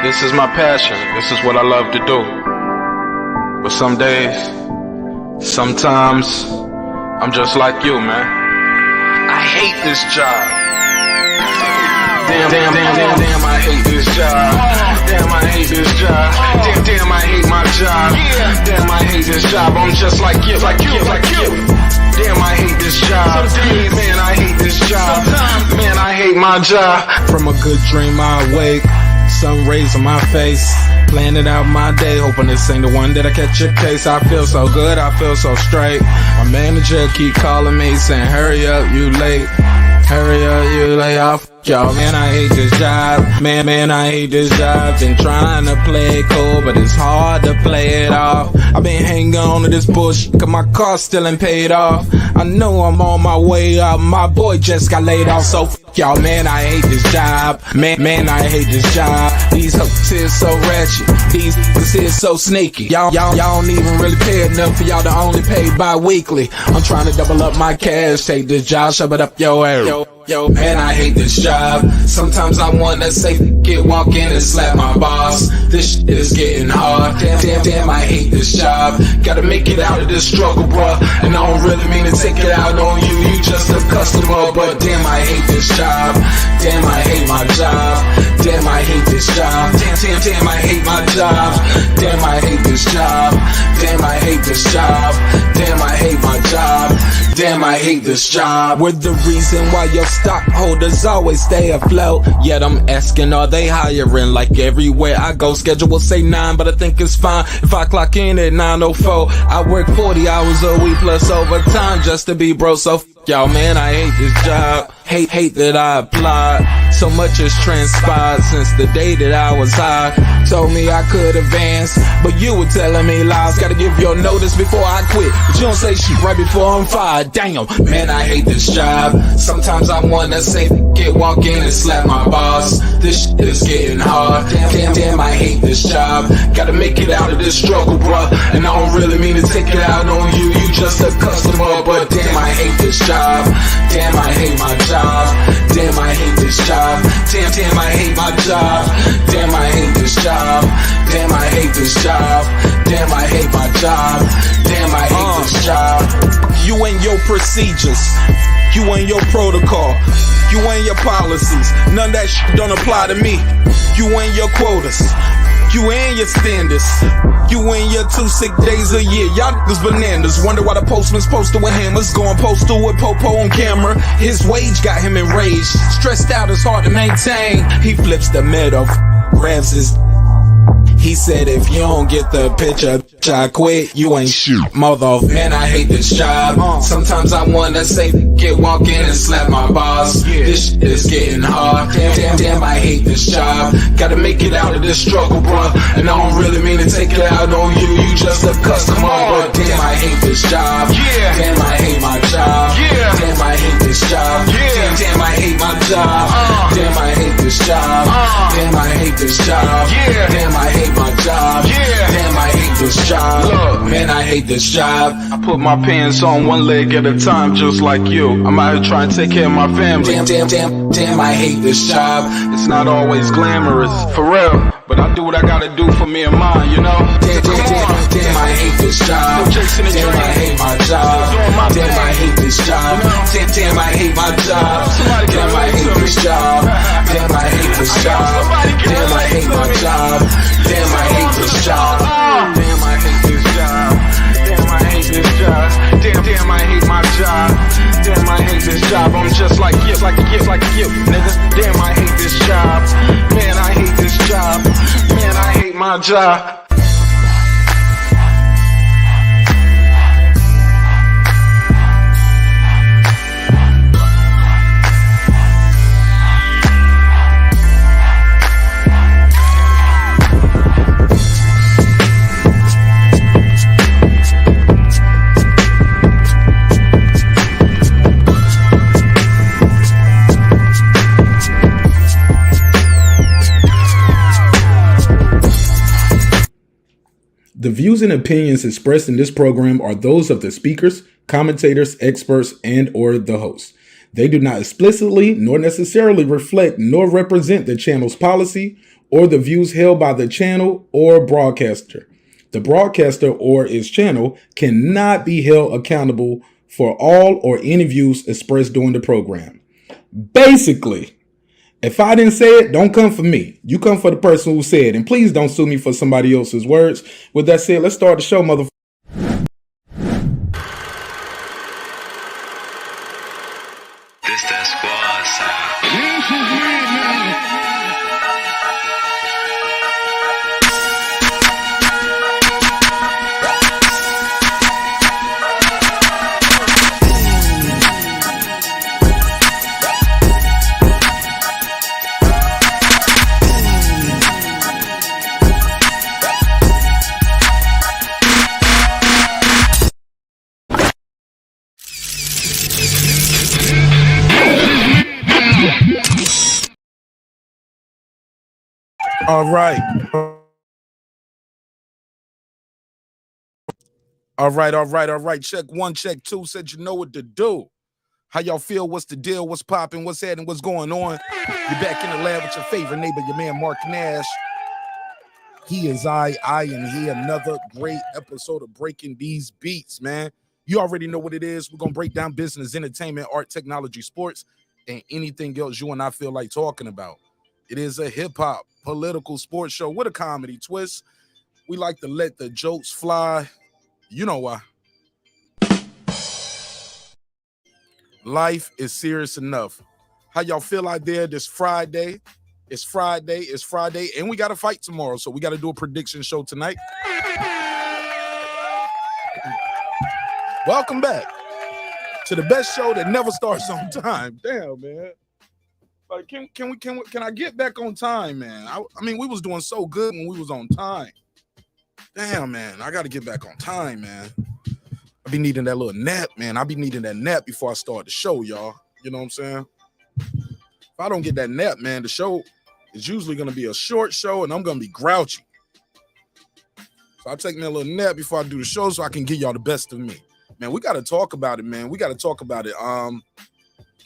This is my passion. This is what I love to do. But some days, sometimes, I'm just like you, man. I hate this job. Damn, I hate this job. Damn, I hate this job. Damn, I hate my job. Damn, I hate this job. I'm just like you. Damn, I hate this job. Man, I hate this job. Man, I hate my job. From a good dream I wake, sun rays on my face, planning out my day, hoping this ain't the one that I catch a case. I feel so good, I feel so straight. My manager keep calling me saying, hurry up, you late. Hurry up, you lay off. Y'all, man, I hate this job. Man, I hate this job. Been trying to play it cool, but it's hard to play it off. I've been hanging on to this bullshit, cause my car still ain't paid off. I know I'm on my way up, my boy just got laid off, so y'all, man, I hate this job. Man, I hate this job. These hoes is so ratchet. These hoes is so sneaky. Y'all don't even really pay enough for y'all to only pay bi-weekly. I'm trying to double up my cash, take this job, shove it up your ass. Yo, man, I hate this job. Sometimes I wanna say, walk in and slap my boss. This shit is getting hard. Damn, I hate this job. Gotta make it out of this struggle, bruh. And I don't really mean to take it out on you. You just a customer, but damn, I hate this job. Damn, I hate my job. Damn, I hate this job. Damn, I hate my job. Damn, I hate this job. Damn, I hate this job. Damn, I hate my job. Damn, I hate this job. We're the reason why your stockholders always stay afloat. Yet I'm asking, are they hiring? Like everywhere I go, schedule will say 9, but I think it's fine if I clock in at 9:04. I work 40 hours a week plus overtime just to be broke. So y'all, man, I hate this job. Hate that I applied. So much has transpired since the day that I was high. Told me I could advance, but you were telling me lies. Gotta give your notice before I quit, but you don't say shit right before I'm fired. Damn, man, I hate this job. Sometimes I wanna say, walk in and slap my boss. This shit is getting hard. Damn, I hate this job. Gotta make it out of this struggle, bruh. And I don't really mean to take it out on you. You just a customer, but damn, I hate this job. Damn, I hate my job. Damn, I hate this job. Damn, I hate my job. Damn, I hate this job. Damn, I hate this job. Damn, I hate my job. Damn, I hate this job. You and your procedures, you and your protocol, you and your policies, none of that shit don't apply to me. You and your quotas, you and your standards, you and your 2 sick days a year. Y'all niggas bananas. Wonder why the postman's posted with hammers, going postal with Popo on camera. His wage got him enraged, stressed out, it's hard to maintain. He flips the middle, grabs his. He said, if you don't get the picture, I quit, you ain't shoot. Mother, man, I hate this job. Sometimes I wanna say, walk in and slap my boss. This shit is getting hard. Damn, I hate this job. Gotta make it out of this struggle, bruh. And I don't really mean to take it out on you. You just a customer, but damn, I hate this job. Damn, I hate my job. Damn, I hate this job. Damn, I hate my job. Damn, I hate this job. Damn, I hate this job. Damn, I hate my job. Damn, I hate this job. Look, man, I hate this job. I put my pants on one leg at a time, just like you. I'm out here trying to take care of my family. Damn, I hate this job. It's not always glamorous, for real, but I do what I gotta do for me and mine, you know? Damn, I hate this job. Damn, I hate my job. Damn, I hate this job. Damn, I hate my job. Damn, I hate this job. Damn, I hate this job. Damn, I hate my job. Damn, I hate this job. Damn, I hate this job. Damn, I hate this job. Damn, I hate my job. Damn, I hate this job. I'm just like you, nigga. Damn, I hate this job. Man, I hate this job. Man, I hate my job. The views and opinions expressed in this program are those of the speakers, commentators, experts, and or the host. They do not explicitly nor necessarily reflect nor represent the channel's policy or the views held by the channel or broadcaster. The broadcaster or its channel cannot be held accountable for all or any views expressed during the program. Basically, if I didn't say it, don't come for me. You come for the person who said it. And please don't sue me for somebody else's words. With that said, let's start the show, motherfucker. This that squad sound. All right. Check one, check two. Said you know what to do. How y'all feel? What's the deal? What's popping? What's happening? What's going on? You're back in the lab with your favorite neighbor, your man Mark Nash. He is I am he. Another great episode of Breaking These Beats, man. You already know what it is. We're going to break down business, entertainment, art, technology, sports, and anything else you and I feel like talking about. It is a hip-hop, political sports show with a comedy twist. We like to let the jokes fly. You know why. Life is serious enough. How y'all feel out there this Friday? It's Friday, and we got to fight tomorrow, so we got to do a prediction show tonight. Welcome back to the best show that never starts on time. Damn, man. Like, can I get back on time, man? I mean, we was doing so good when we was on time. Damn, man, I got to get back on time, man. I be needing that little nap, man. I be needing that nap before I start the show, y'all. You know what I'm saying? If I don't get that nap, man, the show is usually going to be a short show, and I'm going to be grouchy. So I take me a little nap before I do the show so I can give y'all the best of me. Man, we got to talk about it, man. We got to talk about it.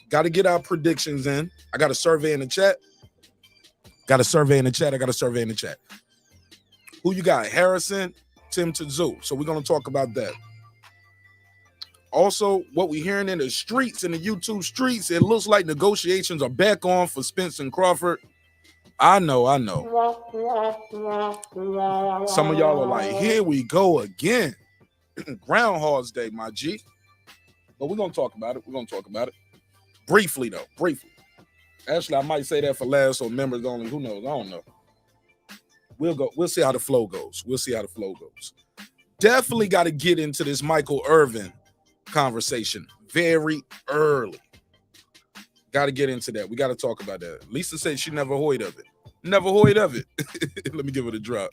Got to get our predictions in. I got a survey in the chat. I got a survey in the chat. Who you got? Harrison, Tim, Tszyu. So we're going to talk about that. Also, what we're hearing in the streets, in the YouTube streets, it looks like negotiations are back on for Spence and Crawford. I know. Some of y'all are like, here we go again. Groundhog's Day, my G. But we're going to talk about it. Briefly, though. Actually, I might say that for last or members only. Who knows? I don't know. We'll see how the flow goes. Definitely got to get into this Michael Irvin conversation very early. Got to get into that. We got to talk about that. Lisa said she never heard of it. Let me give it a drop.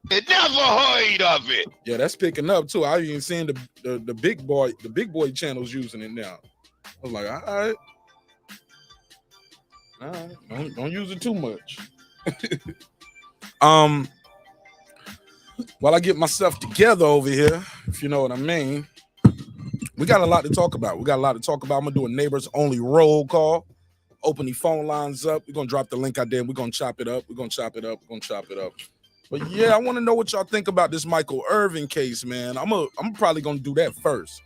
It never heard of it. Yeah, that's picking up too. I even seen the big boy channels using it now. I was like, all right, don't use it too much. While I get myself together over here, if you know what I mean, we got a lot to talk about. I'm gonna do a neighbors only roll call. Open the phone lines up. We're gonna drop the link out there and we're gonna chop it up. But yeah, I want to know what y'all think about this Michael Irvin case, man. I'm probably gonna do that first.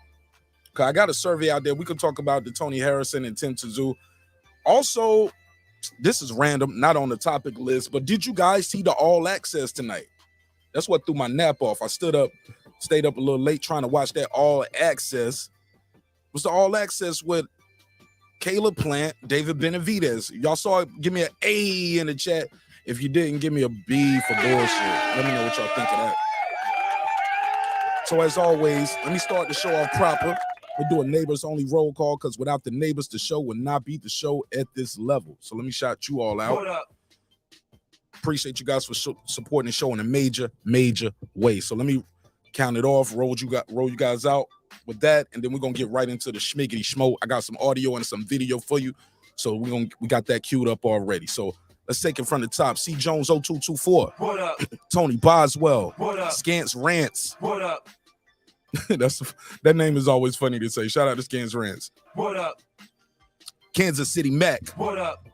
Cause I got a survey out there. We could talk about the Tony Harrison and Tim Tszyu. Also, this is random, not on the topic list, but did you guys see the All Access tonight? That's what threw my nap off. I stayed up a little late trying to watch that All Access. It was the All Access with Caleb Plant, David Benavidez. Y'all saw it? Give me an A in the chat. If you didn't, give me a B for bullshit. Let me know what y'all think of that. So as always, let me start the show off proper. We're doing neighbors only roll call because without the neighbors, the show would not be the show at this level. So let me shout you all out. Hold up. Appreciate you guys for supporting the show in a major way. So let me count it off, roll you guys out with that, and then we're gonna get right into the schmiggity schmo. I got some audio and some video for you, so we got that queued up already. So let's take it from the top. C Jones 0224. What up? Tony Boswell. What up? Scants Rants. What up? That name is always funny to say. Shout out to Scans Rants. What up? Kansas City Mac. What up?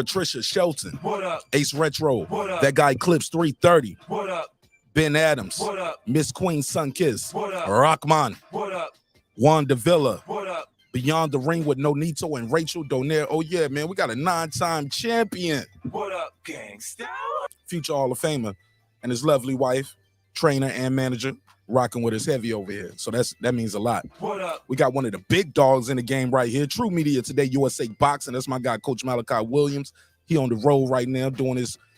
Patricia Shelton. What up? Ace Retro. What up? That guy Clips 330. What up? Ben Adams. What up? Miss Queen Sunkiss. What up? Rockman. What up? Juan Davila. What up? Beyond the Ring with Nonito and Rachel Donaire. Oh, yeah, man. We got a 9-time champion. What up, gangsta? Future Hall of Famer and his lovely wife, trainer and manager, rocking with us heavy over here. So that means a lot. What up? We got one of the big dogs in the game right here. True Media Today, USA Boxing. That's my guy, Coach Malachi Williams. He on the road right now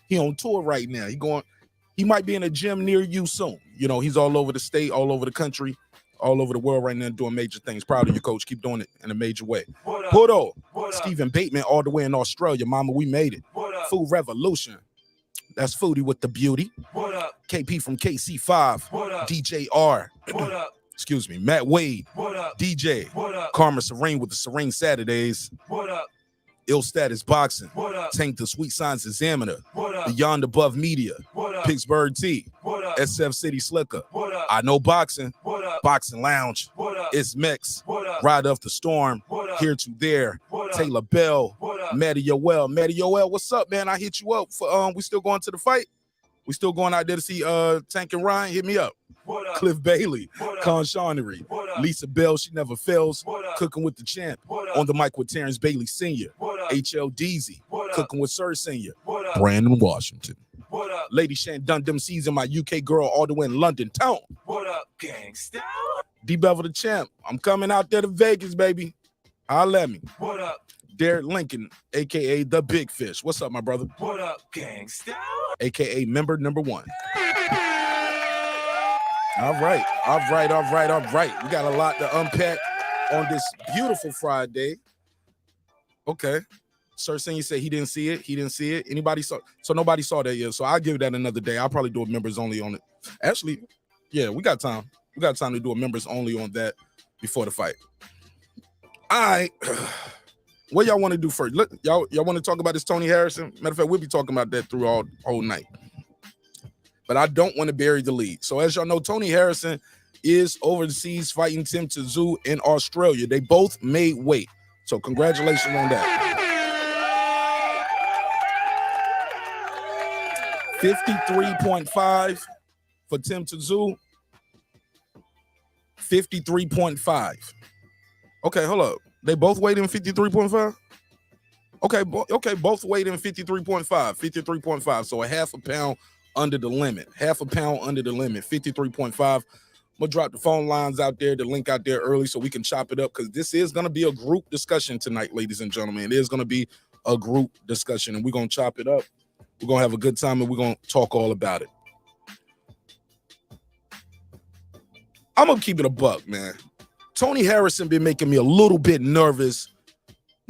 he on tour right now. He might be in a gym near you soon. You know, he's all over the state, all over the country, all over the world right now doing major things. Proud of you, Coach. Keep doing it in a major way. What up? Puto, What up? Stephen Bateman all the way in Australia. Mama, we made it. What up? Food Revolution. That's Foodie with the beauty. What up? KP from KC5. What up? DJ R. What up? Excuse me. Matt Wade. What up? DJ. What up? Karma Serene with the Serene Saturdays. What up? Ill Status Boxing. What up? Tank the Sweet Science Examiner. What up? Beyond Above Media. What up? Pittsburgh T. What up? SF City Slicker. What up? I Know Boxing. What up? Boxing Lounge. What up? It's Mex. What up? Ride Up the Storm. What up? Here to There. What up? Taylor Bell. What up? Matty Yoel. Matty Yoel, what's up, man? I hit you up for we still going to the fight? We still going out there to see Tank and Ryan? Hit me up. What up? Cliff Bailey. What up? Con Shawnery. What up? Lisa Bell, she never fails. What up? Cooking with the champ. What up? On the mic with Terrence Bailey Sr. What up? HL Deezy. What up? Cooking with Sir Sr. What up? Brandon Washington. What up? Lady Shan Dundum season, my UK girl all the way in London town. What up, gangsta? D Bevel the champ. I'm coming out there to Vegas, baby. Holla at me. What up? Derek Lincoln, aka the Big Fish. What's up, my brother? What up, gangsta? AKA member number 1. All right. We got a lot to unpack on this beautiful Friday. Okay. Sir Senior said he didn't see it. Anybody saw? So nobody saw that yet. So I'll give that another day. I'll probably do a members only on it. Actually, yeah, we got time. We got time to do a members only on that before the fight. All right. What y'all want to do first? Look, y'all want to talk about this Tony Harrison? Matter of fact, we'll be talking about that through all whole night. But I don't want to bury the lead. So as y'all know, Tony Harrison is overseas fighting Tim Tszyu in Australia. They both made weight. So congratulations on that. 53.5 for Tim Tszyu. 53.5. Okay, hold up. They both weighed in 53.5? Okay, both weighed in 53.5. 53.5. So a half a pound under the limit. 53.5. I'm gonna drop the phone lines out there, the link out there early so we can chop it up because this is gonna be a group discussion tonight, ladies and gentlemen. It is gonna be a group discussion, and we're gonna chop it up. We're gonna have a good time and we're gonna talk all about it. I'm gonna keep it a buck, man. Tony Harrison been making me a little bit nervous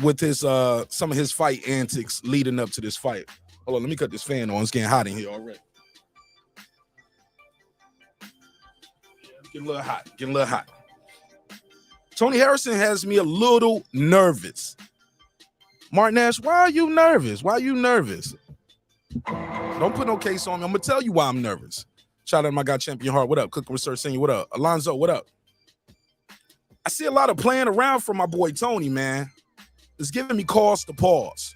with his some of his fight antics leading up to this fight. Hold on, let me cut this fan on. It's getting hot in here already. Getting a little hot. Tony Harrison has me a little nervous. Martin Nash, why are you nervous? Don't put no case on me. I'm gonna tell you why I'm nervous. Shout out to my guy Champion Heart. What up? Cooking Research Senior. What up? Alonzo, what up? I see a lot of playing around from my boy Tony, man. It's giving me cause to pause.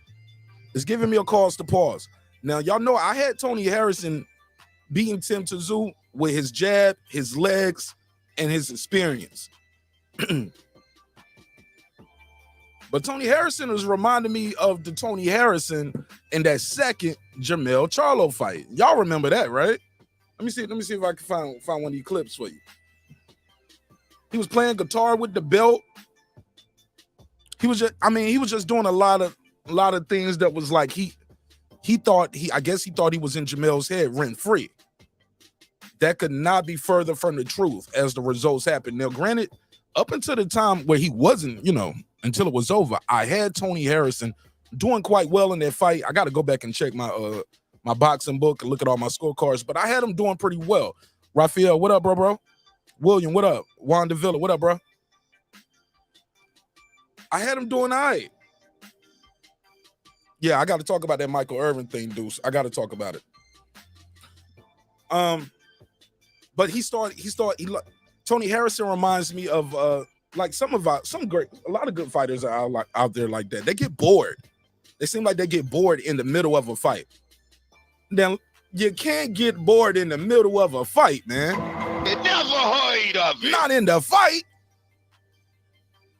Now, y'all know I had Tony Harrison beating Tim Tszyu with his jab, his legs, and his experience. But Tony Harrison is reminding me of the Tony Harrison in that second Jermell Charlo fight. Y'all remember that, right? Let me see if I can find one of these clips for you. He was playing guitar with the belt. He was just doing a lot of things that was like he thought he was in Jermell's head rent free. That could not be further from the truth as the results happened. Now, granted, up until the time where he wasn't, until it was over, I had Tony Harrison doing quite well in that fight. I got to go back and check my my boxing book and look at all my scorecards, but I had him doing pretty well. Raphael, what up, bro? William, what up? Juan Davila, what up, bro? I had him doing all right. Yeah, I got to talk about that Michael Irvin thing, Deuce. I got to talk about it. But Tony Harrison reminds me of like a lot of good fighters are out there like that. They get bored. They seem like they get bored in the middle of a fight. Then you can't get bored in the middle of a fight, man. You never heard of it. Not in the fight.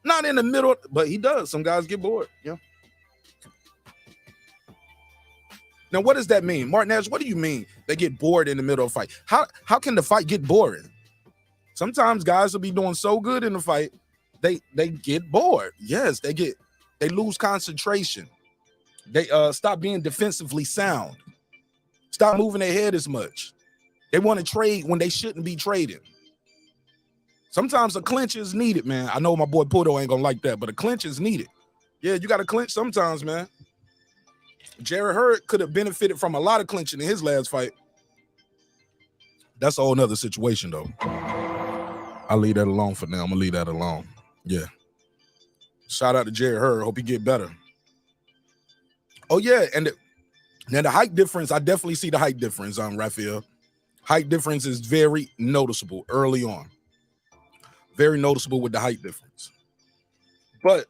Not in the middle, but he does. Some guys get bored. Yeah. Now, what does that mean? Martinez, what do you mean they get bored in the middle of a fight? How can the fight get boring? Sometimes guys will be doing so good in the fight, they get bored. Yes, they lose concentration. They stop being defensively sound. Stop moving their head as much. They want to trade when they shouldn't be trading. Sometimes a clinch is needed, man. I know my boy Puto ain't gonna like that, but a clinch is needed. Yeah, you got to clinch sometimes, man. Jarrett Hurd could have benefited from a lot of clinching in his last fight. That's a whole nother situation, though. I'll leave that alone for now. I'm gonna leave that alone. Yeah. Shout out to Jarrett Hurd. Hope he get better. Oh yeah, and now the height difference. I definitely see the height difference on Rafael. Height difference is very noticeable early on. Very noticeable with the height difference. But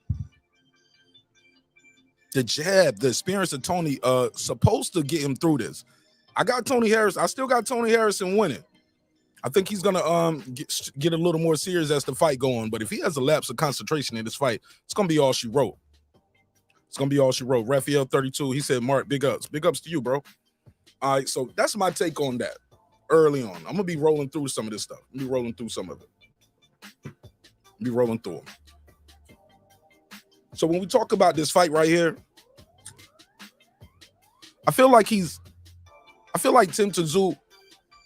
the jab, the experience of Tony, supposed to get him through this. I got Tony Harrison. I still got Tony Harrison winning. I think he's gonna get a little more serious as the fight go on. But if he has a lapse of concentration in this fight, it's gonna be all she wrote. It's gonna be all she wrote. Raphael 32. He said, "Mark, big ups. Big ups to you, bro." All right, so that's my take on that. Early on, I'm gonna be rolling through some of this stuff. I'm gonna be rolling through some of it. Be rolling through them. So when we talk about this fight right here, I feel like Tim Tszyu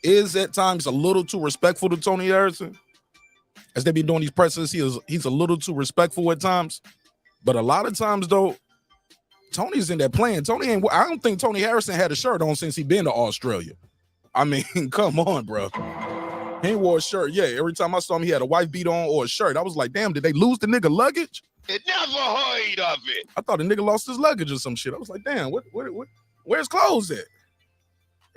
is at times a little too respectful to Tony Harrison. As they be doing these presses, he's a little too respectful at times. But a lot of times though, Tony's in there playing. I don't think Tony Harrison had a shirt on since he been to Australia. I mean, come on, bro. He ain't wore a shirt. Yeah, every time I saw him, he had a wife beat on or a shirt. I was like, damn, did they lose the nigga luggage? You never heard of it. I thought the nigga lost his luggage or some shit. I was like, damn, where's clothes at?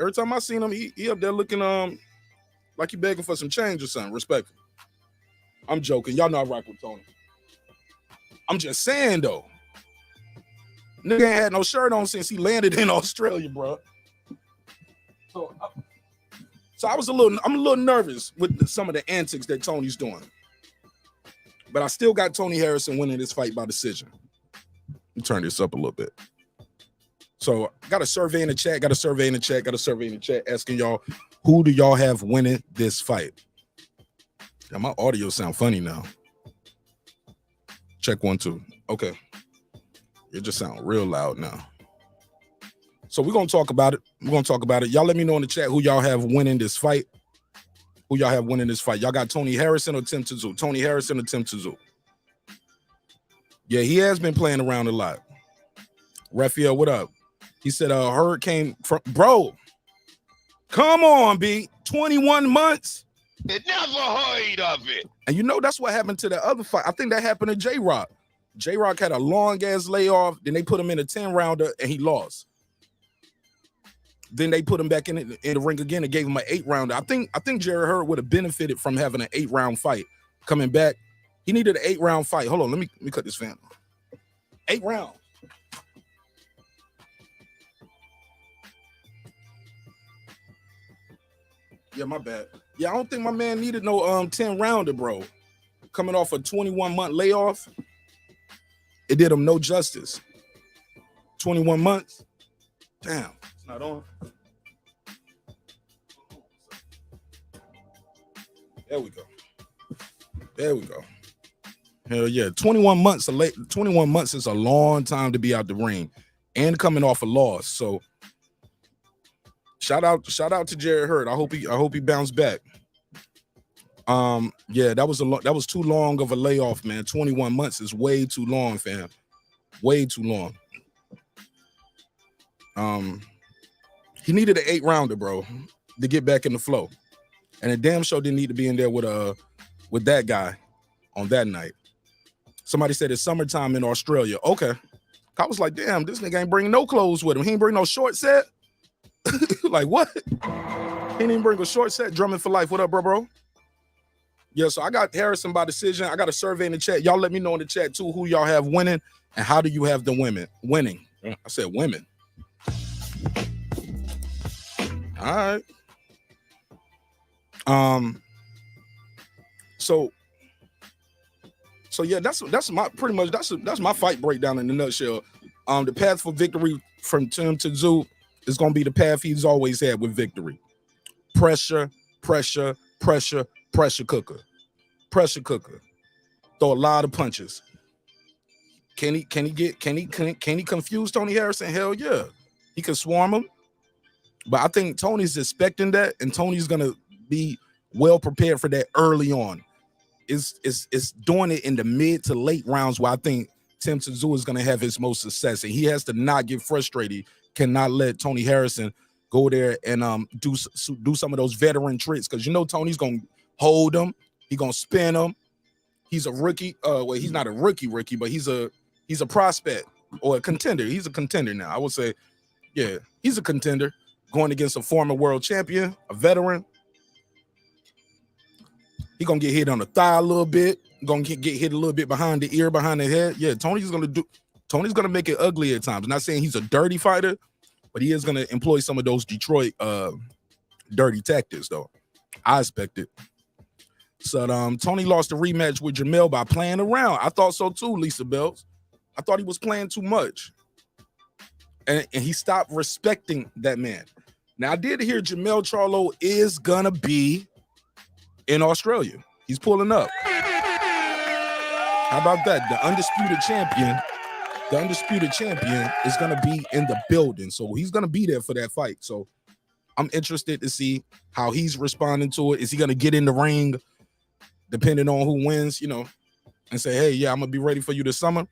Every time I seen him, he up there looking like he begging for some change or something. Respectful. I'm joking. Y'all know I rock with Tony. I'm just saying though. Nigga ain't had no shirt on since he landed in Australia, bro. So I'm a little nervous with some of the antics that Tony's doing. But I still got Tony Harrison winning this fight by decision. Let me turn this up a little bit. So got a survey in the chat asking y'all, who do y'all have winning this fight? Now, my audio sound funny now. Check 1 2. Okay. It just sounds real loud now. So we're gonna talk about it. Y'all let me know in the chat who y'all have winning this fight. Y'all got Tony Harrison or Tim Tszyu? Tony Harrison or Tim Tszyu? Yeah, he has been playing around a lot. Raphael, what up? He said Hurd came from, bro. Come on, B. 21 months. You never heard of it. And you know that's what happened to the other fight. I think that happened to J-Rock. J-Rock had a long ass layoff. Then they put him in a 10-rounder and he lost. Then they put him back in the ring again and gave him an 8-rounder. I think Jarrett Hurd would have benefited from having an 8-round fight. Coming back, he needed an 8-round fight. Hold on, let me cut this fan. 8 rounds. Yeah, my bad. Yeah, I don't think my man needed no 10-rounder, bro. Coming off a 21-month layoff, it did him no justice. 21 months. Damn, it's not on. There we go. Hell yeah. 21 months is a long time to be out the ring and coming off a loss. So shout out to Jarrett Hurd. I hope he bounced back. Yeah, that was too long of a layoff, man. 21 months is way too long, fam. Way too long. He needed an 8-rounder, bro, to get back in the flow. And a damn show didn't need to be in there with that guy on that night. Somebody said it's summertime in Australia. Okay. I was like, damn, this nigga ain't bring no clothes with him. He ain't bring no short set. Like, what? He didn't even bring a short set. Drumming for life. What up, bro? Yeah, so I got Harrison by decision. I got a survey in the chat. Y'all let me know in the chat, too, who y'all have winning and how do you have them winning. I said women. All right. So yeah, that's my pretty much that's my fight breakdown in a nutshell. The path for victory from Tim Tszyu is gonna be the path he's always had with victory. Pressure cooker. Pressure cooker. Throw a lot of punches. Can he confuse Tony Harrison? Hell yeah. He can swarm him. But I think Tony's expecting that, and Tony's gonna be well prepared for that early on. It's doing it in the mid to late rounds where I think Tim Tszyu is gonna have his most success, and he has to not get frustrated. Cannot let Tony Harrison go there and do some of those veteran tricks, because Tony's gonna hold him. He's gonna spin him. He's a rookie. Well, he's not a rookie, but he's a prospect or a contender. He's a contender now. I would say, yeah, he's a contender going against a former world champion, a veteran. He's gonna get hit on the thigh a little bit. Gonna get hit a little bit behind the ear, behind the head. Yeah, Tony's gonna make it ugly at times. I'm not saying he's a dirty fighter, but he is gonna employ some of those Detroit dirty tactics, though. I expect it. So Tony lost the rematch with Jamel by playing around. I thought so too, Lisa Bells. I thought he was playing too much. And he stopped respecting that man. Now, I did hear Jamel Charlo is gonna be in Australia. He's pulling up. How about that? The undisputed champion is gonna be in the building. So he's gonna be there for that fight. So I'm interested to see how he's responding to it. Is he gonna get in the ring, depending on who wins, and say, hey, yeah, I'm gonna be ready for you this summer?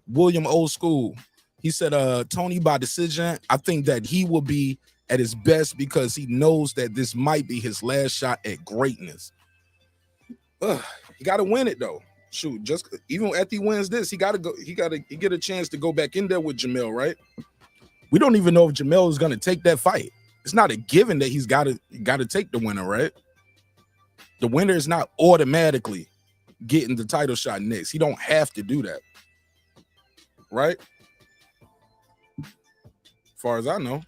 William Old School, he said, Tony by decision. I think that he will be at his best because he knows that this might be his last shot at greatness. He got to win it though. Shoot, just even after he wins this, he got to go. He get a chance to go back in there with Jamel, right? We don't even know if Jamel is going to take that fight. It's not a given that he's got to take the winner, right? The winner is not automatically getting the title shot next. He don't have to do that, right? As far as I know.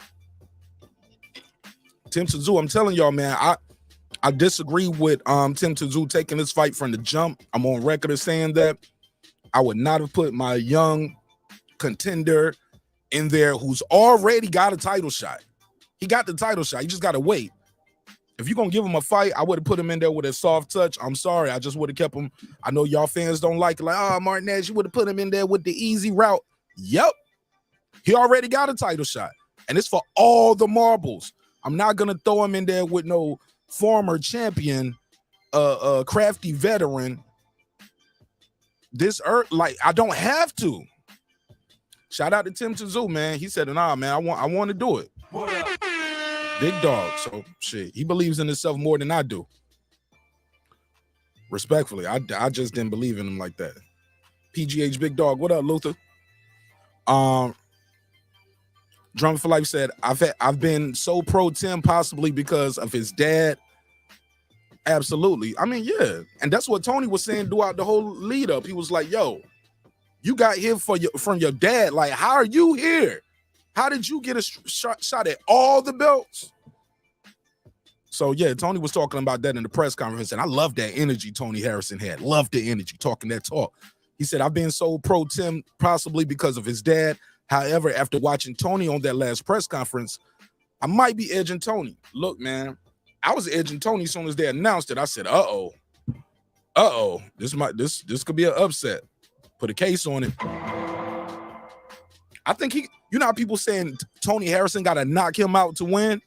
Tim Tszyu, I'm telling y'all, man, I disagree with Tim Tszyu taking this fight from the jump. I'm on record as saying that I would not have put my young contender in there who's already got a title shot. He got the title shot. You just got to wait. If you're going to give him a fight, I would have put him in there with a soft touch. I'm sorry. I just would have kept him. I know y'all fans don't like it. Like, Martinez, you would have put him in there with the easy route. Yep. He already got a title shot. And it's for all the marbles. I'm not going to throw him in there with no former champion, crafty veteran. I don't have to. Shout out to Tim Tszyu, man. He said, nah, man, I want to do it. What up? Big dog. So shit, he believes in himself more than I do. Respectfully, I just didn't believe in him like that. PGH Big Dog, what up, Luther? Drum for Life said, I've been so pro Tim possibly because of his dad. Absolutely. I mean, yeah. And that's what Tony was saying throughout the whole lead up. He was like, yo, you got here from your dad. Like, how are you here? How did you get a shot at all the belts? So, yeah, Tony was talking about that in the press conference, and I love that energy Tony Harrison had. Love the energy, talking that talk. He said, I've been so pro Tim possibly because of his dad. However, after watching Tony on that last press conference, I might be edging Tony. Look, man, I was edging Tony as soon as they announced it. I said, uh-oh, this could be an upset. Put a case on it. I think how people saying Tony Harrison got to knock him out to win?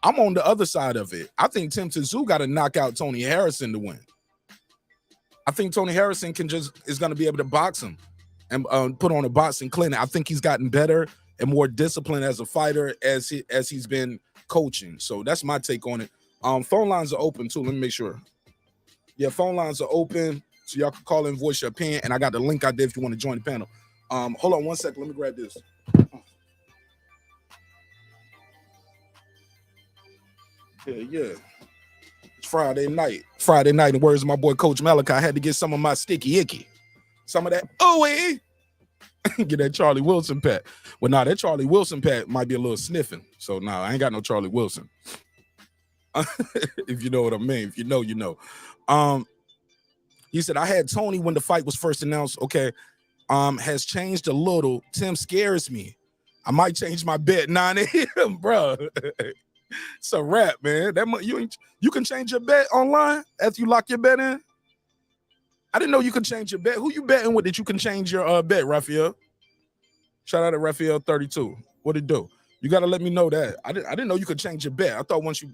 I'm on the other side of it. I think Tim Tszyu got to knock out Tony Harrison to win. I think Tony Harrison is going to be able to box him and put on a boxing clinic. I think he's gotten better and more disciplined as a fighter as he's been coaching. So that's my take on it. Phone lines are open too. Let me make sure. Yeah, phone lines are open, so y'all can call in, voice your opinion, and I got the link out there if you want to join the panel. Hold on 1 second. Let me grab this. Yeah. It's Friday night. In words of my boy Coach Malachi, I had to get some of my sticky icky. Some of that ooey. Get that Charlie Wilson pat. Well, nah, that Charlie Wilson pat might be a little sniffing. So nah, I ain't got no Charlie Wilson. If you know what I mean. If you know, you know. He said, I had Tony when the fight was first announced. Okay. Has changed a little. Tim scares me. I might change my bet 9 a.m., bro. It's a wrap, man. You can change your bet online after you lock your bet in. I didn't know you could change your bet. Who you betting with that you can change your bet, Raphael? Shout out to Raphael 32. What it do? You got to let me know that. I didn't know you could change your bet. I thought once you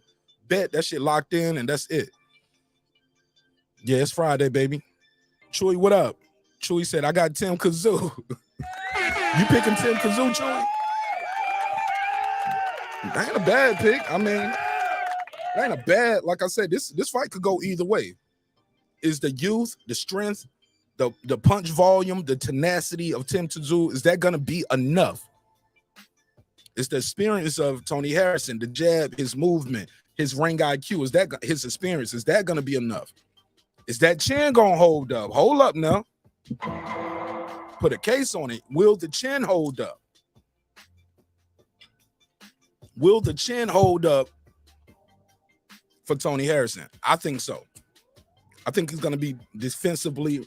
bet, that shit locked in and that's it. Yeah, it's Friday, baby. Chewy, what up? Chewy said, I got Tim Kazoo. You picking Tim Kazoo, Chewy? That ain't a bad pick. I mean, that ain't a bad, like I said, this fight could go either way. Is the youth, the strength, the punch volume, the tenacity of Tim Tszyu, is that going to be enough? It's the experience of Tony Harrison, the jab, his movement, his ring IQ. Is that his experience? Is that going to be enough? Is that chin going to hold up? Hold up now. Put a case on it. Will the chin hold up? Will the chin hold up for Tony Harrison? I think so. I think he's going to be defensively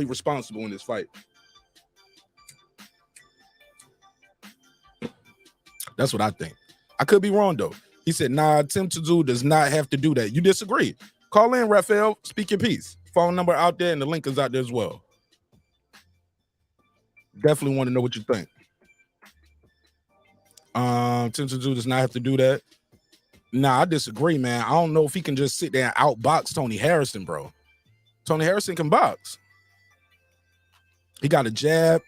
responsible in this fight. That's what I think. I could be wrong, though. He said, nah, Tim Tszyu does not have to do that. You disagree. Call in, Raphael. Speak your piece. Phone number out there, and the link is out there as well. Definitely want to know what you think. Tim Tszyu does not have to do that. Nah, I disagree, man. I don't know if he can just sit there and outbox Tony Harrison, bro. Tony Harrison can box. He got a jab.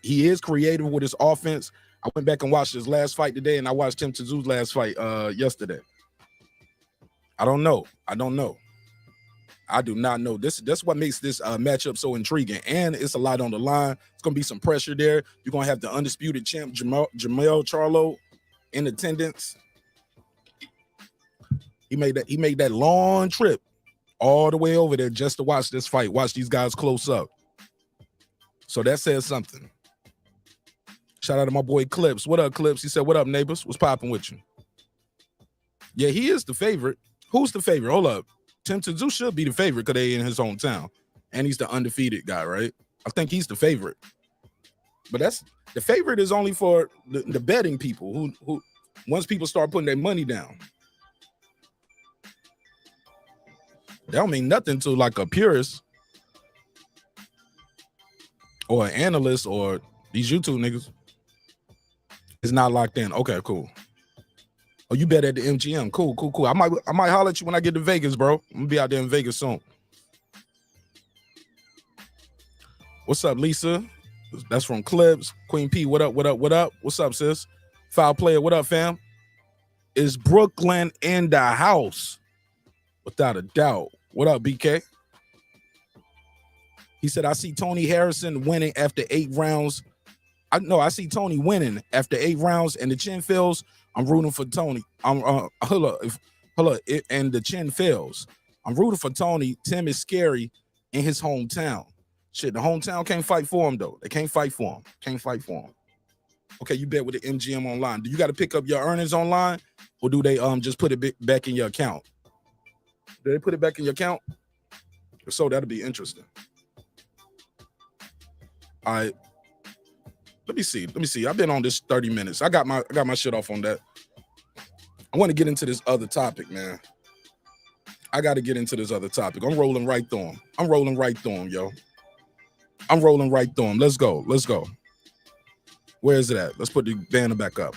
He is creative with his offense. I went back and watched his last fight today, and I watched Tim Tszyu's last fight yesterday. I don't know. I do not know. That's what makes this matchup so intriguing, and it's a lot on the line. It's gonna be some pressure there. You're gonna have the undisputed champ Jamel Charlo in attendance. He made that long trip all the way over there just to watch this fight, watch these guys close up. So that says something. Shout out to my boy Clips. What up, Clips? He said, what up, neighbors? What's popping with you? Yeah, he is the favorite. Who's the favorite? Hold up. Tim Tszyu should be the favorite because they in his hometown. And he's the undefeated guy, right? I think he's the favorite. But that's the favorite is only for the betting people who once people start putting their money down. That don't mean nothing to like a purist or an analyst or these YouTube niggas. It's not locked in. Okay, cool. Oh, you bet at the MGM. Cool. I might holler at you when I get to Vegas, bro. I'm gonna be out there in Vegas soon. What's up, Lisa? That's from Clips. Queen P, what up? What's up, sis? Foul player, what up, fam? Is Brooklyn in the house? Without a doubt. What up, BK? He said, I see Tony Harrison winning after 8 rounds. I see Tony winning after 8 rounds and the chin fails. I'm rooting for Tony. And the chin fails. I'm rooting for Tony. Tim is scary in his hometown. Shit, the hometown can't fight for him, though. They can't fight for him. Okay, you bet with the MGM online. Do you got to pick up your earnings online, or do they just put it back in your account? Do they put it back in your account? If so, that'll be interesting. All right. Let me see. I've been on this 30 minutes. I got my shit off on that. I want to get into this other topic, man. I got to get into this other topic. I'm rolling right through him. Yo. I'm rolling right through him. Let's go. Where is it at? Let's put the banner back up.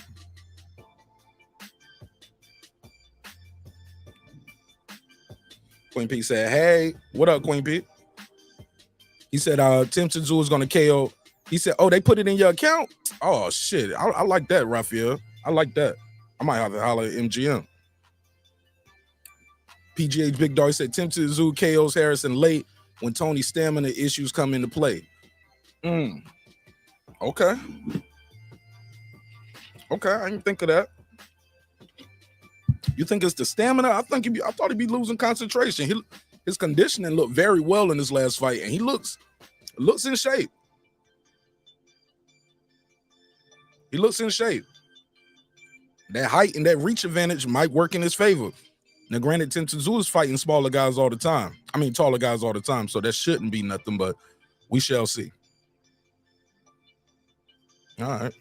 Queen P said, hey, what up, Queen P? He said, Tim Tszyu is going to KO. He said, oh, they put it in your account? Oh, shit. I like that, Raphael. I like that. I might have to holler at MGM. PGH Big Dog said, Tim Tszyu KOs Harrison late when Tony's stamina issues come into play. Okay, I didn't think of that. You think it's the stamina? I thought he'd be losing concentration. His conditioning looked very well in his last fight, and he looks in shape. He looks in shape. That height and that reach advantage might work in his favor. Now, granted, Tszyu is fighting smaller guys all the time. I mean, taller guys all the time, so that shouldn't be nothing, but we shall see. All right.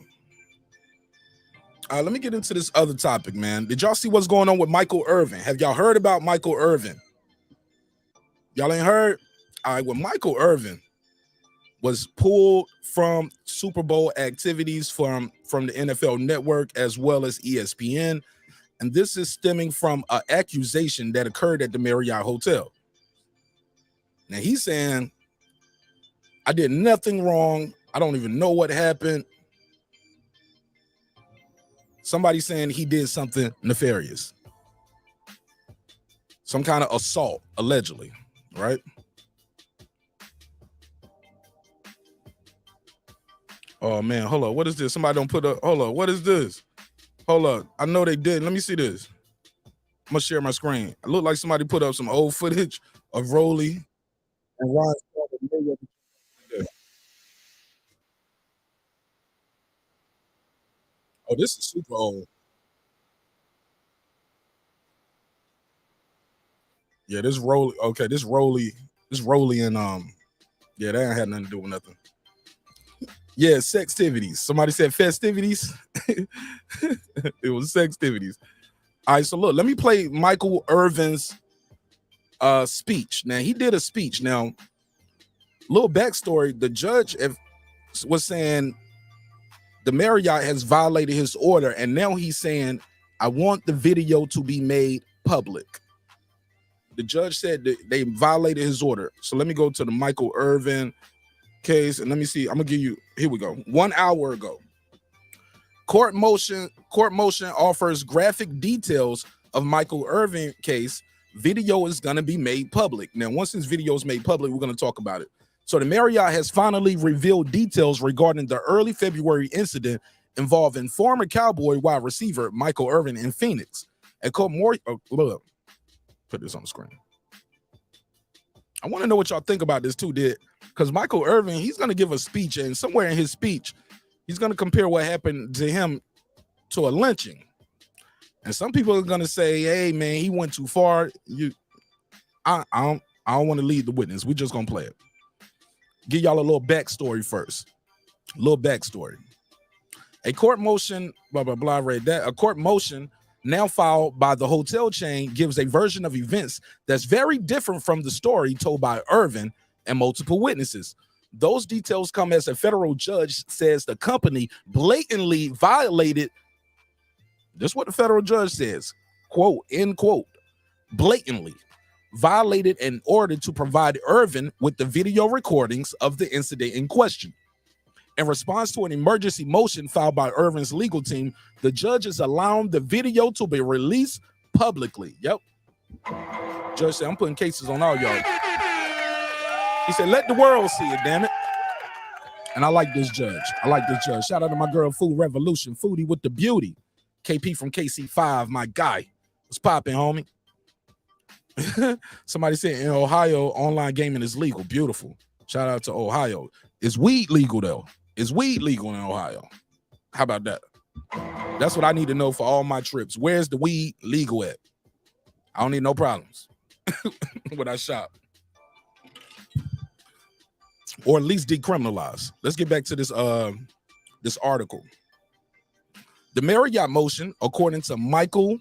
Let me get into this other topic, man. Did y'all see what's going on with Michael Irvin? Have y'all heard about Michael Irvin? Y'all ain't heard? All right, well, Michael Irvin was pulled from Super Bowl activities from the NFL Network as well as ESPN. And this is stemming from an accusation that occurred at the Marriott Hotel. Now, he's saying, I did nothing wrong. I don't even know what happened. Somebody saying he did something nefarious. Some kind of assault, allegedly, right? Oh, man, hold on. What is this? Somebody don't put up. Hold on. What is this? Hold up. I know they did. Let me see this. I'm going to share my screen. It looked like somebody put up some old footage of Rolly and Ron. Oh, this is super old. Yeah, this Rolly. Okay, this Rolly and yeah, that ain't had nothing to do with nothing. Yeah, sextivities. Somebody said festivities. It was sextivities. All right, so look, let me play Michael Irvin's speech. Now, he did a speech. Now, little backstory, the judge was saying the Marriott has violated his order, and now he's saying, I want the video to be made public. The judge said that they violated his order. So let me go to the Michael Irvin case, and let me see. I'm gonna give you, here we go. 1 hour ago. Court motion offers graphic details of Michael Irvin case. Video is gonna be made public. Now, once this video is made public, we're gonna talk about it. So the Marriott has finally revealed details regarding the early February incident involving former Cowboy wide receiver Michael Irvin in Phoenix. And look, put this on the screen. I want to know what y'all think about this too, because Michael Irvin, he's going to give a speech, and somewhere in his speech, he's going to compare what happened to him to a lynching. And some people are going to say, hey, man, he went too far. I don't want to lead the witness. We're just going to play it. Give y'all a little backstory first. A little backstory. A court motion, blah, blah, blah, read that. A court motion now filed by the hotel chain gives a version of events that's very different from the story told by Irvin and multiple witnesses. Those details come as a federal judge says the company blatantly violated. This is what the federal judge says, quote, end quote, blatantly violated an order to provide Irvin with the video recordings of the incident in question. In response to an emergency motion filed by Irvin's legal team, the judge is allowing the video to be released publicly. Yep. Judge said, I'm putting cases on all y'all. He said, let the world see it, damn it. And I like this judge. Shout out to my girl, Food Revolution, Foodie with the beauty. KP from KC5, my guy. What's popping, homie? Somebody said in Ohio, online gaming is legal. Beautiful. Shout out to Ohio. Is weed legal, though? Is weed legal in Ohio? How about that? That's what I need to know for all my trips. Where's the weed legal at? I don't need no problems when I shop. Or at least decriminalize. Let's get back to this this article. The Marriott motion, according to Michael,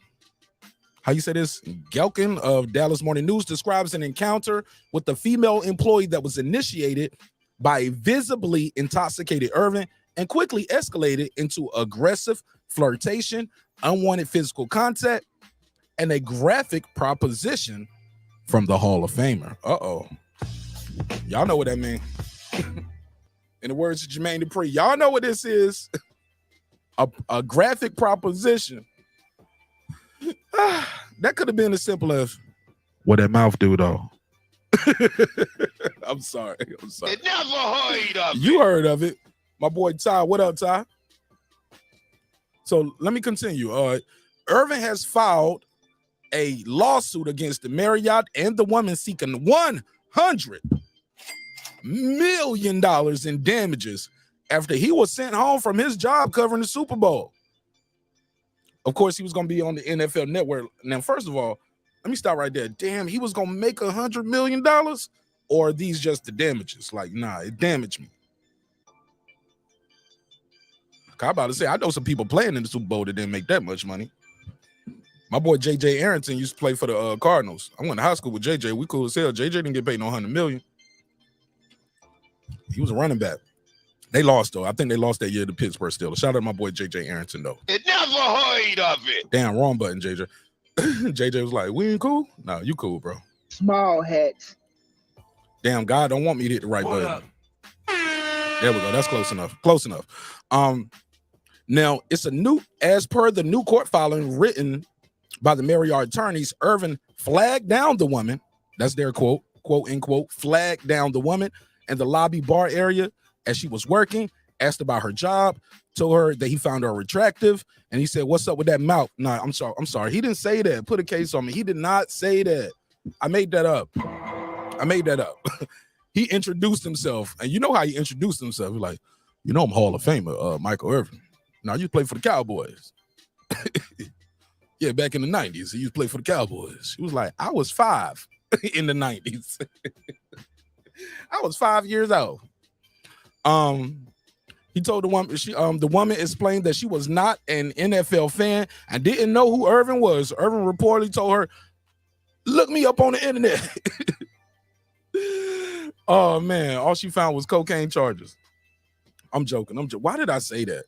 how you say this? Gelkin of Dallas Morning News, describes an encounter with the female employee that was initiated by a visibly intoxicated Irvin and quickly escalated into aggressive flirtation, unwanted physical contact, and a graphic proposition from the Hall of Famer. Uh-oh. Y'all know what that means. In the words of Jermaine Dupri, y'all know what this is. A graphic proposition. That could have been as simple as what that mouth do, though. I'm sorry. Never heard of it. You heard of it. My boy Ty. What up, Ty? So let me continue. Irvin has filed a lawsuit against the Marriott and the woman seeking $100 million in damages after he was sent home from his job covering the Super Bowl. Of course, he was going to be on the NFL Network. Now, first of all, let me stop right there. Damn, he was going to make $100 million? Or are these just the damages? Like, nah, it damaged me. I'm about to say, I know some people playing in the Super Bowl that didn't make that much money. My boy J.J. Arrington used to play for the Cardinals. I went to high school with J.J. We cool as hell. J.J. didn't get paid no $100 million. He was a running back. They lost, though. I think they lost that year to Pittsburgh still. Shout out to my boy J.J. Arrington, though. It never heard of it. Damn, wrong button, J.J. J.J. was like, we ain't cool? No, you cool, bro. Small hats. Damn, God don't want me to hit the right button. There we go. That's close enough. Close enough. Now, it's as per the new court filing written by the Marriott attorneys, Irvin flagged down the woman. That's their quote, unquote, flagged down the woman in the lobby bar area as she was working, asked about her job, told her that he found her attractive, and he said, what's up with that mouth? No, I'm sorry. He didn't say that. Put a case on me. He did not say that. I made that up. He introduced himself, and you know how he introduced himself. He's like, you know I'm Hall of Famer, Michael Irvin. Now, you play for the Cowboys. Yeah, back in the 90s, he used to play for the Cowboys. He was like, I was 5 in the 90s. I was 5 years old. He told the woman, the woman explained that she was not an NFL fan and didn't know who Irvin was. Irvin reportedly told her, look me up on the internet. Oh, man, all she found was cocaine charges. I'm joking. Why did I say that?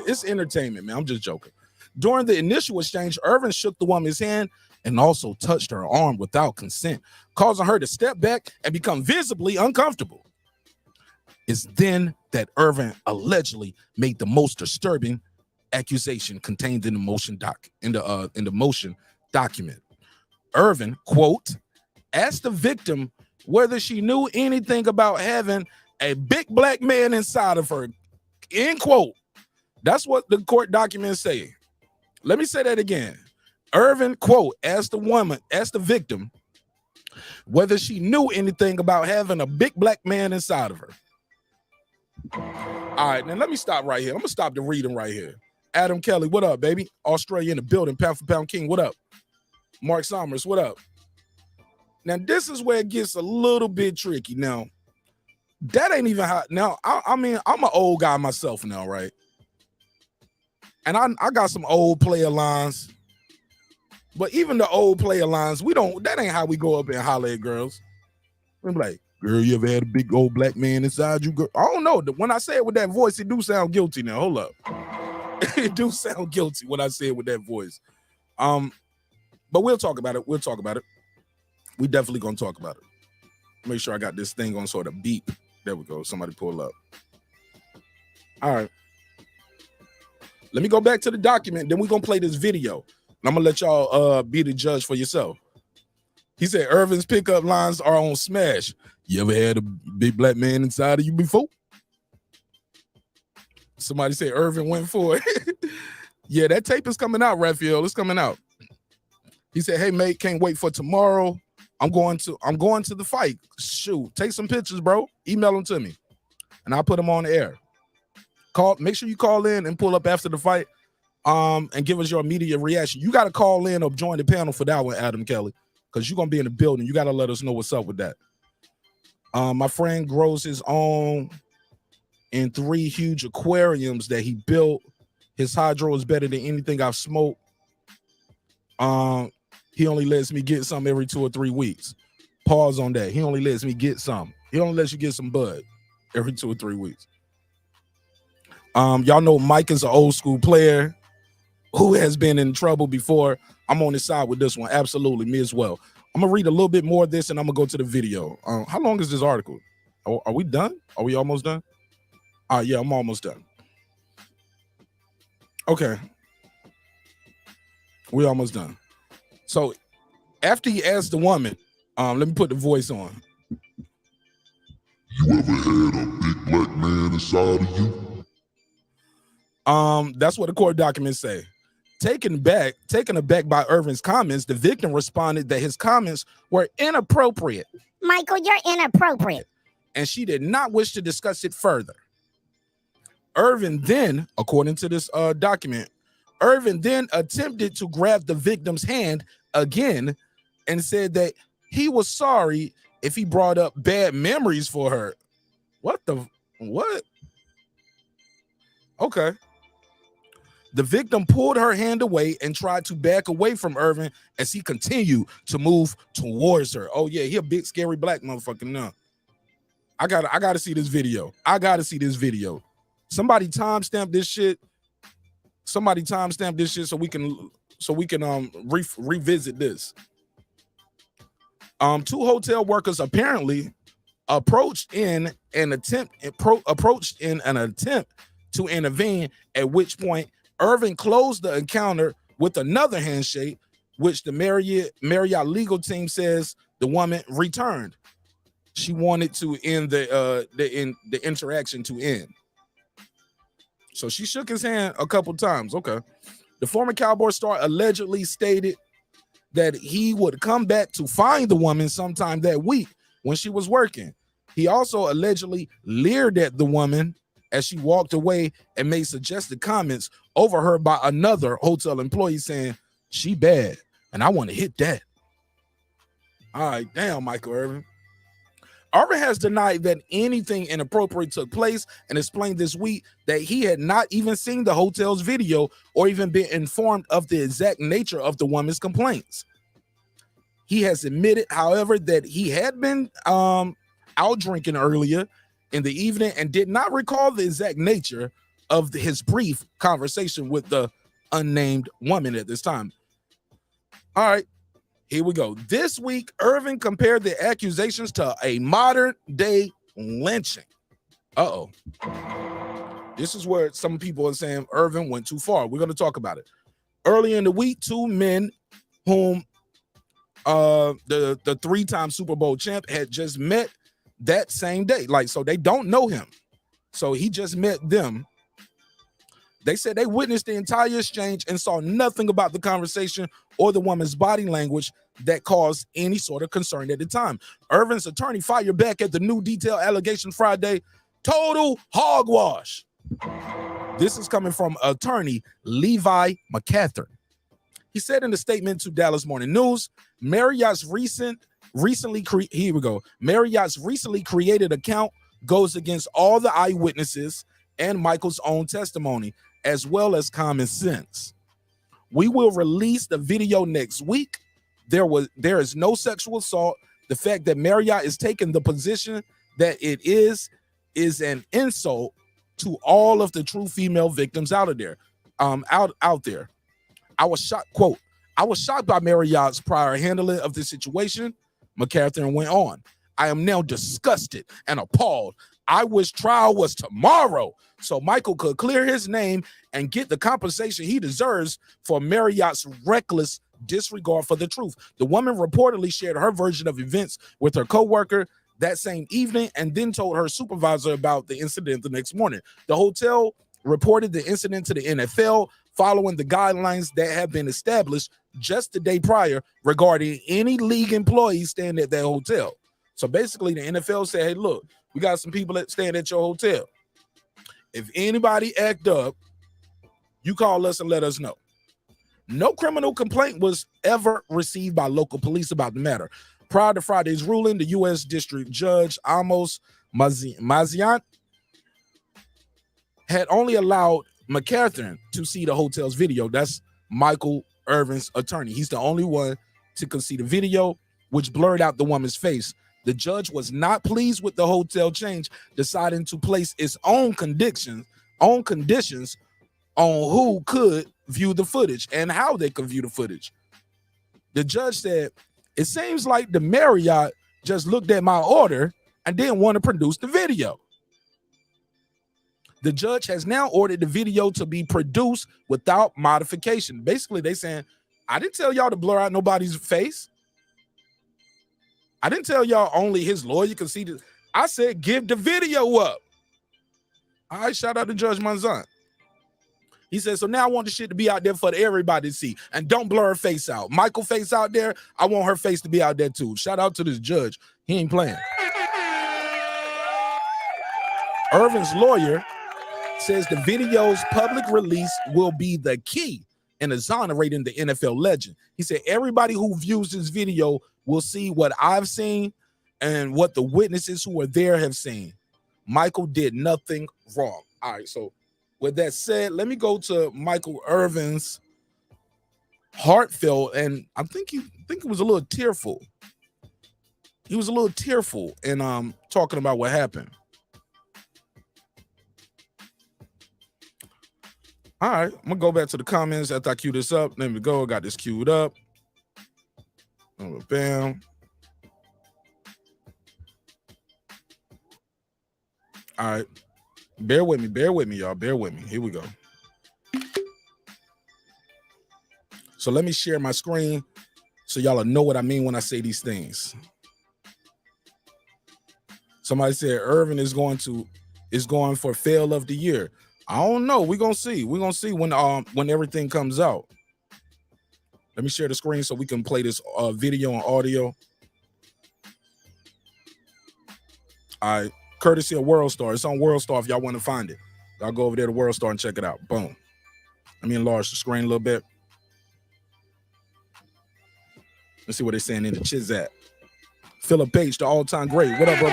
It's entertainment, man. I'm just joking. During the initial exchange, Irvin shook the woman's hand and also touched her arm without consent, causing her to step back and become visibly uncomfortable. It's then that Irvin allegedly made the most disturbing accusation contained in the motion document. Irvin, quote, asked the victim whether she knew anything about having a big black man inside of her, end quote. That's what the court documents say. Let me say that again. Irvin, quote, asked the victim whether she knew anything about having a big black man inside of her. All right, now let me stop right here. I'm gonna stop the reading right here. Adam Kelly, what up, baby? Australia in the building. Pound for Pound King, what up? Mark Summers, what up? Now, this is where it gets a little bit tricky. Now, that ain't even how. Now, I mean, I'm an old guy myself now, right? And I got some old player lines. But even the old player lines, that ain't how we go up and holler at girls. We're like, girl, you ever had a big old black man inside you, girl? I don't know. When I say it with that voice, it do sound guilty now. Hold up. It do sound guilty when I say it with that voice. But we'll talk about it. We definitely gonna talk about it. Make sure I got this thing on sort of beep. There we go. Somebody pull up. All right. Let me go back to the document. Then we're gonna play this video. And I'm gonna let y'all be the judge for yourself. He said Irvin's pickup lines are on Smash. You ever had a big black man inside of you before? Somebody said Irvin went for it. Yeah, that tape is coming out, Raphael. It's coming out. He said, hey, mate, can't wait for tomorrow. I'm going to the fight. Shoot, take some pictures, bro. Email them to me, and I'll put them on the air. Make sure you call in and pull up after the fight, and give us your immediate reaction. You got to call in or join the panel for that one, Adam Kelly, because you're gonna be in the building. You got to let us know what's up with that. My friend grows his own in 3 huge aquariums that he built. His hydro is better than anything I've smoked. He only lets me get some every 2 or 3 weeks. Pause on that. He only lets me get some. He only lets you get some bud every 2 or 3 weeks. Y'all know Mike is an old school player who has been in trouble before. I'm on his side with this one. Absolutely, me as well. I'm gonna read a little bit more of this and I'm gonna go to the video. How long is this article? Are we done? Are we almost done? Yeah, I'm almost done. Okay. We're almost done. So after he asked the woman, let me put the voice on. You ever had a big black man inside of you? That's what the court documents say. Taken aback by Irvin's comments, the victim responded that his comments were inappropriate. Michael, you're inappropriate. And she did not wish to discuss it further. Irvin then, according to this document, Irvin then attempted to grab the victim's hand again and said that he was sorry if he brought up bad memories for her. What? Okay. The victim pulled her hand away and tried to back away from Irvin as he continued to move towards her. Oh yeah, he a big scary black motherfucker now. I gotta see this video. Somebody timestamp this shit. So we can revisit this. Two hotel workers apparently approached in an attempt to intervene, at which point Irvin closed the encounter with another handshake, which the Marriott legal team says the woman returned. She wanted to end the interaction to end. So she shook his hand a couple times. Okay. The former Cowboy star allegedly stated that he would come back to find the woman sometime that week when she was working. He also allegedly leered at the woman as she walked away and made suggested comments overheard by another hotel employee saying, "She bad, and I want to hit that." All right, damn, Michael Irvin. Irvin has denied that anything inappropriate took place and explained this week that he had not even seen the hotel's video or even been informed of the exact nature of the woman's complaints. He has admitted, however, that he had been out drinking earlier in the evening and did not recall the exact nature of his brief conversation with the unnamed woman at this time. All right. Here we go. This week, Irvin compared the accusations to a modern day lynching. Uh-oh. This is where some people are saying Irvin went too far. We're going to talk about it. Earlier in the week, two men whom the three-time Super Bowl champ had just met that same day. So they don't know him. So he just met them. They said they witnessed the entire exchange and saw nothing about the conversation or the woman's body language that caused any sort of concern at the time. Irvin's attorney fired back at the new detail allegation Friday. Total hogwash. This is coming from attorney Levi McCathern. He said in a statement to Dallas Morning News, Marriott's recently created account goes against all the eyewitnesses and Michael's own testimony, as well as common sense. We will release the video next week. There is no sexual assault. The fact that Marriott is taking the position that it is an insult to all of the true female victims out there. I was shocked, quote, I was shocked by Marriott's prior handling of the situation. McCarthy went on. I am now disgusted and appalled. I wish trial was tomorrow so Michael could clear his name and get the compensation he deserves for Marriott's reckless disregard for the truth. The woman reportedly shared her version of events with her coworker that same evening and then told her supervisor about the incident the next morning. The hotel reported the incident to the NFL following the guidelines that have been established just the day prior regarding any league employees staying at that hotel. So basically the NFL said, hey, look, we got some people that staying at your hotel. If anybody act up, you call us and let us know. No criminal complaint was ever received by local police about the matter. Prior to Friday's ruling, the U.S. District Judge Amos Mazian had only allowed McCarthy to see the hotel's video. That's Michael Irvin's attorney. He's the only one to see the video, which blurred out the woman's face. The judge was not pleased with the hotel change, deciding to place its own conditions on who could view the footage and how they could view the footage. The judge said, it seems like the Marriott just looked at my order and didn't want to produce the video. The judge has now ordered the video to be produced without modification. Basically, they saying, I didn't tell y'all to blur out nobody's face. I didn't tell y'all only his lawyer can see this. I said, give the video up. All right, shout out to Judge Manzan. He said, so now I want the shit to be out there for everybody to see. And don't blur her face out. Michael face out there, I want her face to be out there too. Shout out to this judge. He ain't playing. Irvin's lawyer says the video's public release will be the key in exonerating the NFL legend. He said everybody who views this video will see what I've seen and what the witnesses who are there have seen. Michael did nothing wrong. All right, so with that said, let me go to Michael Irvin's heartfelt, and I think it was a little tearful. He was a little tearful in talking about what happened. All right, I'm gonna go back to the comments after I cue this up. There we go. Got this queued up. Bam. All right. Bear with me, y'all. Bear with me. Here we go. So let me share my screen so y'all will know what I mean when I say these things. Somebody said Irvin is going for fail of the year. I don't know. We're gonna see. We're gonna see when everything comes out. Let me share the screen so we can play this video and audio. All right, courtesy of World Star. It's on World Star if y'all want to find it. Y'all go over there to World Star and check it out. Boom. Let me enlarge the screen a little bit. Let's see what they're saying in the chiz at. Philip H, the all-time great. What up, bro?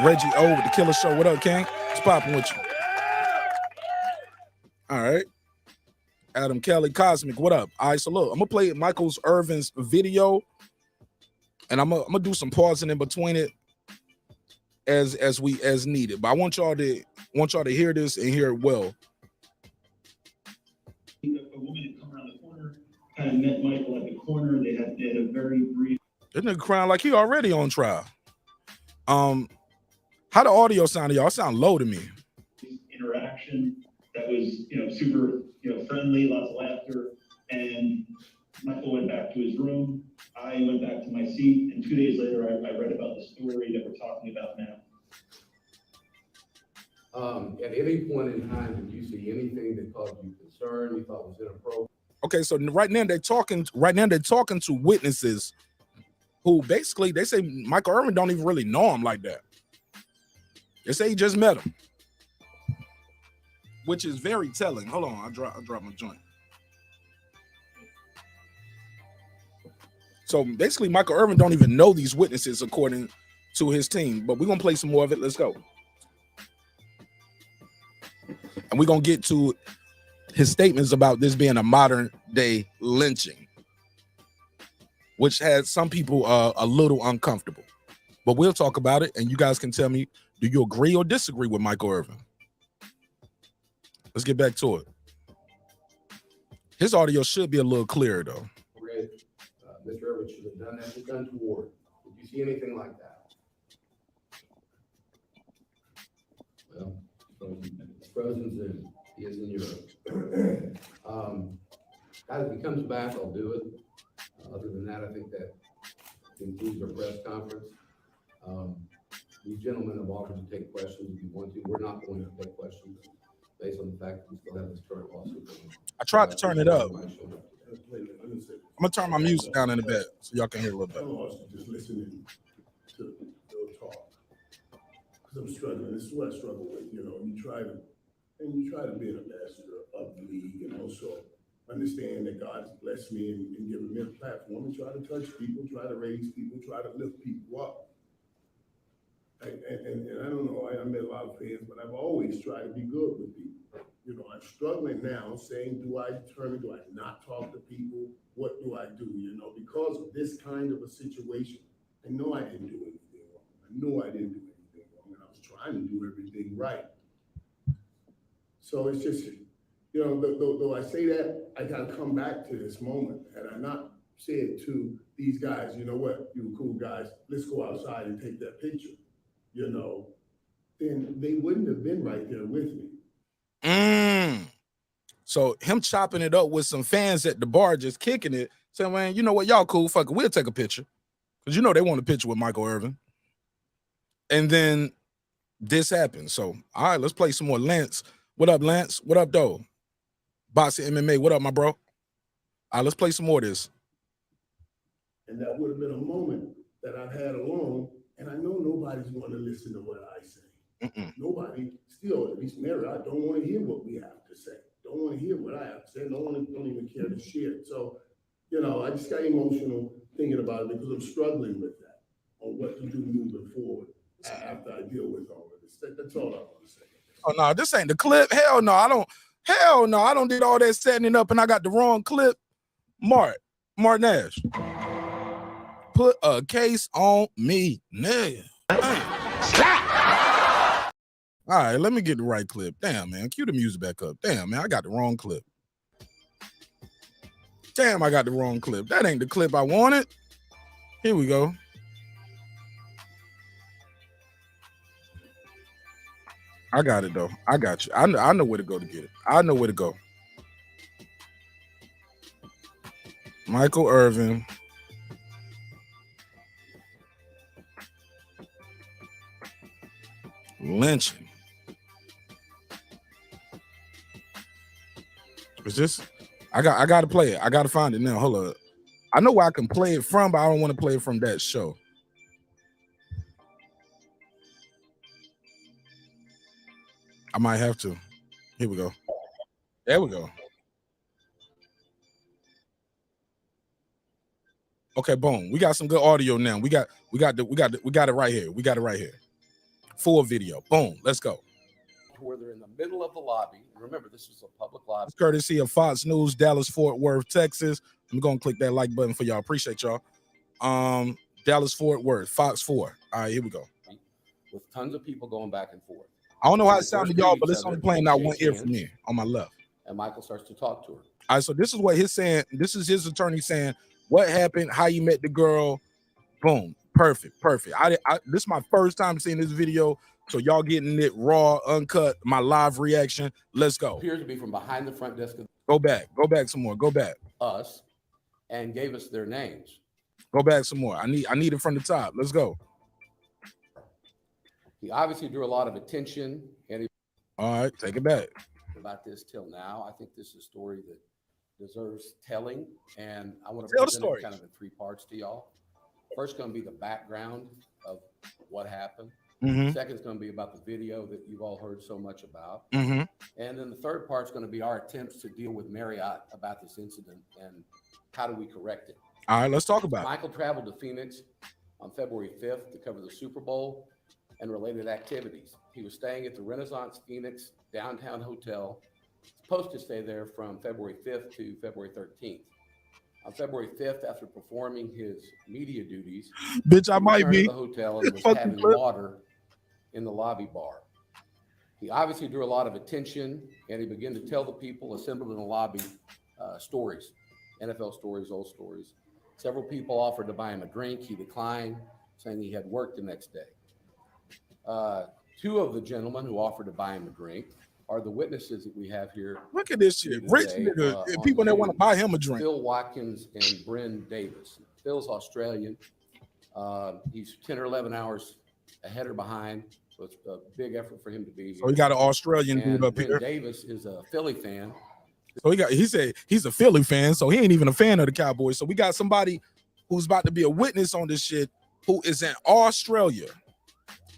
Reggie O with the Killer Show. What up, King? What's popping with you? All right. Adam Kelly Cosmic. What up? All right, so look, I'm gonna play Michael's Irvin's video, and I'm gonna do some pausing in between it as needed. But I want y'all to hear this and hear it well. A woman had come around the corner, kind of met Michael at the corner. They had a very brief. This nigga crying like he already on trial. How the audio sound to y'all? It sound low to me. Interaction that was, super, friendly, lots of laughter. And Michael went back to his room. I went back to my seat. And 2 days later, I read about the story that we're talking about now. At any point in time, did you see anything that caused you concern, you thought was inappropriate? Okay, so right now they're talking to witnesses who basically they say Michael Irvin don't even really know him like that. They say he just met him, which is very telling. Hold on, I dropped my joint. So basically, Michael Irvin don't even know these witnesses according to his team. But we're gonna play some more of it. Let's go. And we're gonna get to his statements about this being a modern day lynching, which has some people a little uncomfortable. But we'll talk about it, and you guys can tell me, do you agree or disagree with Michael Irvin? Let's get back to it. His audio should be a little clearer, though. Mr. Irvin should have done that with untoward. Did you see anything like that? Well, Frozen's in. He is in Europe. Guys, if he comes back, I'll do it. Other than that, I think that concludes our press conference. These gentlemen have offered to take questions if you want to. We're not going to take questions based on the fact that we still have this current lawsuit. I tried to turn it up. I'm gonna turn my music down in a bit so y'all can hear a little bit. I'm just listening to your talk because I'm struggling. This is what I struggle with. You try to be an ambassador of the league and also understand that God's blessed me and given me a platform and try to touch people, try to raise people, try to lift people up. And I don't know, I met a lot of fans, but I've always tried to be good with people. I'm struggling now saying, do I not talk to people? What do I do? Because of this kind of a situation, I know I didn't do anything wrong. I know I didn't do anything wrong, and I was trying to do everything right. So it's just, though I say that, I got to come back to this moment. Had I not said to these guys, you know what, you cool guys, let's go outside and take that picture, then they wouldn't have been right there with me. So him chopping it up with some fans at the bar, just kicking it, saying, man, you know what, y'all cool, fuck it, we'll take a picture. Because they want a picture with Michael Irvin. And then this happened. So, all right, let's play some more. Lance. What up, Lance? What up, though? Boxing MMA. What up, my bro? All right, let's play some more of this. And that would have been a moment that I've had alone, and I know nobody's going to listen to what I say. Nobody, still, at least Marriott, don't want to hear what we have to say. Don't want to hear what I have to say. Don't even care to share it. So, you know, I just got emotional thinking about it because I'm struggling with that on what to do moving forward after I deal with all of this. That's all I want to say. Oh no, this ain't the clip. Hell no, I don't. Hell no, I don't did all that setting it up and I got the wrong clip. Mark Nash, put a case on me, nigga. All right, let me get the right clip. Damn, man, cue the music back up. Damn, man, I got the wrong clip. Damn, I got the wrong clip. That ain't the clip I wanted. Here we go. I got it though. I got you. I know where to go to get it. I know where to go. Michael Irvin. Lynching. Is this? I got to play it. I got to find it now. Hold up. I know where I can play it from, but I don't want to play it from that show. I might have to. Here we go. There we go. Okay, boom. We got some good audio now. We got it right here. We got it right here. Full video. Boom. Let's go. Where they're in the middle of the lobby. Remember, this is a public lobby. It's courtesy of Fox News, Dallas, Fort Worth, Texas. I'm gonna click that like button for y'all. Appreciate y'all. Dallas, Fort Worth, Fox 4. All right, here we go. With tons of people going back and forth. I don't know how it sounded, y'all, but it's only playing out one ear from me on my left. And Michael starts to talk to her. All right, so this is what he's saying. This is his attorney saying what happened, how you met the girl. Boom, perfect. This is my first time seeing this video, so y'all getting it raw, uncut. My live reaction. Let's go. Appears to be from behind the front desk of Go back some more. Go back. us, and gave us their names. Go back some more. I need it from the top. Let's go. He obviously drew a lot of attention, and he All right, take it back. about this till now. I think this is a story that deserves telling, and I want to Tell the present story. it kind of in three parts to y'all. First, going to be the background of what happened. Mm-hmm. Second is going to be about the video that you've all heard so much about. Mm-hmm. And then the third part is going to be our attempts to deal with Marriott about this incident and how do we correct it. All right, let's talk about it. Michael traveled to Phoenix on February 5th to cover the Super Bowl and related activities. He was staying at the Renaissance Phoenix downtown hotel, supposed to stay there from February 5th to February 13th. On February 5th, after performing his media duties, Bitch, I he might returned be. to the hotel and was Fucking having clip. water in the lobby bar. He obviously drew a lot of attention, and he began to tell the people assembled in the lobby stories, NFL stories, old stories. Several people offered to buy him a drink. He declined, saying he had work the next day. Two of the gentlemen who offered to buy him a drink are the witnesses that we have here. Look at this shit. Rich nigga. People that want to buy him a drink. Phil Watkins and Bryn Davis. Phil's Australian. He's 10 or 11 hours ahead or behind, so it's a big effort for him to be here. So we got an Australian dude up Bryn here. Davis is a Philly fan. So he said he's a Philly fan, so he ain't even a fan of the Cowboys. So we got somebody who's about to be a witness on this shit who is in Australia.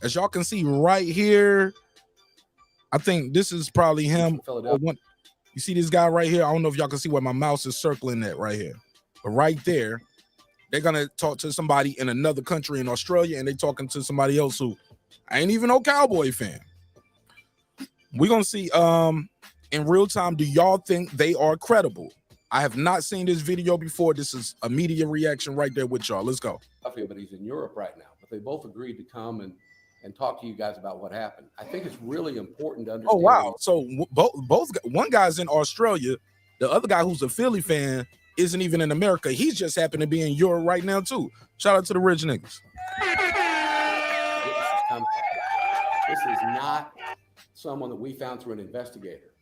As y'all can see right here, I think this is probably him. Philadelphia. You see this guy right here? I don't know if y'all can see where my mouse is circling that right here. But right there, they're going to talk to somebody in another country in Australia, and they're talking to somebody else who ain't even no Cowboy fan. We're going to see in real time, do y'all think they are credible? I have not seen this video before. This is a media reaction right there with y'all. Let's go. But he's in Europe right now. But they both agreed to come and talk to you guys about what happened. I think it's really important to understand. Oh, wow. So both one guy's in Australia. The other guy who's a Philly fan isn't even in America. He's just happened to be in Europe right now, too. Shout out to the rich niggas. This is not someone that we found through an investigator.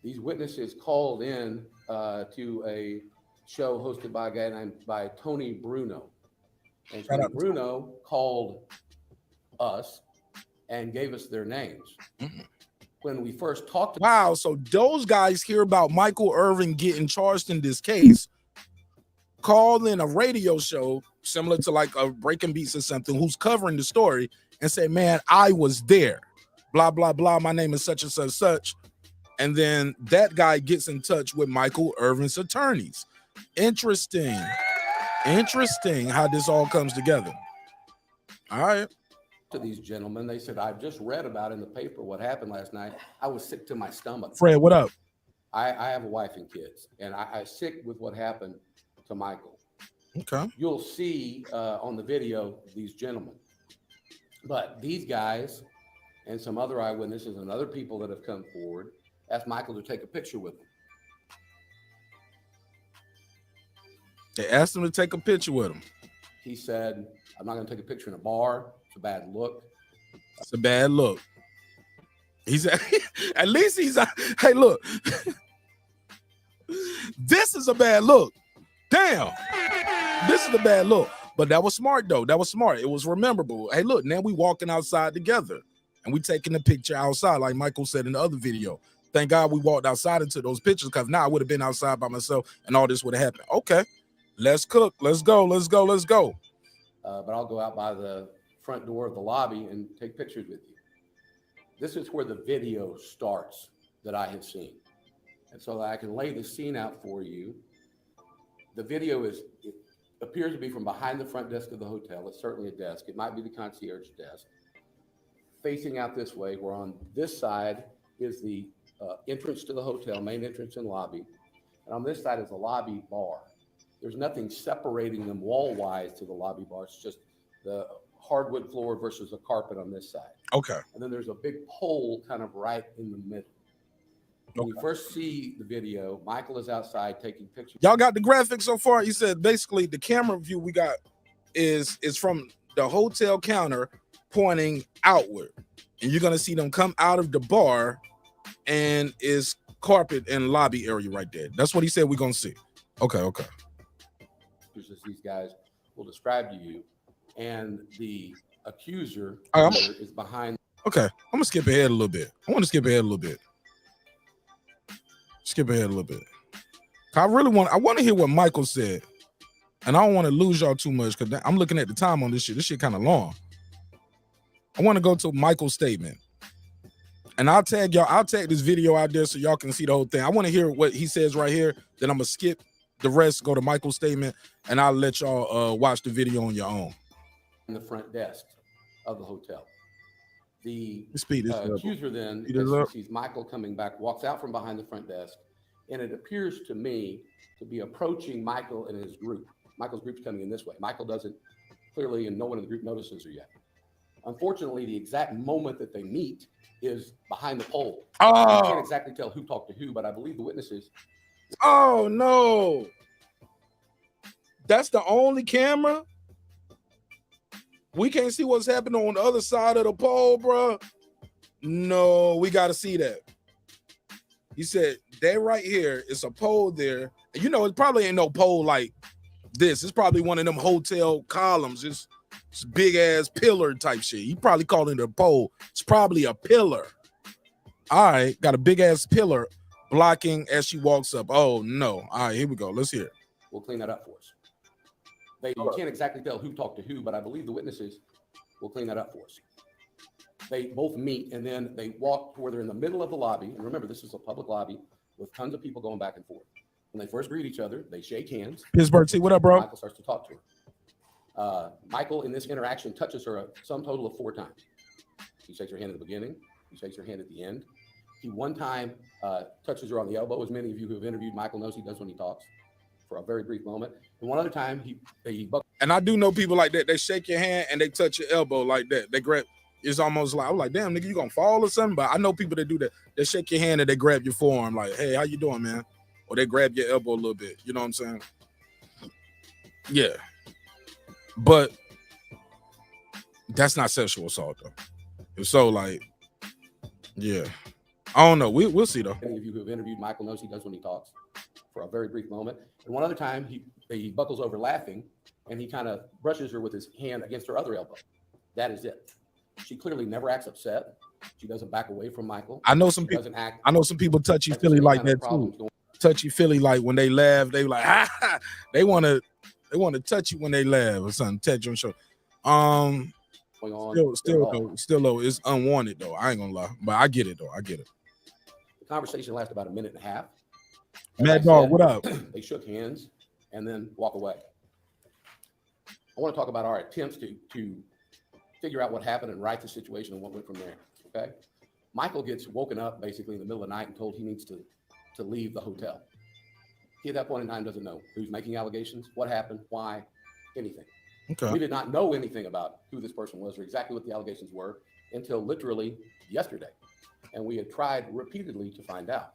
These witnesses called in to a show hosted by a guy named Tony Bruno. And Tony Bruno called us and gave us their names. Mm-hmm. When we first talked about wow, so those guys hear about Michael Irvin getting charged in this case, called in a radio show similar to like a Breaking Beats or something who's covering the story and say, man, I was there. blah, blah, blah. My name is such and such, such. And then that guy gets in touch with Michael Irvin's attorneys. Interesting. Interesting how this all comes together. All right. To these gentlemen, they said, I've just read about in the paper what happened last night. I was sick to my stomach. Fred, what up? I have a wife and kids, and I sick with what happened to Michael. Okay. You'll see on the video these gentlemen. But these guys and some other eyewitnesses and other people that have come forward asked Michael to take a picture with them. They asked him to take a picture with him. He said, I'm not going to take a picture in a bar. It's a bad look. It's a bad look. He's at least he's hey, look. This is a bad look. Damn. This is a bad look. But that was smart, though. That was smart. It was rememberable. Hey, look, now we walking outside together and we taking the picture outside, like Michael said in the other video. Thank God we walked outside into those pictures, because now I would have been outside by myself and all this would have happened. Okay, let's cook. Let's go. Let's go. Let's go. But I'll go out by the front door of the lobby and take pictures with you. This is where the video starts that I have seen. And so that I can lay the scene out for you. The video it appears to be from behind the front desk of the hotel. It's certainly a desk. It might be the concierge desk. Facing out this way, where on this side is the entrance to the hotel, main entrance and lobby. And on this side is the lobby bar. There's nothing separating them wall-wise to the lobby bar. It's just the hardwood floor versus the carpet on this side. Okay. And then there's a big pole kind of right in the middle. When you first see the video, Michael is outside taking pictures. Y'all got the graphics so far? He said basically the camera view we got is from the hotel counter pointing outward. And you're going to see them come out of the bar and is carpet and lobby area right there. That's what he said we're going to see. Okay, okay. As these guys will describe to you. And the accuser is behind. Okay, I'm going to skip ahead a little bit. I want to skip ahead a little bit. Skip ahead a little bit. I want to hear what Michael said. And I don't want to lose y'all too much because I'm looking at the time on this shit. This shit kind of long. I want to go to Michael's statement. And I'll tag this video out there so y'all can see the whole thing. I want to hear what he says right here. Then I'm going to skip the rest, go to Michael's statement, and I'll let y'all watch the video on your own. In the front desk of the hotel. The accuser then sees Michael coming back, walks out from behind the front desk, and it appears to me to be approaching Michael and his group. Michael's group's coming in this way. Michael doesn't clearly, and no one in the group notices her yet. Unfortunately, the exact moment that they meet is behind the pole. I can't exactly tell who talked to who, but I believe the witnesses. Oh, no. That's the only camera? We can't see what's happening on the other side of the pole, bro. No, we got to see that. He said, that right here is a pole there. And you know, it probably ain't no pole like this. It's probably one of them hotel columns. It's big ass pillar type shit. He probably called it a pole. It's probably a pillar. All right, got a big ass pillar blocking as she walks up. Oh, no. All right, here we go. Let's hear it. We'll clean that up for us. You can't exactly tell who talked to who, but I believe the witnesses will clean that up for us. They both meet, and then they walk where they're in the middle of the lobby. And remember, this is a public lobby with tons of people going back and forth. When they first greet each other, they shake hands. Pittsburgh T, what up, bro? Michael starts to talk to her. Michael, in this interaction, touches her a sum total of 4 times. He shakes her hand at the beginning. He shakes her hand at the end. He one time touches her on the elbow, as many of you who have interviewed Michael knows he does when he talks, for a very brief moment. And one other time, and I do know people like that. They shake your hand and they touch your elbow like that. They grab. It's almost like, I'm like, damn, nigga, you gonna fall or something? But I know people that do that. They shake your hand and they grab your forearm like, hey, how you doing, man? Or they grab your elbow a little bit. You know what I'm saying? Yeah. But that's not sexual assault, though. So, like, yeah. I don't know. We'll see, though. Many of you who have interviewed Michael knows he does when he talks, for a very brief moment. And one other time, he buckles over laughing, and he kind of brushes her with his hand against her other elbow. That is it. She clearly never acts upset. She doesn't back away from Michael. I know some people. I know some people touchy-feely like that too. Touchy-feely, like when they laugh, they like, ha. They want to touch you when they laugh or something. Touch you on the shoulder. going on. Still though, it's unwanted though. I ain't gonna lie, but I get it though. I get it. The conversation lasted about a minute and a half. Mad Dog, what up? They shook hands and then walk away. I want to talk about our attempts to figure out what happened and right the situation and what went from there. Okay. Michael gets woken up basically in the middle of the night and told he needs to leave the hotel. He at that point in time doesn't know who's making allegations, what happened, why, anything. Okay. We did not know anything about who this person was or exactly what the allegations were until literally yesterday. And we had tried repeatedly to find out.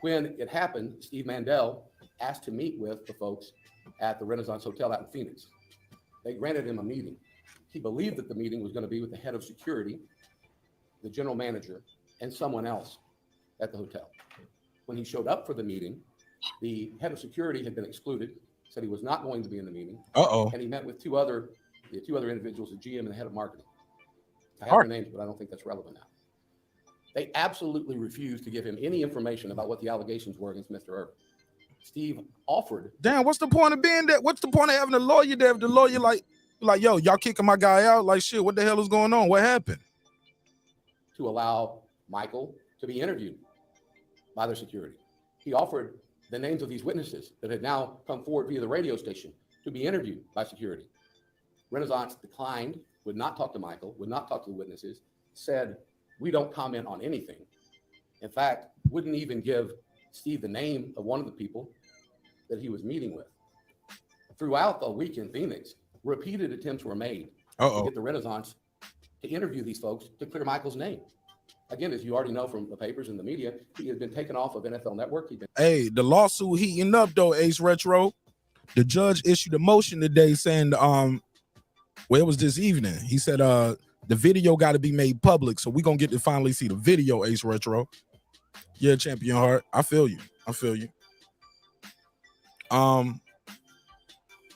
When it happened, Steve Mandel asked to meet with the folks at the Renaissance Hotel out in Phoenix. They granted him a meeting. He believed that the meeting was going to be with the head of security, the general manager, and someone else at the hotel. When he showed up for the meeting, the head of security had been excluded, said he was not going to be in the meeting. And he met with the two other individuals, the GM and the head of marketing. I have their names, but I don't think that's relevant now. They absolutely refused to give him any information about what the allegations were against Mr. Irvin. Steve offered. Damn, what's the point of being there? What's the point of having a lawyer there if the lawyer like, yo, y'all kicking my guy out? Like, shit, what the hell is going on? What happened? To allow Michael to be interviewed by their security. He offered the names of these witnesses that had now come forward via the radio station to be interviewed by security. Renaissance declined, would not talk to Michael, would not talk to the witnesses, said, we don't comment on anything. In fact, wouldn't even give Steve the name of one of the people that he was meeting with. Throughout the week in Phoenix, repeated attempts were made to get the Renaissance to interview these folks to clear Michael's name. Again, as you already know from the papers and the media, he has been taken off of NFL Network. Hey, the lawsuit heating up though, Ace Retro. The judge issued a motion today saying, well, it was this evening. He said, the video got to be made public, so we're gonna get to finally see the video, Ace Retro. Yeah, Champion Heart. I feel you.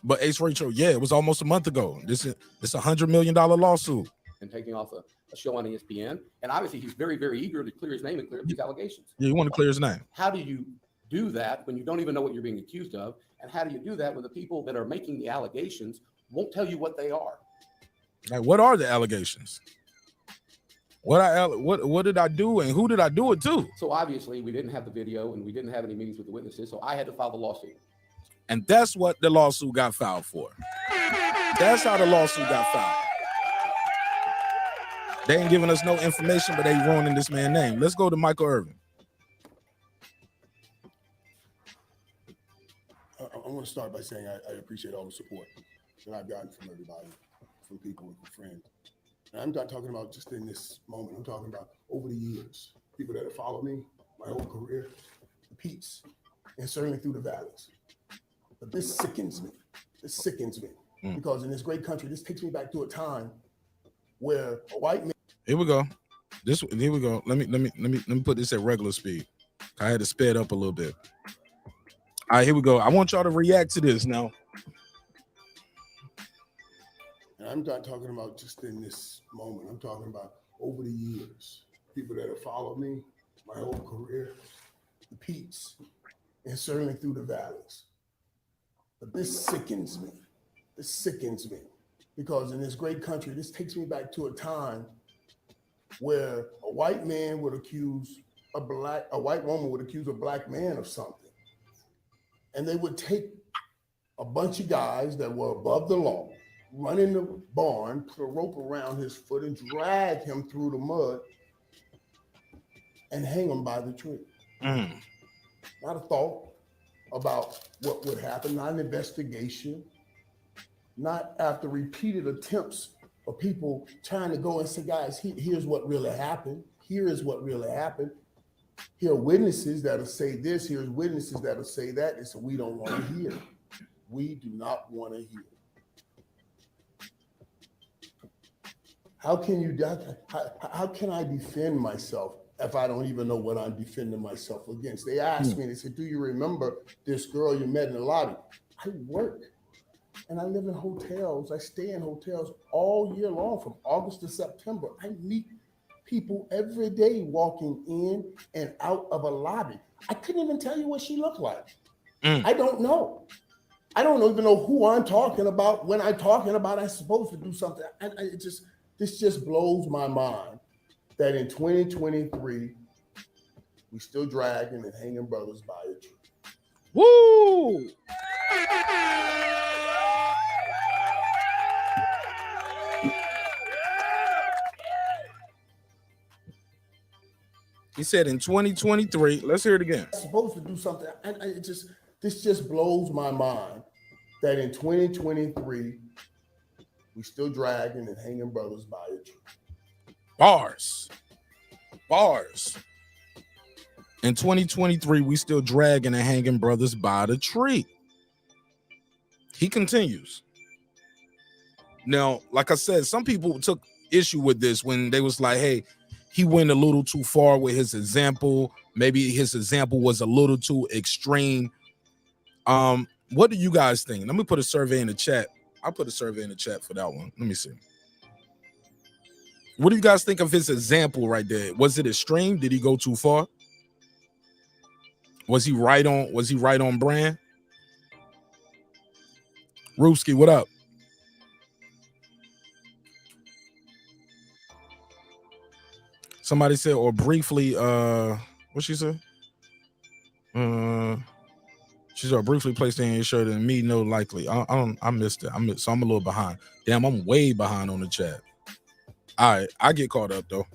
But Ace Retro, yeah, it was almost a month ago. It's $100 million lawsuit. And taking off a show on ESPN. And obviously he's very, very eager to clear his name and clear up these allegations. Yeah, you want to clear his name. How do you do that when you don't even know what you're being accused of? And how do you do that when the people that are making the allegations won't tell you what they are? Like, what are the allegations? What did I do and who did I do it to? So obviously we didn't have the video and we didn't have any meetings with the witnesses, so I had to file the lawsuit. And that's what the lawsuit got filed for. That's how the lawsuit got filed. They ain't giving us no information, but they ruining this man's name. Let's go to Michael Irvin. I want to start by saying I appreciate all the support that I've gotten from everybody, from people and from friends. And I'm not talking about just in this moment. I'm talking about over the years, people that have followed me, my whole career, the peaks, and certainly through the valleys. But this sickens me. Because in this great country, this takes me back to a time where a white man. Here we go. Here we go. Let me put this at regular speed. I had to sped up a little bit. All right, here we go. I want y'all to react to this now. And I'm not talking about just in this moment. I'm talking about over the years, people that have followed me, my whole career, the peaks, and certainly through the valleys. But this sickens me. Because in this great country, this takes me back to a time where a white man would accuse a white woman would accuse a black man of something. And they would take a bunch of guys that were above the law, run in the barn, put a rope around his foot and drag him through the mud and hang him by the tree. Not a thought about what would happen, not an investigation, not after repeated attempts of people trying to go and say, guys, here's what really happened. Here is what really happened. Here are witnesses that'll say this. Here's witnesses that'll say that. And so we don't want to hear. We do not want to hear. How can I defend myself if I don't even know what I'm defending myself against? They asked me, they said, do you remember this girl you met in the lobby? I work and I live in hotels. I stay in hotels all year long from August to September. I meet people every day walking in and out of a lobby. I couldn't even tell you what she looked like. I don't know. I don't even know who I'm talking about when I'm talking about I'm supposed to do something. This just blows my mind that in 2023 we still dragging and hanging brothers by a tree. Woo! He said in 2023, let's hear it again. I'm supposed to do something. This just blows my mind that in 2023 we still dragging and hanging brothers by a tree. Bars. In 2023, we still dragging and hanging brothers by the tree. He continues. Now, like I said, some people took issue with this when they was like, hey, he went a little too far with his example. Maybe his example was a little too extreme. What do you guys think? Let me put a survey in the chat. I'll put a survey in the chat for that one. Let me see. What do you guys think of his example right there? Was it extreme? Did he go too far? Was he right on brand? Rooski, what up? Somebody said, or briefly, what she said? She said, briefly placed in your shirt and me, no likely. I missed it. So I'm a little behind. Damn, I'm way behind on the chat. All right, I get caught up though.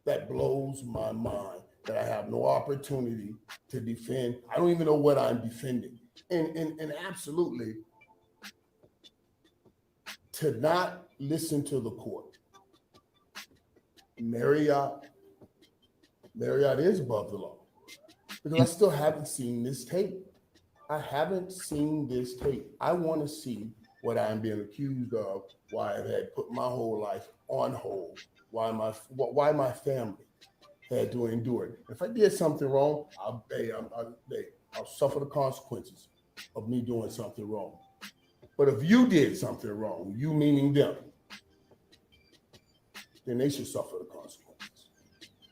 That blows my mind that I have no opportunity to defend. I don't even know what I'm defending. And absolutely to not listen to the court. Marriott is above the law because I still haven't seen this tape. I haven't seen this tape. I want to see what I'm being accused of, why I've had put my whole life on hold, why my family had to endure it. If I did something wrong, I'll suffer the consequences of me doing something wrong. But if you did something wrong, you meaning them, then they should suffer the consequences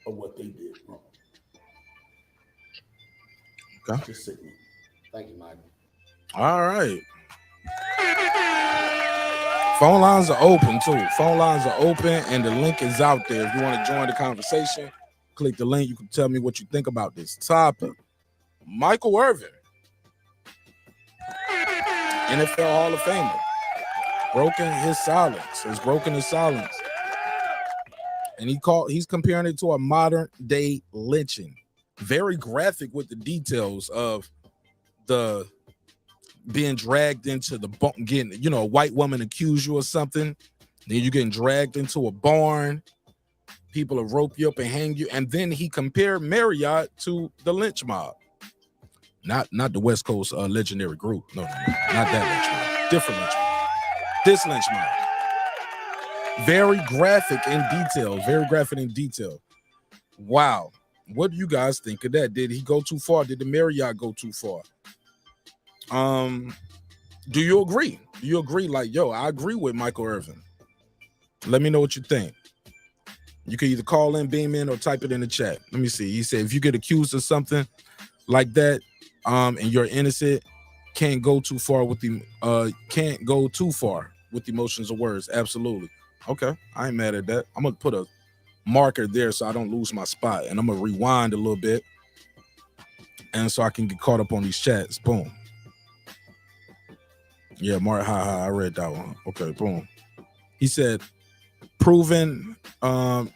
of what they did wrong. Okay. Just sickening. Thank you, Michael. All right. Phone lines are open too. Phone lines are open and the link is out there. If you want to join the conversation, click the link. You can tell me what you think about this topic. Michael Irvin, NFL Hall of Famer, has broken his silence. And he's comparing it to a modern day lynching. Very graphic with the details of the being dragged into the getting, a white woman accuse you of something, then you're getting dragged into a barn, people will rope you up and hang you, and then he compared Marriott to the lynch mob. Not the West Coast legendary group. No, not that lynch mob. Different lynch mob. This lynch mob. Very graphic in detail. Wow. What do you guys think of that? Did he go too far? Did the Marriott go too far? Do you agree? Do you agree? Like, yo, I agree with Michael Irvin. Let me know what you think. You can either call in, beam in, or type it in the chat. Let me see. He said, if you get accused of something like that, and you're innocent, can't go too far with the emotions of words. Absolutely. Okay, I ain't mad at that. I'm gonna put a marker there so I don't lose my spot, and I'm gonna rewind a little bit, and so I can get caught up on these chats. Boom. Yeah, Mark, I read that one. Okay, boom. He said, proven, what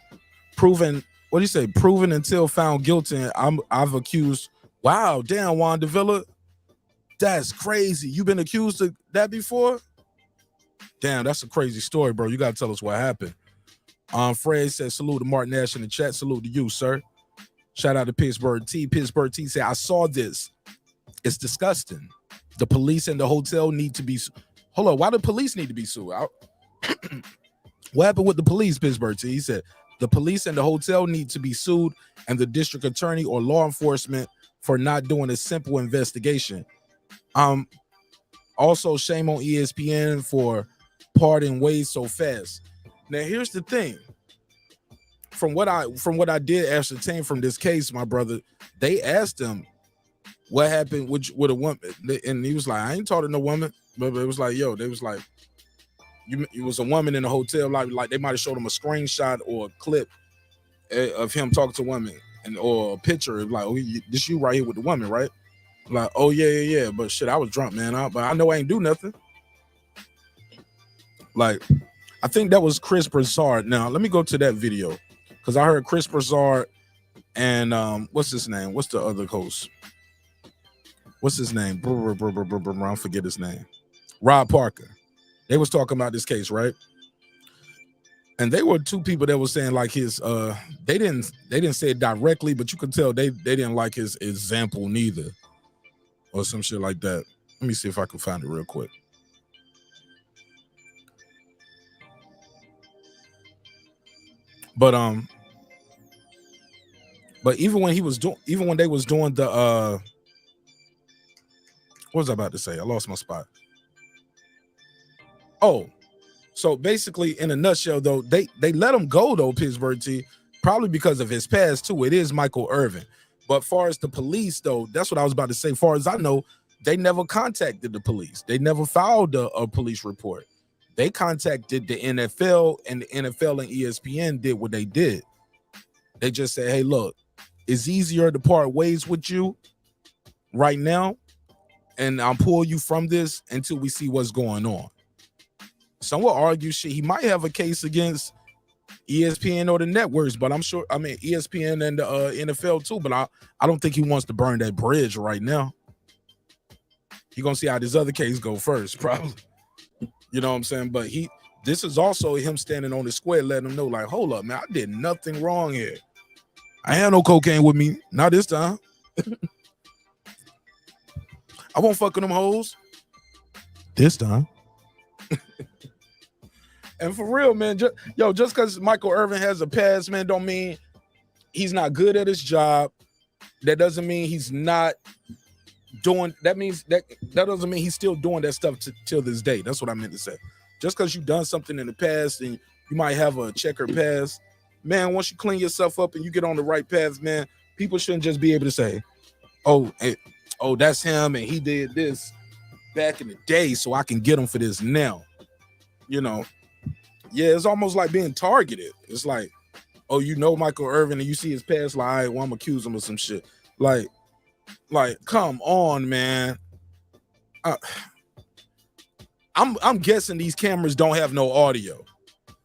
do you say? Proven until found guilty. I've accused. Wow, damn, Juan Davila. That's crazy. You've been accused of that before? Damn, that's a crazy story, bro. You gotta tell us what happened. Fred said, salute to Martin Nash in the chat. Salute to you, sir. Shout out to Pittsburgh T. Pittsburgh T said, I saw this. It's disgusting. The police and the hotel need to be. Hold on, why do police need to be sued? What happened with the police, Pittsburgh T? He said, the police and the hotel need to be sued, and the district attorney or law enforcement for not doing a simple investigation. Also, shame on ESPN for parting ways so fast. Now, here's the thing. From what I did ascertain from this case, my brother, they asked him, what happened with a woman? And he was like, I ain't talking to no woman. But it was like, yo, they was like, it was a woman in a hotel. Like they might have showed him a screenshot or a clip of him talking to a woman or a picture. Like, oh, this you right here with the woman, right? Like, oh, yeah. But shit, I was drunk, man. But I know I ain't do nothing. Like, I think that was Chris Broussard. Now, let me go to that video. Because I heard Chris Broussard and what's his name? What's the other host? What's his name? I forget his name. Rob Parker. They was talking about this case, right? And they were two people that were saying like his they didn't say it directly, but you could tell they didn't like his example neither. Or some shit like that. Let me see if I can find it real quick. But even when they was doing the what was I about to say? I lost my spot. Oh, so basically, in a nutshell, though, they let him go though, Pittsburgh T, probably because of his past too. It is Michael Irvin. But far as the police, though, that's what I was about to say. Far as I know, they never contacted the police. They never filed a police report. They contacted the NFL, and the NFL and ESPN did what they did. They just said, hey, look, it's easier to part ways with you right now, and I'll pull you from this until we see what's going on. Some will argue shit, he might have a case against ESPN or the networks, but ESPN and the NFL too, but I don't think he wants to burn that bridge right now. He gonna see how this other case go first, probably. You know what I'm saying? But this is also him standing on the square, letting them know, like, hold up, man, I did nothing wrong here. I had no cocaine with me, not this time. I won't fuck with them hoes this time. And for real, man, just because Michael Irvin has a past, man, don't mean he's not good at his job. That doesn't mean he's not doing. That means that doesn't mean he's still doing that stuff till this day. That's what I meant to say. Just because you've done something in the past and you might have a checkered past, man, once you clean yourself up and you get on the right path, man, people shouldn't just be able to say, oh, that's him and he did this back in the day, so I can get him for this now. You know. Yeah, it's almost like being targeted. It's like, oh, you know Michael Irvin and you see his past, like, all right, well, I'm accusing him of some shit. Like, come on, man. I'm guessing these cameras don't have no audio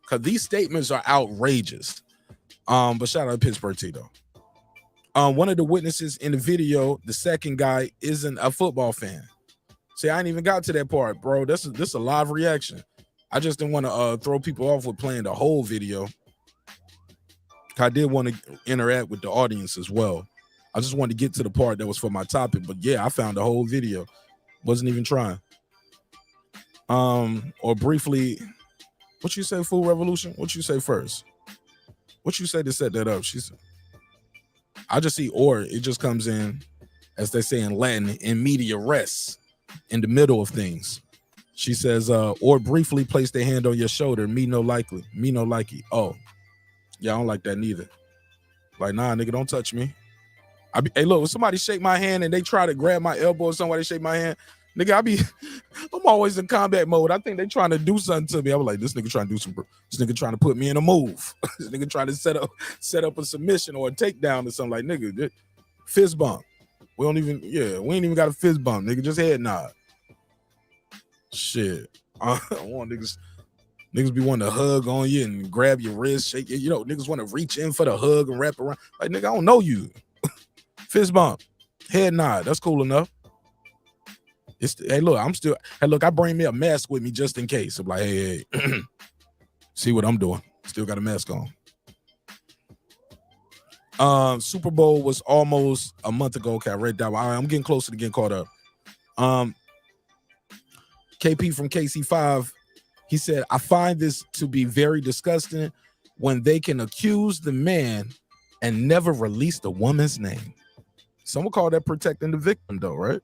because these statements are outrageous. But shout out to Pittsburgh T though. One of the witnesses in the video, the second guy, isn't a football fan. See, I ain't even got to that part, bro. This is a live reaction. I just didn't want to throw people off with playing the whole video. I did want to interact with the audience as well. I just wanted to get to the part that was for my topic. But yeah, I found the whole video. Wasn't even trying. Or briefly, what you say, Food Revolution? What you say first? What you say to set that up? She said, I just see or. It just comes in, as they say in Latin, in media res, in the middle of things. She says, or briefly place their hand on your shoulder. Me no likely. Oh, yeah, I don't like that neither. Like, nah, nigga, don't touch me. Hey, look, when somebody shake my hand and they try to grab my elbow or somebody shake my hand, nigga, I'm always in combat mode. I think they trying to do something to me. I'm like, this nigga trying to put me in a move. This nigga trying to set up a submission or a takedown or something. Like, nigga, fist bump. We ain't even got a fist bump, nigga, just head nod. Shit. I want niggas be wanting to hug on you and grab your wrist, shake it. You know, niggas want to reach in for the hug and wrap around. Like, nigga, I don't know you. Fist bump, head nod. That's cool enough. Hey, look, I bring me a mask with me just in case. I'm like, hey, see what I'm doing. Still got a mask on. Super Bowl was almost a month ago. Okay, I read that one. All right, I'm getting closer to getting caught up. KP from KC5, he said, I find this to be very disgusting when they can accuse the man and never release the woman's name. Some will call that protecting the victim, though, right?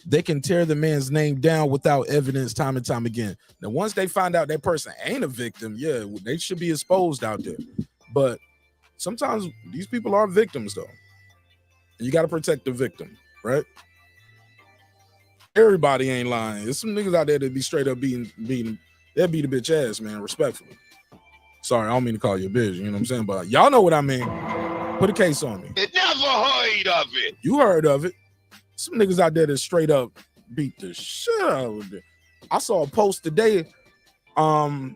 They can tear the man's name down without evidence time and time again. Now, once they find out that person ain't a victim, yeah, they should be exposed out there. But sometimes these people are victims, though. You got to protect the victim, right? Everybody ain't lying. There's some niggas out there that be straight up beating. They'll beat a bitch ass, man, respectfully. Sorry, I don't mean to call you a bitch, you know what I'm saying? But y'all know what I mean. Put a case on me. Never heard of it. You heard of it. Some niggas out there that straight up beat the shit out of it. I saw a post today, and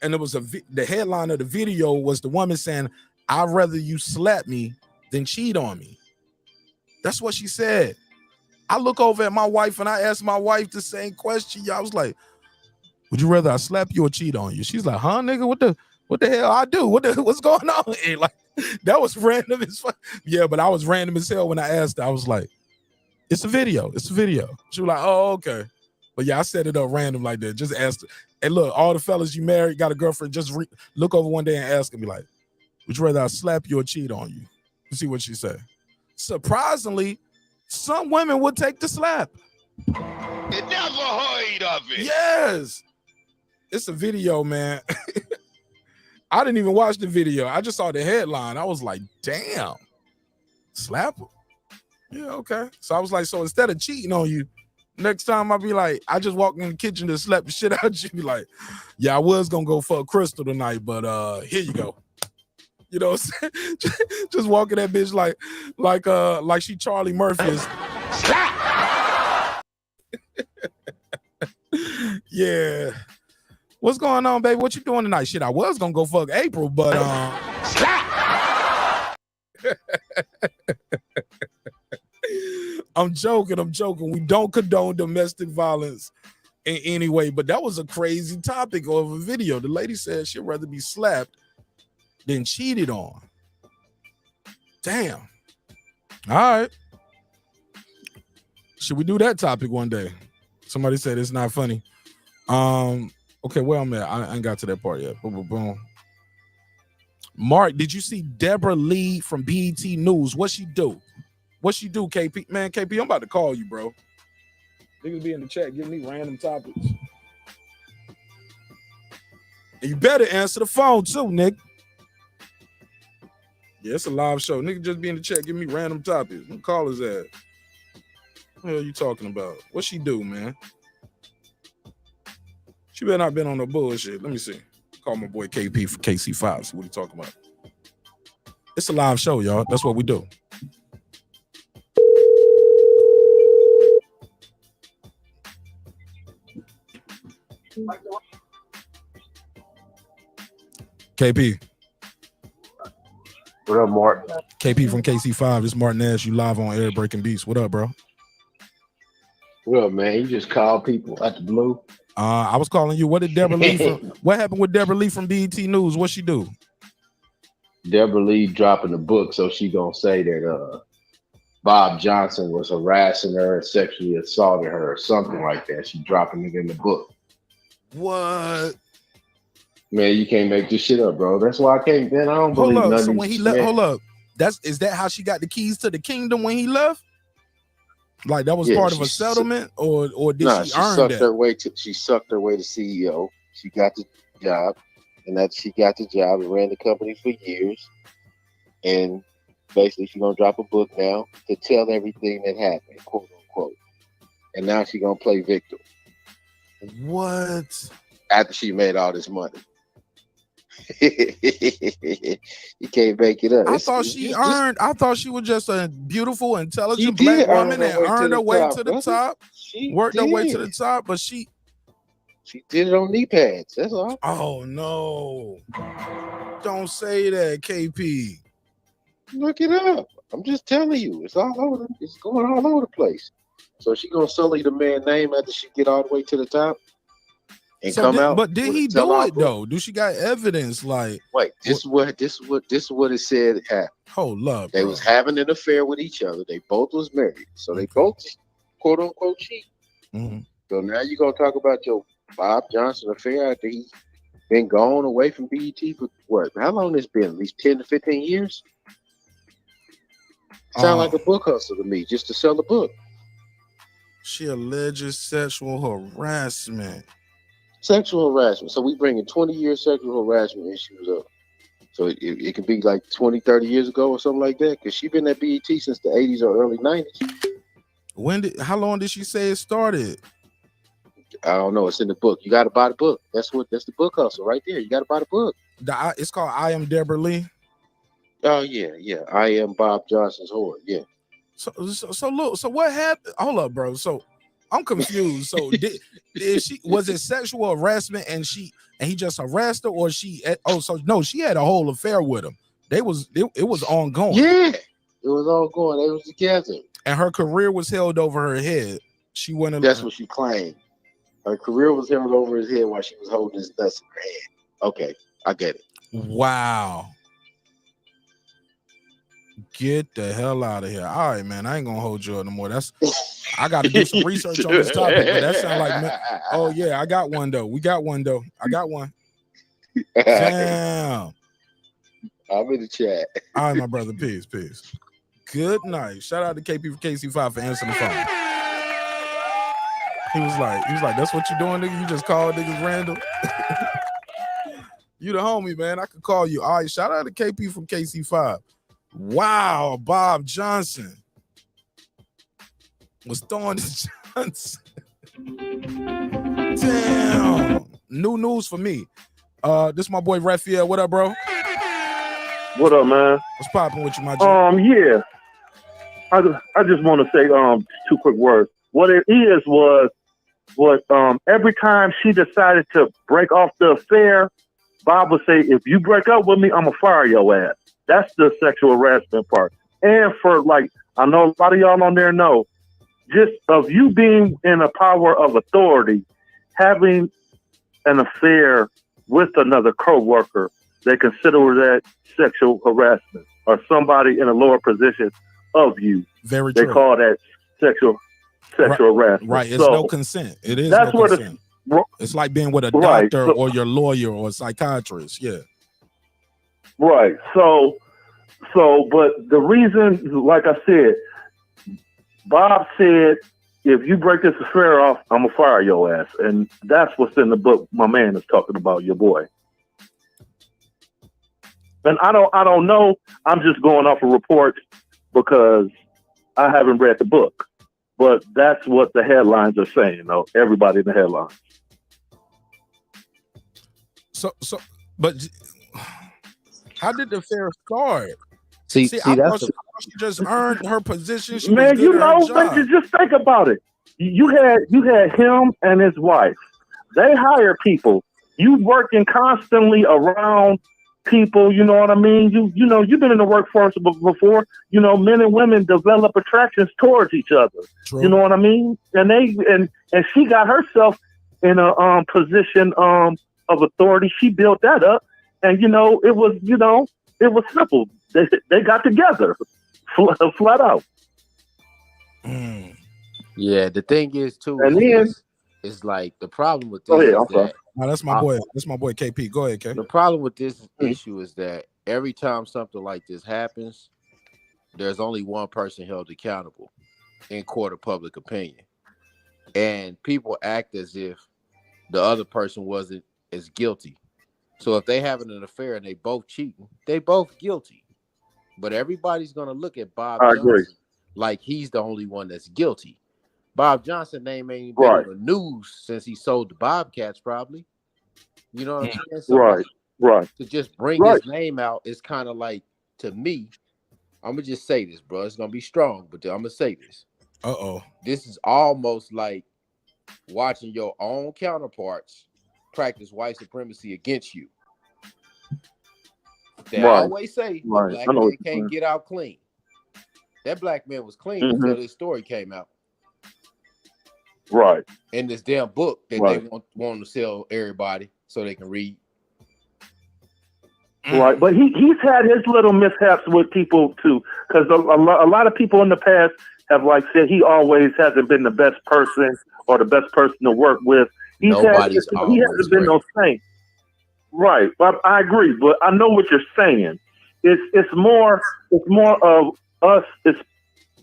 it was the headline of the video was the woman saying, "I'd rather you slap me than cheat on me." That's what she said. I look over at my wife and I asked my wife the same question. I was like, "Would you rather I slap you or cheat on you?" She's like, "Huh, nigga? What the hell I do? What's going on?" And like, that was random as fuck. Yeah, but I was random as hell when I asked her. I was like, "It's a video. It's a video." She was like, "Oh, okay." But yeah, I set it up random like that. Just asked her. And look, all the fellas you married, got a girlfriend, just look over one day and ask her, be like, "Would you rather I slap you or cheat on you?" You see what she said. Surprisingly, some women would take the slap. Never heard of it. Yes. It's a video, man. I didn't even watch the video. I just saw the headline. I was like, damn. Slap her? Yeah, okay. So I was like, so instead of cheating on you, next time I'll be like, I just walk in the kitchen to slap the shit out you. Be like, yeah, I was gonna go fuck Crystal tonight, but here you go. You know what I'm saying? Just walking that bitch like she Charlie Murphy. Yeah. What's going on, baby? What you doing tonight? Shit, I was gonna go fuck April, but I'm joking. We don't condone domestic violence in any way, but that was a crazy topic of a video. The lady said she'd rather be slapped than cheated on. Damn. All right. Should we do that topic one day? Somebody said it's not funny. Okay, where I'm at. I ain't got to that part yet. Boom, boom, boom. Mark, did you see Deborah Lee from BET News? What she do? What she do, KP? Man, KP, I'm about to call you, bro. Niggas be in the chat giving me random topics. And you better answer the phone too, Nick. Yeah, it's a live show. Nigga just be in the chat giving me random topics. What call his ass? What the hell you talking about? What she do, man? She better not been on no bullshit. Let me see. Call my boy KP for KC5. See what he talking about. It's a live show, y'all. That's what we do. KP. What up, Mark? KP from KC5. This is Martin Nash. You live on Air Breaking Beats. What up, bro? What up, man? You just call people out the blue. I was calling you. What did Deborah Lee from? What happened with Deborah Lee from BET News? What she do? Deborah Lee dropping the book, so she gonna say that Bob Johnson was harassing her and sexually assaulted her or something like that. She dropping it in the book. What? Man, you can't make this shit up, bro. That's why I can't. Man, I don't believe nothing. So when he left, hold up. Is that how she got the keys to the kingdom when he left? Like that was part of a settlement, or did she earn that? She sucked her way to CEO. She got the job, and that she got the job and ran the company for years. And basically, she's gonna drop a book now to tell everything that happened, quote unquote. And now she's gonna play victim. What? After she made all this money. You can't make it up. I thought she was just a beautiful, intelligent black woman and earned her way to the top. Worked her way to the top, but she did it on knee pads. That's all. Oh no. Don't say that, KP. Look it up. I'm just telling you. It's all over. It's going all over the place. So she gonna sully the man's name after she get all the way to the top? And so come out. But did he do it though? Do she got evidence? Like, wait, this is what it said happened. Hold up. They was having an affair with each other. They both was married, so they both quote unquote cheat. Mm-hmm. So now you gonna talk about your Bob Johnson affair after he's been gone away from BET for what? How long has been? At least 10 to 15 years. Sound like a book hustle to me, just to sell a book. She alleges sexual harassment. Sexual harassment. So we bringing 20-year sexual harassment issues up. So it could be like 20, 30 years ago or something like that. Because she been at BET since the 80s or early 90s. How long did she say it started? I don't know. It's in the book. You got to buy the book. That's the book hustle right there. You got to buy the book. It's called I Am Deborah Lee. Oh yeah. I am Bob Johnson's whore. Yeah. So look. So what happened? Hold up, bro. So I'm confused. So was it sexual harassment and he just harassed her, or she? Oh, so no, she had a whole affair with him. It was ongoing. Yeah, it was ongoing. They was together, and her career was held over her head. She went. That's what she claimed. Her career was held over his head while she was holding his nuts in her hand. Okay, I get it. Wow. Get the hell out of here. All right, man. I ain't gonna hold you up no more. I gotta do some research on this topic, but that sounds like oh yeah, I got one though. We got one though. I got one. Damn. I'm in the chat. All right, my brother. Peace. Good night. Shout out to KP for KC5 for answering the phone. He was like, that's what you doing, nigga? You just called niggas random? You the homie, man. I could call you. All right, shout out to KP from KC5. Wow, Bob Johnson was throwing the Johnson. Damn. New news for me. This my boy Raphael. What up, bro? What up, man? What's popping with you, my G? Yeah. I just want to say two quick words. What it is was every time she decided to break off the affair, Bob would say, if you break up with me, I'm going to fire your ass. That's the sexual harassment part. And for I know a lot of y'all on there know, just of you being in a power of authority, having an affair with another coworker, they consider that sexual harassment, or somebody in a lower position of you. Very true. They call that sexual harassment. Right. It's no consent. It is no consent. It's like being with a doctor or your lawyer or a psychiatrist. Yeah. Right. But the reason, like I said, Bob said, if you break this affair off, I'm going to fire your ass. And that's what's in the book my man is talking about, your boy. And I don't know. I'm just going off of reports because I haven't read the book. But that's what the headlines are saying, though. Everybody in the headlines. But how did the affair start? See, I that's thought she just earned her position. Man, but you just think about it. You had him and his wife. They hire people. You working constantly around people, you know what I mean? You know, you've been in the workforce before. You know, men and women develop attractions towards each other. True. You know what I mean? And she got herself in a position of authority. She built that up, and it was simple. They got together, flat out. Yeah, the thing is too. And then it's like the problem with this. That's my boy. That's my boy KP. Go ahead, K. The problem with this issue is that every time something like this happens, there's only one person held accountable in court of public opinion, and people act as if the other person wasn't as guilty. So if they having an affair and they both cheating, they both guilty. But everybody's gonna look at Bob Johnson like he's the only one that's guilty. Bob Johnson name ain't been on the news since he sold the Bobcats, probably. You know what I'm saying? So right. To just bring his name out is kind of like, to me, I'm gonna just say this, bro. It's gonna be strong, but I'm gonna say this. This is almost like watching your own counterparts practice white supremacy against you. They always say the black man can't get out clean. That black man was clean until this story came out. Right. In this damn book that they want to sell everybody so they can read. Right. But he's had his little mishaps with people too, because a lot of people in the past have said he always hasn't been the best person or the best person to work with. He hasn't been no saint. Right. But I agree. But I know what you're saying. It's more of us. It's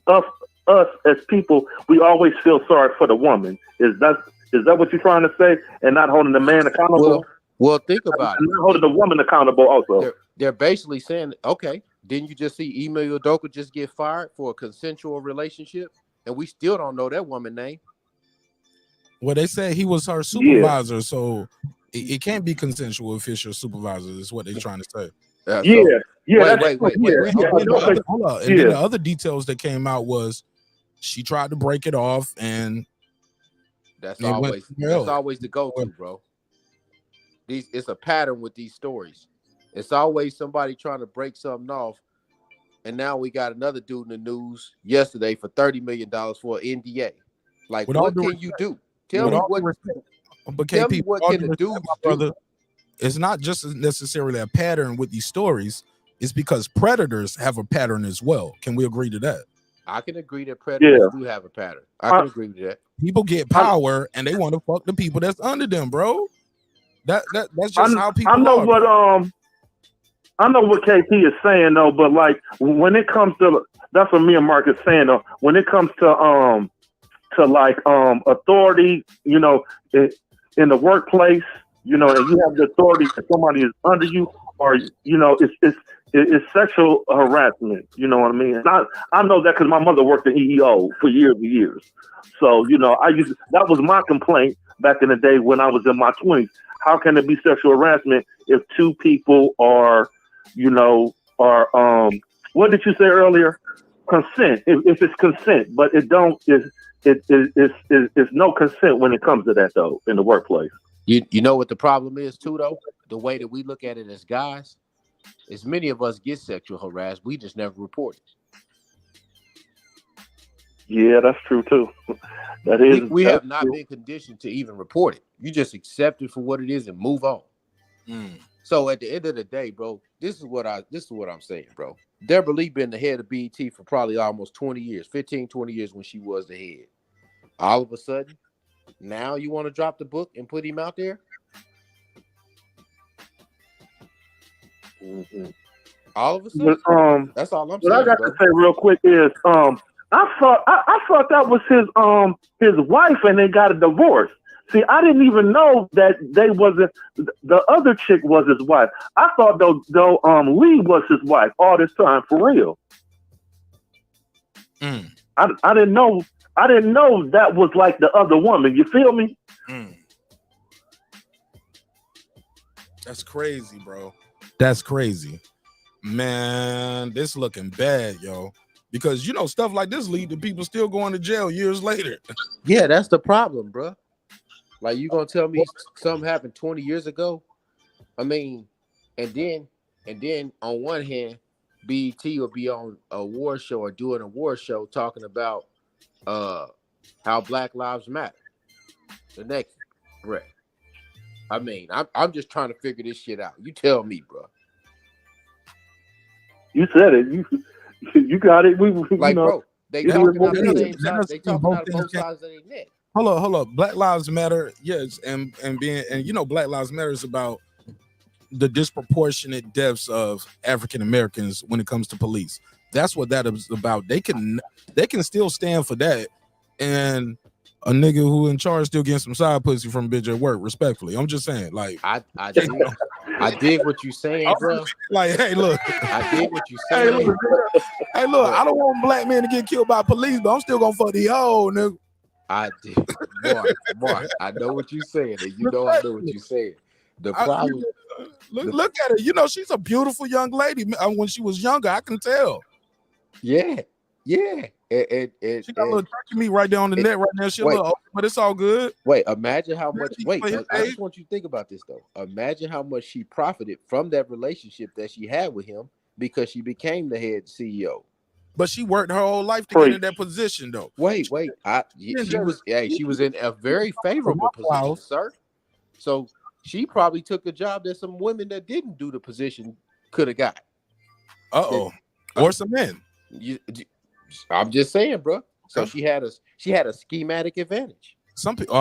us as people. We always feel sorry for the woman. Is that what you're trying to say? And not holding the man accountable? Well, think about it. Not holding the woman accountable also. they're basically saying, okay, didn't you just see Ime Udoka just get fired for a consensual relationship? And we still don't know that woman's name. Well, they said he was her supervisor, so it can't be consensual if it's your supervisor, is what they're trying to say. Wait. Hold on. And then the other details that came out was she tried to break it off, and that's always the go-to, bro. It's a pattern with these stories. It's always somebody trying to break something off, and now we got another dude in the news yesterday for $30 million for an NDA. Like, what can you do? Tell me what. But tell KP, me what can the dudes do? It's not just necessarily a pattern with these stories. It's because predators have a pattern as well. Can we agree to that? I can agree that predators do have a pattern. I can agree with that. People get power and they want to fuck the people that's under them, bro. That's just how people I know are. What I know what KP is saying though, but like when it comes to, that's what me and Mark is saying though. When it comes to authority, you know, in the workplace, you know, and you have the authority that somebody is under you, or you know, it's sexual harassment. You know what I mean? And I know that because my mother worked at EEO for years and years. So you know, that was my complaint back in the day when I was in my 20s. How can it be sexual harassment if two people are, you know, what did you say earlier? Consent. If it's consent, but it's no consent when it comes to that though in the workplace. You know what the problem is too though? The way that we look at it as guys, is many of us get sexual harassed. We just never report it. Yeah, that's true too. That is. We have not been conditioned to even report it. You just accept it for what it is and move on. So at the end of the day, bro, this is what I'm saying, bro. Deborah Lee been the head of BET for probably almost 20 years, 15, 20 years when she was the head. All of a sudden, now you want to drop the book and put him out there? All of a sudden, that's all I'm saying. What I got to say real quick is, I thought that was his wife, and they got a divorce. See, I didn't even know that the other chick was his wife. I thought though Lee was his wife all this time for real. I didn't know that was like the other woman. You feel me? That's crazy, bro. That's crazy, man. This looking bad, yo. Because you know stuff like this lead to people still going to jail years later. Yeah, that's the problem, bro. Like you gonna tell me something happened 20 years ago? I mean, and then on one hand, BET will be on a award show or doing an award show talking about how Black Lives Matter. The next breath. I mean, I'm just trying to figure this shit out. You tell me, bro. You said it. You got it. We like, know, bro, they talking out the same side. They talking out both sides of their neck. Hold up. Black Lives Matter, yes, and you know, Black Lives Matter is about the disproportionate deaths of African Americans when it comes to police. That's what that is about. They can still stand for that, and a nigga who in charge still getting some side pussy from bitch at work. Respectfully, I'm just saying, like I dig what you saying, bro. Like, hey, look, I dig what you saying. Hey, look, I don't want black men to get killed by police, but I'm still gonna fuck the hoe, nigga. I did, Mark. I know what you're saying, and you know I know what you're saying. The problem. Look at her. You know she's a beautiful young lady. When she was younger, I can tell. Yeah. She got a little turkey meat right there on the net right now. She a little old, but it's all good. Wait, imagine how much. Wait, I just want you to think about this though. Imagine how much she profited from that relationship that she had with him because she became the head CEO. But she worked her whole life to get in that position, though. Wait. She was in a very favorable position, sir. So she probably took a job that some women that didn't do the position could have got. Or some men. I'm just saying, bro. So she had a schematic advantage. Some people.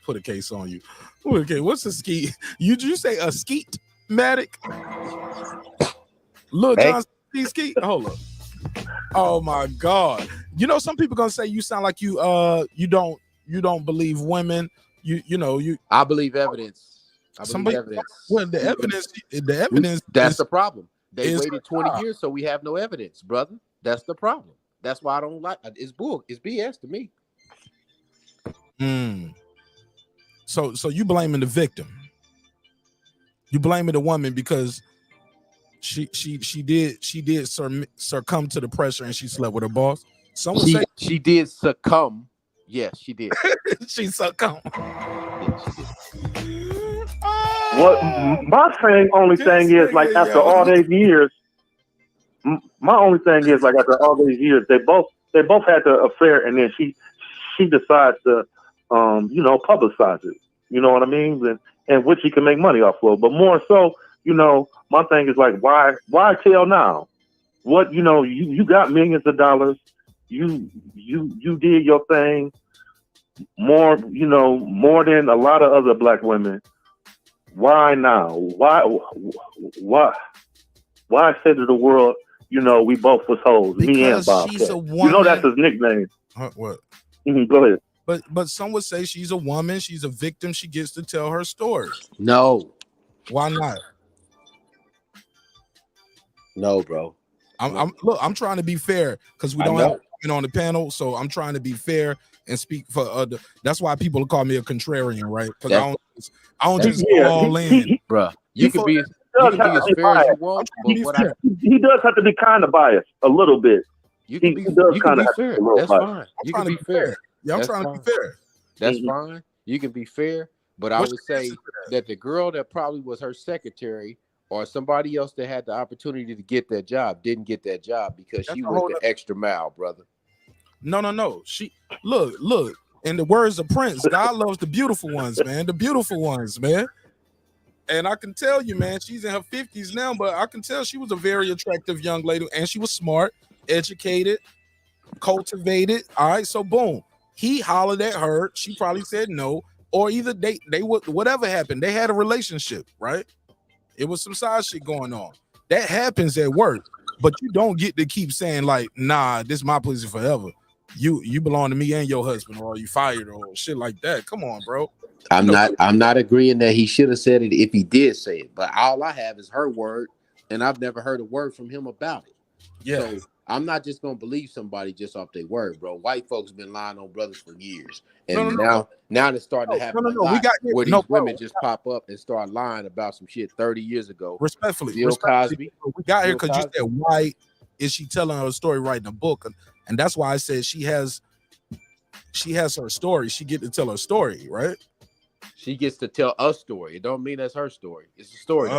Put a case on you. Okay, what's a ski? You say a skeet-matic? Look, John Skeet. Hold up. Oh my God! You know, some people gonna say you sound like you don't believe women. You know. I believe evidence. I believe Somebody, evidence. well, the evidence. That's is, the problem. They is waited 20 years, so we have no evidence, brother. That's the problem. That's why I don't like it's bull. It's BS to me. So you blaming the victim. You blaming the woman because she did succumb to the pressure and she slept with her boss. Someone say she did succumb. Yes, she did. she succumbed. What my only thing is, like, after all these years, my only thing is, like, after all these years, they both had the affair, and then she decides to publicize it. You know what I mean? And which she can make money off of. But more so, my thing is, like, why tell now? What, you got millions of dollars. You did your thing more than a lot of other black women. Why now? Why say to the world, we both was hoes, me and Bob. She's a woman. That's his nickname. What? Go ahead. But some would say she's a woman. She's a victim. She gets to tell her story. No. Why not? No, bro. I'm trying to be fair because we don't have women on the panel, so I'm trying to be fair and speak for other. That's why people call me a contrarian, right? Because I don't just go all in, bro. You can be as fair as you want, but he does have to be kind of biased a little bit. You can be fair. That's fine. You can be fair. Yeah, I'm trying to be fair. That's fine. You can be fair, but I would say that the girl that probably was her secretary or somebody else that had the opportunity to get that job didn't get that job because she went the extra mile, brother. No. She look. In the words of Prince, God loves the beautiful ones, man. The beautiful ones, man. And I can tell you, man, she's in her 50s now, but I can tell she was a very attractive young lady, and she was smart, educated, cultivated. All right, so boom. He hollered at her. She probably said no, or either they would, whatever happened, they had a relationship, right? It was some side shit going on. That happens at work, but you don't get to keep saying, like, nah, this is my pussy forever. You belong to me and your husband, or you fired, or shit like that. Come on, bro. I'm not agreeing that he should have said it if he did say it, but all I have is her word, and I've never heard a word from him about it. Yeah. So I'm not just gonna believe somebody just off their word, bro. White folks been lying on brothers for years, and now it's starting to happen. Where these women just pop up and start lying about some shit 30 years ago. Respectfully, Bill Cosby. We got here because you said, why is she telling her story, writing a book? And that's why I said she has her story. She get to tell her story, right? She gets to tell a story. It don't mean that's her story. It's a story.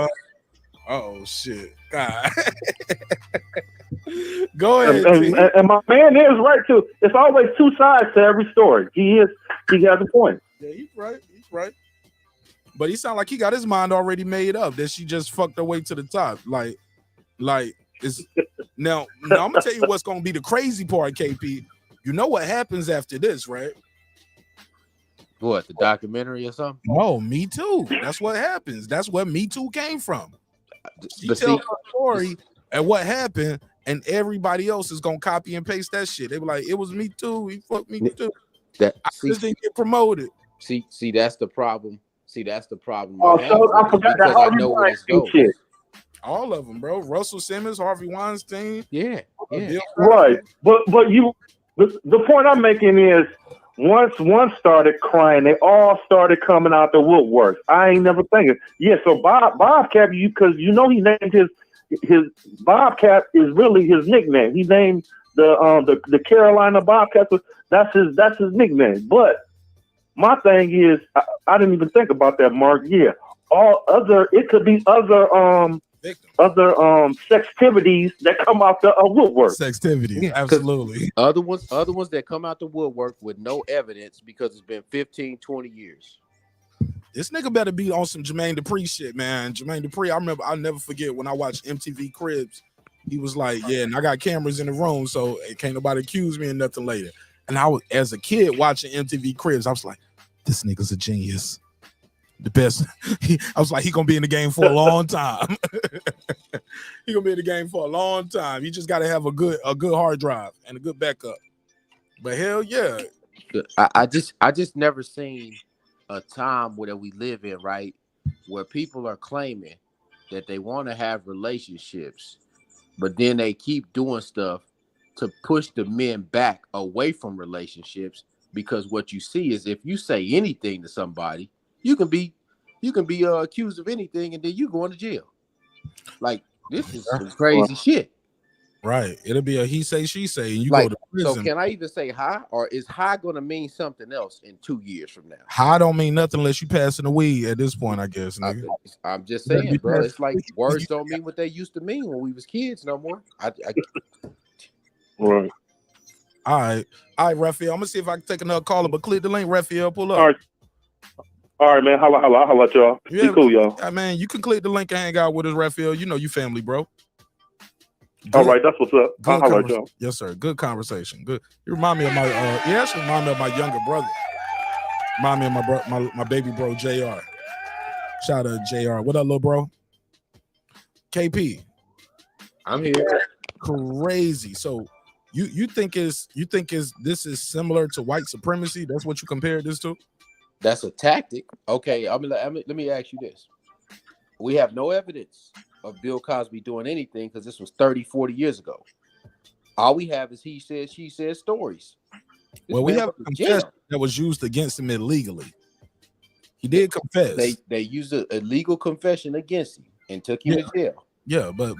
Oh shit, God. Go ahead. And my man is right too. It's always two sides to every story. He has a point. Yeah, he's right. But he sound like he got his mind already made up that she just fucked her way to the top. Like it's now I'm gonna tell you what's gonna be the crazy part, KP. You know what happens after this, right? What, the documentary or something? No, Me Too. That's what happens. That's where Me Too came from. She tells her story and what happened, and everybody else is gonna copy and paste that shit. They were like, "It was Me Too. He fucked me too." I just didn't get promoted. See, that's the problem. That's the problem. Oh, so I forgot that Harvey Weinstein shit. All of them, bro. Russell Simmons, Harvey Weinstein. Yeah. Right. But the point I'm making is, once one started crying, they all started coming out the woodwork. I ain't never thinking. Yeah, so Bobcat, because he named his Bobcat is really his nickname. He named the Carolina Bobcats. That's his nickname. But my thing is, I didn't even think about that, Mark. Yeah, it could be other sextivities that come out the woodwork. Sextivities, absolutely. Other ones that come out the woodwork with no evidence because it's been 15, 20 years. This nigga better be on some Jermaine Dupri shit, man. Jermaine Dupri, I'll never forget when I watched MTV Cribs. He was like, yeah, and I got cameras in the room, so can't nobody accuse me of nothing later. And I was, as a kid watching MTV Cribs, I was like, this nigga's a genius. The best. I was like, he gonna be in the game for a long time. He gonna be in the game for a long time. You just gotta have a good hard drive and a good backup. But hell yeah. I just never seen a time where we live in, right, where people are claiming that they want to have relationships, but then they keep doing stuff to push the men back away from relationships, because what you see is if you say anything to somebody, you can be accused of anything and then you going to jail. Like, this is some crazy shit. Right. It'll be a he say, she say, and you Like, go to prison. so can I even say hi, or is hi going to mean something else in 2 years from now? Hi don't mean nothing unless you passing the weed at this point, I guess, nigga. I'm just saying, bro. It's like words don't mean what they used to mean when we was kids no more. Right. All right, Raphael. I'm gonna see if I can take another caller, but click the link, Raphael. Pull up. All right, man. Holla, y'all. Yeah, be cool, y'all. Yeah, man. You can click the link and hang out with us, Raphael. You know you family, bro. Good. All right, that's what's up. Holla, y'all. Yes, sir. Good conversation. Good. You remind me of my you actually remind me of my younger brother. Remind me of my baby bro JR. Shout out to JR. What up, little bro? KP. I'm here. Crazy. So you think this is similar to white supremacy? That's what you compared this to? That's a tactic. Okay, let me ask you this. We have no evidence of Bill Cosby doing anything because this was 30, 40 years ago. All we have is he said, she said stories. Well, we have a confession that was used against him illegally. He did confess. They used an illegal confession against him and took him to jail. Yeah, but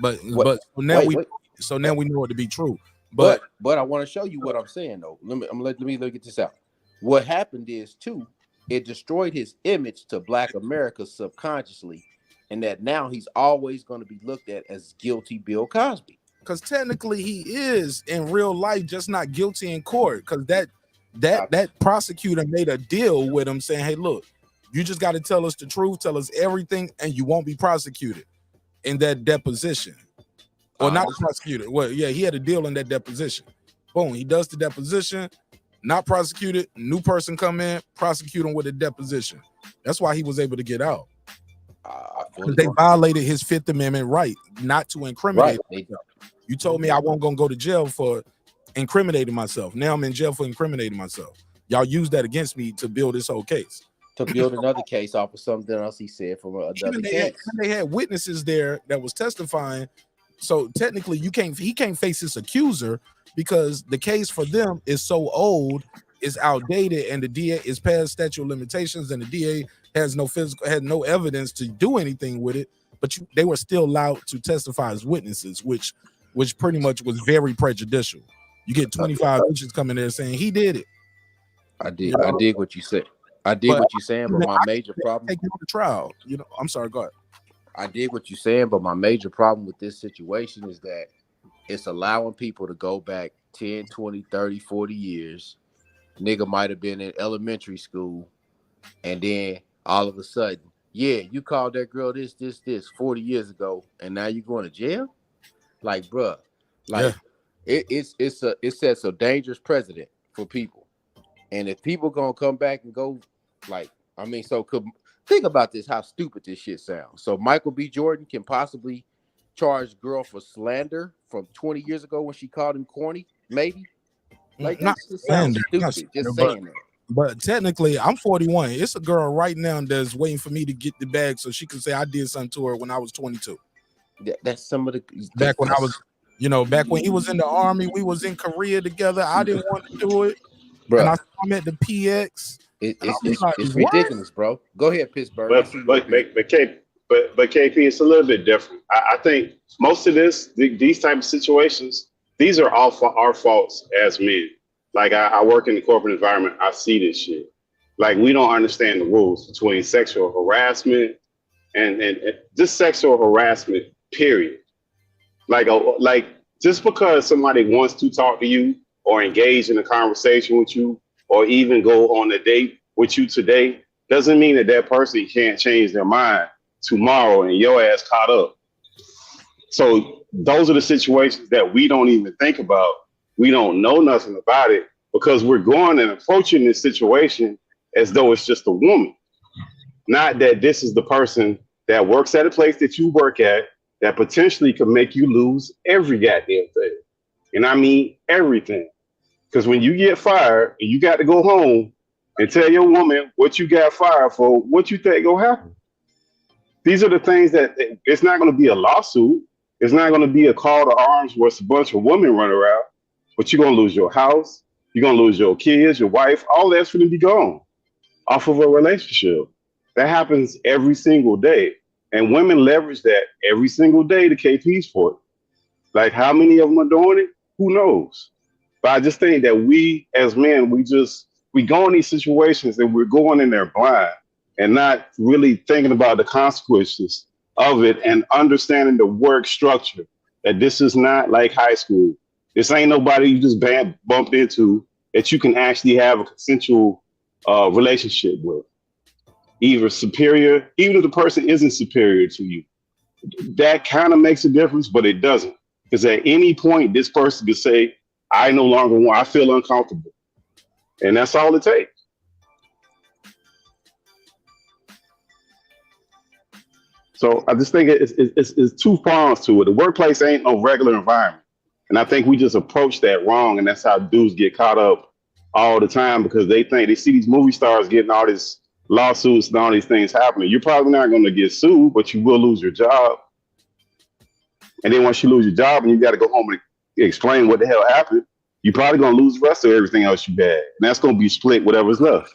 so now we know it to be true. But I want to show you what I'm saying though. Let me get this out. What happened is too, it destroyed his image to Black America subconsciously, and that now he's always going to be looked at as guilty Bill Cosby. Because technically he is in real life, just not guilty in court. Because that prosecutor made a deal with him saying, "Hey, look, you just got to tell us the truth, tell us everything, and you won't be prosecuted in that deposition." Or not prosecuted. Well, yeah, he had a deal in that deposition. Boom, he does the deposition, not prosecuted. New person come in, prosecute him with a deposition. That's why he was able to get out. Because they violated his Fifth Amendment right not to incriminate. Right. You told me I wasn't gonna go to jail for incriminating myself. Now I'm in jail for incriminating myself. Y'all used that against me to build this whole case. To build another case off of something else he said from another case. They had witnesses there that was testifying. So technically, he can't face his accuser because the case for them is so old, is outdated, and the DA is past statute of limitations, and the DA had no evidence to do anything with it. But they were still allowed to testify as witnesses, which pretty much was very prejudicial. You get 25 inches coming there saying he did it. I dig what you said. I dig what you're saying, but my major problem. Take him to trial. I'm sorry. Go ahead. I dig what you're saying, but my major problem with this situation is that it's allowing people to go back 10, 20, 30, 40 years. Nigga might have been in elementary school, and then all of a sudden, yeah, you called that girl this 40 years ago, and now you're going to jail? Like, bruh, like it sets a dangerous precedent for people. And if people gonna come back and go, like, I mean, think about this, how stupid this shit sounds. So Michael B. Jordan can possibly charge girl for slander from 20 years ago when she called him corny, maybe? Like, that just sounds stupid, just saying that. But technically, I'm 41. It's a girl right now that's waiting for me to get the bag so she can say I did something to her when I was 22. That's some of the... Back when I was, back when he was in the Army, we was in Korea together. I didn't want to do it. Bro. And I saw him at the PX. It's ridiculous, bro. Go ahead, Pittsburgh. But KP, it's a little bit different. I think most of these type of situations, these are all for our faults as men. Like I work in the corporate environment, I see this shit. Like we don't understand the rules between sexual harassment and just sexual harassment, period. Like just because somebody wants to talk to you or engage in a conversation with you or even go on a date with you today doesn't mean that person can't change their mind tomorrow and your ass caught up. So those are the situations that we don't even think about. We don't know nothing about it because we're going and approaching this situation as though it's just a woman. Not that this is the person that works at a place that you work at that potentially could make you lose every goddamn thing. And I mean everything. Because when you get fired and you got to go home and tell your woman what you got fired for, what you think gonna happen? These are the things that it's not going to be a lawsuit. It's not going to be a call to arms where it's a bunch of women run around, but you're going to lose your house. You're going to lose your kids, your wife. All that's going to be gone off of a relationship. That happens every single day. And women leverage that every single day to KP's sport. Like how many of them are doing it? Who knows? But I just think that we as men, we go in these situations and we're going in there blind and not really thinking about the consequences of it and understanding the work structure, that this is not like high school. This ain't nobody you just bumped into that you can actually have a consensual relationship with. Either superior, even if the person isn't superior to you. That kind of makes a difference, but it doesn't. Because at any point, this person could say, I no longer want, I feel uncomfortable. And that's all it takes. So I just think it's two prongs to it. The workplace ain't no regular environment. And I think we just approach that wrong. And that's how dudes get caught up all the time, because they think they see these movie stars getting all this lawsuits and all these things happening. You're probably not going to get sued, but you will lose your job. And then once you lose your job and you got to go home and explain what the hell happened, you're probably going to lose the rest of everything else you had. And that's going to be split, whatever's left.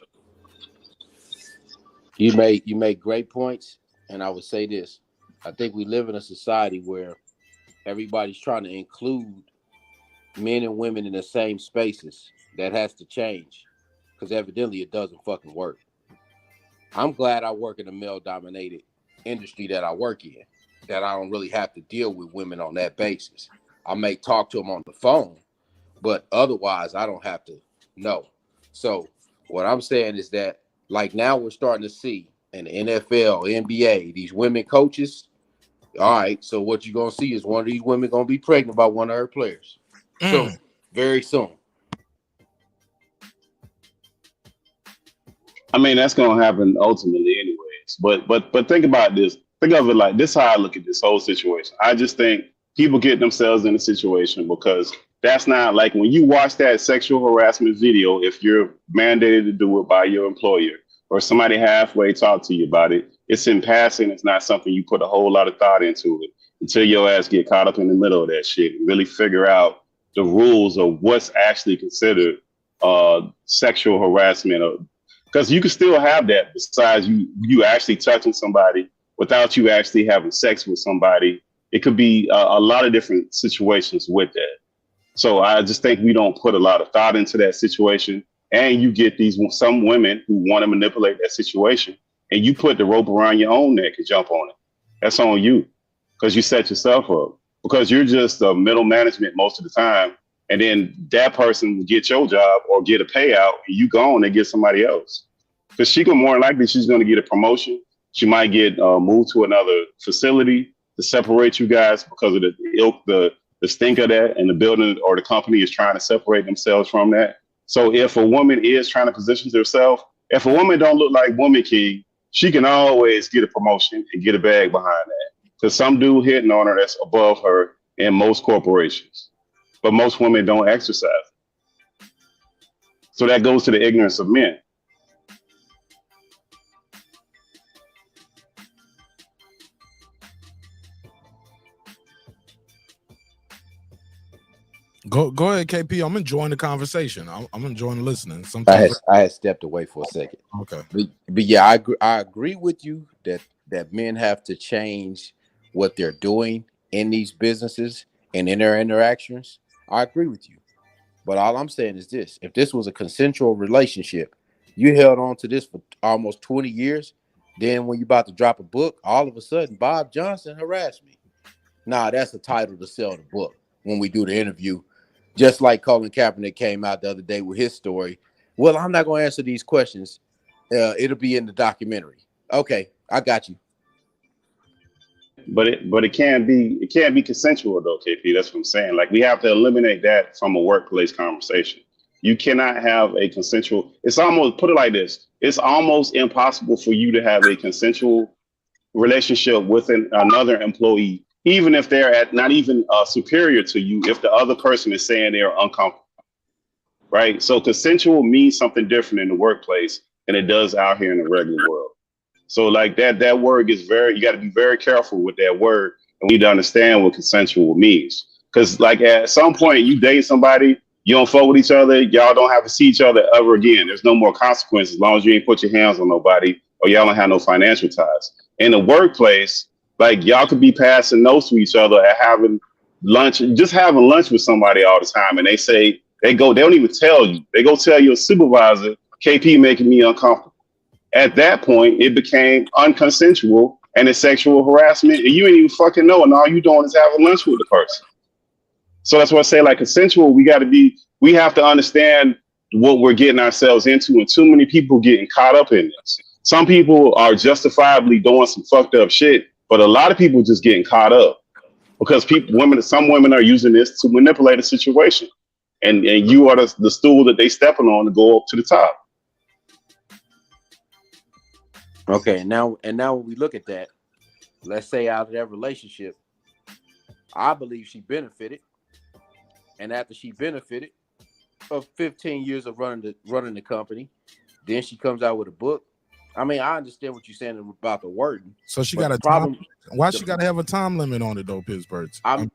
You make great points. And I would say this. I think we live in a society where everybody's trying to include men and women in the same spaces. That has to change, because evidently it doesn't fucking work. I'm glad I work in a male-dominated industry that I work in, that I don't really have to deal with women on that basis. I may talk to them on the phone, but otherwise I don't have to know. So what I'm saying is that, like, now we're starting to see in the NFL, NBA, these women coaches. All right, so what you're going to see is one of these women going to be pregnant by one of her players. So very soon. I mean, that's going to happen ultimately anyways. But think about this. Think of it like this, how I look at this whole situation. I just think people get themselves in a situation because that's not like when you watch that sexual harassment video, if you're mandated to do it by your employer or somebody halfway talk to you about it, it's in passing. It's not something you put a whole lot of thought into it until your ass get caught up in the middle of that shit and really figure out the rules of what's actually considered sexual harassment. Because you can still have that besides you actually touching somebody without you actually having sex with somebody. It could be a lot of different situations with that. So I just think we don't put a lot of thought into that situation. And you get some women who want to manipulate that situation, and you put the rope around your own neck and jump on it. That's on you, because you set yourself up, because you're just middle management most of the time. And then that person will get your job or get a payout, and you go on and get somebody else. Because she can more likely she's going to get a promotion. She might get moved to another facility to separate you guys because of the stink of that, and the building or the company is trying to separate themselves from that. So if a woman is trying to position herself, if a woman don't look like Woman King, she can always get a promotion and get a bag behind that. Because some dude hitting on her that's above her in most corporations. But most women don't exercise. So that goes to the ignorance of men. Go ahead, KP. I'm enjoying the conversation. I'm enjoying listening. Sometimes I had stepped away for a second. Okay, but yeah, I agree with you that men have to change what they're doing in these businesses and in their interactions. I agree with you, but all I'm saying is this: if this was a consensual relationship, you held on to this for almost 20 years. Then when you're about to drop a book, all of a sudden Bob Johnson harassed me. Nah, that's the title to sell the book when we do the interview. Just like Colin Kaepernick came out the other day with his story. Well, I'm not going to answer these questions. It'll be in the documentary. Okay, I got you. But it can't be consensual though, KP. That's what I'm saying. Like, we have to eliminate that from a workplace conversation. You cannot have a consensual. It's almost, put it like this: it's almost impossible for you to have a consensual relationship with another employee, even if they're not even superior to you, if the other person is saying they're uncomfortable, right? So consensual means something different in the workplace than it does out here in the regular world. So like that word is you got to be very careful with that word, and we need to understand what consensual means. Because like at some point you date somebody, you don't fuck with each other, y'all don't have to see each other ever again. There's no more consequences as long as you ain't put your hands on nobody or y'all don't have no financial ties. In the workplace, like y'all could be passing notes to each other at having lunch, just having lunch with somebody all the time, and they don't even tell you. They go tell your supervisor, KP making me uncomfortable. At that point, it became unconsensual and it's sexual harassment, and you ain't even fucking know, and all you doing is having lunch with the person. So that's why I say, like, consensual, we have to understand what we're getting ourselves into, and too many people getting caught up in this. Some people are justifiably doing some fucked up shit, but a lot of people just getting caught up because some women are using this to manipulate a situation, and you are the stool that they stepping on to go up to the top. Okay, now when we look at that, let's say out of that relationship, I believe she benefited, and after she benefited of 15 years of running the company, then she comes out with a book. I mean, I understand what you're saying about the wording. So she got a problem. Why she got to have a time limit on it though, Pittsburgh? I'm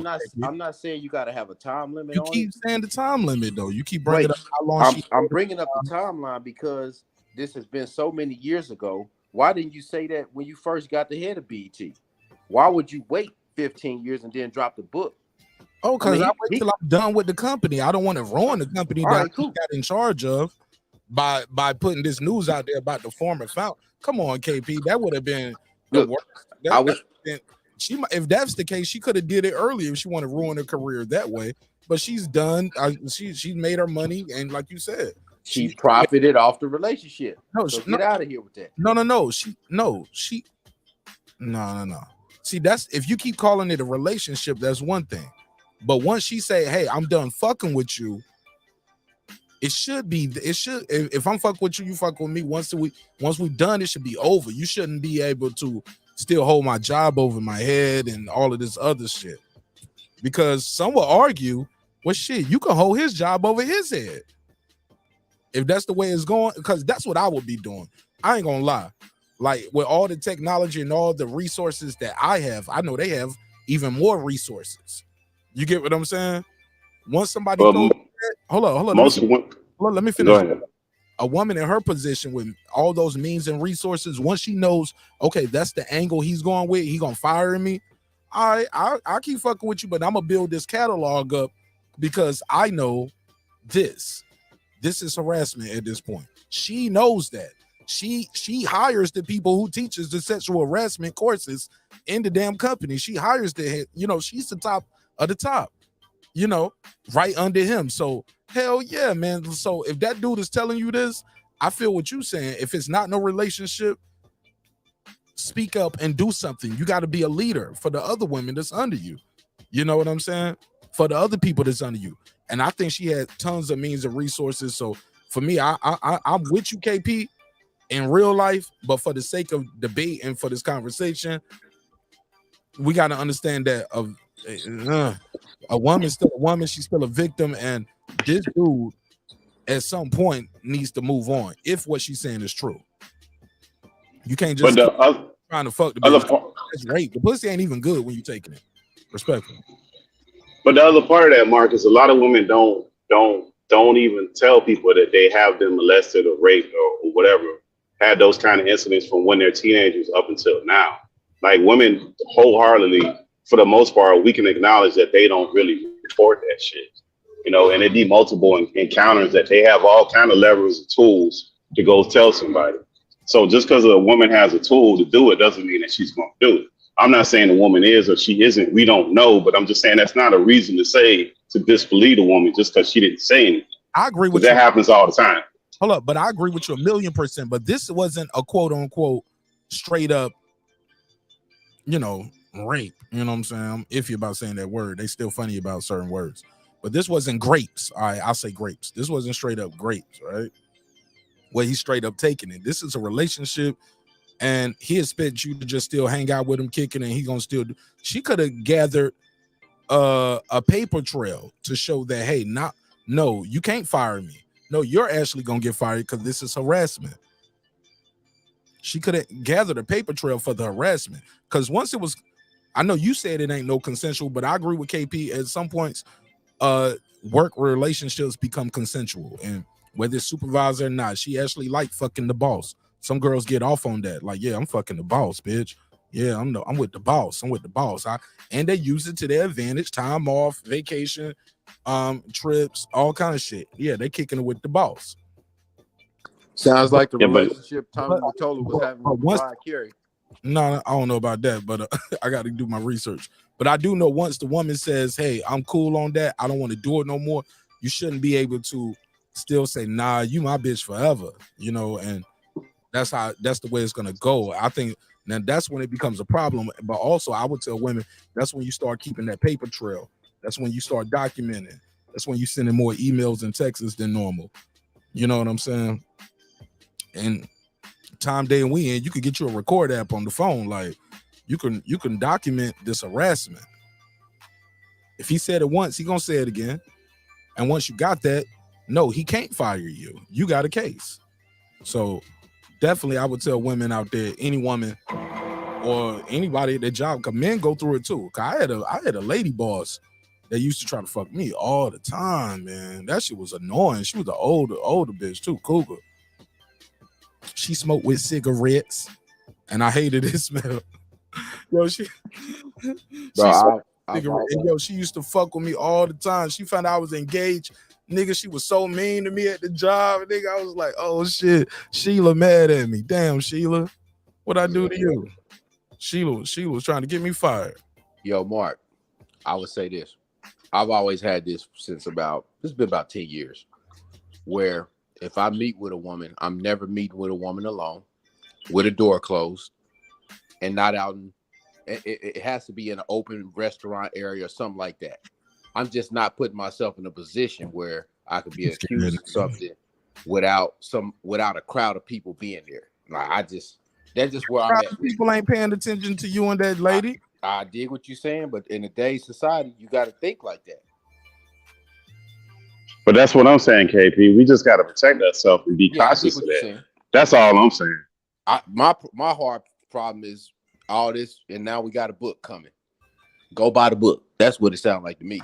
not saying you got to have a time limit. You keep saying the time limit though. You keep bringing up how long. I'm bringing up the timeline because this has been so many years ago. Why didn't you say that when you first got the head of BET? Why would you wait 15 years and then drop the book? Oh, because I wait till I'm done with the company. I don't want to ruin the company that he got in charge of by putting this news out there about the former founder. Come on, KP, that would have been the worst. If that's the case, she could have did it earlier if she wanted to ruin her career that way. But she's done. She's made her money, and like you said, she profited off the relationship. No, so get out of here with that. No. See, that's if you keep calling it a relationship, that's one thing. But once she say, "Hey, I'm done fucking with you," it should. If I'm fucking with you, you fuck with me. Once we're done, it should be over. You shouldn't be able to still hold my job over my head and all of this other shit. Because some will argue, well, shit, you can hold his job over his head. If that's the way it's going, because that's what I would be doing. I ain't gonna lie. Like with all the technology and all the resources that I have, I know they have even more resources. You get what I'm saying? Once somebody hold on. Let me finish. A woman in her position with all those means and resources, once she knows, okay, that's the angle he's going with, he gonna fire me. I'll keep fucking with you, but I'm gonna build this catalog up because I know this is harassment at this point. She knows that. She hires the people who teaches the sexual harassment courses in the damn company. She hires she's the top of the top, right under him. So hell yeah, man. So if that dude is telling you this, I feel what you're saying. If it's not no relationship, speak up and do something. You got to be a leader for the other women that's under you. You know what I'm saying? For the other people that's under you. And I think she had tons of means and resources. So for me, I'm with you, KP, in real life, but for the sake of debate and for this conversation, we got to understand that a woman's still a woman. She's still a victim, and this dude at some point needs to move on if what she's saying is true. You can't just trying to fuck the bitch. That's rape. The pussy ain't even good when you taking it. Respectfully. But the other part of that, Mark, is a lot of women don't even tell people that they have been molested or raped or whatever, had those kind of incidents from when they're teenagers up until now. Like women wholeheartedly, for the most part, we can acknowledge that they don't really report that shit, and it'd be multiple encounters that they have all kind of levers and tools to go tell somebody. So just because a woman has a tool to do it doesn't mean that she's going to do it. I'm not saying the woman is or she isn't. We don't know, but I'm just saying that's not a reason to disbelieve a woman just because she didn't say anything. I agree with you. That happens all the time. Hold up, but I agree with you 1,000,000%. But this wasn't a quote unquote straight up, rape. You know what I'm saying? I'm iffy about saying that word. They still funny about certain words. But this wasn't grapes. All right, I'll say grapes. This wasn't straight up grapes, right? Where he's straight up taking it. This is a relationship, and he expects you to just still hang out with him, kicking, and he gonna still do. She could have gathered a paper trail to show that, hey, no, you can't fire me. No, you're actually gonna get fired because this is harassment. she could have gathered a paper trail for the harassment. Because once it was, I know you said it ain't no consensual, but I agree with KP. At some points, work relationships become consensual, and whether it's supervisor or not, she actually like fucking the boss. Some girls get off on that, like, yeah, I'm fucking the boss, bitch. Yeah, I'm with the boss. I'm with the boss. And they use it to their advantage. Time off, vacation, trips, all kind of shit. Yeah, they kicking it with the boss. Sounds like the Yeah, but relationship Tommy Mottola was having with Mariah Carey. No, I don't know about that, but I got to do my research. But I do know once the woman says, hey, I'm cool on that, I don't want to do it no more, you shouldn't be able to still say, nah, you my bitch forever, you know, and that's the way it's going to go. I think now that's when it becomes a problem. But also I would tell women, that's when you start keeping that paper trail. That's when you start documenting. That's when you sending more emails and texts than normal. You know what I'm saying? And time, day, and weekend, you could get you a record app on the phone. Like you can document this harassment. If he said it once, he gonna say it again. And once you got that, no, he can't fire you. You got a case. So definitely I would tell women out there, any woman or anybody at their job, because men go through it too. Cause I had a lady boss that used to try to fuck me all the time, man. That shit was annoying. She was an older bitch too, cougar. She smoked with cigarettes, and I hated it smell. Yo, she smoked cigarettes. And yo, she used to fuck with me all the time. She found out I was engaged. Nigga, she was so mean to me at the job. Nigga, I was like, oh shit, Sheila mad at me. Damn, Sheila, what I do to you? Sheila was trying to get me fired. Yo, Mark, I would say this. I've always had this since it's been about 10 years, where if I meet with a woman, I'm never meeting with a woman alone, with a door closed, and not out in, it has to be in an open restaurant area or something like that. I'm just not putting myself in a position where I could be accused of something without a crowd of people being there. Like that's just where I'm at. People ain't paying attention to you and that lady. I dig what you're saying, but in today's society, you got to think like that. But that's what I'm saying, KP. We just got to protect ourselves and be cautious of that. Saying. That's all I'm saying. My hard problem is all this, and now we got a book coming. Go buy the book. That's what it sounds like to me.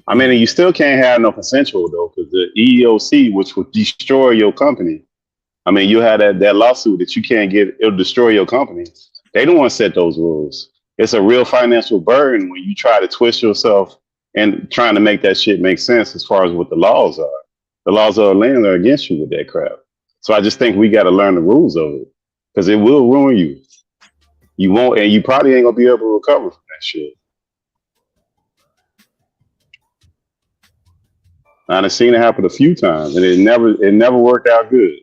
I mean, you still can't have no consensual though, because the EEOC, which would destroy your company. I mean, you had that lawsuit that you can't get, it'll destroy your company. They don't want to set those rules. It's a real financial burden when you try to twist yourself and trying to make that shit make sense as far as what the laws are. The laws of the land are against you with that crap. So I just think we got to learn the rules of it, because it will ruin you. You won't, and you probably ain't gonna be able to recover from that shit. I've seen it happen a few times, and it never worked out good.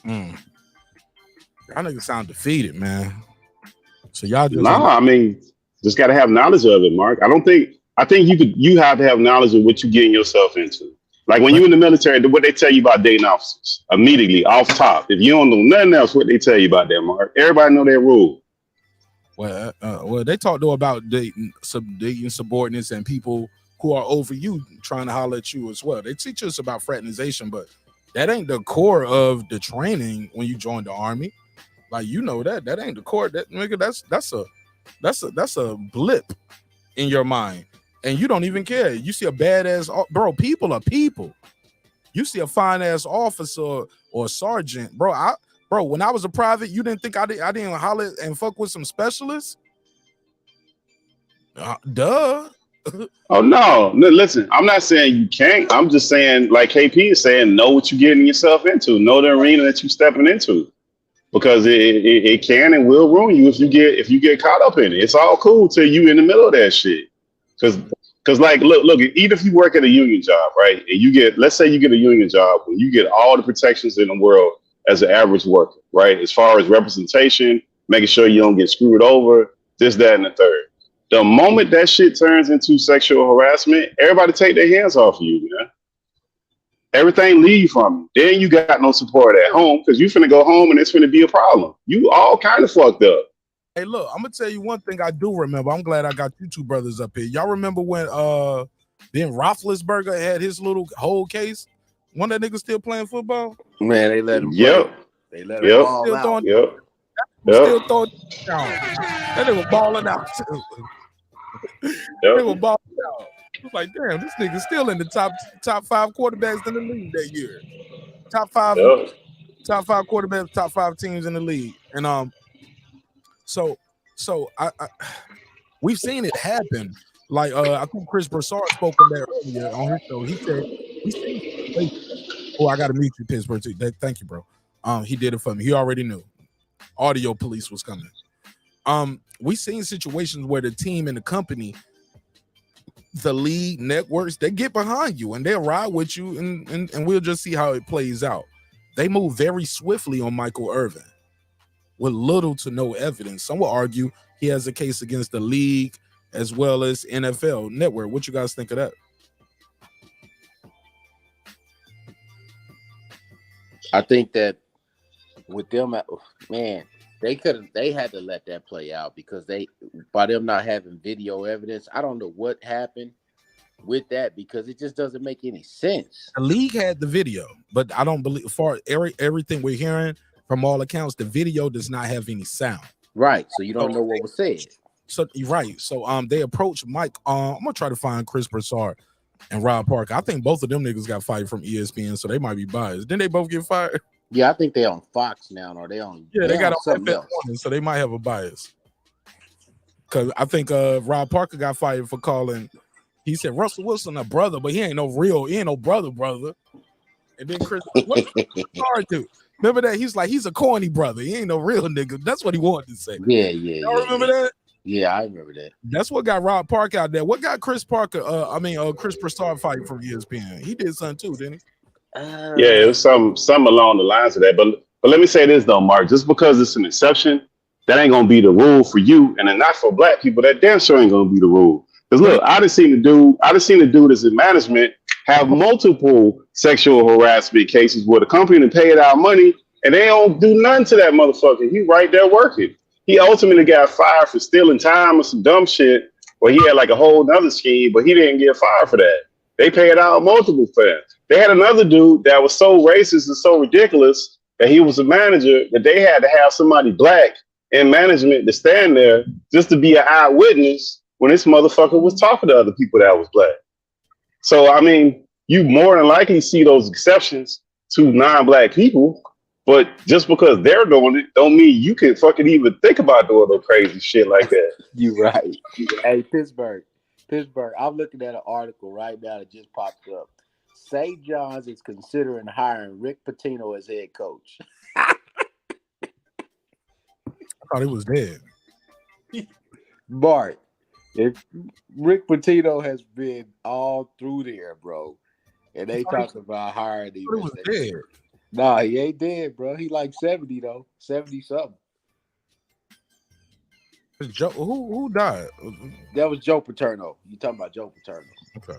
Y'all niggas sound defeated, man. So y'all just I mean, just got to have knowledge of it, Mark. I think you have to have knowledge of what you're getting yourself into. Like when you're in the military, what they tell you about dating officers immediately off top. If you don't know nothing else, what they tell you about that, Mark? Everybody know their rule. Well, they talk though about dating subordinates and people who are over you trying to holler at you as well. They teach us about fraternization, but that ain't the core of the training when you join the army. Like, you know that ain't the core. That nigga, that's a blip in your mind, and you don't even care. You see a badass bro. People are people. You see a fine ass officer or sergeant, bro. When I was a private, you didn't think I didn't holler and fuck with some specialists? Duh. Oh no, listen, I'm not saying you can't. I'm just saying, like KP is saying, know what you're getting yourself into. Know the arena that you're stepping into, because it can and will ruin you if you get caught up in it. It's all cool till you in the middle of that shit. Because like look, even if you work at a union job, right, and let's say you get a union job where you get all the protections in the world as an average worker, right? As far as representation, making sure you don't get screwed over, this, that, and the third. The moment that shit turns into sexual harassment, everybody take their hands off of you, man. Everything leave from you. Then you got no support at home, because you finna go home and it's finna be a problem. You all kind of fucked up. Hey, look, I'm gonna tell you one thing I do remember. I'm glad I got you two brothers up here. Y'all remember when Ben Roethlisberger had his little whole case? One of that nigga still playing football? Man, they let him play. Yep. They let him ball Still out. throwing, Yep. still throwing down. That nigga balling out too. They were balling out. I was like, damn, this nigga still in the top 5 quarterbacks in the league that year. Top five quarterbacks, top 5 teams in the league. And so I we've seen it happen. Like I think Chris Broussard spoke on that earlier on his show. He said, "Oh, I got to mute you, Pittsburgh. Thank you, bro. He did it for me. He already knew. Audio police was coming. We seen situations where the team and the company, the league networks, they get behind you and they'll ride with you, and we'll just see how it plays out. They move very swiftly on Michael Irvin with little to no evidence. Some will argue he has a case against the league as well as NFL Network. What you guys think of that? I think that with them, man, they had to let that play out because by them not having video evidence, I don't know what happened with that because it just doesn't make any sense. The league had the video, but I don't believe, for everything we're hearing from all accounts, the video does not have any sound. Right, so you don't know what was said. So you're right. So they approached Mike. I'm gonna try to find Chris Broussard and Rob Parker. I think both of them niggas got fired from ESPN, so they might be biased. Didn't they both get fired? Yeah, I think they on Fox now, or they on. Yeah, they got on something FS1, else. so they might have a bias. Because I think Rob Parker got fired for calling. He said Russell Wilson a brother, but he ain't no brother. And then Chris, what Broussard do? Remember that? He's like, he's a corny brother. He ain't no real nigga. That's what he wanted to say. Yeah. Y'all remember that? Yeah, I remember that. That's what got Rob Parker out there. What got Chris Parker? Chris Broussard fighting from ESPN. He did something too, didn't he? Yeah, it was some along the lines of that. But let me say this though, Mark. Just because it's an exception, that ain't gonna be the rule for you, and then not for black people. That damn sure ain't gonna be the rule. Because look, I done seen the dude as in management have multiple sexual harassment cases where the company paid out money and they don't do nothing to that motherfucker. He right there working. He ultimately got fired for stealing time or some dumb shit, or he had like a whole nother scheme, but he didn't get fired for that. They paid out multiple fans. They had another dude that was so racist and so ridiculous that he was a manager that they had to have somebody black in management to stand there just to be an eyewitness when this motherfucker was talking to other people that was black. So, I mean, you more than likely see those exceptions to non-black people, but just because they're doing it don't mean you can fucking even think about doing no crazy shit like that. You right. Hey, Pittsburgh, I'm looking at an article right now that just popped up. St. John's is considering hiring Rick Pitino as head coach. I thought he was dead. Bart, if Rick Pitino has been all through there, bro, and they talk about hiring him. He was dead. Nah, he ain't dead, bro. He like 70 though, 70 something. Who died? That was Joe Paterno. You talking about Joe Paterno? Okay.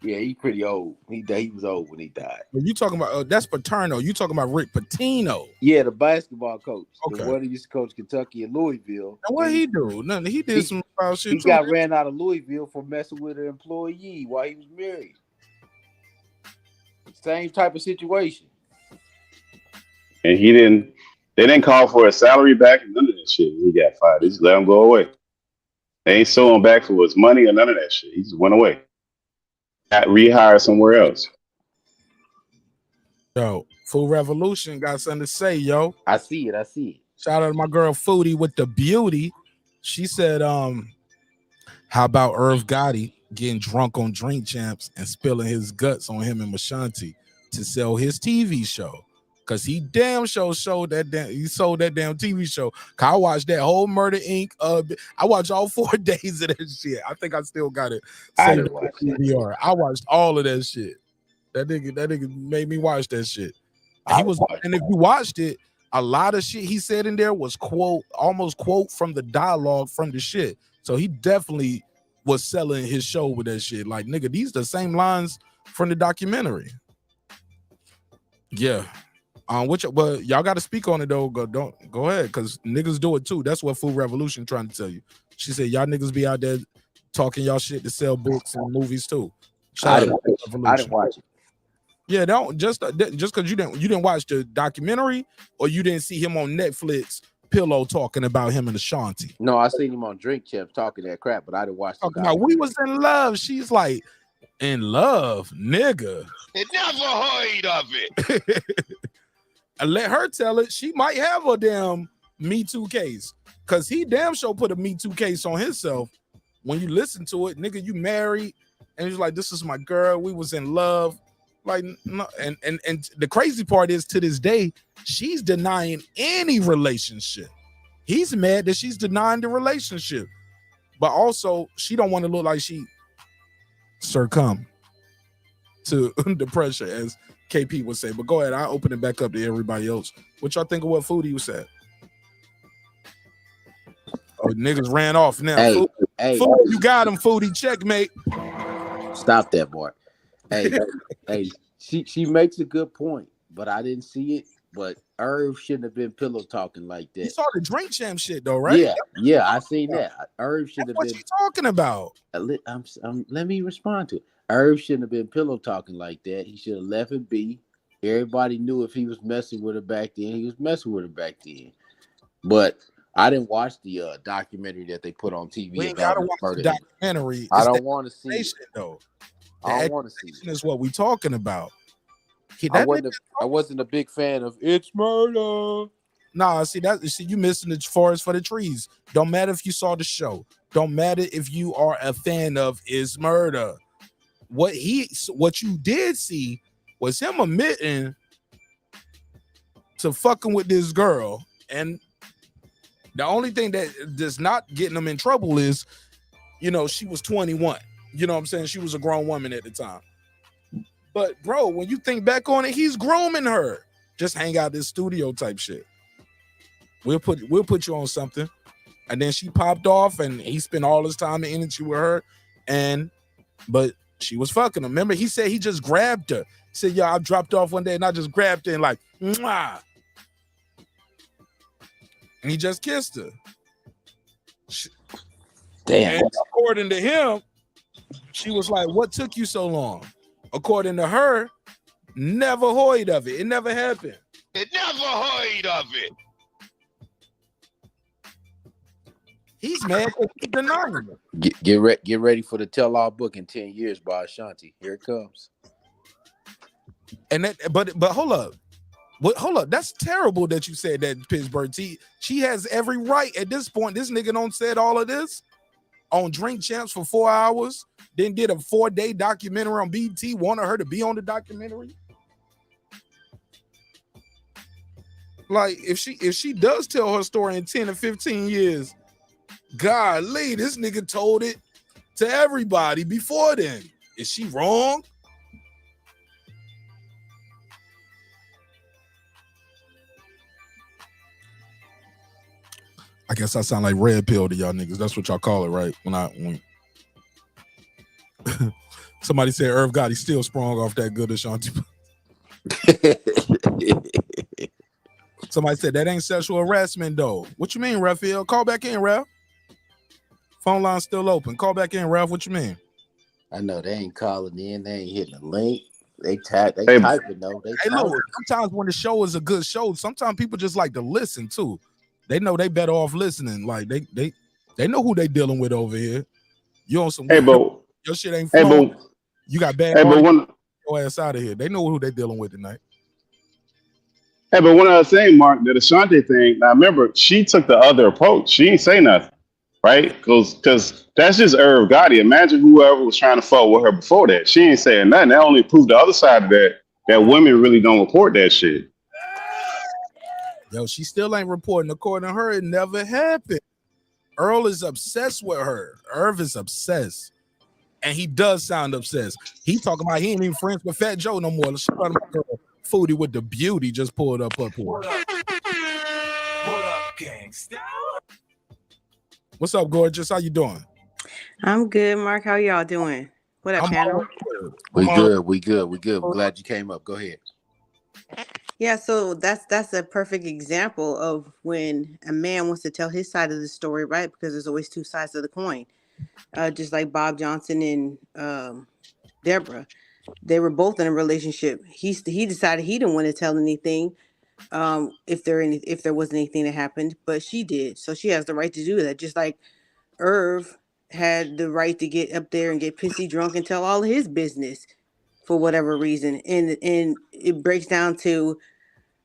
Yeah, he's pretty old. He was old when he died. Well, you talking about that's Paterno? You talking about Rick Pitino? Yeah, the basketball coach. Okay. The one who used to coach Kentucky and Louisville. Now, what he do? Nothing. He did some foul shit. He got ran out of Louisville for messing with an employee while he was married. Same type of situation. And they didn't call for a salary back and none of that shit. He got fired. They just let him go away. They ain't sue him back for his money or none of that shit. He just went away. Got rehired somewhere else. Yo, Food Revolution got something to say, yo. I see it. Shout out to my girl Foodie with the beauty. She said, how about Irv Gotti getting drunk on Drink Champs and spilling his guts on him and Mashanti to sell his TV show? Cause he damn sure sold that damn TV show. I watched that whole Murder Inc. I watched all 4 days of that shit. I think I still got it. I watched all of that shit. That nigga made me watch that shit. And if you watched it, a lot of shit he said in there was almost quote from the dialogue from the shit. So he definitely was selling his show with that shit. Like, nigga, these the same lines from the documentary. Yeah. But y'all got to speak on it though. Go ahead, because niggas do it too. That's what Food Revolution trying to tell you. She said y'all niggas be out there talking y'all shit to sell books and movies too. I didn't watch it. Yeah, don't just because you didn't watch the documentary or you didn't see him on Netflix pillow talking about him and Ashanti. No, I seen him on Drink Champs talking that crap, but I didn't watch the Talking about we was in love. She's like, in love, nigga. It never heard of it. And let her tell it. She might have a damn Me Too case. Cause he damn sure put a Me Too case on himself. When you listen to it, nigga, you married, and he's like, this is my girl. We was in love. Like, no, and the crazy part is, to this day, she's denying any relationship. He's mad that she's denying the relationship, but also she don't want to look like she succumb to the pressure, as KP would say. But go ahead, I'll open it back up to everybody else. What y'all think of what Foodie said? Oh, niggas ran off now. Hey, Foodie, you got him, Foodie. Checkmate. Stop that, boy. Hey, she makes a good point, but I didn't see it. But Irv shouldn't have been pillow talking like that. You saw the Drink Champ shit though, right? Yeah, I seen that. Irv should have been. What you talking about? Let me respond to it. Irv shouldn't have been pillow talking like that. He should have left it be. Everybody knew if he was messing with her back then, he was messing with her back then. But I didn't watch the documentary that they put on TV. We ain't gotta watch the documentary. I don't want to see it though. I don't want to see it. Is what we talking about. I wasn't a big fan of It's Murder. Nah, see you missing the forest for the trees. Don't matter if you saw the show. Don't matter if you are a fan of It's Murder. What you did see was him admitting to fucking with this girl, and the only thing that does not getting him in trouble is, she was 21. You know what I'm saying? She was a grown woman at the time. But bro, when you think back on it, he's grooming her. Just hang out this studio type shit. We'll put you on something. And then she popped off and he spent all his time and energy with her. But she was fucking him. Remember, he said he just grabbed her. He said, I dropped off one day and I just grabbed her and like, mwah. And he just kissed her. Damn. And according to him, she was like, what took you so long? According to her, never heard of it. It never happened. It never heard of it. He's mad because he's denying it. Get ready for the tell-all book in 10 years by Ashanti. Here it comes. And but hold up. Hold up. That's terrible that you said that, Pittsburgh T. She has every right at this point. This nigga don't said all of this on Drink Champs for 4 hours, then did a 4-day documentary on BT, wanted her to be on the documentary. Like, if she does tell her story in 10 or 15 years, golly, this nigga told it to everybody before then. Is she wrong? I guess I sound like red pill to y'all niggas. That's what y'all call it, right? When somebody said Irv Gotti still sprung off that good Ashanti. Somebody said that ain't sexual harassment though. What you mean, Raphael? Call back in, Ralph. Phone line's still open. Call back in, Ralph. What you mean? I know they ain't calling in. They ain't hitting a link. They typing though. Look, sometimes when the show is a good show, sometimes people just like to listen too. They know they better off listening. Like they know who they dealing with over here. You on some your shit ain't flowing. You got bad. Your ass out of here. They know who they dealing with tonight. Hey, but one other thing, Mark, that Ashanti thing. Now remember, she took the other approach. She ain't say nothing, right? Because that's just Irv Gotti. Imagine whoever was trying to fuck with her before that. She ain't saying nothing. That only proved the other side of that women really don't report that shit. Yo, she still ain't reporting. According to her, it never happened. Earl is obsessed with her. Irv is obsessed. And he does sound obsessed. He talking about he ain't even friends with Fat Joe no more. Let's talk about girl Foodie with the beauty just pulled up here. What up, gangsta? What's up, gorgeous? How you doing? I'm good, Mark. How y'all doing? What up, channel? We good. I'm glad you came up. Go ahead. Yeah, so that's a perfect example of when a man wants to tell his side of the story, right? Because there's always two sides of the coin. Just like Bob Johnson and Deborah, they were both in a relationship. He decided he didn't want to tell anything, if there was anything that happened, but she did, so she has the right to do that. Just like Irv had the right to get up there and get pissy drunk and tell all his business for whatever reason, and it breaks down to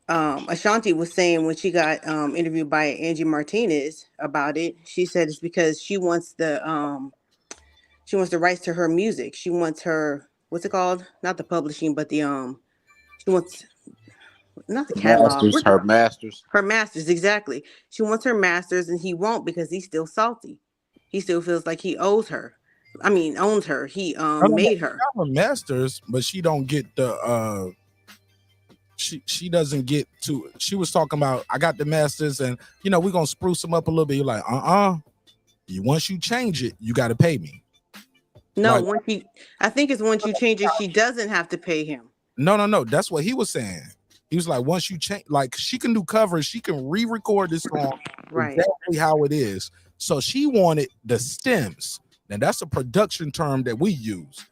Ashanti was saying when she got interviewed by Angie Martinez about it. She said it's because she wants the rights to her music. She wants her, what's it called? Not the publishing, but the she wants, not the catalog. Her masters. Her masters, exactly. She wants her masters, and he won't because he's still salty. He still feels like he owes her. I mean, owns her. He I don't know, made she her. got her masters, but she don't get the she doesn't get to. She was talking about, I got the masters, and we're gonna spruce them up a little bit. You're like, once you change it, you got to pay me. No, Like, I think it's once you change it, she doesn't have to pay him. No. That's what he was saying. He was like, once you change, like, she can do covers, she can re-record this song Right. exactly how it is. So she wanted the stems. Now that's a production term that we use.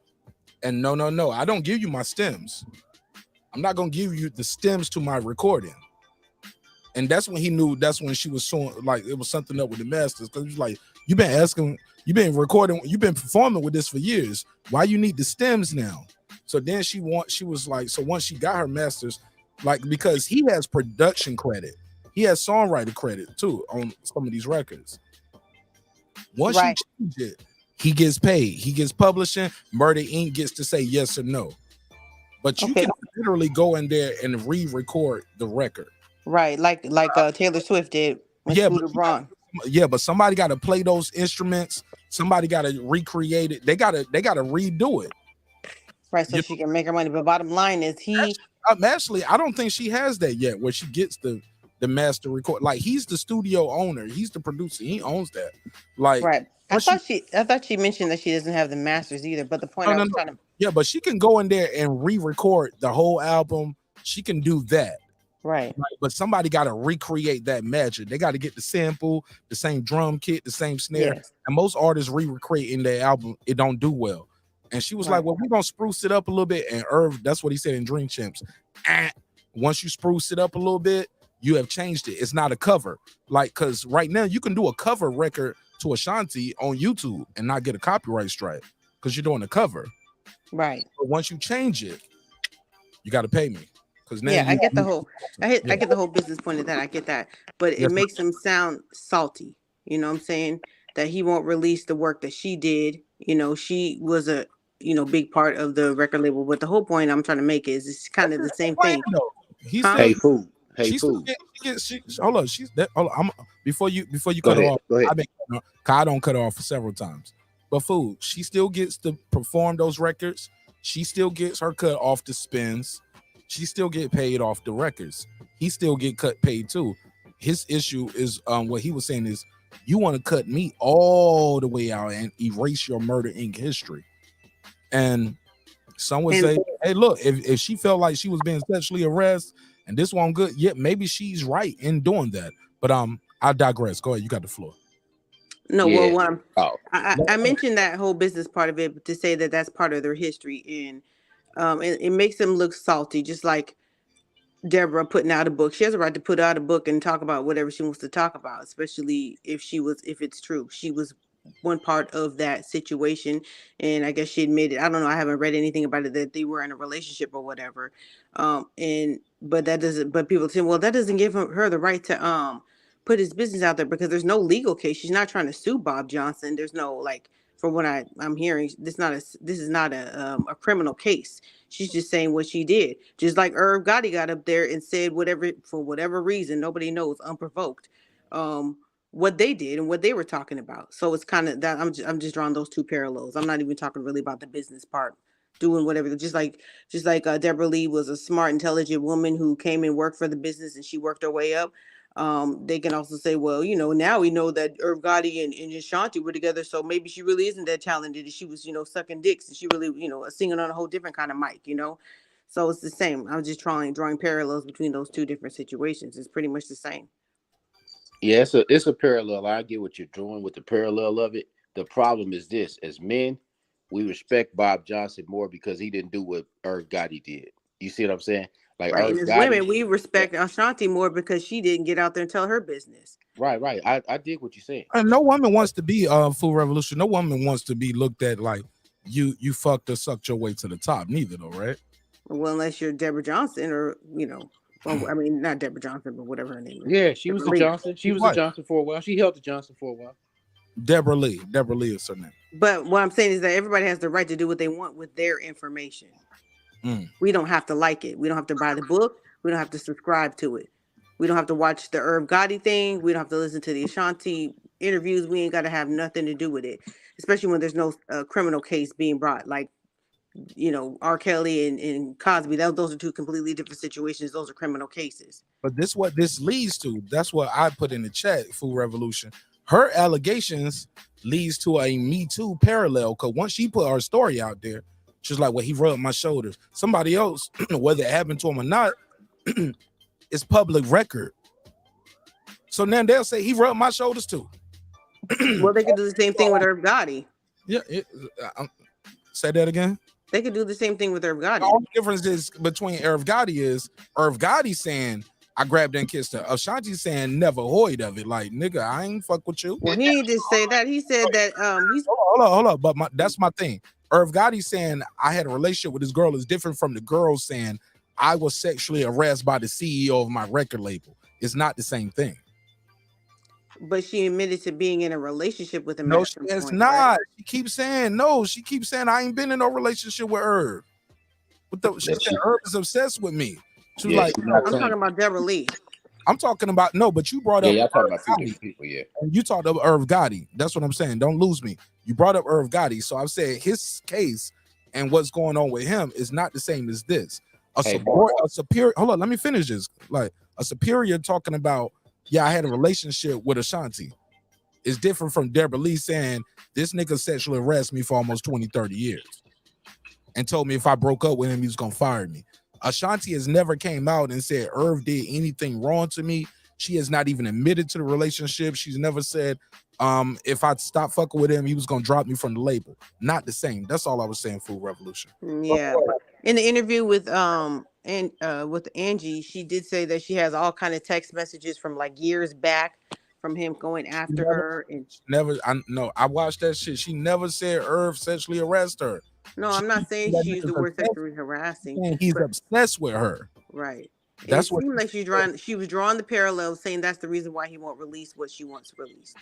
And no, I don't give you my stems. I'm not gonna give you the stems to my recording. And that's when he knew. That's when she was showing, like, it was something up with the masters, because he was like, you've been recording, you've been performing with this for years. Why you need the stems now? So then she was like, so once she got her masters, like, because he has production credit, he has songwriter credit too on some of these records. Once Right. you change it, he gets paid. He gets publishing. Murder Inc. gets to say yes or no. But you Okay. can literally go in there and re-record the record. Right, like Taylor Swift did when Yeah, Scooter Braun. Yeah, but somebody got to play those instruments. Somebody got to recreate it. They got to redo it. Right, so she can make her money. But bottom line is Actually, I don't think she has that yet, where she gets the master record. Like, he's the studio owner. He's the producer. He owns that. Like, right. I thought she mentioned that she doesn't have the masters either. But the point I was trying to. Yeah, but she can go in there and re-record the whole album. She can do that. Right. But somebody got to recreate that magic. They got to get the sample, the same drum kit, the same snare. Yes. And most artists re-recreate in their album, it don't do well. And she was like, well, we're going to spruce it up a little bit. And Irv, that's what he said in Dream Champs. Once you spruce it up a little bit, you have changed it. It's not a cover. Like, because right now you can do a cover record to Ashanti on YouTube and not get a copyright strike because you're doing a cover. Right. But once you change it, you got to pay me. Now I get the whole I get the whole business point of that. I get that. But it makes him sound salty. You know what I'm saying? That he won't release the work that she did. She was a big part of the record label. But the whole point I'm trying to make is it's kind of the same thing. Hey, food. Hold on. Before you cut her off. Go ahead. I don't cut her off several times. But food, she still gets to perform those records. She still gets her cut off the spins. She still get paid off the records. He still get paid too. His issue is what he was saying is, you want to cut me all the way out and erase your Murder Inc. history. And some would say, hey, look, if she felt like she was being sexually harassed and this one good, yeah, maybe she's right in doing that. But I digress. Go ahead, you got the floor. No, well, I mentioned that whole business part of it to say that that's part of their history, and it makes them look salty, just like Deborah putting out a book. She has a right to put out a book and talk about whatever she wants to talk about, especially if it's true. She was one part of that situation, and I guess she admitted, I don't know, I haven't read anything about it, that they were in a relationship or whatever. But people say, well, that doesn't give her the right to put his business out there, because there's no legal case. She's not trying to sue Bob Johnson. There's no, like, from what I'm hearing, this is not a criminal case. She's just saying what she did. Just like Irv Gotti got up there and said whatever, for whatever reason, nobody knows, unprovoked, what they did and what they were talking about. So it's kind of that I'm just drawing those two parallels. I'm not even talking really about the business part, doing whatever. Just like Deborah Lee was a smart, intelligent woman who came and worked for the business, and she worked her way up. They can also say, well, now we know that Irv Gotti and Ashanti were together, so maybe she really isn't that talented. She was, sucking dicks, and she really, singing on a whole different kind of mic, So it's the same. I'm just drawing parallels between those two different situations. It's pretty much the same. Yeah, it's a parallel. I get what you're doing with the parallel of it. The problem is this: as men, we respect Bob Johnson more because he didn't do what Irv Gotti did. You see what I'm saying? Like Right. Irv And as Gotti, women, we respect Ashanti more because she didn't get out there and tell her business. right. I dig what you're saying. And no woman wants to be Food Revolution. No woman wants to be looked at like you fucked or sucked your way to the top. Neither though, right? Well, unless you're Deborah Johnson or, well, I mean, not Deborah Johnson, but whatever her name is. Yeah, she was the Deborah Lee. Johnson. She was the Johnson for a while. She held the Johnson for a while. Deborah Lee. Deborah Lee is her name. But what I'm saying is that everybody has the right to do what they want with their information. We don't have to like it. We don't have to buy the book. We don't have to subscribe to it. We don't have to watch the Irv Gotti thing. We don't have to listen to the Ashanti interviews. We ain't got to have nothing to do with it, especially when there's no criminal case being brought. Like, R. Kelly and Cosby. Those are two completely different situations. Those are criminal cases. But this what this leads to. That's what I put in the chat. Food Revolution. Her allegations leads to a Me Too parallel. Because once she put her story out there, she's like, "Well, he rubbed my shoulders." Somebody else, whether it happened to him or not, it's public record. So now they'll say he rubbed my shoulders too. Well, they could do the same thing with Irv Gotti. Yeah. Say that again. They could do the same thing with Irv Gotti. The only difference is between Irv Gotti saying I grabbed and kissed her. Ashanti saying never hoid of it. Like, nigga, I ain't fuck with you. Well, he didn't just say that. He said that he's hold up. But that's my thing. Irv Gotti saying I had a relationship with this girl is different from the girl saying I was sexually harassed by the CEO of my record label. It's not the same thing. But she admitted to being in a relationship with him. No, it's not. Right? She keeps saying no. She keeps saying I ain't been in no relationship with Irv. She said Irv is obsessed with me. She was like, I'm talking about Deborah Lee. I'm talking about but you brought up. Yeah, y'all talking about two different people. Yeah, and you talked about Irv Gotti. That's what I'm saying. Don't lose me. You brought up Irv Gotti, so I've said his case and what's going on with him is not the same as this. A superior. Hold on, let me finish this. Like a superior talking about. Yeah, I had a relationship with Ashanti. It's different from Deborah Lee saying this nigga sexually harassed me for almost 20, 30 years and told me if I broke up with him, he was going to fire me. Ashanti has never came out and said Irv did anything wrong to me. She has not even admitted to the relationship. She's never said if I stopped fucking with him, he was going to drop me from the label. Not the same. That's all I was saying, Food Revolution. Yeah. In the interview with with Angie, she did say that she has all kind of text messages from like years back from him going after her. And I watched that shit. She never said Irv sexually harassed her. No, I'm not saying she used the word sexually harassing. He's obsessed with her. Right. That's what seemed like she was drawing the parallel, saying that's the reason why he won't release what she wants released.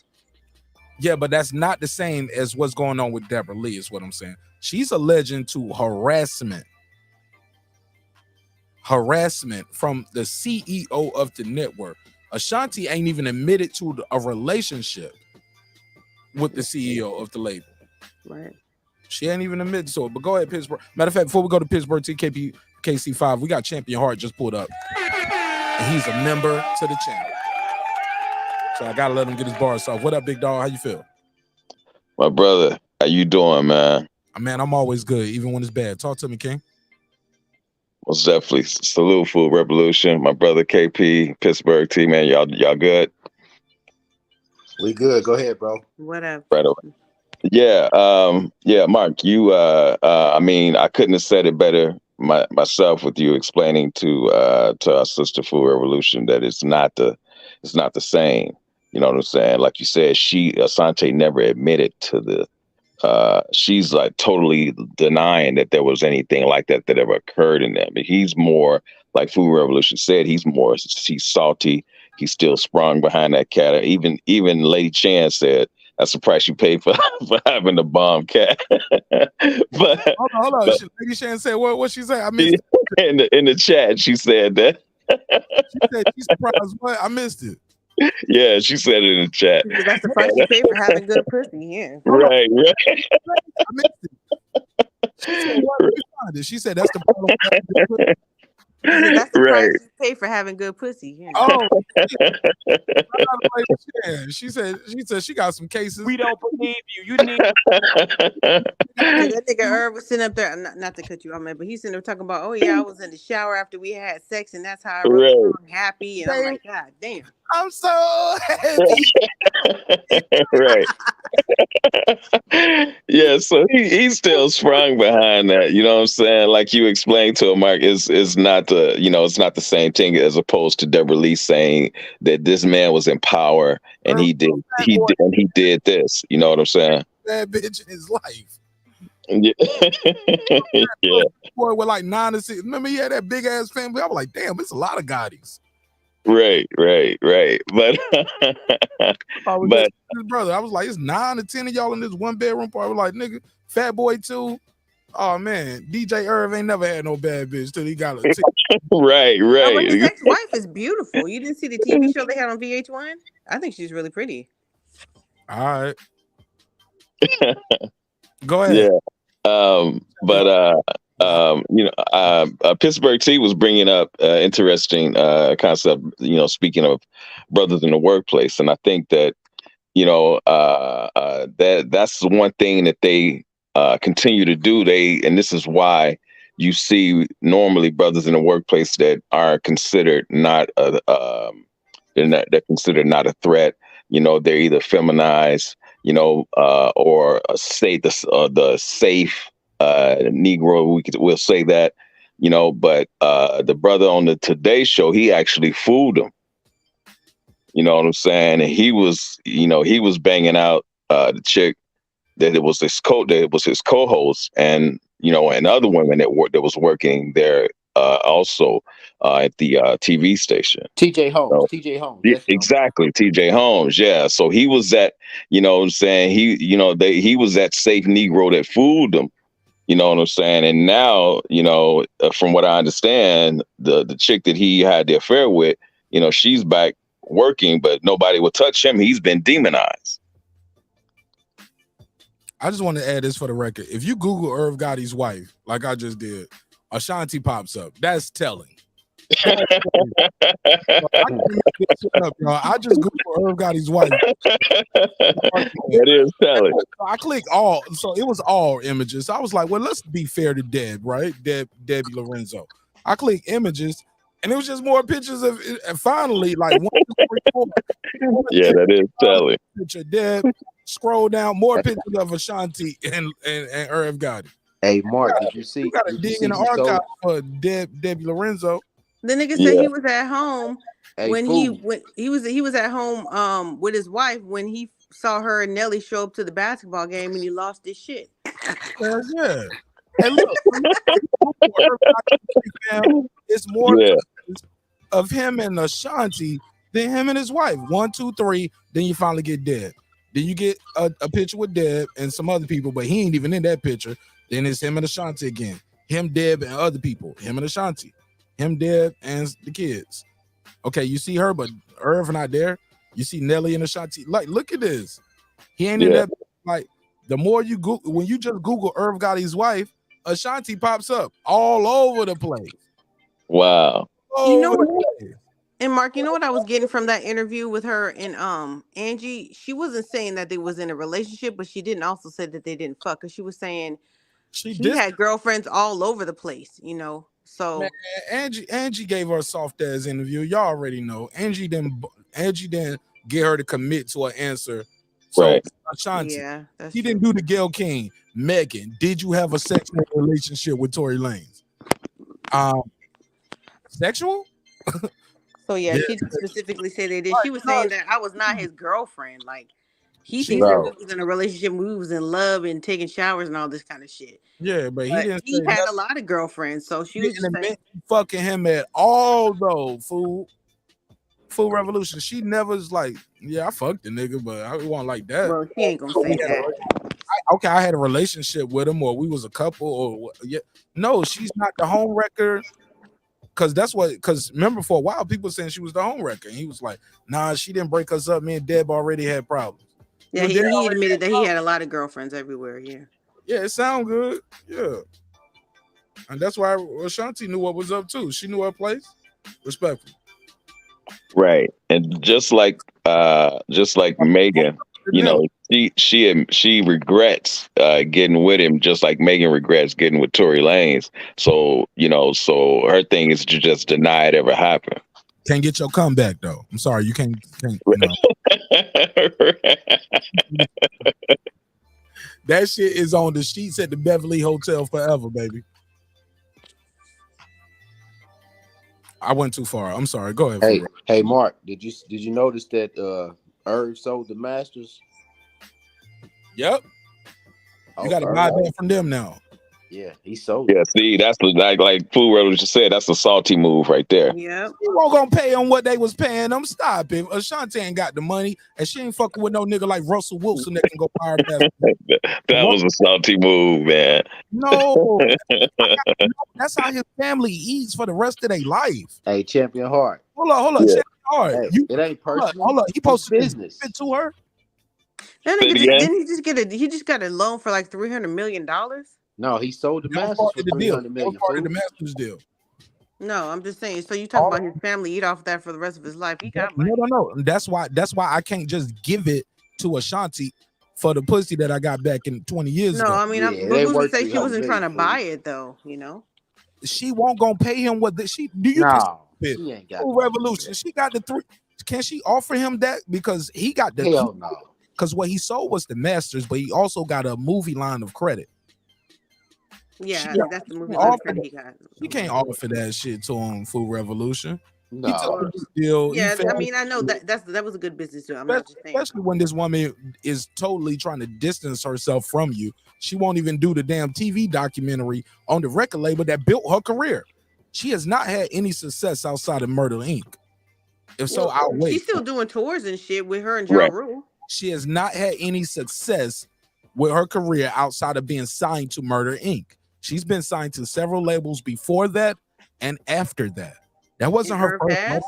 Yeah, but that's not the same as what's going on with Deborah Lee, is what I'm saying. She's alleging to harassment from the CEO of the network. Ashanti ain't even admitted to a relationship with the CEO of the label. Right. She ain't even admitted to it. But go ahead, Pittsburgh. Matter of fact, before we go to Pittsburgh TKP KC5, we got Champion Hart just pulled up. And he's a member to the channel. So I gotta let him get his bars off. What up, big dog? How you feel? My brother, how you doing, man? Man, I'm always good, even when it's bad. Talk to me, King. Most definitely. Salute, Food Revolution. My brother KP, Pittsburgh team, man. Y'all good? We good. Go ahead, bro. Whatever. Right away. Yeah, Mark, you I mean, I couldn't have said it better myself with you explaining to our sister Food Revolution that it's not the same. You know what I'm saying? Like you said, Asante never admitted to the she's like totally denying that there was anything like that ever occurred in them. But he's more, like Food Revolution said, he's salty. He's still sprung behind that cat. Even Lady Chan said, that's the price you pay for having the bomb cat. But hold on. Lady Chan said what she said? I missed it. In the chat, she said that. She said she's surprised. What? I missed it. Yeah, she said it in the chat. That's the price you pay for having good pussy. Yeah. Right. I missed it. She said, what? She said that's the problem. That's the Right. price you pay for having good pussy. You know? Oh, yeah. She said she got some cases. We don't believe you. You need. That nigga Irv was sitting up there, not to cut you off, man, but he's sitting there talking about, oh yeah, I was in the shower after we had sex, and that's how I wrote the song Happy. And I'm like, God damn. I'm so happy. Right. Yeah, so he's still sprung behind that. You know what I'm saying? Like you explained to him, Mark, is not the it's not the same thing as opposed to Deborah Lee saying that this man was in power and he did this. You know what I'm saying? Bad bitch in his life. Yeah. Yeah. Boy with like 9 to 6. Remember he had that big ass family? I was like, damn, it's a lot of Gottis. Right. But His brother, I was like, it's 9 to 10 of y'all in this 1-bedroom part. I was like, nigga, Fat Boy too. Oh man, DJ Irv ain't never had no bad bitch till he got a right. Oh, but his ex-wife is beautiful. You didn't see the TV show they had on VH1? I think she's really pretty. All right. Go ahead. Yeah. Pittsburgh T was bringing up interesting concept, speaking of brothers in the workplace. And I think that, that's the one thing that they continue to do. And this is why you see normally brothers in the workplace that are considered not they're considered not a threat. They're either feminized, or say the safe Negro. We'll say that, but the brother on the Today Show, he actually fooled him. You know what I'm saying? And he was banging out the chick that it was his co-host, and and other women that was working there also at the TV station. TJ Holmes. TJ Holmes. Yes, exactly. TJ Holmes. Yeah. So he was that, you know what I'm saying? He was that safe Negro that fooled them. You know what I'm saying? And now, from what I understand, the chick that he had the affair with, she's back working, but nobody will touch him. He's been demonized. I just want to add this for the record. If you Google Irv Gotti's wife, like I just did, Ashanti pops up. That's telling. I just Googled Irv Gotti's wife. That is telling. I clicked all, so it was all images. I was like, well, let's be fair to Deb, right? Debbie Lorenzo. I clicked images, and it was just more pictures of it. And finally, like 1, 2, 3, 4. Yeah, that is telling. Picture Deb. Scroll down, more pictures of Ashanti and Irv Gotti. Hey, Mark, did you see? You got to dig in the archive for Debbie Lorenzo. The nigga said he was at home when he was at home with his wife when he saw her and Nelly show up to the basketball game and he lost his shit. Yeah. And look, it's more of him and Ashanti than him and his wife. 1, 2, 3. Then you finally get Deb. Then you get a picture with Deb and some other people, but he ain't even in that picture. Then it's him and Ashanti again. Him, Deb, and other people. Him and Ashanti. Him, Deb, and the kids. Okay, you see her, but Irv not there. You see Nelly and Ashanti. Like, look at this. He ain't in that. Like, the more you Google, when you just Google Irv Gotti's wife, Ashanti pops up all over the place. Wow. You know what? And Mark, you know what I was getting from that interview with her and Angie? She wasn't saying that they was in a relationship, but she didn't also say that they didn't fuck. Because she was saying she had girlfriends all over the place, So man, Angie gave her a soft ass interview. Y'all already know. Angie didn't get her to commit to an answer. So Ashanti, he didn't do the Gayle King. Megan, did you have a sexual relationship with Tory Lanez? Sexual? So she didn't specifically say they did. She was saying that I was not his girlfriend. Like he thinks that we was in a relationship, we was in love and taking showers and all this kind of shit. Yeah, but he didn't. He had a lot of girlfriends, so she was just saying, fucking him at all though. Full Revolution. She never was like, yeah, I fucked the nigga, but I wasn't like that. Well, she ain't gonna say that. I had a relationship with him, or we was a couple, or no, she's not the home wrecker. Because remember for a while people saying she was the home wrecker, and he was like, nah, she didn't break us up. Me and Deb already had problems. Yeah, he admitted that he had a lot of girlfriends everywhere. Yeah, it sounds good. Yeah, And that's why Ashanti knew what was up too. She knew her place. Respectfully. Right. And just like Megan, you know, she regrets getting with him, just like Megan regrets getting with Tory Lanez. So, you know, so her thing is to just deny it ever happened. Can't get your comeback though. I'm sorry, you can't That shit is on the sheets at the Beverly Hotel forever, baby. I went too far. I'm sorry. Go ahead. Hey, Mark, did you notice that Irv sold the Masters? Yep. You got to buy that from them now. Yeah, he sold it. Yeah, see, that's like Food Revolution said. That's a salty move right there. Yeah, you weren't gonna pay them what they was paying them. Stop it. Ashanti ain't got the money, and she ain't fucking with no nigga like Russell Wilson that can go power basketball. That was a salty move, man. No, that's how his family eats for the rest of their life. Hey, Champion Heart. Hold on. Yeah. Champion Heart. Hey, it ain't personal. Hold on. He posted business to her. Then he just got a loan for like $300 million. No, he sold the Masters for $300 million. Part of the Masters deal. No, I'm just saying. So you talking about his family eat off that for the rest of his life? He got money. No. That's why I can't just give it to Ashanti for the pussy that I got back in 20 years ago. No, I mean, who's to say she wasn't trying to buy it though? You know, she won't gonna pay him what she do. You she ain't got Revolution. She got the 3. Can she offer him that because he got the hell no? Because what he sold was the Masters, but he also got a movie line of credit. Yeah, that's the movie line of credit he got. You can't offer that shit to him. Food Revolution. No. I mean, I know that was a good business too. I'm not just saying. Especially when this woman is totally trying to distance herself from you. She won't even do the damn TV documentary on the record label that built her career. She has not had any success outside of Murder Inc. If so, I'll wait. She's still doing tours and shit with her and Ja Rule. She has not had any success with her career outside of being signed to Murder Inc. She's been signed to several labels before that and after that. That wasn't her first.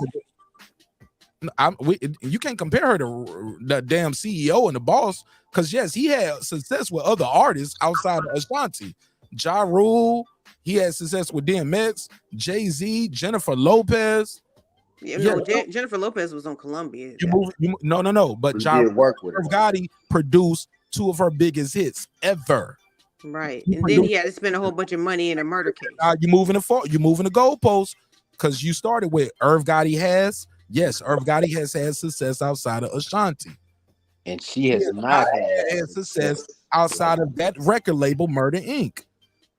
You can't compare her to the damn CEO and the boss, because yes, he had success with other artists outside of Ashanti. Ja Rule, he had success with DMX, Jay-Z, Jennifer Lopez. Jennifer Lopez was on Columbia. No. But Ja Gotti produced 2 of her biggest hits ever. Right, and then he had to spend a whole bunch of money in a murder case. You're moving the goalposts because you started with Irv Gotti has. Yes, Irv Gotti has had success outside of Ashanti. And she has not had success outside of that record label, Murder Inc.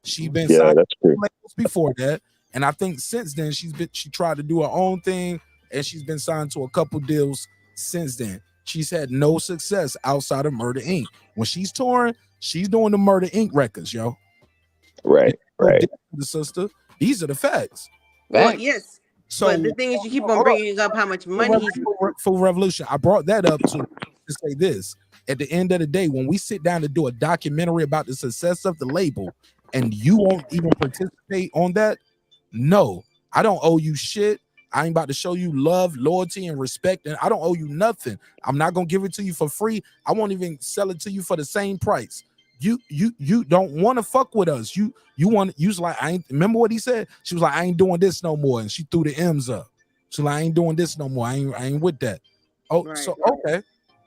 She's been signed to labels before that. And I think since then she tried to do her own thing, and she's been signed to a couple deals since then. She's had no success outside of Murder Inc. When she's touring, she's doing the Murder Inc. records, yo. Right. The sister. These are the facts. Well, yes. So but the thing is, you keep on bringing up how much money he's for Revolution. I brought that up to say this. At the end of the day, when we sit down to do a documentary about the success of the label, and you won't even participate on that, no, I don't owe you shit. I ain't about to show you love, loyalty, and respect, and I don't owe you nothing. I'm not gonna give it to you for free. I won't even sell it to you for the same price. You don't want to fuck with us. You want you was like, I ain't remember what he said. She was like, I ain't doing this no more, and she threw the M's up. She's like, I ain't doing this no more. I ain't with that. Oh, right, so okay.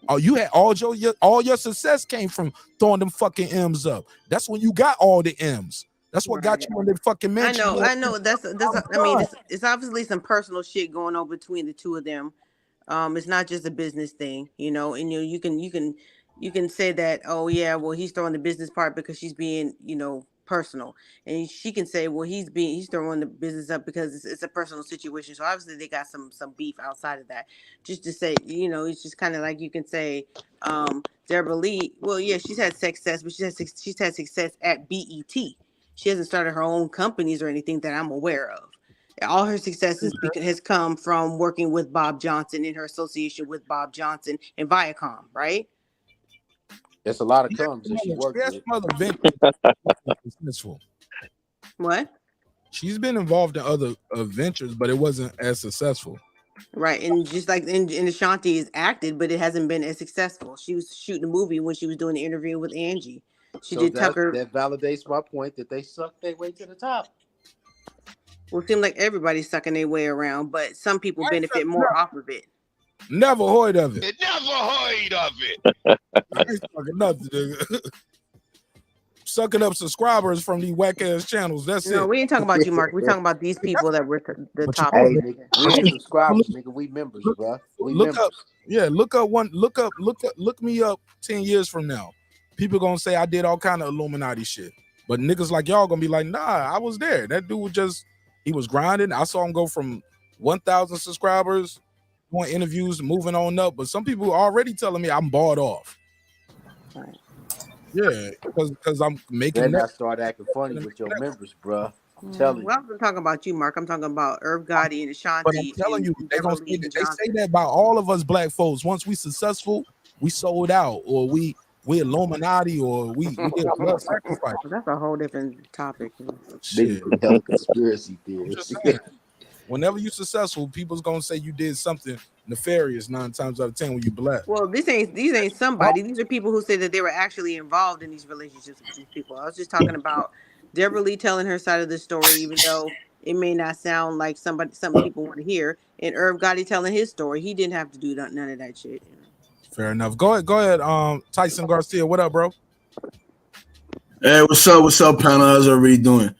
Oh, you had all your success came from throwing them fucking M's up. That's when you got all the M's. That's what got you on the fucking mansion. I know. That's. I mean, it's obviously some personal shit going on between the two of them. It's not just a business thing, you know. And you can say that, oh yeah, well he's throwing the business part because she's being, personal, and she can say, well he's throwing the business up because it's a personal situation. So obviously they got some beef outside of that. Just to say, it's just kind of like you can say, Deborah Lee. Well, yeah, she's had success, but she's had success at BET. She hasn't started her own companies or anything that I'm aware of. All her success has come from working with Bob Johnson in her association with Bob Johnson and Viacom, right? It's a lot of comes that she worked with. What? She's been involved in other ventures, but it wasn't as successful. Right, and just like in Ashanti is acted, but it hasn't been as successful. She was shooting a movie when she was doing the interview with Angie. She So did Tucker. that validates my point that they sucked their way to the top. Well, it seems like everybody's sucking their way around, but some people benefit more off of it. Never heard of it. Never heard of it. I ain't sucking nothing, nigga. Sucking up subscribers from these whack ass channels. That's No, it. we ain't talking about you, Mark. We're talking about these people that were the But you top. know, Hey, nigga, we ain't subscribers, nigga. We members, bro. We look members. up, yeah, look me up 10 years from now. People gonna say I did all kind of Illuminati shit. But niggas like y'all gonna be like, nah, I was there. That dude was just, he was grinding. I saw him go from 1,000 subscribers, doing interviews, moving on up. But some people are already telling me I'm bought off. Right. Yeah, because I'm making Then I that. start acting funny with your members, bro. I'm telling Well, you. I'm talking about you, Mark. I'm talking about Irv Gotti and Ashanti. But I'm telling you, they gonna say that, they say that about all of us black folks. Once we successful, we sold out, or we Illuminati, or we did blood sacrifice. That's a whole different topic. Shit. Big conspiracy theories. Whenever you successful, people's gonna say you did something nefarious 9 times out of 10 when you black. Well, these ain't somebody. These are people who say that they were actually involved in these relationships with these people. I was just talking about Deborah Lee telling her side of the story, even though it may not sound like something people want to hear. And Irv Gotti telling his story. He didn't have to do none of that shit. Fair enough. Go ahead. Tyson Garcia, what up, bro? Hey, what's up, panel? How's everybody doing?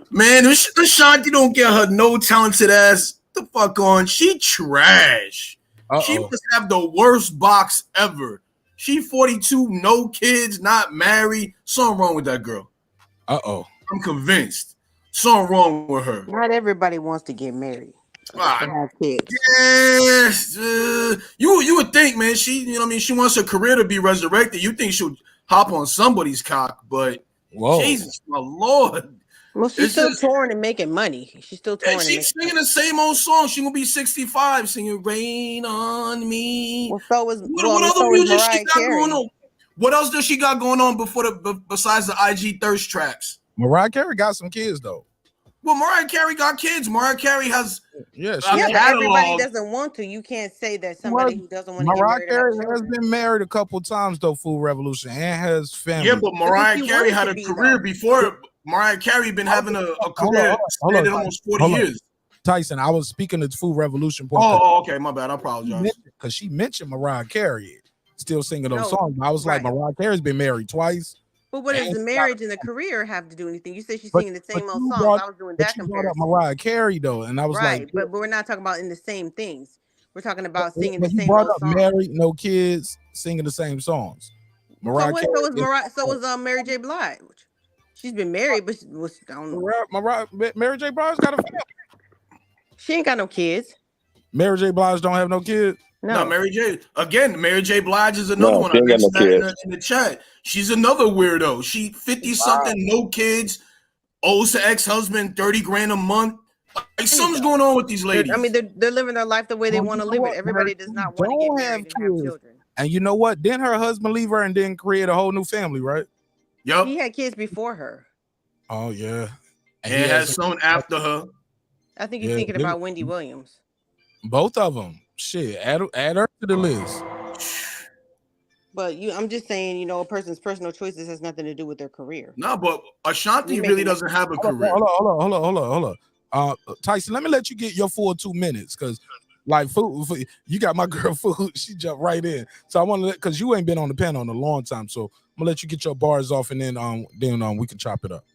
Man, this Ashanti don't get her no talented ass the fuck on. She trash. She must have the worst box ever. She 42, no kids, not married. Something wrong with that girl. I'm convinced. Something wrong with her. Not everybody wants to get married. Have kids. Yes. You would think, man, she, you know what I mean, she wants her career to be resurrected. You think she'll hop on somebody's cock, but Jesus, my Lord. Well, she's still touring and making money. She's still touring. And she's singing the same old song. She gonna be 65 singing "Rain on Me." Well, so was what other music she got going on? What else does she got going on besides the IG thirst traps? Mariah Carey got some kids though. Well, Mariah Carey got kids. Mariah Carey has but everybody doesn't want to. You can't say that somebody who doesn't want to get married. Mariah Carey has been married a couple times though, Food Revolution, and has family. Yeah, but Mariah Carey had a career before. Mariah Carey been having a career spanning almost 40 years. Tyson, I was speaking to Food Revolution point. Oh, okay, my bad. I apologize. Because she mentioned Mariah Carey still singing those songs. I was like, Mariah Carey's been married twice. But what does the marriage and the career have to do anything? You said she's singing the same old songs. I was doing that comparison. Mariah Carey though, and I was like, but we're not talking about in the same things. We're talking about singing the you same brought old up songs. married, no kids, singing the same songs. Mariah Carey. So was Mary J. Blige. She's been married, but I don't know. Mary J. Blige got a family. She ain't got no kids. Mary J. Blige don't have no kids. No, Mary J. Again, Mary J. Blige is another one. I mentioned that in the chat. She's another weirdo. She 50 something, no kids, owes her ex-husband 30 grand a month. Like something's going on with these ladies. I mean, they're living their life the way they want to live it. Everybody does not want to get married and have children. And you know what? Didn't her husband leave her and then create a whole new family, right? Yep. He had kids before her. Oh yeah. And he has someone after her. I think you're thinking about Wendy Williams. Both of them. Shit, add her to the list. But I'm just saying, a person's personal choices has nothing to do with their career. No, but Ashanti really doesn't have a career. Hold on. Tyson, let me let you get your full 2 minutes, because like food, you got my girl Food. She jumped right in. So I want to because you ain't been on the panel in a long time. So I'm gonna let you get your bars off, and then we can chop it up.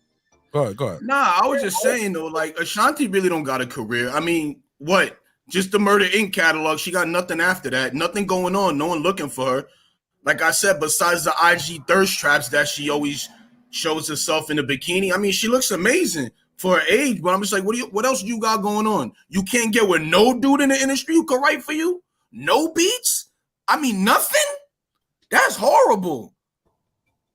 Go ahead. Nah, I was just saying though, like Ashanti really don't got a career. I mean, what? Just the Murder Inc. catalog. She got nothing after that. Nothing going on. No one looking for her. Like I said, besides the IG thirst traps that she always shows herself in a bikini. I mean, she looks amazing for her age, but I'm just like, what else you got going on? You can't get with no dude in the industry who can write for you? No beats? I mean, nothing? That's horrible.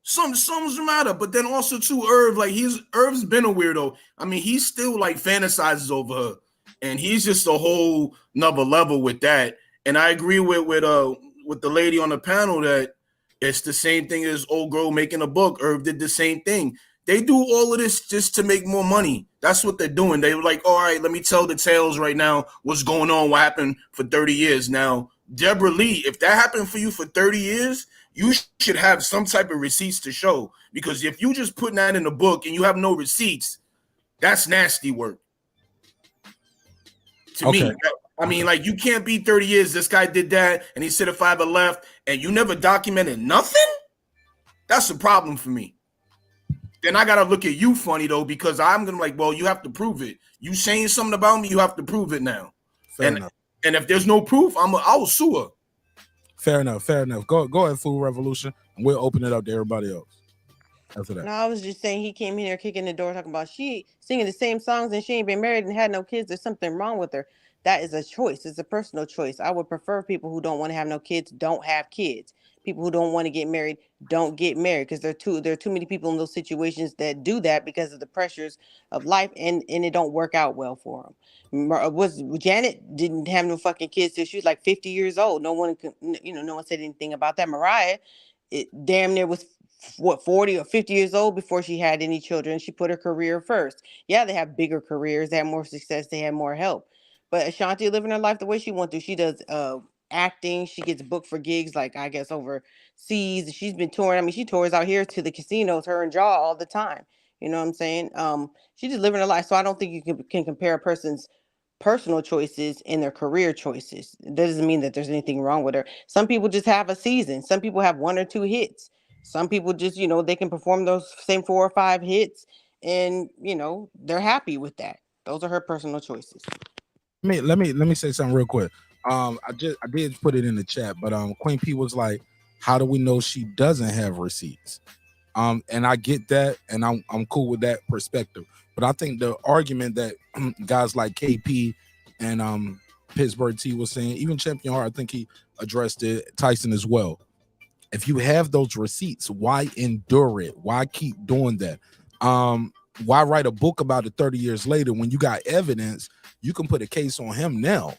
Something's the matter. But then also too, Irv, like Irv's been a weirdo. I mean, he still like fantasizes over her. And he's just a whole nother level with that. And I agree with the lady on the panel that it's the same thing as old girl making a book. Irv did the same thing. They do all of this just to make more money. That's what they're doing. They were like, all right, let me tell the tales right now. What's going on? What happened for 30 years? Now, Deborah Lee, if that happened for you for 30 years you should have some type of receipts to show, because if you just putting that in the book and you have no receipts, that's nasty work. To me, I mean, like, you can't be 30 years. This guy did that, and he said if I ever left, and you never documented nothing. That's a problem for me. Then I gotta look at you funny though, because I'm gonna like, well, you have to prove it. You saying something about me, you have to prove it now. Fair enough. And if there's no proof, I will sue her. Fair enough. Go ahead, Food Revolution, and we'll open it up to everybody else after that. No, I was just saying he came in here kicking the door talking about she singing the same songs and she ain't been married and had no kids. There's something wrong with her. That is a choice. It's a personal choice. I would prefer people who don't want to have no kids don't have kids. People who don't want to get married don't get married, because there are too many people in those situations that do that because of the pressures of life, and it don't work out well for them. Was Janet didn't have no fucking kids till she was like 50 years old. No one said anything about that. Mariah, it damn near was 40 or 50 years old before she had any children. She put her career first. Yeah, they have bigger careers, they have more success, they have more help. But Ashanti living her life the way she wants to. She does acting. She gets booked for gigs, like, I guess, overseas. She's been touring. I mean, she tours out here to the casinos, her and Jaw, all the time. You know what I'm saying? She's just living her life. So I don't think you can compare a person's personal choices and their career choices. That doesn't mean that there's anything wrong with her. Some people just have a season. Some people have 1 or 2 hits. Some people just, they can perform those same 4 or 5 hits, and they're happy with that. Those are her personal choices. Let me say something real quick. I did put it in the chat, but Queen P was like, how do we know she doesn't have receipts? And I get that, and I'm cool with that perspective. But I think the argument that guys like KP and Pittsburgh T was saying, even Champion Hart, I think he addressed it, Tyson as well. If you have those receipts, why endure it? Why keep doing that? Why write a book about it 30 years later when you got evidence? You can put a case on him now.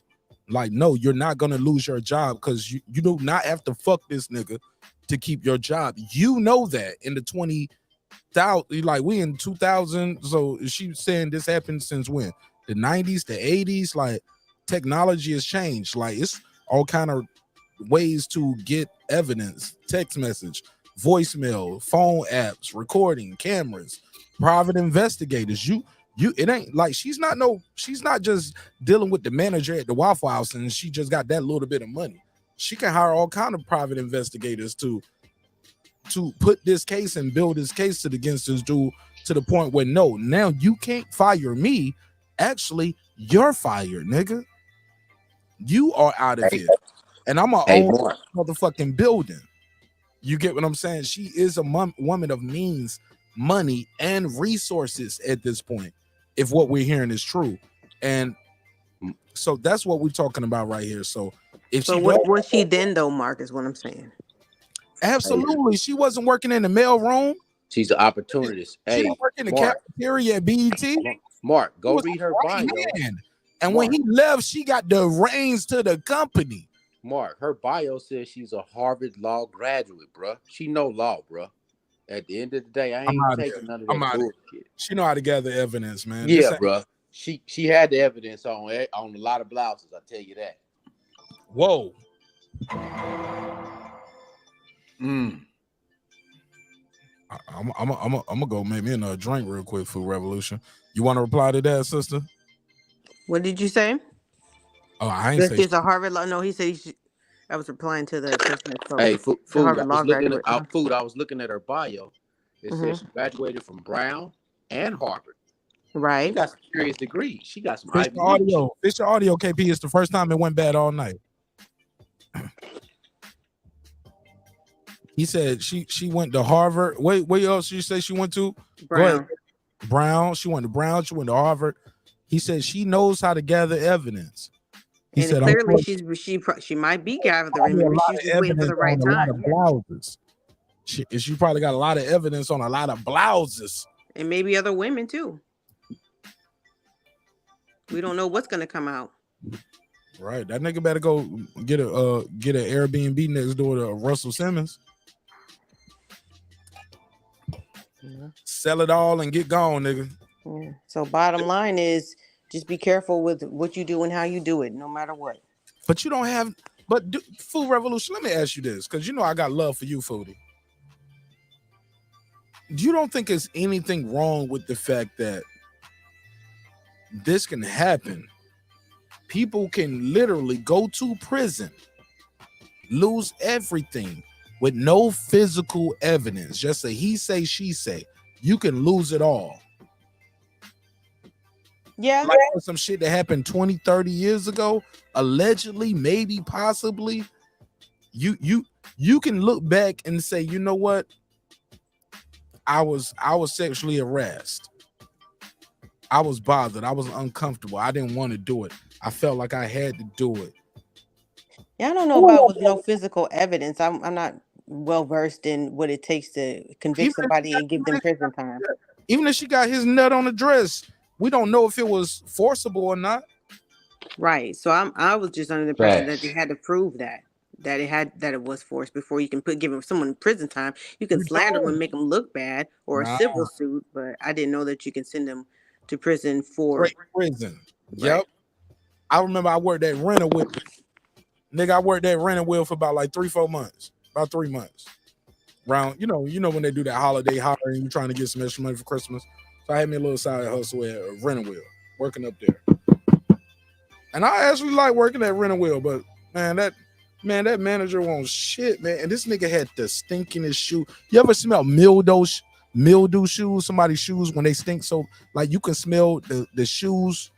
Like, no, you're not gonna lose your job because you do not have to fuck this nigga to keep your job. You know that in the 20,000, like, we in 2000. So she saying this happened since when? The 90s, the 80s. Like, technology has changed. Like, it's all kind of ways to get evidence: text message, voicemail, phone apps, recording, cameras, private investigators. It ain't like she's not just dealing with the manager at the Waffle House and she just got that little bit of money. She can hire all kind of private investigators to put this case and build this case against this dude to the point where, no, now you can't fire me. Actually, you're fired, nigga. You are out of here. And I'm gonna own motherfucking building. You get what I'm saying? She is a woman of means, money, and resources at this point, if what we're hearing is true. And so that's what we're talking about right here. So if so what was she then though, Mark, is what I'm saying. Absolutely. She wasn't working in the mail room. She's an opportunist. She didn't work in the cafeteria at BET. Mark, go read her bio. And when he left, she got the reins to the company. Mark, her bio says she's a Harvard law graduate, bruh. She know law, bruh. At the end of the day, I ain't taking none of that bullshit. She know how to gather evidence, man. Yeah, bruh. She had the evidence on a lot of blouses, I tell you that. Whoa. I'm gonna go make me another drink real quick. Food Revolution. You want to reply to that, sister? What did you say? Oh, I ain't say she's a Harvard law. No, he said I was replying to the person. Hey, Food. I was looking at her bio. It says she graduated from Brown and Harvard. Right. She got some serious degrees. She got some Fish your audio, KP. It's the first time it went bad all night. He said she went to Harvard. Wait, where else you say she went to? Brown. She went to Brown. She went to Harvard. He said she knows how to gather evidence. He said clearly she might be gathering, but she's just waiting for the right time. Blouses. She probably got a lot of evidence on a lot of blouses, and maybe other women too. We don't know what's gonna come out. Right, that nigga better go get an Airbnb next door to Russell Simmons. Yeah. Sell it all and get gone, nigga. Yeah. So bottom line is just be careful with what you do and how you do it, no matter what. But you don't have But Food Revolution, let me ask you this, because you know I got love for you, Foodie. You don't think there's anything wrong with the fact that this can happen? People can literally go to prison, lose everything with no physical evidence. Just a he say, she say. You can lose it all. Yeah. Like some shit that happened 20, 30 years ago, allegedly, maybe, possibly. You can look back and say, you know what? I was sexually harassed. I was bothered. I was uncomfortable. I didn't want to do it. I felt like I had to do it. Yeah, I don't know about with no physical evidence. I'm not well versed in what it takes to convict somebody and give them prison time. Even if she got his nut on the dress, we don't know if it was forcible or not. Right. So I was just under the impression that they had to prove that it was forced before you can give someone prison time. You can slander them and make them look bad or a civil suit, but I didn't know that you can send them to prison for prison. Right. Yep. I remember I worked at Renterville. Nigga, I worked at Renterville for about like 3-4 months. About 3 months. Around, you know when they do that holiday hiring, you trying to get some extra money for Christmas. So I had me a little side hustle at Renterville, working up there. And I actually like working at Renterville, but that manager won't shit, man. And this nigga had the stinkingest shoe. You ever smell mildew shoes? Somebody's shoes when they stink, so like you can smell the shoes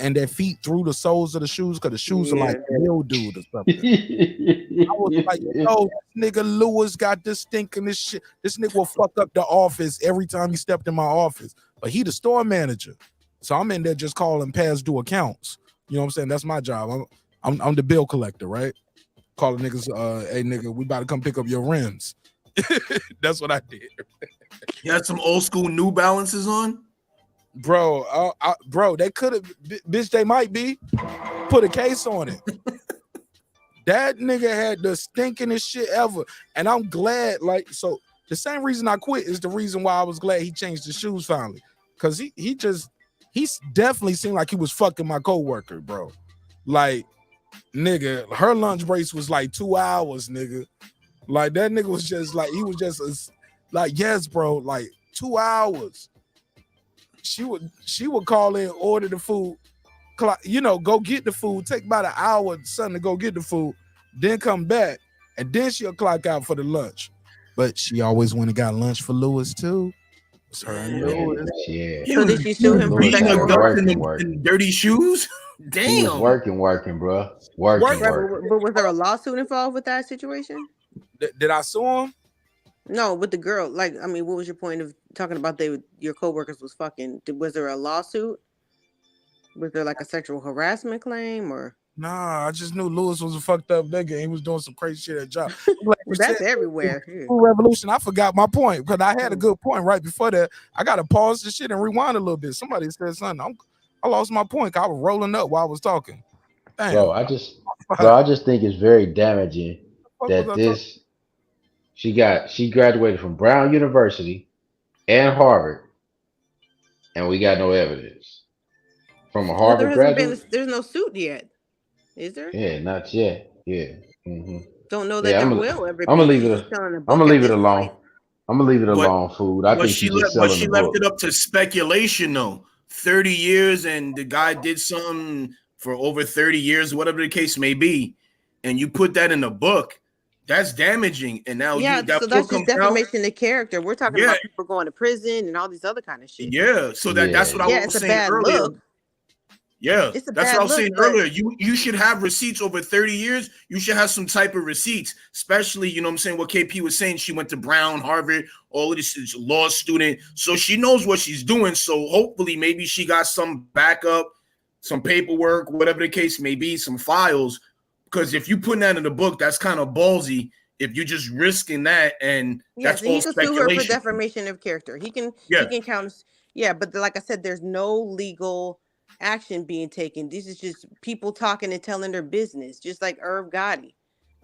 and their feet through the soles of the shoes because the shoes are like mildewed or something. I was like, yo, this nigga Lewis got this stinking shit. This nigga will fuck up the office every time he stepped in my office. But he the store manager. So I'm in there just calling past due accounts. You know what I'm saying? That's my job. I'm the bill collector, right? Calling niggas, hey nigga, we about to come pick up your rims. That's what I did. You had some old school New Balances on? Bro, bro, they could have, bitch, they might be. Put a case on it. That nigga had the stinkingest shit ever. And I'm glad, like, so the same reason I quit is the reason why I was glad he changed the shoes finally. Because he definitely seemed like he was fucking my coworker, bro. Like, nigga, her lunch break was like 2 hours, nigga. Like, that nigga was just like, he was just like, yes, bro, like 2 hours. She would call in, order the food, go get the food, take about an hour something to go get the food, then come back, and then she'll clock out for the lunch. But she always went and got lunch for Lewis too. It's her and Lewis. Yeah. So did she sue him for sexual harassment? In dirty shoes? Damn. He was working, bro. Working. But was there a lawsuit involved with that situation? Did I sue him? No, with the girl. Like, I mean, what was your point of talking about your coworkers was fucking? Was there a lawsuit? Was there like a sexual harassment claim or? Nah, I just knew Lewis was a fucked up nigga. He was doing some crazy shit at job. Well, that's everywhere. Revolution. I forgot my point because I had a good point right before that. I got to pause the shit and rewind a little bit. Somebody said something. I lost my point. I was rolling up while I was talking. Damn. Bro, I just think it's very damaging that she graduated from Brown University and Harvard, and we got no evidence from a Harvard graduate. There's no suit yet, is there? Yeah, not yet. Yeah. Mm-hmm. Don't know that there will ever be. I'm gonna leave it alone. I'm gonna leave it alone, food. I think she left it up to speculation though. 30 years and the guy did something for over 30 years, whatever the case may be, and you put that in a book, that's damaging. And now so that's just defamation of character. We're talking about people going to prison and all these other kind of shit. Yeah, so that's what I was saying earlier. Yeah, that's what I was saying earlier. You should have receipts over 30 years. You should have some type of receipts, especially, you know what I'm saying, what KP was saying. She went to Brown, Harvard, all of this, is a law student. So she knows what she's doing. So hopefully maybe she got some backup, some paperwork, whatever the case may be, some files. Because if you put that in the book, that's kind of ballsy. If you're just risking that, and that's all speculation. He can sue her for defamation of character. He can count. Yeah, but like I said, there's no legal action being taken. This is just people talking and telling their business, just like Irv Gotti.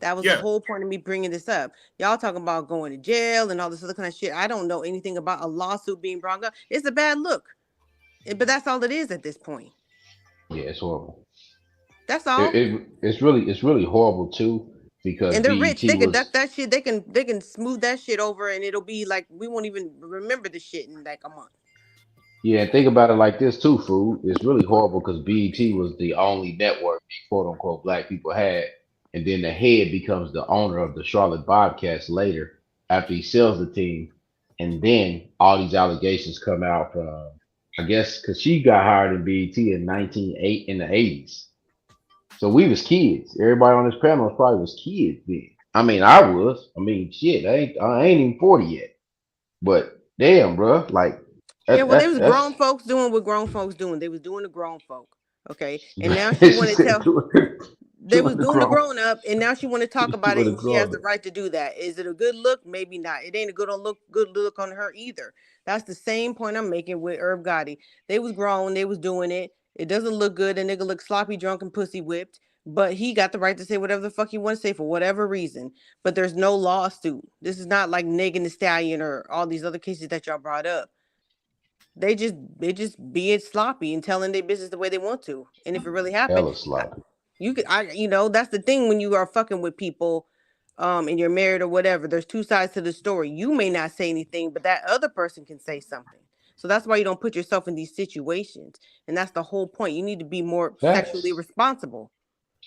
That was the whole point of me bringing this up. Y'all talking about going to jail and all this other kind of shit. I don't know anything about a lawsuit being brought up. It's a bad look, but that's all it is at this point. Yeah, it's horrible. That's all. It's really horrible too because And they're rich. BET They can duck was that shit. They can smooth that shit over, and it'll be like we won't even remember the shit in like a month. yeah. Think about it like this too, food. It's really horrible because BET was the only network quote unquote black people had, and then the head becomes the owner of the Charlotte Bobcats later after he sells the team, and then all these allegations come out from I guess because she got hired in BET in 1908 in the 80s. So we was kids. Everybody on this panel probably was kids then. I mean, I was. I mean, shit, I ain't even 40 yet. But damn, bro, like Yeah, well, they was that's grown folks doing what grown folks doing. They was doing the grown folk. Okay, and now she she want to said tell. They was doing the doing the grown, grown up, and now she want to talk about doing it, the and she has grown. the right to do that. Is it a good look? Maybe not. It ain't a good look on her either. That's the same point I'm making with Herb Gotti. They was grown, they was doing it. It doesn't look good. The nigga look sloppy, drunk, and pussy whipped. But he got the right to say whatever the fuck he want to say for whatever reason. But there's no lawsuit. This is not like Megan Thee Stallion or all these other cases that y'all brought up. They just being sloppy and telling their business the way they want to. And if it really happened, Hella sloppy. you could that's the thing when you are fucking with people and you're married or whatever, there's two sides to the story. You may not say anything, but that other person can say something. So that's why you don't put yourself in these situations. And that's the whole point. You need to be more sexually Facts. responsible.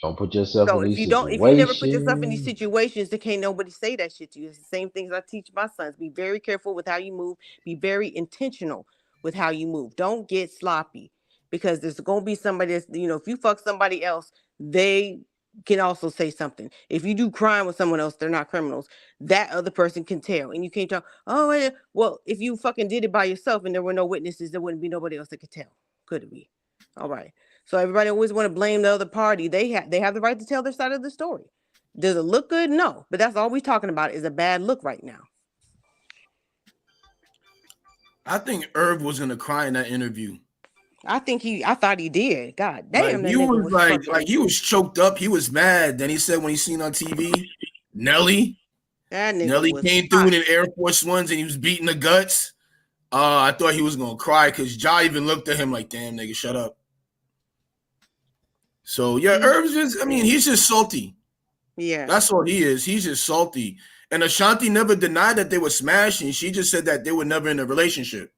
Don't put yourself So in these if you never put yourself in these situations. situations, then can't nobody say that shit to you. It's the same things I teach my sons. Be very careful with how you move. Be very intentional with how you move. Don't get sloppy because there's gonna be somebody that's if you fuck somebody else, they can also say something. If you do crime with someone else, they're not criminals. That other person can tell, and you can't tell. Oh, yeah. Well, if you fucking did it by yourself and there were no witnesses, there wouldn't be nobody else that could tell. Could it be? All right. So everybody always want to blame the other party. They have the right to tell their side of the story. Does it look good? No. But that's all we're talking about is a bad look right now. I think Irv was gonna cry in that interview. I thought he did. God damn, Like that he nigga was was fucking. he was choked up. He was mad. Then he said when he seen on TV, Nelly That nigga was came through hot. in Air Force Ones and he was beating the guts. I thought he was gonna cry because Ja even looked at him like, "Damn, nigga, shut up." So yeah, Irv's he's just salty. Yeah, that's all he is. He's just salty. And Ashanti never denied that they were smashing. She just said that they were never in a relationship.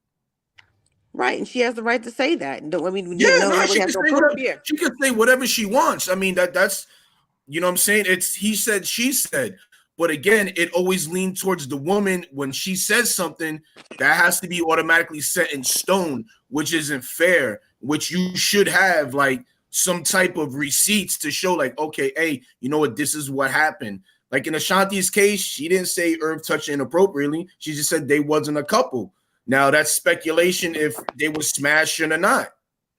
Right, and she has the right to say that. Yeah, Nobody she has can no say proof. whatever. Yeah, She can say whatever she wants. I mean, that's you know what I'm saying? It's he said, she said. But again, it always leaned towards the woman. When she says something, that has to be automatically set in stone, which isn't fair, which you should have like some type of receipts to show, like, okay, hey, you know what? This is what happened. Like in Ashanti's case, she didn't say Irv touched her inappropriately. She just said they wasn't a couple. Now that's speculation if they were smashing or not.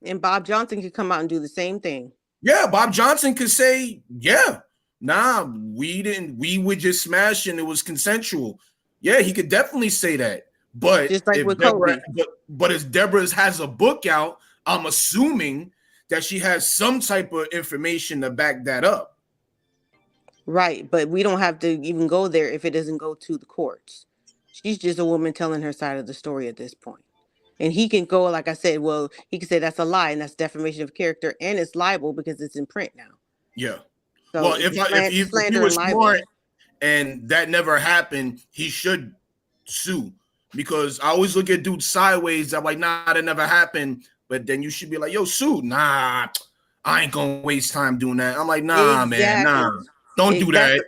and Bob Johnson could come out and do the same thing. Yeah, Bob Johnson could say, yeah, nah, we were just smashing. It was consensual. Yeah, he could definitely say that. But just like if with Deborah, Kobe. but if Deborah has a book out, I'm assuming that she has some type of information to back that up. Right, but we don't have to even go there if it doesn't go to the courts. She's just a woman telling her side of the story at this point. And he can go, like I said, well, he can say that's a lie and that's defamation of character and it's libel because it's in print now. Yeah. So well, if he was smart and that never happened, he should sue. Because I always look at dudes sideways. I'm like, nah, that never happened. But then you should be like, yo, sue. Nah, I ain't gonna waste time doing that. I'm like, nah, man, nah. Don't do that.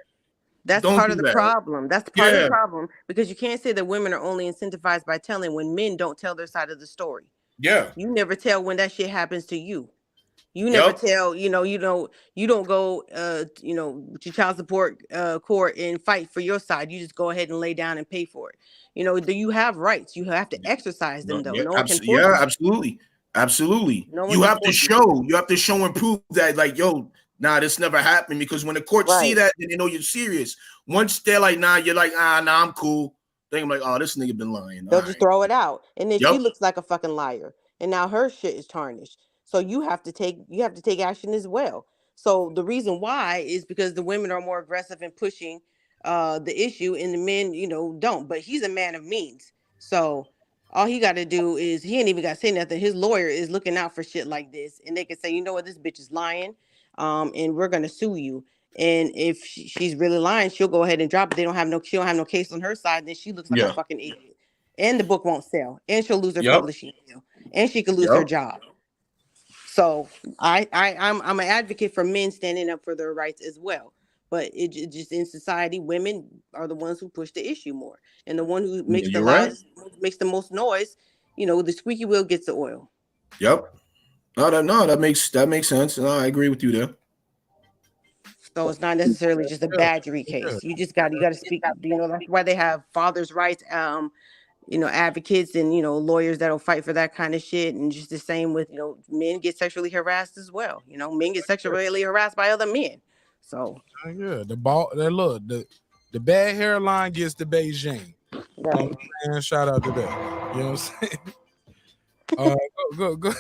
That's Don't part do of the that. problem. That's part of the problem because you can't say that women are only incentivized by telling when men don't tell their side of the story. Yeah. You never tell when that shit happens to you. You never tell, you don't go, with your child support court and fight for your side. You just go ahead and lay down and pay for it. You have rights. You have to exercise them, though. No one can force you. Absolutely. Absolutely. No one You can have to force show and prove that, like, yo, nah, this never happened. Because when the courts see that, then they know you're serious. Once they're like, nah, you're like, nah, I'm cool. Then I'm like, oh, this nigga been lying. They'll just throw it out. And then she looks like a fucking liar. And now her shit is tarnished. So you have to take action as well. So the reason why is because the women are more aggressive in pushing the issue and the men, don't. But he's a man of means. So all he got to do is he ain't even got to say nothing. His lawyer is looking out for shit like this. And they can say, you know what, this bitch is lying. and we're gonna sue you. And if she's really lying, she'll go ahead and drop it. She don't have no case on her side. Then she looks like a fucking idiot, and the book won't sell, and she'll lose her publishing deal, and she could lose her job. So I'm an advocate for men standing up for their rights as well. But it just in society, women are the ones who push the issue more, and the one who makes the loudest, makes the most noise. The squeaky wheel gets the oil. Yep. That makes sense. No, I agree with you there. So it's not necessarily just a badgery case. You got to speak. That's why they have fathers' rights. Advocates and lawyers that'll fight for that kind of shit. And just the same with men get sexually harassed as well. Men get sexually harassed by other men. So the bad hairline gets the Beijing. Right. Shout out to that. You know what I'm saying? Go.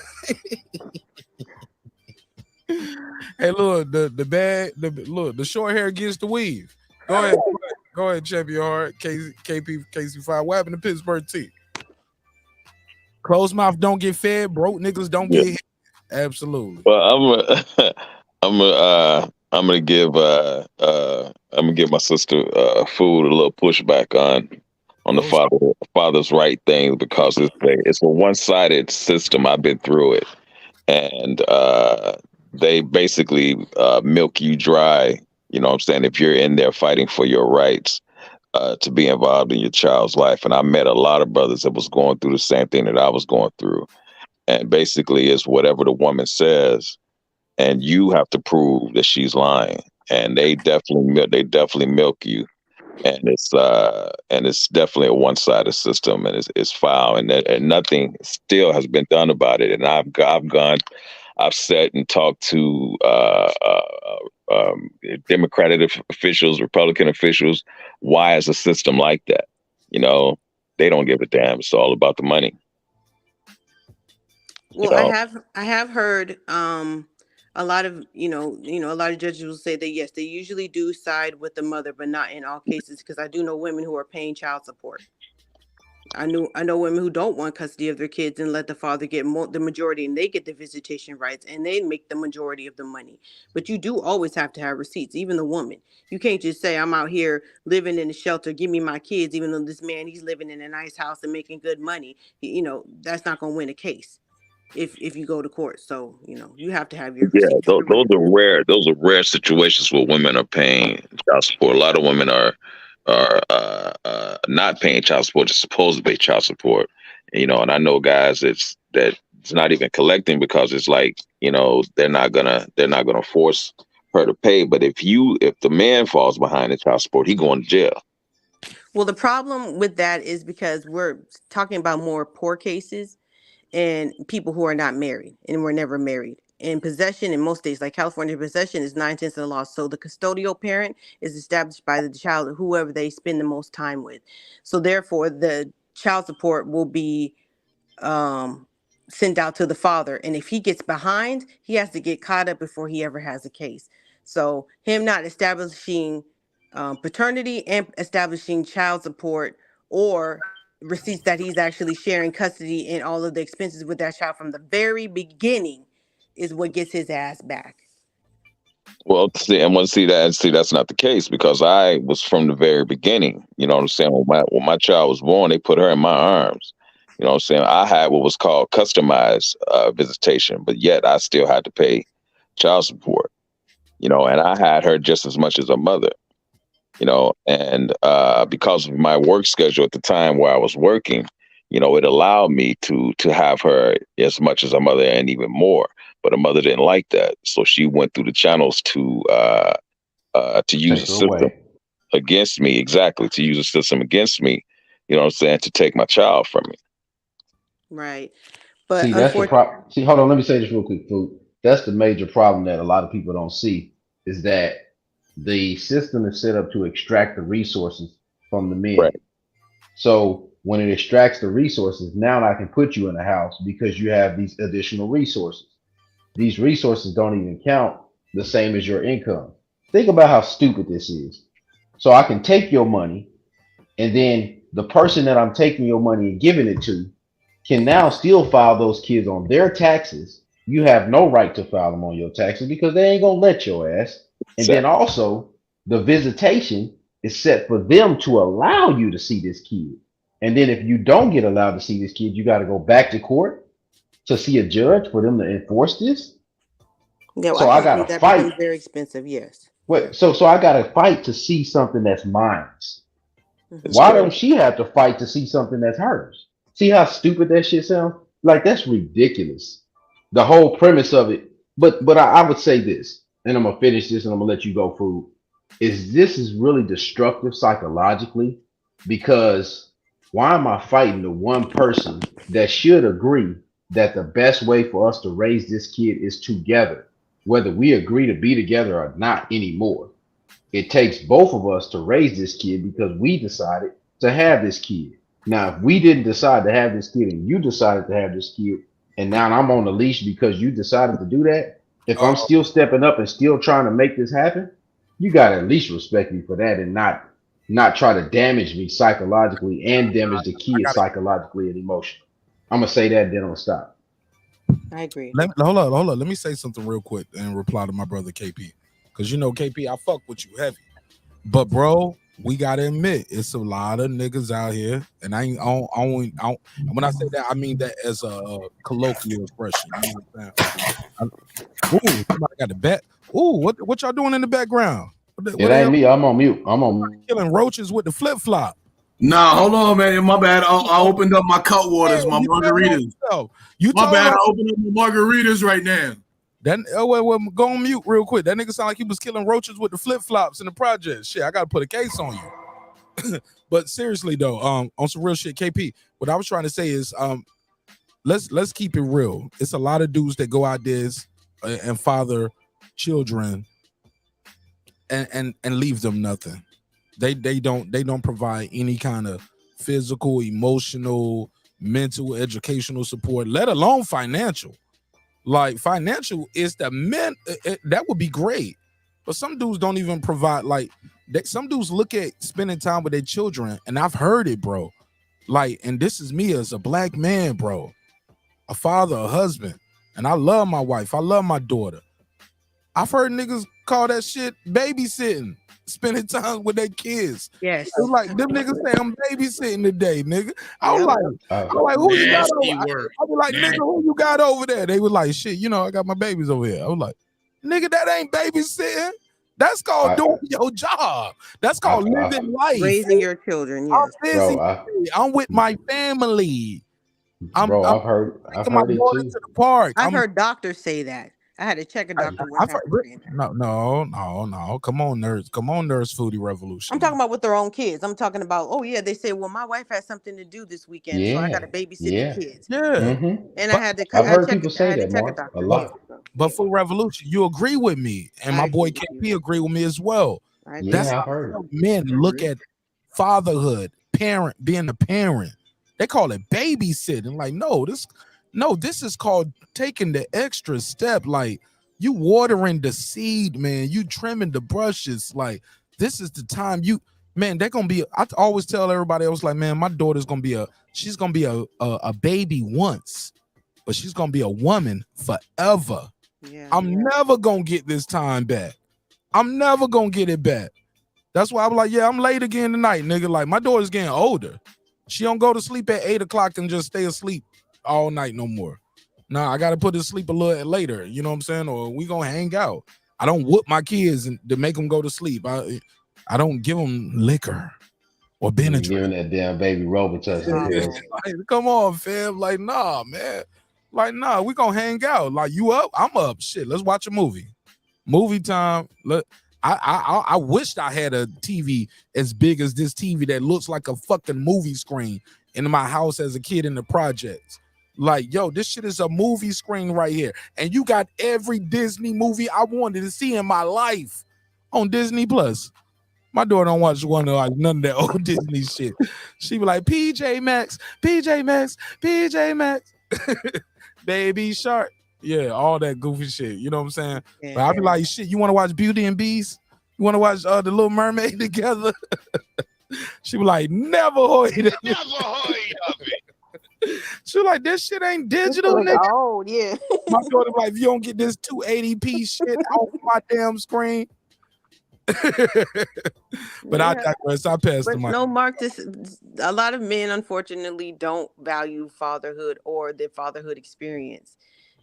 Hey, look, the short hair gets the weave. Go ahead, champion heart. KC5. What happened to Pittsburgh T? Closed mouth don't get fed. Broke niggas don't get hit. Absolutely. Well, I'm gonna give my sister Food a little pushback on the father's right thing, because it's a one-sided system. I've been through it, and they basically milk you dry. You know what I'm saying? If you're in there fighting for your rights to be involved in your child's life. And I met a lot of brothers that was going through the same thing that I was going through. And basically it's whatever the woman says, and you have to prove that she's lying. And they definitely milk you. And it's definitely a one-sided system, and it's foul, and nothing still has been done about it. And I've sat and talked to Democratic officials, Republican officials. Why is a system like that? They don't give a damn. It's all about the money. Well, I have heard a lot of a lot of judges will say that yes, they usually do side with the mother, but not in all cases, because I do know women who are paying child support. I know women who don't want custody of their kids and let the father get the majority, and they get the visitation rights and they make the majority of the money. But you do always have to have receipts, even the woman. You can't just say, I'm out here living in a shelter, give me my kids, even though this man, he's living in a nice house and making good money. That's not going to win a case if you go to court. So, you have to have your receipts. Those are rare situations where women are paying child support. A lot of women are not paying child support, just supposed to pay child support. And I know guys that's not even collecting, because it's like, they're not gonna force her to pay. But if the man falls behind in child support, he going to jail. Well, the problem with that is because we're talking about more poor cases and people who are not married and were never married. And possession in most states, like California, possession is 9/10 of the law. So the custodial parent is established by the child, whoever they spend the most time with. So therefore, the child support will be sent out to the father. And if he gets behind, he has to get caught up before he ever has a case. So him not establishing paternity and establishing child support or receipts that he's actually sharing custody and all of the expenses with that child from the very beginning is what gets his ass back. Well, that's not the case, because I was from the very beginning. You know what I'm saying? When my child was born, they put her in my arms. You know what I'm saying? I had what was called customized visitation, but yet I still had to pay child support. And I had her just as much as a mother. And because of my work schedule at the time where I was working, it allowed me to have her as much as a mother and even more. But a mother didn't like that, so she went through the channels to use a system against me. Exactly, to use a system against me. You know what I'm saying? To take my child from me. Right. But see, that's the problem. See, hold on, let me say this real quick, Food. That's the major problem that a lot of people don't see, is that the system is set up to extract the resources from the men. Right. So when it extracts the resources, now I can put you in a house because you have these additional resources. These resources don't even count the same as your income. Think about how stupid this is. So I can take your money, and then the person that I'm taking your money and giving it to can now still file those kids on their taxes you have no right to file them on your taxes because they ain't gonna let your ass. And then also, the visitation is set for them to allow you to see this kid. And then if you don't get allowed to see this kid, you got to go back to court to see a judge for them to enforce this. Yeah, So I I can got see to that fight. becomes very expensive. Yes. Wait, so I got to fight to see something that's mine. Mhm. Why don't she have to fight to see something that's hers? See how stupid that shit sounds? Like that's ridiculous. The whole premise of it. But I would say this, and I'm gonna finish this, and I'm gonna let you go, Food. This is really destructive psychologically because why am I fighting the one person that should agree that the best way for us to raise this kid is together, whether we agree to be together or not anymore? It takes both of us to raise this kid because we decided to have this kid. Now, if we didn't decide to have this kid and you decided to have this kid, and now I'm on the leash because you decided to do that, if I'm still stepping up and still trying to make this happen, you got to at least respect me for that and not try to damage me psychologically and damage the kid psychologically and emotionally. I'm gonna say that, then I'm gonna stop. I agree. Hold on. Let me say something real quick and reply to my brother KP. Because you know, KP, I fuck with you heavy. But bro, we gotta admit, it's a lot of niggas out here, and I don't, when I say that, I mean that as a colloquial expression. You know what I'm saying? Ooh, somebody got the bat. Ooh, what y'all doing in the background? What It ain't me. I'm on mute. I'm on killing roaches with the flip flop. Nah, hold on, man. My bad. I opened up my cut waters, my margaritas. My bad. I opened up my margaritas right now. That go on mute real quick. That nigga sound like he was killing roaches with the flip flops in the project. Shit, I gotta put a case on you. But seriously though, on some real shit, KP. What I was trying to say is, let's keep it real. It's a lot of dudes that go out there and father children and leave them nothing. They don't provide any kind of physical, emotional, mental, educational support, let alone financial. Like financial is the men that would be great, but some dudes don't even provide. Like some dudes look at spending time with their children, and I've heard it, bro. Like, and this is me as a black man, bro, a father, a husband, and I love my wife, I love my daughter. I've heard niggas call that shit babysitting, spending time with their kids. Yes. It's like them niggas say I'm babysitting today, nigga. I was like, who you got over? I was like, nigga, who you got over there? They were like, shit, you know, I got my babies over here. I was like, nigga, that ain't babysitting. That's called doing your job. That's called living life. Raising your children, yes. I'm busy. I'm with my family. I've heard it too. To the park. I heard doctors say that. I had to check a doctor one time. No. Come on, nerds. Come on, Nurse Foodie Revolution. I'm talking about with their own kids. I'm talking about, oh yeah, they say, well, my wife has something to do this weekend, so I got to babysit the kids. Yeah. Mm-hmm. And I had to. I've heard people say that, Mark, a lot. But for Revolution, you agree with me, and my boy KP agree with me as well. That's I've how heard men look at fatherhood, being a parent. They call it babysitting. Like, this is called taking the extra step. Like, you watering the seed, man. You trimming the brushes. Like, this is the time they're gonna be. I always tell everybody else, like, man, my daughter's gonna be she's gonna be a baby once, but she's gonna be a woman forever. Yeah, I'm never gonna get this time back. I'm never gonna get it back. That's why I'm like, yeah, I'm late again tonight, nigga. Like, my daughter's getting older. She don't go to sleep at 8 o'clock and just stay asleep all night no more. Nah, I gotta put her to sleep a little later. You know what I'm saying? Or we gonna hang out. I don't whoop my kids to make them go to sleep. I don't give them liquor or Benadryl. Giving that damn baby Robitussin. Like, come on, fam. Like, nah, man. Like, nah, we gonna hang out. Like, you up? I'm up. Shit, let's watch a movie. Movie time. Look, I wished I had a TV as big as this TV that looks like a fucking movie screen in my house as a kid in the projects. Like, yo, this shit is a movie screen right here. And you got every Disney movie I wanted to see in my life on Disney Plus. My daughter don't watch none of that old Disney shit. She be like, PJ Maxx, Baby Shark. Yeah, all that goofy shit. You know what I'm saying? Yeah. But I be like, shit, you want to watch Beauty and Beast? You want to watch The Little Mermaid together? She be like, never heard of it. Never heard of it. She like, this shit ain't digital, nigga. Oh, yeah. My daughter like, if you don't get this 280p shit off my damn screen. But I digress. I passed the mic. No, Mark, a lot of men, unfortunately, don't value fatherhood or their fatherhood experience.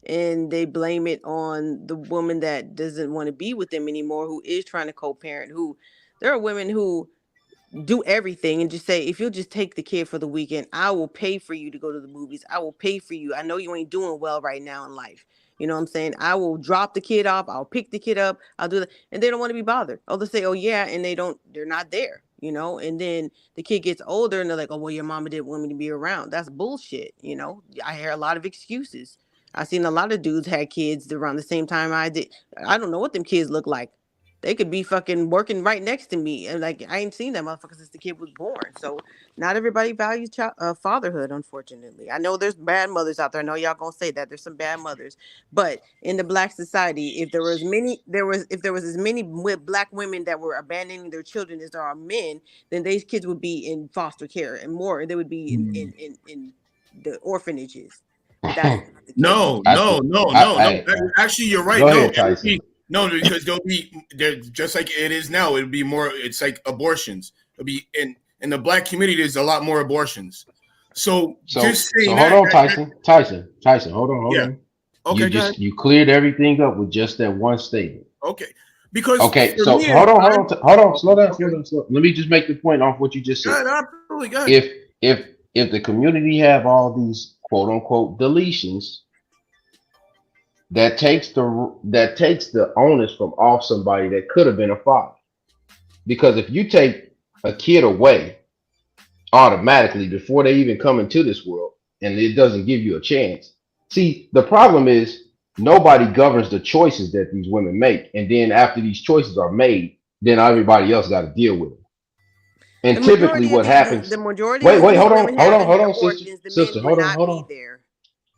And they blame it on the woman that doesn't want to be with them anymore, who is trying to co-parent, there are women who do everything and just say, if you'll just take the kid for the weekend, I will pay for you to go to the movies. I will pay for you. I know you ain't doing well right now in life. You know what I'm saying? I will drop the kid off. I'll pick the kid up. I'll do that. And they don't want to be bothered. Oh, they say, oh yeah. And they're not there, and then the kid gets older and they're like, oh, well, your mama didn't want me to be around. That's bullshit. I hear a lot of excuses. I've seen a lot of dudes had kids around the same time I did. I don't know what them kids look like. They could be fucking working right next to me. And like, I ain't seen that motherfucker since the kid was born. So not everybody values fatherhood, unfortunately. I know there's bad mothers out there. I know y'all gonna say that there's some bad mothers, but in the Black society, if there was as many Black women that were abandoning their children as there are men, then these kids would be in foster care and more. They would be in the orphanages. No. Actually, you're right. Go ahead, Tyson. No, because they're just like it is now. It'll be more. It's like abortions. It'll be in the Black community. There's a lot more abortions. So just saying. So hold on, Tyson. Hold on. Okay. You cleared everything up with just that one statement. Okay. Because so hold on. Slow down. Let me just make the point off what you just said. Absolutely. Go ahead. If the community have all these quote unquote deletions, that takes the onus from off somebody that could have been a father. Because if you take a kid away automatically before they even come into this world and it doesn't give you a chance. See, the problem is nobody governs the choices that these women make. And then after these choices are made, then everybody else got to deal with it. And typically what happens, wait, hold on, sister, hold on.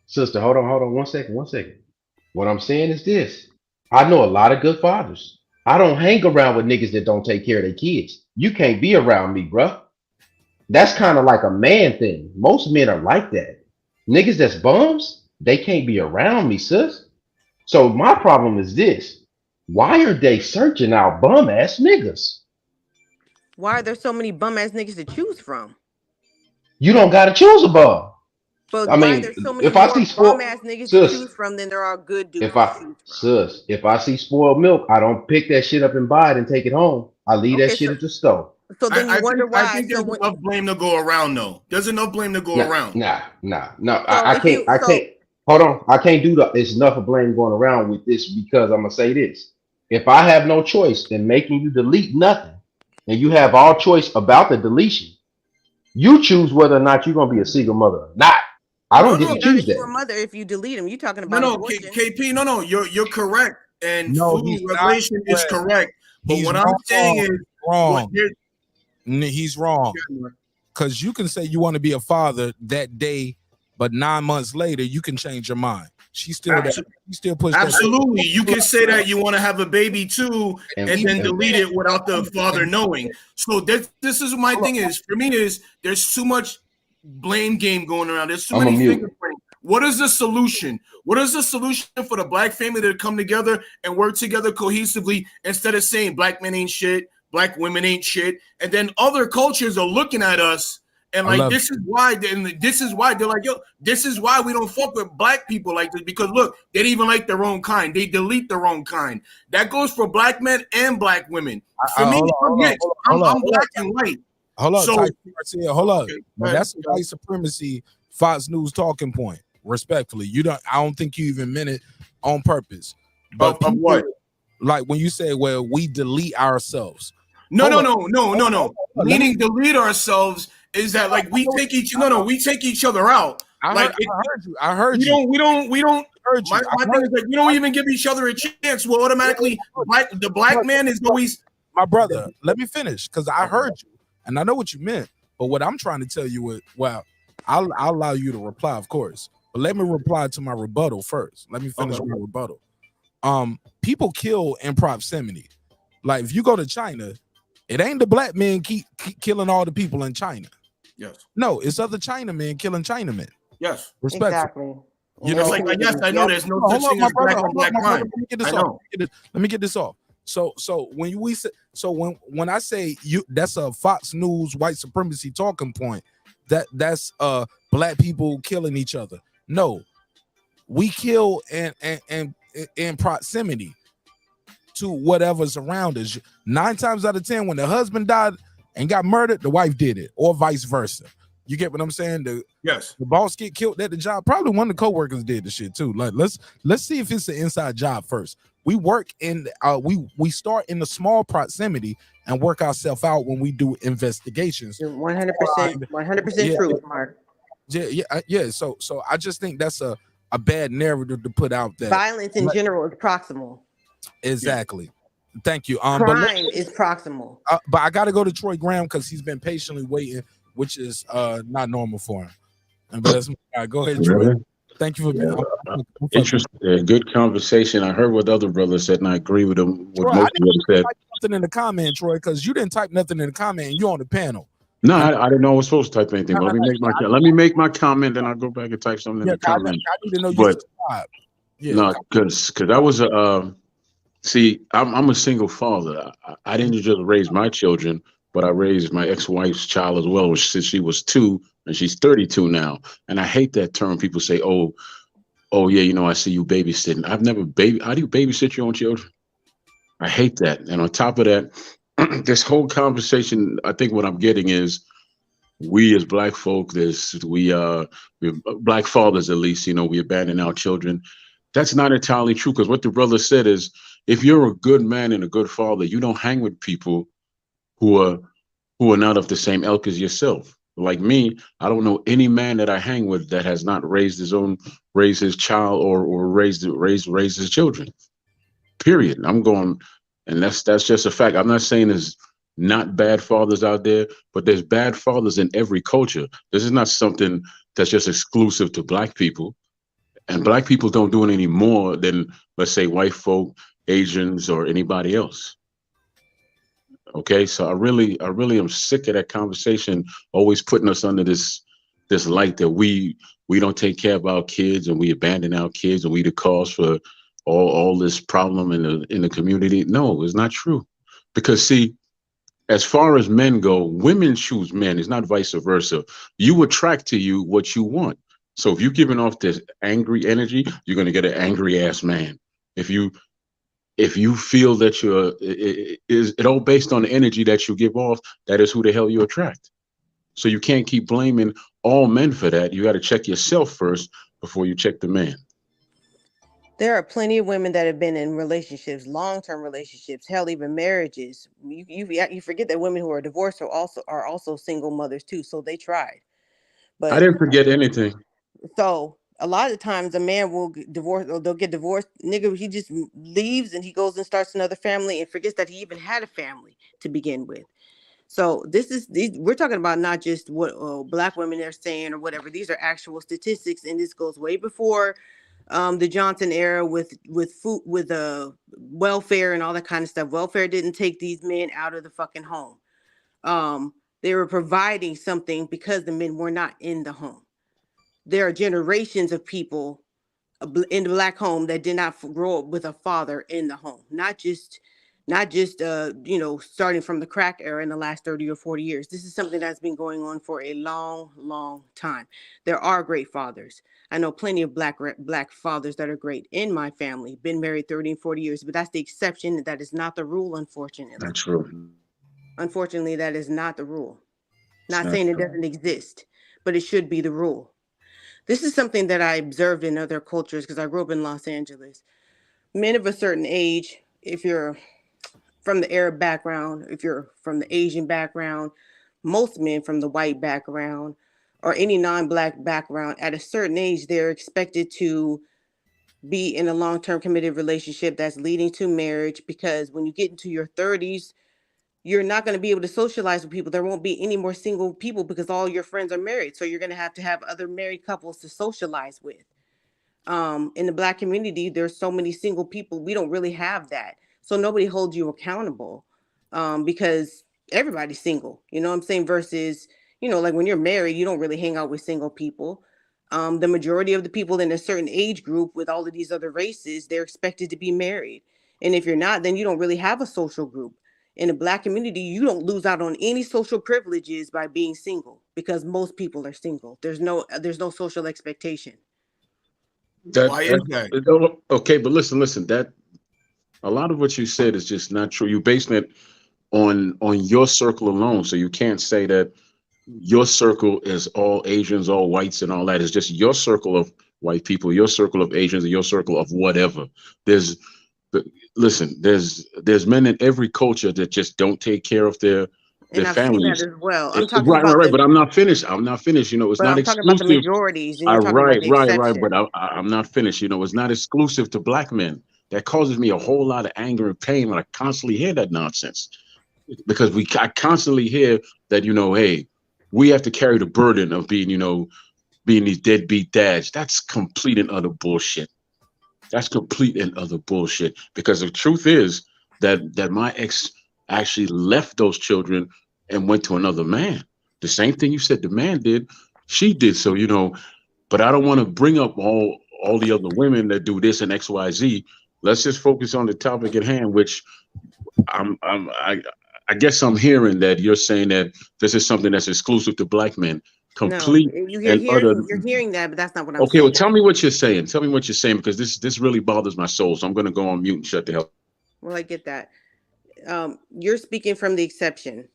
Sister, hold on, one second. What I'm saying is this. I know a lot of good fathers. I don't hang around with niggas that don't take care of their kids. You can't be around me, bruh. That's kind of like a man thing. Most men are like that. Niggas that's bums, they can't be around me, sis. So my problem is this. Why are they searching out bum ass niggas? Why are there so many bum ass niggas to choose from? You don't gotta choose a bum. But why there's so many bum ass niggas to choose from than there are good dudes if I see spoiled milk, I don't pick that shit up and buy it and take it home. I leave that shit at the store. So then you wonder why. I think there's enough blame to go around, though. There's enough blame to go around. No. I can't. Hold on. I can't do that. There's enough of blame going around with this because I'm gonna say this. If I have no choice in making you delete nothing, and you have all choice about the deletion, you choose whether or not you're gonna be a single mother or not. I don't get to choose that. Your mother, if you delete them, you talking about KP. No, you're correct, and food revelation is correct. But what I'm saying is wrong. He's wrong because you can say you want to be a father that day, but 9 months later you can change your mind. She's still there. She still pushes. Absolutely, you can say that you want to have a baby too, and then delete it without the father knowing. So this is my thing is for me is there's too much blame game going around. There's too many fingerprints. What is the solution? What is the solution for the Black family to come together and work together cohesively instead of saying Black men ain't shit, Black women ain't shit, and then other cultures are looking at us and like this is why they're like, yo, this is why we don't fuck with Black people like this because look, they don't even like their own kind. They delete their own kind. That goes for Black men and Black women. For me, I'm Black and white. Hold on, so, Garcia, hold on. Okay, that's white supremacy Fox News talking point. Respectfully, I don't think you even meant it on purpose. But of what? Like when you say, "Well, we delete ourselves." No. Meaning delete ourselves is that like we take each other out. I heard you. We don't. My thing is like we don't even give each other a chance. Well, automatically, the Black man is always my brother. Let me finish because I heard you. And I know what you meant, but what I'm trying to tell you is, well, I'll allow you to reply, of course, but let me reply to my rebuttal first. Let me finish my rebuttal. People kill in proximity. Like if you go to China, it ain't the Black men keep killing all the people in China. Yes. No, it's other Chinamen killing Chinamen. Yes. Respectful. Exactly. You It's know, like, yes, I know there's no hold such on, thing my as brother. black on Hold on, black my brother. crime. Let me get this I off. know. Let me get this off. So when I say you, that's a Fox News white supremacy talking point. That's black people killing each other. No, we kill in proximity to whatever's around us. 9 times out of 10, when the husband died and got murdered, the wife did it, or vice versa. You get what I'm saying? Yes. The boss get killed at the job. Probably one of the coworkers did the shit too. Like let's see if it's an inside job first. We work in we start in the small proximity and work ourselves out when we do investigations. You're 100% true, Mark. Yeah. So I just think that's a bad narrative to put out there. Violence in general is proximal. Exactly. Thank you. Crime is proximal. But I got to go to Troy Graham because he's been patiently waiting, which is not normal for him. But that's all right, go ahead, Troy. Really? Thank you for being interesting. Good conversation. I heard what other brothers said, and I agree with them. What Troy, most of them said. type nothing in the comment, Troy, because you didn't type nothing in the comment, and you're on the panel. No, I didn't know I was supposed to type anything. Let me make my comment, then I'll go back and type something in the comment. I need to know you But subscribe. Yeah, no, because I was see, I'm a single father. I didn't just raise my children, but I raised my ex-wife's child as well, which since she was 2 and she's 32 now. And I hate that term. People say, oh yeah, you know, I see you babysitting. I've never how do you babysit your own children? I hate that. And on top of that, this whole conversation, I think what I'm getting is we as black folk, we're black fathers at least, you know, we abandon our children. That's not entirely true, because what the brother said is, if you're a good man and a good father, you don't hang with people who are not of the same ilk as yourself. Like me, I don't know any man that I hang with that has not raised his child or raised his children. Period. I'm going, and that's just a fact. I'm not saying there's not bad fathers out there, but there's bad fathers in every culture. This is not something that's just exclusive to black people. And black people don't do it any more than, let's say, white folk, Asians, or anybody else. Okay, so I really am sick of that conversation always putting us under this light that we don't take care of our kids and we abandon our kids and we the cause for all this problem in the community. No, it's not true. Because see, as far as men go, women choose men. It's not vice versa. You attract to you what you want. So if you're giving off this angry energy, you're going to get an angry ass man. If you feel that it all based on the energy that you give off, that is who the hell you attract. So you can't keep blaming all men for that. You got to check yourself first before you check the man. There are plenty of women that have been in relationships, long-term relationships, hell, even marriages. You forget that women who are divorced are also single mothers too. So they tried. But I didn't forget anything. So a lot of times a man will get divorced, or they'll get divorced. Nigga, he just leaves and he goes and starts another family and forgets that he even had a family to begin with. So we're talking about not just what black women are saying or whatever. These are actual statistics, and this goes way before the Johnson era with food, with welfare and all that kind of stuff. Welfare didn't take these men out of the fucking home. They were providing something because the men were not in the home. There are generations of people in the black home that did not grow up with a father in the home, not just starting from the crack era in the last 30 or 40 years. This is something that's been going on for a long time. There are great fathers. I know plenty of black fathers that are great in my family, been married 30 and 40 years, but that's the exception. That is not the rule, unfortunately. That's true. Unfortunately, that is not the rule. Not saying it doesn't exist, but it should be the rule. This is something that I observed in other cultures because I grew up in Los Angeles. Men of a certain age, if you're from the Arab background, if you're from the Asian background, most men from the white background or any non-black background, at a certain age, they're expected to be in a long-term committed relationship that's leading to marriage, because when you get into your 30s, you're not going to be able to socialize with people. There won't be any more single people because all your friends are married. So you're going to have other married couples to socialize with. In the black community, there's so many single people. We don't really have that. So nobody holds you accountable because everybody's single. You know what I'm saying? Versus, like when you're married, you don't really hang out with single people. The majority of the people in a certain age group with all of these other races, they're expected to be married. And if you're not, then you don't really have a social group. In the Black community, you don't lose out on any social privileges by being single because most people are single. There's no social expectation. Why is that? Okay, but listen. That a lot of what you said is just not true. You're basing it on your circle alone, so you can't say that your circle is all Asians, all whites, and all that. It's just your circle of white people, your circle of Asians, and your circle of whatever. There's men in every culture that just don't take care of their I've families. seen that as well. I'm talking Right, about but I'm not finished. You know, it's but not I'm talking about the exclusive. majorities, and you're talking about Right. the exception. But I'm not finished. You know, it's not exclusive to Black men. That causes me a whole lot of anger and pain when I constantly hear that nonsense. Because I constantly hear that, you know, hey, we have to carry the burden of being these deadbeat dads. That's complete and utter bullshit. That's complete and utter bullshit. Because the truth is that my ex actually left those children and went to another man. The same thing you said the man did, she did. So, you know, but I don't want to bring up all the other women that do this and XYZ. Let's just focus on the topic at hand, which I guess I'm hearing that you're saying that this is something that's exclusive to Black men. Complete and utter. You're hearing that, but that's not what I'm Okay, saying. well, tell me what you're saying. Tell me what you're saying, because this really bothers my soul. So I'm going to go on mute and shut the hell. Well, I get that. You're speaking from the exception.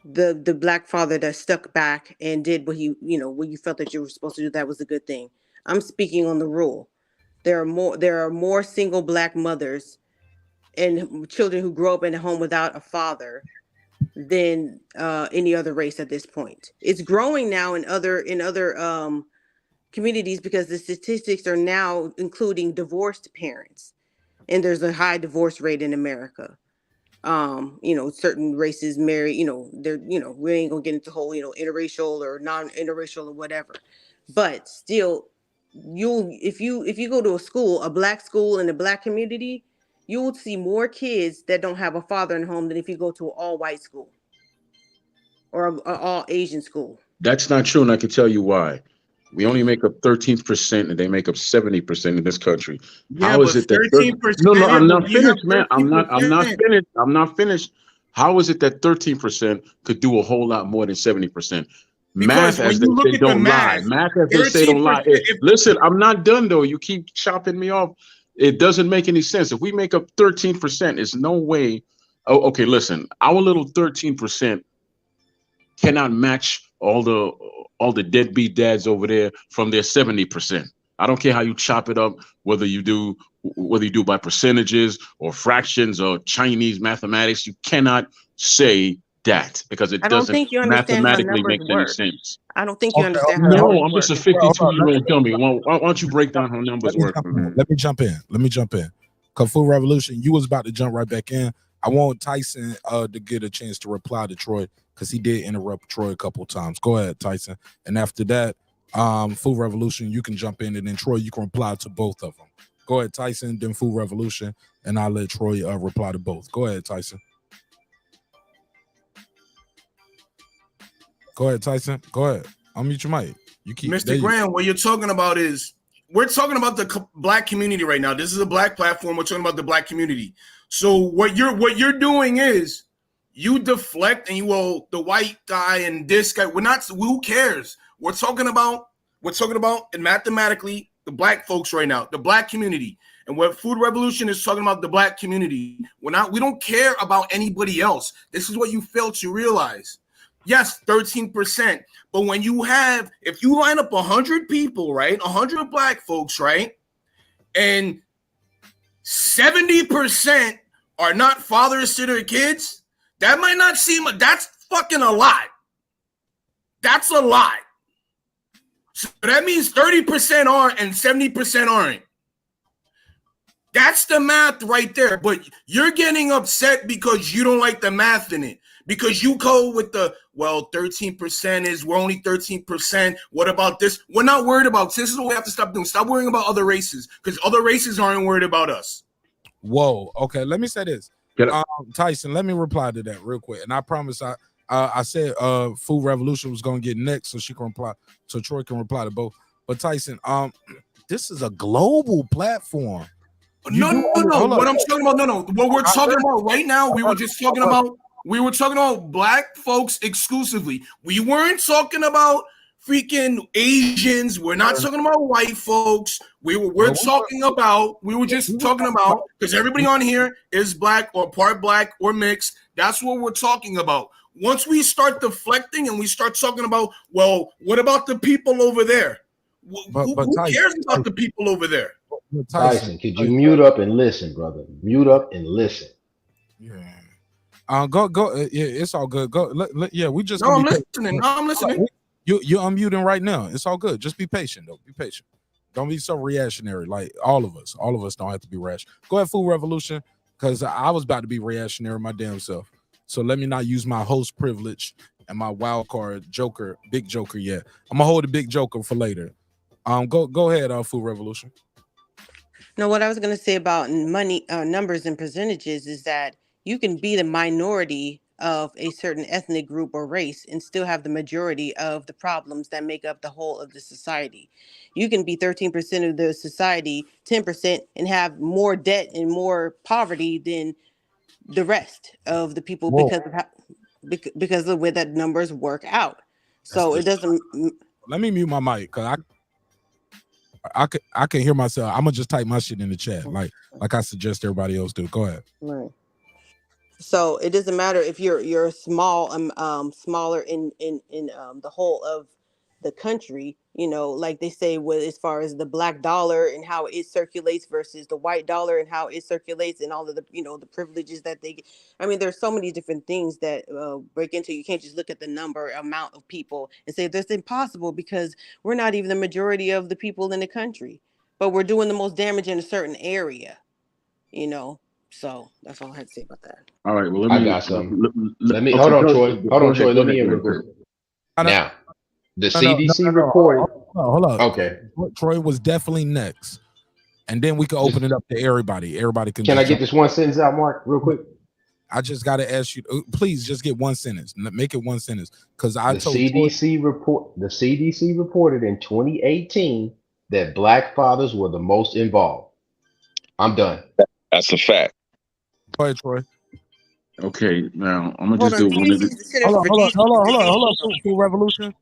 The Black father that stuck back and did what what you felt that you were supposed to do. That was a good thing. I'm speaking on the rule. There are more single Black mothers and children who grow up in a home without a father than any other race at this point. It's growing now in other communities because the statistics are now including divorced parents, and there's a high divorce rate in America. Certain races marry, we ain't gonna get into whole, interracial or non-interracial or whatever. But still, if you go to a Black school in a Black community, you will see more kids that don't have a father in the home than if you go to an all-white school or an all-Asian school. That's not true, and I can tell you why. We only make up 13%, and they make up 70% in this country. Yeah, How is it that 13%? No, I'm not You have finished, man. I'm not finished. I'm not finished. How is it that 13% could do a whole lot more than 70%? Math, as they say, don't lie. Math, as they say, don't lie. Listen, I'm not done though. You keep chopping me off. It doesn't make any sense. If we make up 13%, there's no way. Oh, okay, listen. Our little 13% cannot match all the deadbeat dads over there from their 70%. I don't care how you chop it up, whether you do by percentages or fractions or Chinese mathematics. You cannot say that because it doesn't mathematically make any sense. I don't think you understand how No, numbers I'm just a work. 52-year-old dummy. Why don't you break down how numbers work? Let me jump in. Cause Food Revolution, you was about to jump right back in. I want Tyson to get a chance to reply to Troy because he did interrupt Troy a couple of times. Go ahead, Tyson. And after that, Food Revolution, you can jump in, and then Troy, you can reply to both of them. Go ahead, Tyson, then Food Revolution, and I'll let Troy reply to both. Go ahead, Tyson. Go ahead, Tyson. Go ahead. Unmute your mic. Mr. Graham, what you're talking about is we're talking about the Black community right now. This is a Black platform. We're talking about the Black community. So what you're doing is you deflect and the white guy and this guy. Who cares? We're talking about and mathematically the Black folks right now, the Black community. And what Food Revolution is talking about, the Black community. We don't care about anybody else. This is what you fail to realize. Yes, 13%. But if you line up 100 people, right, 100 Black folks, right, and 70% are not fathers to their kids, that might not seem, that's fucking a lot. That's a lot. So that means 30% are and 70% aren't. That's the math right there. But you're getting upset because you don't like the math in it. Because you go with 13% we're only 13%. What about this? We're not worried about this. Is what we have to stop doing. Stop worrying about other races because other races aren't worried about us. Whoa. Okay, let me say this. Tyson, let me reply to that real quick. And I promise I said Food Revolution was gonna get next so she can reply, so Troy can reply to both. But Tyson, this is a global platform. No. What I'm talking about, no. What we're talking about right now, we were just talking about black folks exclusively. We weren't talking about freaking Asians. We're not talking about white folks. We were just talking about, because everybody on here is black or part black or mixed. That's what we're talking about. Once we start deflecting and we start talking about, well, what about the people over there? Who cares about the people over there? Tyson, could you mute up and listen, brother? Mute up and listen. Yeah. Go. Yeah, it's all good. Go. We just. No, I'm listening. I'm listening. You're unmuting right now. It's all good. Just be patient, though. Be patient. Don't be so reactionary. Like all of us don't have to be rash. Go ahead, Food Revolution, because I was about to be reactionary my damn self. So let me not use my host privilege and my wild card joker, big joker yet. I'm gonna hold the big joker for later. Go ahead, Food Revolution. No, what I was going to say about money, numbers and percentages is that you can be the minority of a certain ethnic group or race and still have the majority of the problems that make up the whole of the society. You can be 13% of the society, 10%, and have more debt and more poverty than the rest of the people because of the way that numbers work out. So it doesn't. Let me mute my mic because I can hear myself. I'm gonna just type my shit in the chat, like I suggest everybody else do. Go ahead. Right. So it doesn't matter if you're small, smaller in the whole of the country. You know, like they say, with as far as the black dollar and how it circulates versus the white dollar and how it circulates and all of the the privileges that they get. I mean, there's so many different things that break into. You can't just look at the amount of people and say that's impossible because we're not even the majority of the people in the country, but we're doing the most damage in a certain area. So that's all I had to say about that. All right. Well, I got some. Hold on, Troy. Let me in real quick. Now, the CDC reported. Hold on. Okay. Troy was definitely next, and then we can open it up to everybody. Everybody can. Can I get this one sentence out, Mark, real quick? I just got to ask you. Please, just get one sentence. Make it one sentence, because the CDC reported in 2018 that black fathers were the most involved. I'm done. That's a fact. Go ahead, Troy. Okay, now I'm gonna just do one of the. Hold on. Full Revolution.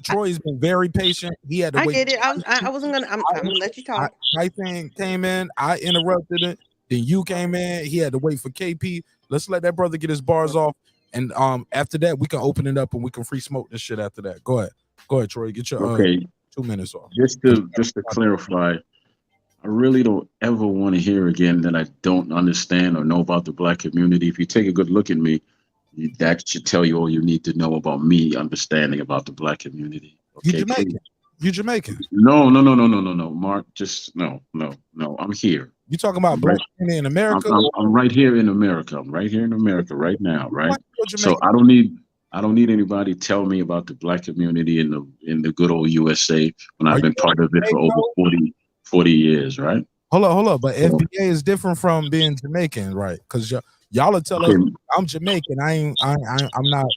Troy's been very patient. He had to wait. I get it. I wasn't gonna. I'm gonna let you talk. Tyson came in. I interrupted it. Then you came in. He had to wait for KP. Let's let that brother get his bars off, and after that we can open it up and we can free smoke this shit. After that, go ahead, Troy. Get your 2 minutes off. Just to clarify. I really don't ever want to hear again that I don't understand or know about the black community. If you take a good look at me, that should tell you all you need to know about me understanding about the black community. Okay, You Jamaican? No, Mark. Just no. I'm here. You talking about black in America? I'm right here in America. I'm right here in America right now, right? So I don't need anybody to tell me about the black community in the good old USA when I've been part of it for over 40 years, right? Hold on. But FBA is different from being Jamaican, right? Because y'all are telling us I'm Jamaican. I'm not.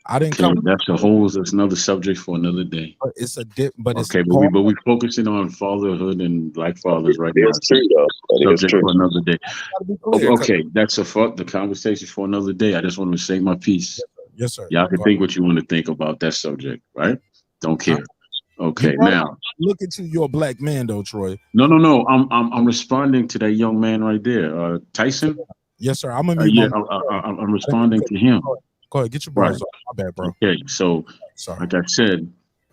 I didn't come. That's another subject for another day. But it's a dip. But it's okay. But we focusing on fatherhood and black fathers right now. That's true, though. Subject for another day. Okay, that's the conversation for another day. I just want to say my piece. Yes, sir. Y'all can think what you want to think about that subject, right? Don't care. Okay, now look at you. You're a black man, though, Troy. No. I'm responding to that young man right there, Tyson. Yes, sir. I'm responding to him. Go ahead, get your bars off. My bad, bro. Okay, so like I said,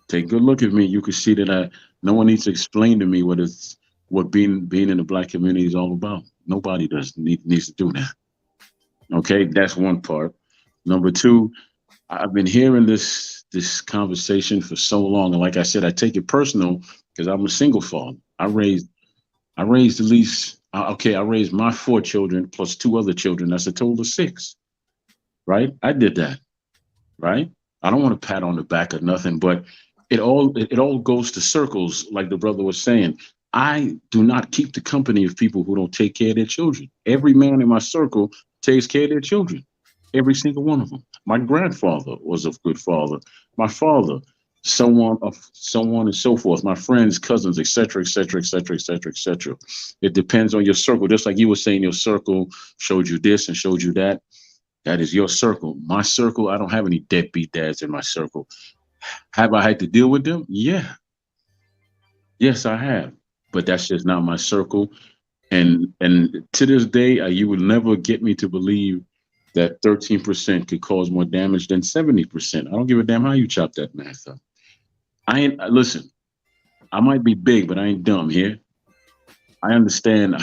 take a good look at me. You can see that no one needs to explain to me what being in the black community is all about. Nobody needs to do that. Okay, that's one part. Number two, I've been hearing this conversation for so long, and like I said, I take it personal because I'm a single father. I raised at least I raised my 4 children plus 2 other children. That's a total of 6. Right? I did that. Right? I don't want to pat on the back or nothing, but it all goes to circles, like the brother was saying. I do not keep the company of people who don't take care of their children. Every man in my circle takes care of their children. Every single one of them. My grandfather was a good father. My father, so on and so forth. My friends, cousins, etc., etc., etc., etc., etc. It depends on your circle. Just like you were saying, your circle showed you this and showed you that. That is your circle. My circle, I don't have any deadbeat dads in my circle. Have I had to deal with them? Yeah. Yes, I have. But that's just not my circle. And to this day, you would never get me to believe that 13% could cause more damage than 70%. I don't give a damn how you chop that math up. Listen, I might be big, but I ain't dumb here. I understand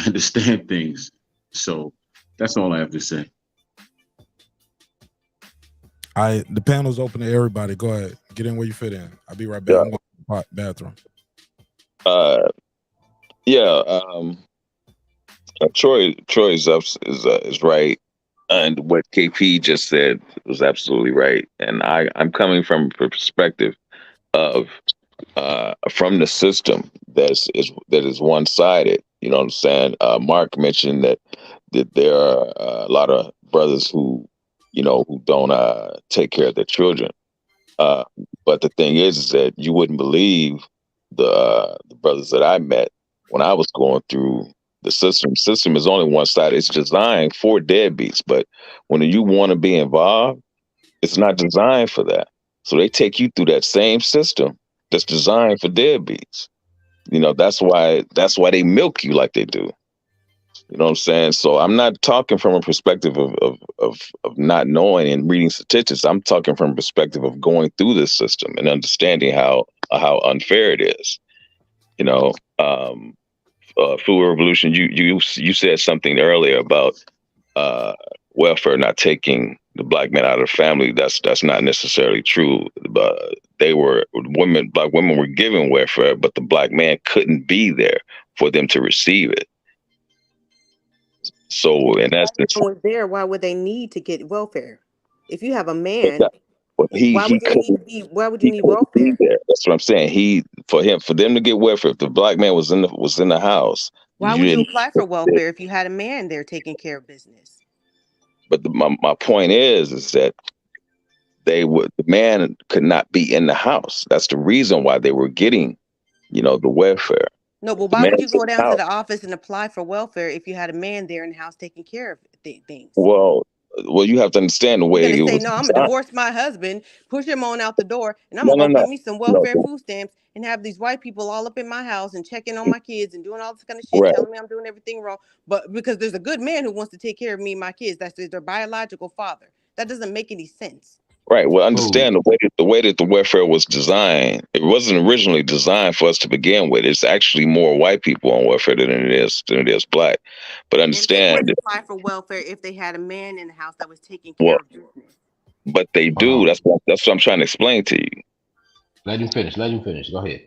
things. So that's all I have to say. The panel's open to everybody. Go ahead. Get in where you fit in. I'll be right back. I'm going to the bathroom. Troy is right, and what KP just said was absolutely right. And I'm coming from a perspective of from the system that is one sided. You know what I'm saying? Mark mentioned that there are a lot of brothers who don't take care of their children. But the thing is that you wouldn't believe the brothers that I met when I was going through the system. System is only one side. It's designed for deadbeats, but when you want to be involved, it's not designed for that. So they take you through that same system that's designed for deadbeats. You know, that's why they milk you like they do. You know what I'm saying? So I'm not talking from a perspective of not knowing and reading statistics. I'm talking from a perspective of going through this system and understanding how unfair it is. You know, Food Revolution, you said something earlier about welfare not taking the black man out of the family. That's not necessarily true. But black women were given welfare, but the black man couldn't be there for them to receive it. So in essence, was there, why would they need to get welfare? If you have a man, why would you need welfare? That's what I'm saying. For them to get welfare, if the black man was in the house, why would you apply for welfare if you had a man there taking care of business? But my point is that the man could not be in the house. That's the reason why they were getting, the welfare. No, but why would you go down to the office and apply for welfare if you had a man there in the house taking care of things? Well, you have to understand the way You're gonna say, no, I'm gonna divorce my husband, push him on out the door, and I'm gonna go get me some welfare food stamps and have these white people all up in my house and checking on my kids and doing all this kind of shit, telling me I'm doing everything wrong. But because there's a good man who wants to take care of me and my kids, that's their biological father. That doesn't make any sense. Right. Well, understand the way that the welfare was designed. It wasn't originally designed for us to begin with. It's actually more white people on welfare than it is black. But understand, and they would apply for welfare if they had a man in the house that was taking care of business. But they do. That's what I'm trying to explain to you. Let him finish. Go ahead.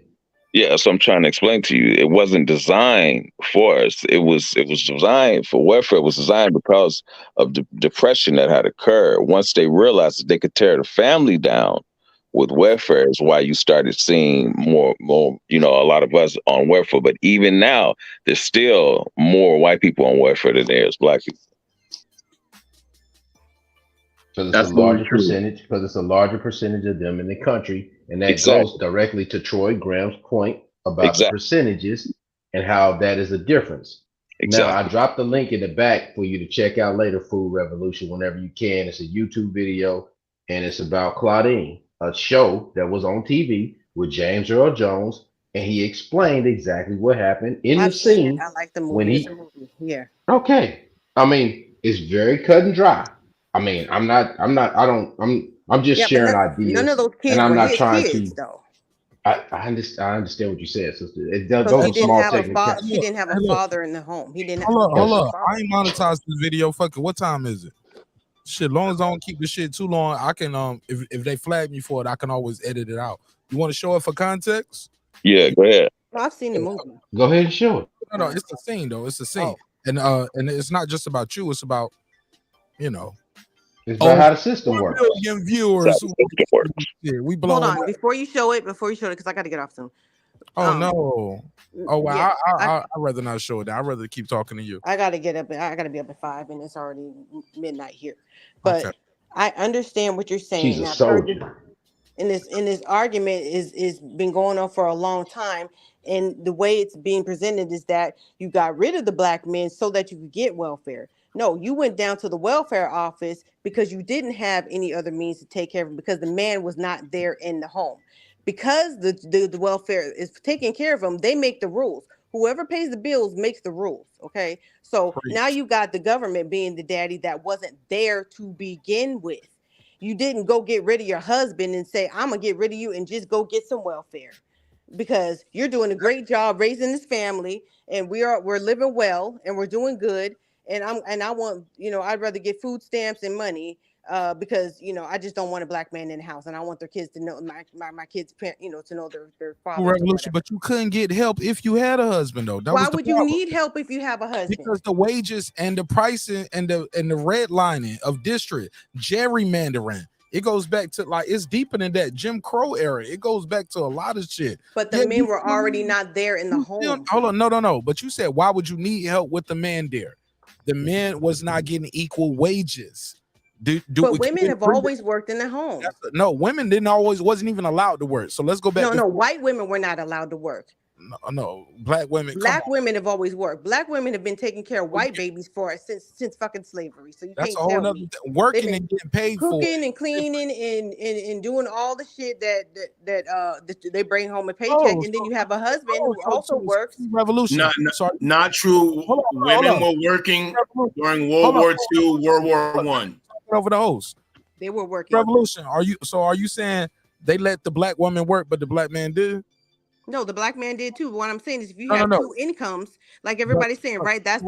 Yeah, that's what I'm trying to explain to you. It wasn't designed for us. It was designed for welfare. It was designed because of the depression that had occurred. Once they realized that they could tear the family down with welfare, is why you started seeing more, a lot of us on welfare. But even now, there's still more white people on welfare than there is black people. So it's a larger percentage, because it's a larger percentage of them in the country. And that goes directly to Troy Graham's point about the percentages and how that is a difference. Now, I dropped the link in the back for you to check out later, Food Revolution, whenever you can. It's a YouTube video, and it's about Claudine, a show that was on TV with James Earl Jones, and he explained exactly what happened in the scene. I like the movie. Yeah. Okay. I mean, it's very cut and dry. I mean, I'm just sharing ideas. None of those kids and I'm were not his trying kids, to. though. I understand what you said, sister. He didn't have a father in the home. He didn't. Hold up. I ain't monetized this video. Fuck it. What time is it? Shit, long as I don't keep the shit too long, I can if they flag me for it, I can always edit it out. You want to show it for context? Yeah, go ahead. I've seen the movie. Go ahead and show it. No, it's the scene though. It's the scene, and it's not just about you. It's about It's about how the system works. Million viewers. We blow. Hold on, before you show it, because I got to get off soon. Oh no! Oh wow! I'd rather not show it. I'd rather keep talking to you. I got to get up. I got to be up at 5, and it's already midnight here. But I understand what you're saying. She's a soldier. And this argument is been going on for a long time. And the way it's being presented is that you got rid of the black men so that you could get welfare. No, you went down to the welfare office because you didn't have any other means to take care of him, because the man was not there in the home. Because the welfare is taking care of them, they make the rules. Whoever pays the bills makes the rules. Okay. So now you got the government being the daddy that wasn't there to begin with. You didn't go get rid of your husband and say, I'm gonna get rid of you and just go get some welfare, because you're doing a great job raising this family, and we're living well and we're doing good. And I want, I'd rather get food stamps and money, because I just don't want a black man in the house, and I want their kids to know my kids, to know their father. Revolution, but you couldn't get help if you had a husband, though. Why would you need help if you have a husband? Because the wages and the pricing and the redlining of district, gerrymandering, it goes back to, like, it's deeper than that Jim Crow era. It goes back to a lot of shit. But the men were already not there in the home. Hold on, no. But you said, why would you need help with the man there? The man was not getting equal wages. But women have always worked in the home. No, women wasn't even allowed to work. So let's go back. No, white women were not allowed to work. No, black women. Black women have always worked. Black women have been taking care of white babies since fucking slavery. So that's a whole nother working and getting paid for cooking and cleaning and doing all the shit that they bring home a paycheck, and then you have a husband who also works. Revolution. Not true. Women were working during World War II, World War One. Over the host. They were working. Revolution. Are you saying they let the black woman work, but the black man did? No, the black man did too. What I'm saying is, if you have two incomes, like everybody's saying, right? That's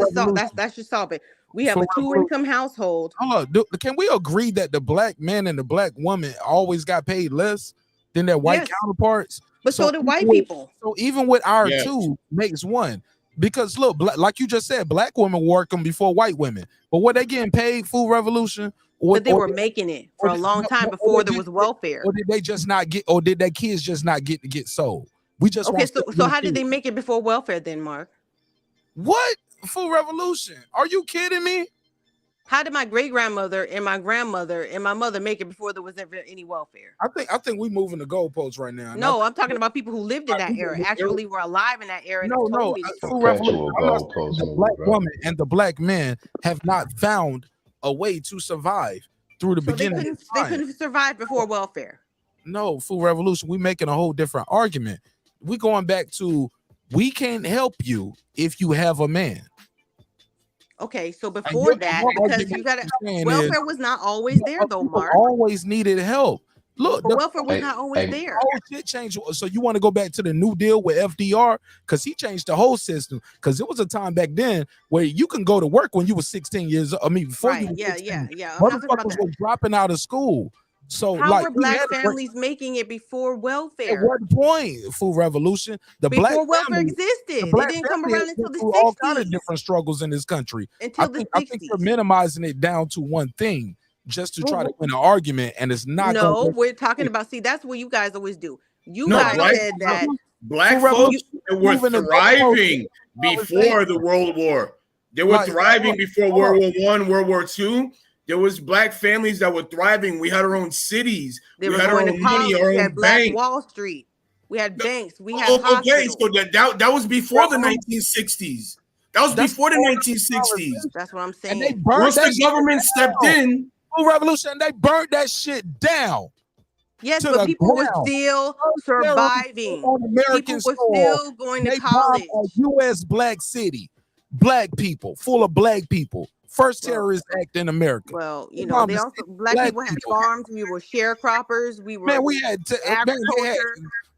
should solve it. We have a 2-income household. Hold on. Can we agree that the black man and the black woman always got paid less than their white counterparts? But so did white people. So even with our two makes one. Because look, like you just said, black women working before white women. But were they getting paid? Full revolution? But they were making it for a long time before there was welfare. Or did they just not get? Or did their kids just not get sold? We just so how did they make it before welfare then, Mark? What? Full revolution? Are you kidding me? How did my great grandmother and my grandmother and my mother make it before there was ever any welfare? I think we moving the goalposts right now. No, I'm talking about people who lived in that era, actually were alive in that era. No. Full revolution. The black woman and the black man have not found a way to survive through the beginning. They couldn't survive before welfare. No, full revolution. We making a whole different argument. We going back to, we can't help you if you have a man. Okay, so before that, because you got welfare was not always there though, Mark. Always needed help. Look, the welfare was not always there. Oh, shit changed. So you want to go back to the New Deal with FDR? Because he changed the whole system. Because it was a time back then where you can go to work when you were 16 years old. I mean, before you were 16, motherfuckers were dropping out of school. So how were black families making it before welfare? At what point? Full revolution. Before welfare existed. It didn't come around until the 60s. All kind of different struggles in this country. I think you're minimizing it down to one thing just to try to win an argument, and it's not. No, we're talking about. See, that's what you guys always do. You guys said that black folks were thriving before the World War. They were thriving before World War I, World War II. There was black families that were thriving. We had our own cities. We had our own money, our own bank. Wall Street. We had banks. We had hospitals. So that was before the 1960s. That was before the 1960s. That's what I'm saying. And once the government stepped in, revolution, they burned that shit down. Yes, but people were still surviving. People were still going to college. A U.S. black city, black people, full of black people. First terrorist act in America. Well, they also black people had farms. We were sharecroppers. We had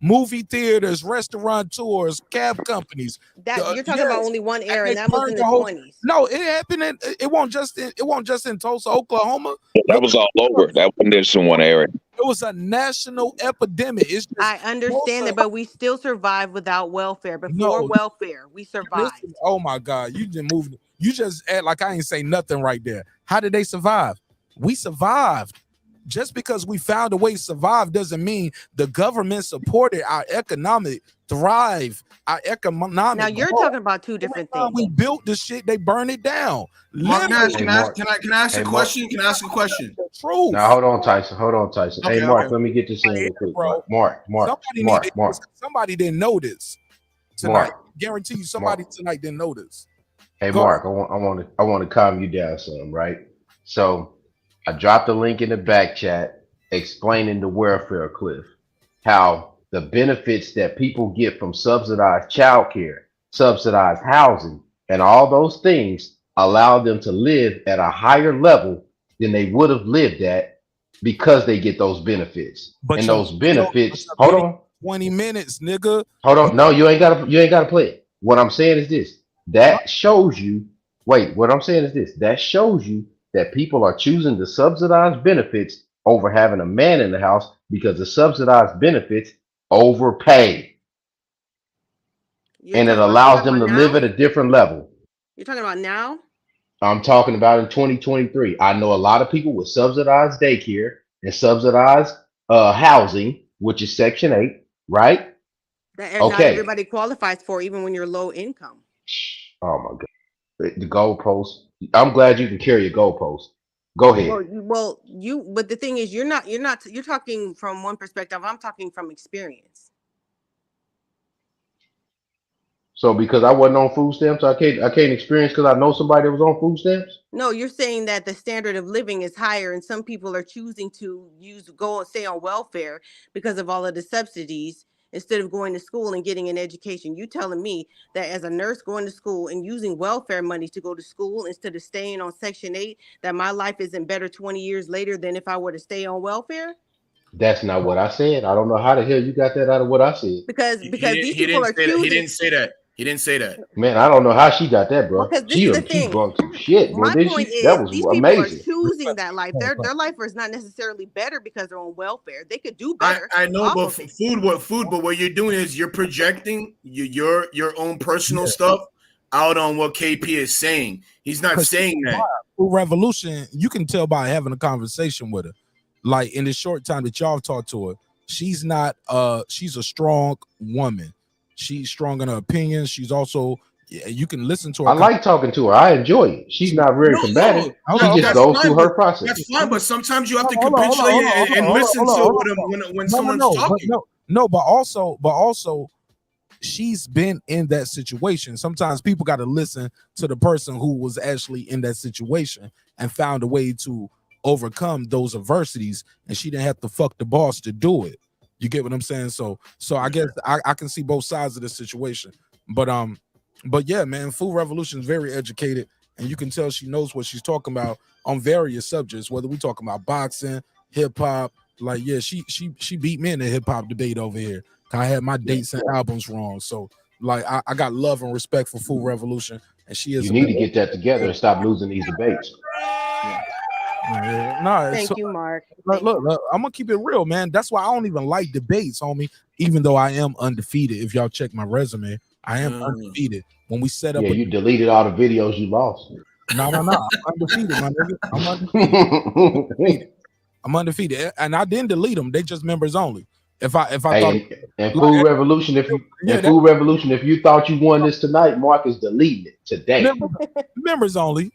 movie theaters, restaurateurs, cab companies. You're talking about only one era, and that was in the 20s. No, it happened. It won't just in Tulsa, Oklahoma. That was all over. That wasn't just in one area. It was a national epidemic. I understand that, but we still survived without welfare. Before welfare, we survived. Listen, oh my God, you just moved. You just act like I ain't say nothing right there. How did they survive? We survived. just because we found a way to survive doesn't mean the government supported our economic thrive, our economic. Now you're growth. talking about two different things. We built this shit, they burn it down. Mark Nash, Hey, can I ask Hey, a question? Can I ask a question? Truth. Now hold on, Tyson. Hey, Okay, Mark, okay. let me get this in real quick. Bro. Mark. Somebody didn't know this tonight. Mark. Guarantee you, somebody tonight didn't know this. Hey, Go Mark, I want to calm you down some, right? So I dropped a link in the back chat explaining the welfare cliff, how the benefits that people get from subsidized childcare, subsidized housing, and all those things allow them to live at a higher level than they would have lived at because they get those benefits. But and your those video- benefits, but your hold video on. 20 minutes, nigga. Hold on. No, you ain't gotta play it. What I'm saying is this. That shows you, what I'm saying is this. That shows you that people are choosing the subsidized benefits over having a man in the house because the subsidized benefits overpay. And it allows them to live at a different level. You're talking about now? I'm talking about in 2023. I know a lot of people with subsidized daycare and subsidized housing, which is Section 8, right? That not everybody qualifies for, even when you're low income. Oh my God. The goalpost. I'm glad you can carry a goalpost. Go ahead. But the thing is, you're talking from one perspective. I'm talking from experience. So because I wasn't on food stamps, I can't experience because I know somebody that was on food stamps. No, you're saying that the standard of living is higher, and some people are choosing to stay on welfare because of all of the subsidies instead of going to school and getting an education. You telling me that as a nurse going to school and using welfare money to go to school instead of staying on Section 8, that my life isn't better 20 years later than if I were to stay on welfare? That's not what I said. I don't know how the hell you got that out of what I said. Because these people are choosing. He didn't say that. He didn't say that. Man, I don't know how she got that, bro. Because this She is the thing. drunk some shit, bro. My Didn't point she? is, That was these amazing. people are choosing that life. Their life is not necessarily better because they're on welfare. They could do better. I know, but but what you're doing is you're projecting your own personal stuff out on what KP is saying. He's not saying that. Revolution, you can tell by having a conversation with her. Like in the short time that y'all talked to her, she's not she's a strong woman. She's strong in her opinions. She's also, you can listen to her. I like talking to her. I enjoy it. She's not very combative. She just goes through her process. That's fine, but sometimes you have to capitulate and listen to when someone's talking. But also, she's been in that situation. Sometimes people got to listen to the person who was actually in that situation and found a way to overcome those adversities, and she didn't have to fuck the boss to do it. You get what I'm saying? So I guess I can see both sides of the situation. But yeah, man, Food Revolution is very educated, and you can tell she knows what she's talking about on various subjects, whether we talking about boxing, hip hop. Like, yeah, she beat me in the hip hop debate over here. I had my dates and albums wrong. So like I got love and respect for Food Revolution, and she is. You need to get that together and stop losing these debates. Thank you, Mark. Look, I'm gonna keep it real, man. That's why I don't even like debates, homie. Even though I am undefeated, if y'all check my resume, I am undefeated. When we set up, you deleted all the videos you lost. No, I'm undefeated, my nigga. I'm undefeated. I'm undefeated, and I didn't delete them. They just members only. If I thought, and Food Revolution, if you thought you won this tonight, Mark is deleting it today. Members only,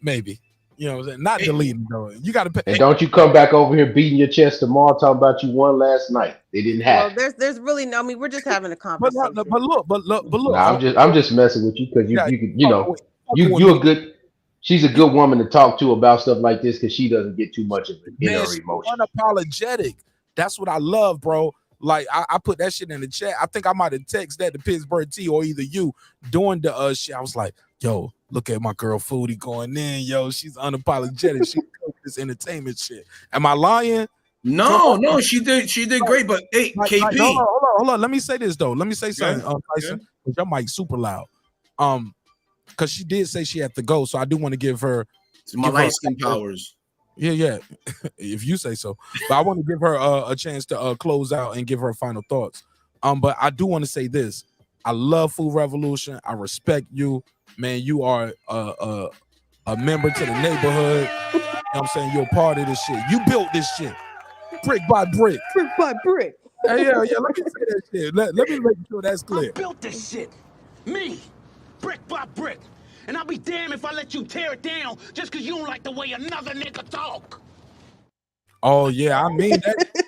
maybe. You know what I'm saying? Not deleting though. You got to pay. And don't you come back over here beating your chest tomorrow talking about you won last night. They didn't have. Well, there's really no. I mean, we're just having a conversation. But look. Nah, I'm just messing with you because you're a good. She's a good woman to talk to about stuff like this because she doesn't get too much of it in her emotion. Unapologetic. That's what I love, bro. Like I put that shit in the chat. I think I might have texted that to Pittsburgh T or either you doing the shit. I was like, yo, look at my girl Foodie going in, yo. She's unapologetic. She does this entertainment shit. Am I lying? No, she did great. But hey, KP, hold on. Let me say this though. Let me say something, Tyson. Your mic super loud. Because she did say she had to go, so I do want to give her my light skin powers. Yeah, if you say so. But I want to give her a chance to close out and give her final thoughts. But I do want to say this: I love Food Revolution. I respect you, man. You are a member to the neighborhood, know what I'm saying? You're a part of this shit. You built this shit. Brick by brick. Brick by brick. Hey, yeah, let me say that shit. Let me make sure that's clear. I built this shit. Me. Brick by brick. And I'll be damned if I let you tear it down just because you don't like the way another nigga talk. Oh, yeah, I mean that.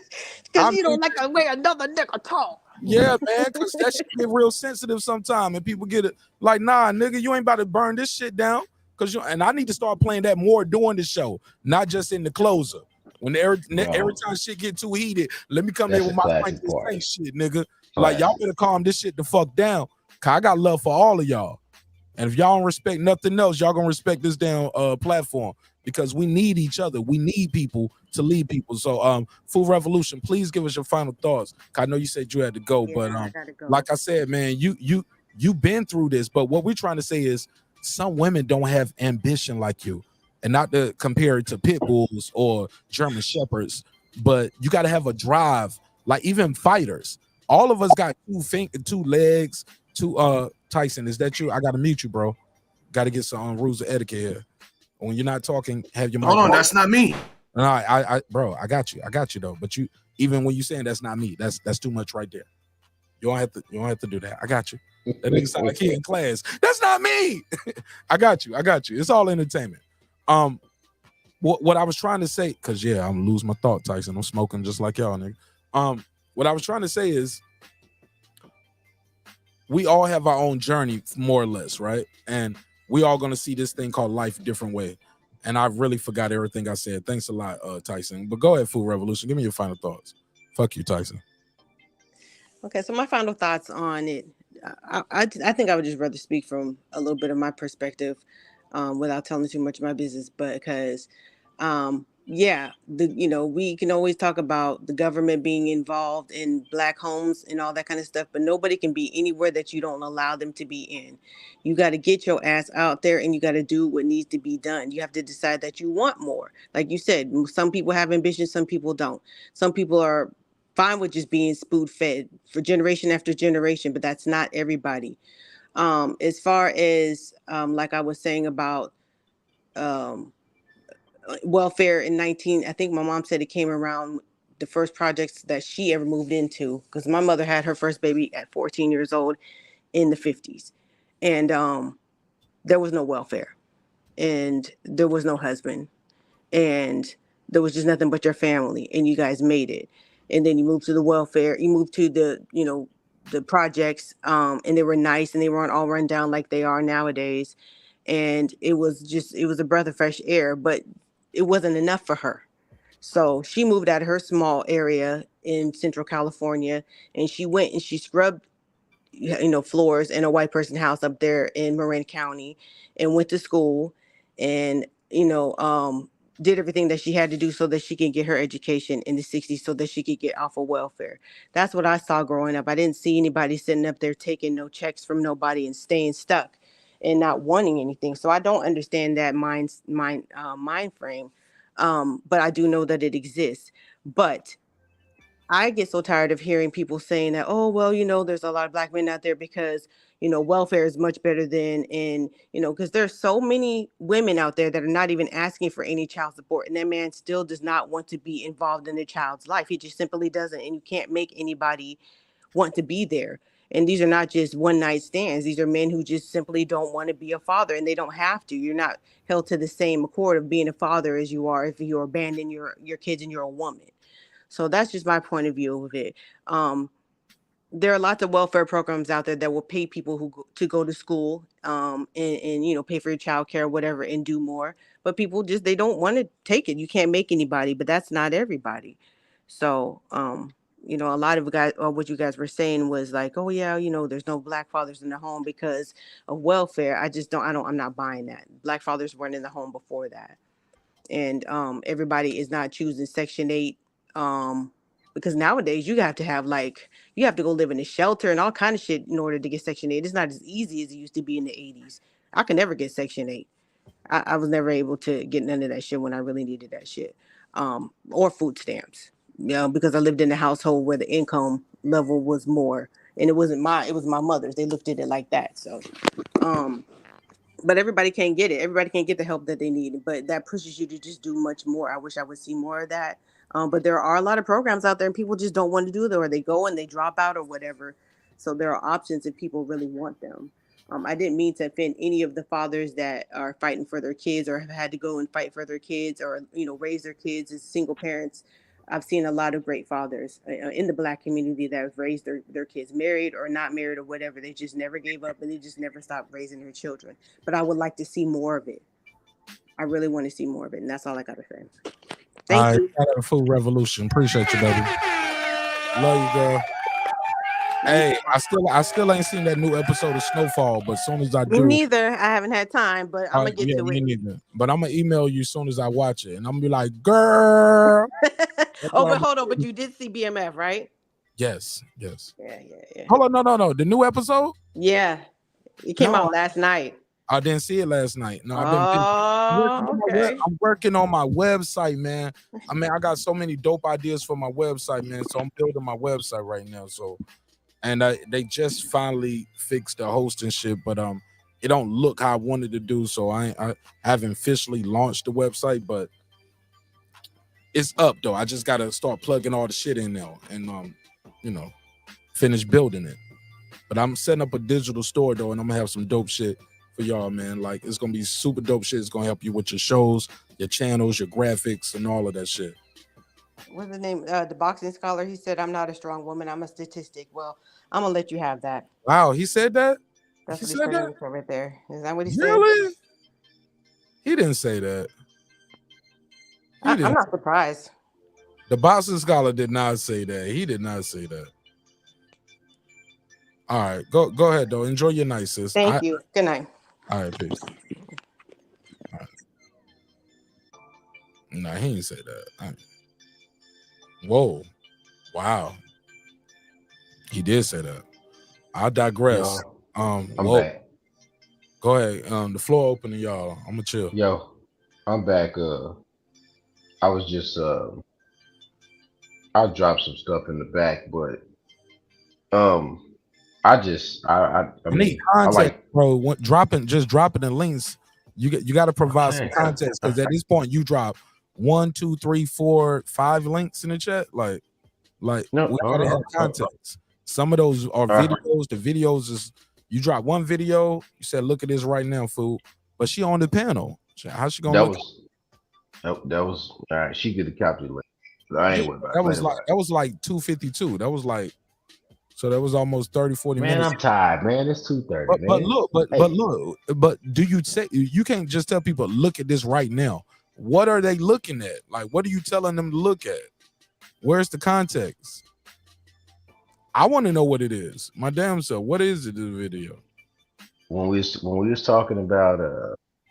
Because you don't like the way another nigga talk. Yeah, man, because that shit get real sensitive sometimes, and people get it like, nah, nigga, you ain't about to burn this shit down. And I need to start playing that more during the show, not just in the closer. When every time shit get too heated, let me come in with my Frank shit, nigga. Like, y'all better calm this shit the fuck down. Cause I got love for all of y'all. And if y'all don't respect nothing else, y'all gonna respect this damn platform, because we need each other. We need people to lead people. So Food Revolution, please give us your final thoughts. I know you said you had to go, but like I said, man, you've been through this. But what we're trying to say is some women don't have ambition like you. And not to compare it to pit bulls or German shepherds, but you got to have a drive. Like even fighters, all of us got two legs. Tyson, is that you? I got to mute you, bro. Got to get some rules of etiquette here. When you're not talking, have your mic. Hold on, that's not me. No, bro, I got you though. But you, even when you saying that's not me, that's too much right there. You don't have to do that. I got you. That nigga sound like he in class. That's not me. I got you. It's all entertainment. What I was trying to say, because I'm gonna lose my thought, Tyson. I'm smoking just like y'all, nigga. What I was trying to say is we all have our own journey, more or less, right? And we all gonna see this thing called life a different way. And I really forgot everything I said. Thanks a lot, Tyson. But go ahead, Food Revolution. Give me your final thoughts. Fuck you, Tyson. Okay, so my final thoughts on it. I think I would just rather speak from a little bit of my perspective without telling too much of my business, but because we can always talk about the government being involved in Black homes and all that kind of stuff, but nobody can be anywhere that you don't allow them to be in. You got to get your ass out there and you got to do what needs to be done. You have to decide that you want more. Like you said, some people have ambition, some people don't. Some people are fine with just being spoon fed for generation after generation, but that's not everybody. As far as like I was saying about welfare in I think my mom said it came around the first projects that she ever moved into, because my mother had her first baby at 14 years old in the 50s. And there was no welfare and there was no husband and there was just nothing but your family, and you guys made it. And then you moved to the welfare, you moved to the projects, and they were nice and they weren't all run down like they are nowadays. And it was a breath of fresh air, but it wasn't enough for her. So she moved out of her small area in Central California, and she went and she scrubbed floors in a white person house up there in Marin County, and went to school and did everything that she had to do so that she can get her education in the 60s so that she could get off of welfare. That's what I saw growing up. I didn't see anybody sitting up there taking no checks from nobody and staying stuck and not wanting anything. So I don't understand that mind frame. But I do know that it exists. But I get so tired of hearing people saying that, oh, well, there's a lot of Black men out there because, welfare is much better than, and, because there's so many women out there that are not even asking for any child support. And that man still does not want to be involved in the child's life. He just simply doesn't. And you can't make anybody want to be there. And these are not just one night stands. These are men who just simply don't want to be a father, and they don't have to. You're not held to the same accord of being a father as you are if you abandon your kids and you're a woman. So that's just my point of view of it. There are lots of welfare programs out there that will pay people to go to school and pay for your child care or whatever and do more. But people they don't want to take it. You can't make anybody, but that's not everybody. So, a lot of guys, or what you guys were saying was like, oh yeah, there's no Black fathers in the home because of welfare. I'm not buying that. Black fathers weren't in the home before that. And everybody is not choosing Section 8. Because nowadays you have to go live in a shelter and all kind of shit in order to get Section 8. It's not as easy as it used to be in the 80s. I could never get Section 8. I was never able to get none of that shit when I really needed that shit. Or food stamps. Because I lived in a household where the income level was more, and it was my mother's. They looked at it like that. So But everybody can't get it. Everybody can't get the help that they need. But that pushes you to just do much more. I wish I would see more of that. But there are a lot of programs out there and people just don't want to do them, or they go and they drop out or whatever. So there are options if people really want them. I didn't mean to offend any of the fathers that are fighting for their kids or have had to go and fight for their kids or, raise their kids as single parents. I've seen a lot of great fathers in the Black community that have raised their kids married or not married or whatever. They just never gave up and they just never stopped raising their children. But I would like to see more of it. I really want to see more of it. And that's all I got to say. Thank you. Shout out to Food Revolution. Appreciate you, baby. Love you, girl. Hey, I still ain't seen that new episode of Snowfall, but as soon as I Me do, neither. I haven't had time, but I'm gonna get to me it. neither. But I'm gonna email you as soon as I watch it, and I'm gonna be like, girl. But hold on. But you did see BMF, right? Yes. Yeah. Hold on, no. The new episode? Yeah. It came out last night. I didn't see it last night. No, okay. I'm working on my website, man. I mean, I got so many dope ideas for my website, man. So I'm building my website right now. So, and they just finally fixed the hosting shit, but it don't look how I wanted to do. So I haven't officially launched the website, but it's up though. I just gotta start plugging all the shit in now and finish building it. But I'm setting up a digital store though, and I'm gonna have some dope shit for y'all, man. Like, it's gonna be super dope shit. It's gonna help you with your shows, your channels, your graphics, and all of that shit. What's the name? The boxing scholar. He said, "I'm not a strong woman. I'm a statistic." Well, I'm gonna let you have that. Wow, he said that? That's He what he said said that? right there. Is that what he said? Really? He didn't say that. I'm not surprised. The boxing scholar did not say that. He did not say that. All right, go ahead though. Enjoy your night, sis. Thank you. Good night. All right, peace. All right. Nah, he didn't say that. Whoa. Wow. He did say that. I digress. I'm whoa. back. Go ahead. The floor open to y'all. I'm gonna chill. Yo, I'm back. I was just I'll drop some stuff in the back, but I need mean, context, bro. Dropping the links. You got to provide some context, because at this point you drop 1, 2, 3, 4, 5 links in the chat. Like we gotta have context. Some of those are videos. The videos is you drop one video. You said, "Look at this right now, fool." But she on the panel. How's she gonna? That was all right. She could have calculated. I ain't worried about that was like 2:52. That was like. So that was almost 30, 40 man, minutes. I'm tired, man. It's 2:30. But do you say you can't just tell people, look at this right now? What are they looking at? Like, what are you telling them to look at? Where's the context? I want to know what it is. My damn self. What is it, the video? When we was talking about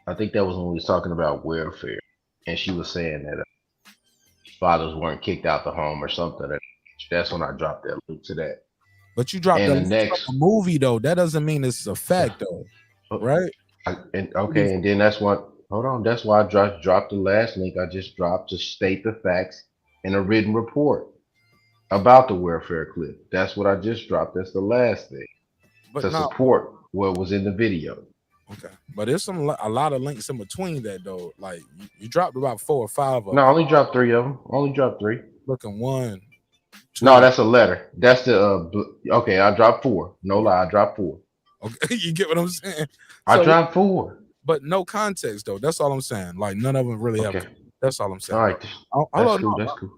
I think that was when we was talking about welfare, and she was saying that fathers weren't kicked out the home or something. That's when I dropped that link to that. But you dropped and the next movie though. That doesn't mean it's a fact though, right? And then that's what. Hold on. That's why I dropped the last link I just dropped to state the facts in a written report about the welfare clip. That's what I just dropped. That's the last thing support what was in the video. Okay, but there's a lot of links in between that though. Like you dropped about 4 or 5 of them. No, I only dropped 3 of them. Only dropped 3. Looking 1. 2. No, that's a letter. That's the okay. I dropped 4. No lie, I dropped 4. Okay, you get what I'm saying? I dropped 4, but no context though. That's all I'm saying. Like none of them really have. That's all I'm saying. All right, that's cool.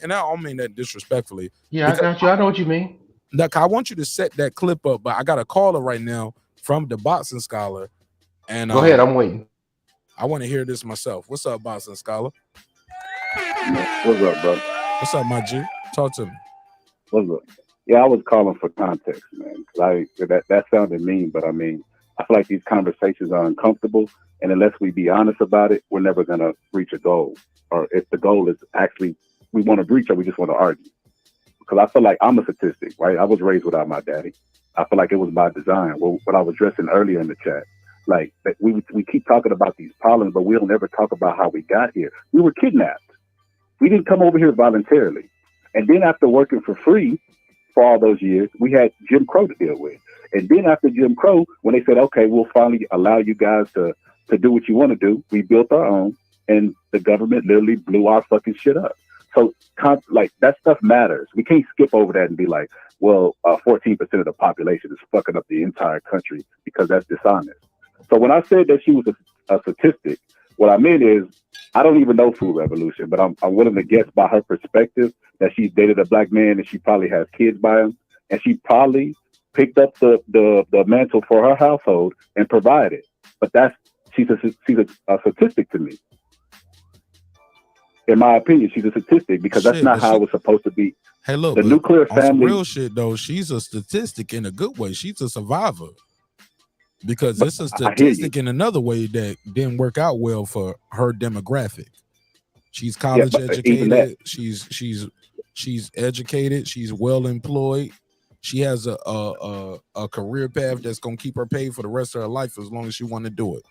And I don't mean that disrespectfully. Yeah, I got you. I know what you mean. Look, I want you to set that clip up, but I got a caller right now from the boxing scholar. And go ahead, I'm waiting. I want to hear this myself. What's up, boxing scholar? What's up, bro? What's up, my G? Talk to me. What's up? Yeah, I was calling for context, man. That sounded mean, but I mean, I feel like these conversations are uncomfortable, and unless we be honest about it, we're never gonna reach a goal. Or if the goal is actually we want to reach, or we just want to argue. Because I feel like I'm a statistic, right? I was raised without my daddy. I feel like it was by design. Well, what I was addressing earlier in the chat, like we keep talking about these problems, but we don't ever talk about how we got here. We were kidnapped. We didn't come over here voluntarily. And then after working for free for all those years, we had Jim Crow to deal with. And then after Jim Crow, when they said, okay, we'll finally allow you guys to do what you want to do, we built our own, and the government literally blew our fucking shit up. So, like, that stuff matters. We can't skip over that and be like, well, 14% of the population is fucking up the entire country, because that's dishonest. So when I said that she was a statistic, what I meant is, I don't even know Food Revolution, but I'm willing to guess by her perspective that she's dated a black man and she probably has kids by him, and she probably picked up the mantle for her household and provided. But she's a statistic to me. In my opinion, she's a statistic, because that's not how it was supposed to be. Hey, look, the nuclear on some family. real shit though, she's a statistic in a good way. She's a survivor, because it's a statistic in another way that didn't work out well for her demographic. She's college educated. She's educated. She's well employed. She has a career path that's gonna keep her paid for the rest of her life as long as she want to do it.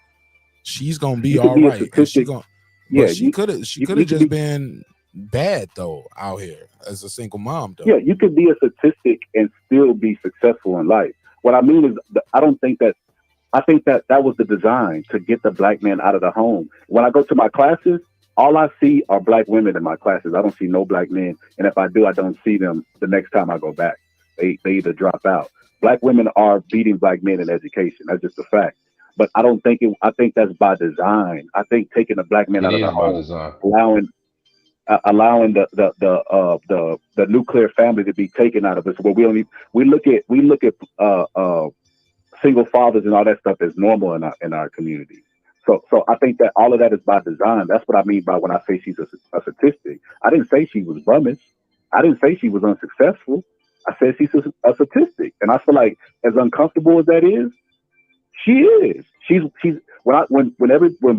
She's gonna be all right. She could have just been bad though out here as a single mom though. Yeah, you could be a statistic and still be successful in life. What I mean is, I think that was the design, to get the black man out of the home. When I go to my classes, all I see are black women in my classes. I don't see no black men, and if I do, I don't see them the next time I go back. They either drop out. Black women are beating black men in education. That's just a fact. But I don't think I think that's by design. I think taking a black man out of the home, allowing the nuclear family to be taken out of us, where we look at single fathers and all that stuff as normal in our community. So I think that all of that is by design. That's what I mean by when I say she's a statistic. I didn't say she was bumming. I didn't say she was unsuccessful. I said she's a statistic, and I feel like, as uncomfortable as that is, she is. She's when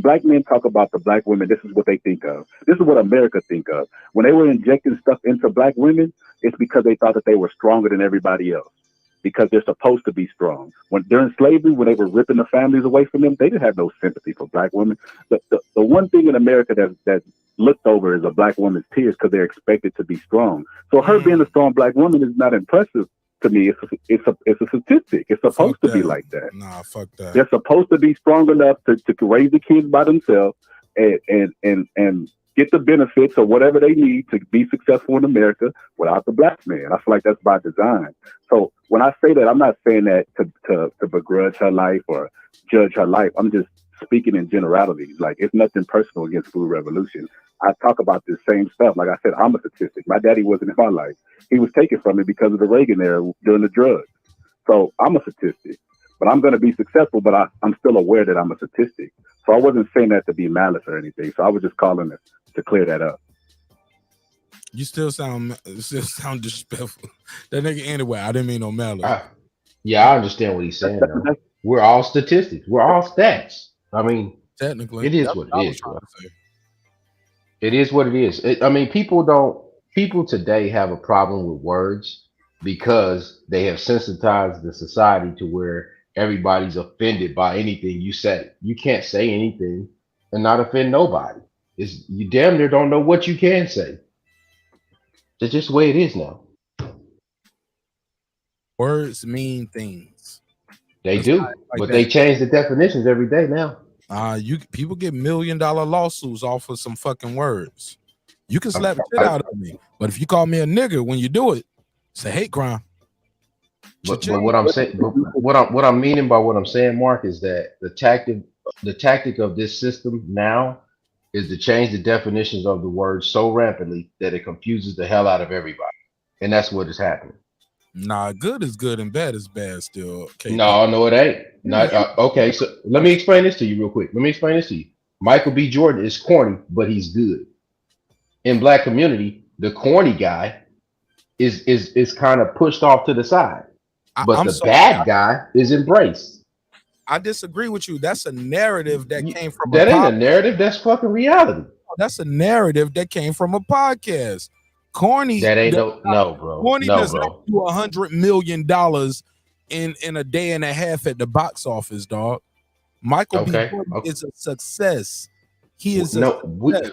black men talk about the black women, this is what they think of. This is what America think of. When they were injecting stuff into black women, it's because they thought that they were stronger than everybody else, because they're supposed to be strong. When during slavery, when they were ripping the families away from them, they didn't have no sympathy for black women. The one thing in America that's looked over is a black woman's tears, because they're expected to be strong. So her being a strong black woman is not impressive to me. It's a statistic. It's supposed to be like that. Nah, fuck that. They're supposed to be strong enough to raise the kids by themselves and get the benefits or whatever they need to be successful in America without the black man. I feel like that's by design. So when I say that, I'm not saying that to begrudge her life or judge her life. I'm just speaking in generalities. Like, it's nothing personal against Food Revolution. I talk about this same stuff. Like I said, I'm a statistic. My daddy wasn't in my life. He was taken from me because of the Reagan era during the drugs. So I'm a statistic, but I'm going to be successful, but I'm still aware that I'm a statistic. So I wasn't saying that to be malice or anything. So I was just calling it to clear that up. You still sound disrespectful. That nigga, anyway, I didn't mean no malice. Yeah, I understand what he's saying though. We're all statistics. We're all stats. I mean, technically, it is what it is. It is what it is. I mean, people today have a problem with words because they have sensitized the society to where everybody's offended by anything you say. You can't say anything and not offend nobody. You damn near don't know what you can say. It's just the way it is now. Words mean things. They do, but they change the definitions every day now. People get $1 million lawsuits off of some fucking words. You can slap shit out of me, but if you call me a nigger when you do it, it's a hate crime. But what I'm saying, what I'm meaning by what I'm saying, Mark, is that the tactic of this system now is to change the definitions of the word so rapidly that it confuses the hell out of everybody, and that's what is happening. Nah, good is good and bad is bad still. No, it ain't. Not okay. So let me explain this to you real quick. Michael B. Jordan is corny, but he's good. In black community, the corny guy is kind of pushed off to the side, but the bad guy is embraced. I disagree with you. That's a narrative that came from that ain't a narrative. That's fucking reality. That's a narrative that came from a podcast. Corny. That ain't no, bro. Corny no, does bro. not do $100 million in a day and a half at the box office, dog. Michael B. Jordan is a success. He is a success.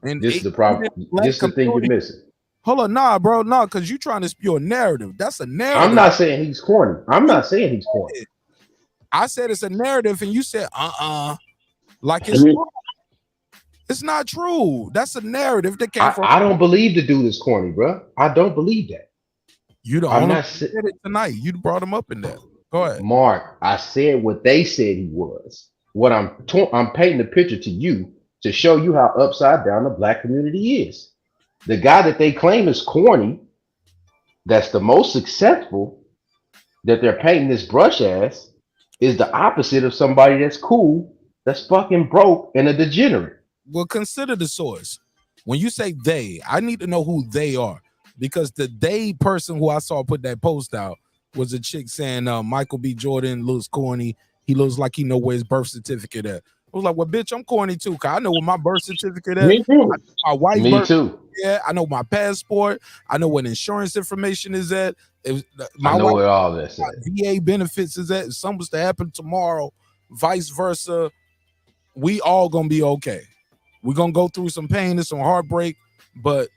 And this is the problem. This is the thing you're missing. Hold on, nah, bro, nah, because you trying to spew a narrative. That's a narrative. I'm not saying he's corny. I'm not saying he's corny. I said it's a narrative, and you said like it's true. It's not true. That's a narrative that came from. I don't believe the dude is corny, bro. I don't believe that. You the I'm only not said it tonight. You brought him up in that. Go ahead. Mark, I said what they said he was. What I'm painting the picture to you to show you how upside down the black community is. The guy that they claim is corny, that's the most successful, that they're painting this brush as, is the opposite of somebody that's cool, that's fucking broke and a degenerate. Well, consider the source. When you say they, I need to know who they are, because the they person who I saw put that post out was a chick saying Michael B. Jordan looks corny. He looks like he know where his birth certificate at. I was like, well, bitch, I'm corny too, cause I know where my birth certificate at. Me too. My wife's Me birth too. Yeah, I know my passport. I know what insurance information is at. I know where all this is. VA benefits is at. If something was to happen tomorrow, vice versa, we all gonna be okay. We're gonna go through some pain and some heartbreak, but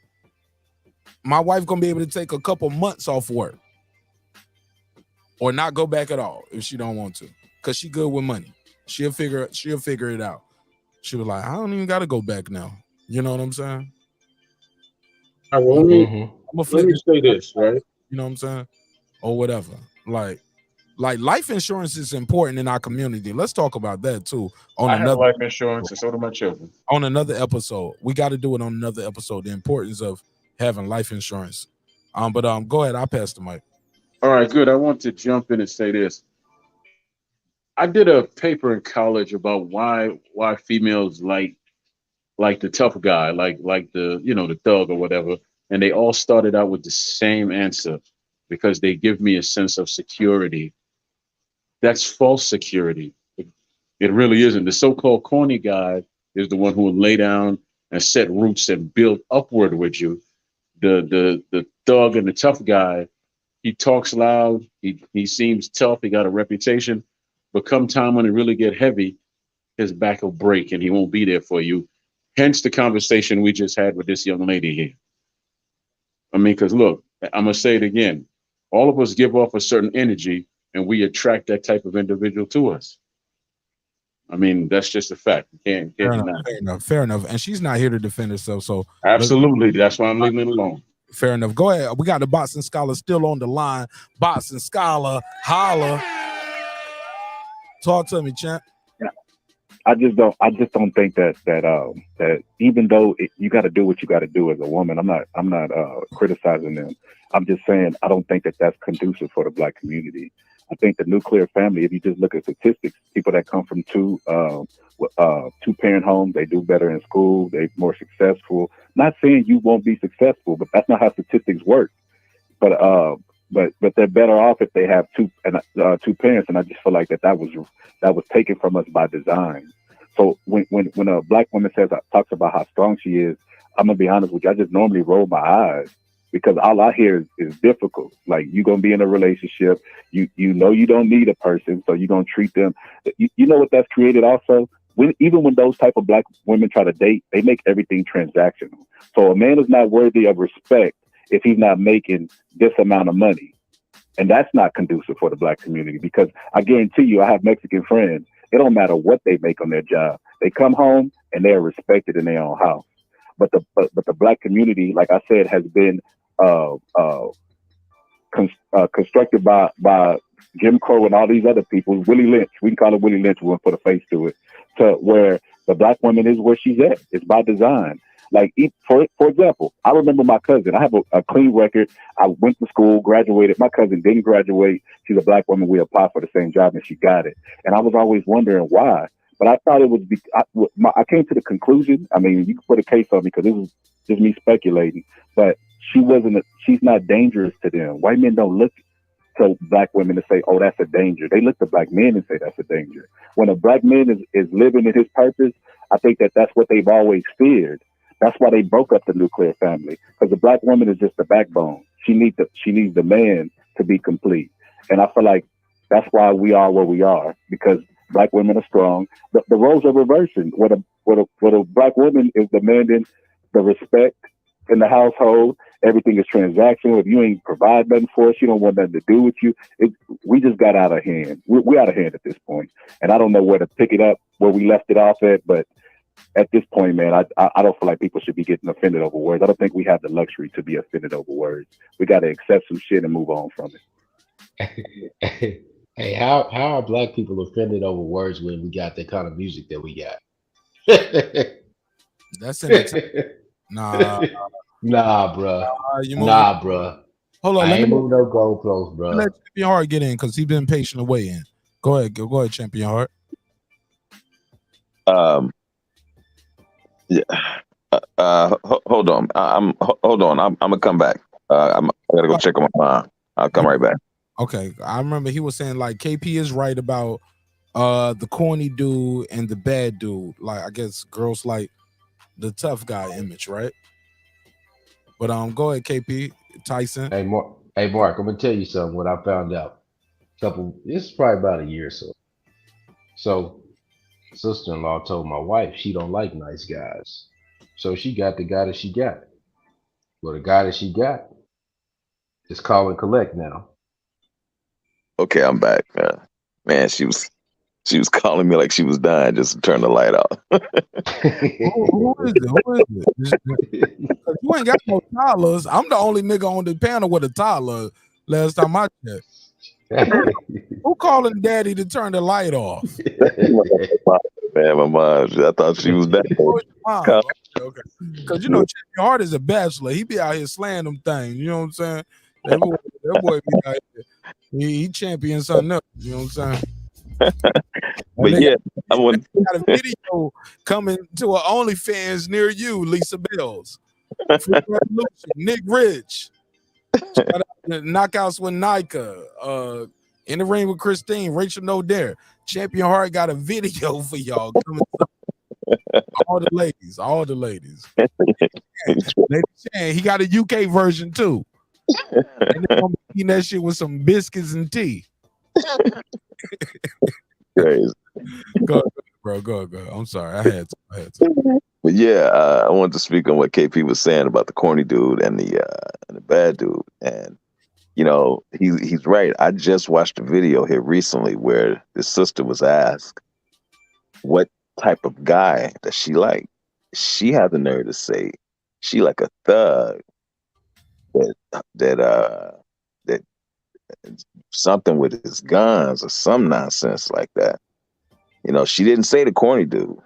my wife gonna be able to take a couple months off work or not go back at all if she don't want to, because she good with money. She'll figure it out. She was like, I don't even gotta go back now. You know what I'm saying? Let me say this, right? You know what I'm saying? Or whatever. Like life insurance is important in our community. Let's talk about that too. I have life insurance, and so do my children. On another episode. We got to do it on another episode. The importance of having life insurance. But go ahead. I'll pass the mic. All right, good. I want to jump in and say this. I did a paper in college about why females like the tough guy, like the the thug or whatever, and they all started out with the same answer, because they give me a sense of security. That's false security. It really isn't. The so-called corny guy is the one who will lay down and set roots and build upward with you. The thug and the tough guy, he talks loud, he seems tough, he got a reputation, but come time when it really get heavy, his back will break and he won't be there for you. Hence the conversation we just had with this young lady here. I mean, because look, I'm going to say it again. All of us give off a certain energy and we attract that type of individual to us. I mean, that's just a fact. You can't Fair enough. And she's not here to defend herself. So absolutely. That's why I'm leaving it alone. Fair enough. Go ahead. We got the Boxing Scholar still on the line. Boxing Scholar, holla. Talk to me, champ. I just don't think that even though you got to do what you got to do as a woman, I'm not criticizing them. I'm just saying I don't think that that's conducive for the black community. I think the nuclear family, if you just look at statistics, people that come from two parent homes, they do better in school, they're more successful. Not saying you won't be successful, but that's not how statistics work. But they're better off if they have two parents, and I just feel like that was taken from us by design. So when a black woman talks about how strong she is, I'm gonna be honest with you, I just normally roll my eyes, because all I hear is difficult. Like, you're gonna be in a relationship, you know you don't need a person, so you're gonna treat them. You know what that's created also? Even when those type of black women try to date, they make everything transactional. So a man is not worthy of respect if he's not making this amount of money. And that's not conducive for the black community, because I guarantee you, I have Mexican friends. It don't matter what they make on their job. They come home and they are respected in their own house. But the black community, like I said, has been constructed by Jim Crow and all these other people. Willie Lynch, we can call it Willie Lynch. We want to put a face to it. To where the black woman is where she's at. It's by design. Like, for example, I remember my cousin. I have a clean record. I went to school, graduated. My cousin didn't graduate. She's a black woman. We applied for the same job and she got it. And I was always wondering why. But I thought it was I came to the conclusion. I mean, you can put a case on me because this is just me speculating. But she's not dangerous to them. White men don't look to black women to say, oh, that's a danger. They look to black men and say that's a danger. When a black man is living in his purpose, I think that's what they've always feared. That's why they broke up the nuclear family, because the black woman is just the backbone. She needs the man to be complete. And I feel like that's why we are where we are, because black women are strong. The roles are reversing. Where a black woman is demanding the respect in the household everything is transactional. If you ain't provide nothing for us, you don't want nothing to do with you. We just got out of hand. We're out of hand at this point. And I don't know where to pick it up, where we left it off at, but at this point, man, I don't feel like people should be getting offended over words. I don't think we have the luxury to be offended over words. We got to accept some shit and move on from it. Hey, how are black people offended over words when we got the kind of music that we got? That's it. Nah, bro. Bro. Hold on, I ain't moving no goalposts, bro. Let Champion Heart get in because he's been patient to weigh in. Go ahead, Champion Heart. Yeah. Hold on. Hold on. I'm gonna come back. I gotta go check on my mom. I'll come right back. Okay. I remember he was saying like KP is right about the corny dude and the bad dude. Like I guess girls like the tough guy image, right? But go ahead, KP Tyson. Hey Mark, I'm gonna tell you something. What I found out this is probably about a year or so. So sister-in-law told my wife she don't like nice guys, so she got the guy that she got. Well, the guy that she got is call and collect now. Okay, I'm back. Man, she was calling me like she was dying just to turn the light off. Who is it? You ain't got no toddlers. I'm the only nigga on the panel with a toddler. Last time I checked. Who calling daddy to turn the light off? Man, my mom. I thought she was that. Okay. Because you know Champion Heart is a bachelor. He be out here slaying them things. You know what I'm saying? That boy be out here. He champion something else. You know what I'm saying? But yeah, I want got a video coming to an OnlyFans near you, Lisa Bells. Nick Rich. Knockouts with Nika. In the ring with Christine, Rachel Nodair. Champion Heart got a video for y'all coming all the ladies. Lady Chan, he got a UK version too. And they're gonna be eating that shit with some biscuits and tea. Crazy. Go, bro. Go. I'm sorry. I had to. But yeah, I wanted to speak on what KP was saying about the corny dude and the bad dude. And you know, he's right. I just watched a video here recently where the sister was asked what type of guy does she like. She had the nerve to say she like a thug that something with his guns or some nonsense like that. You know, she didn't say the corny dude.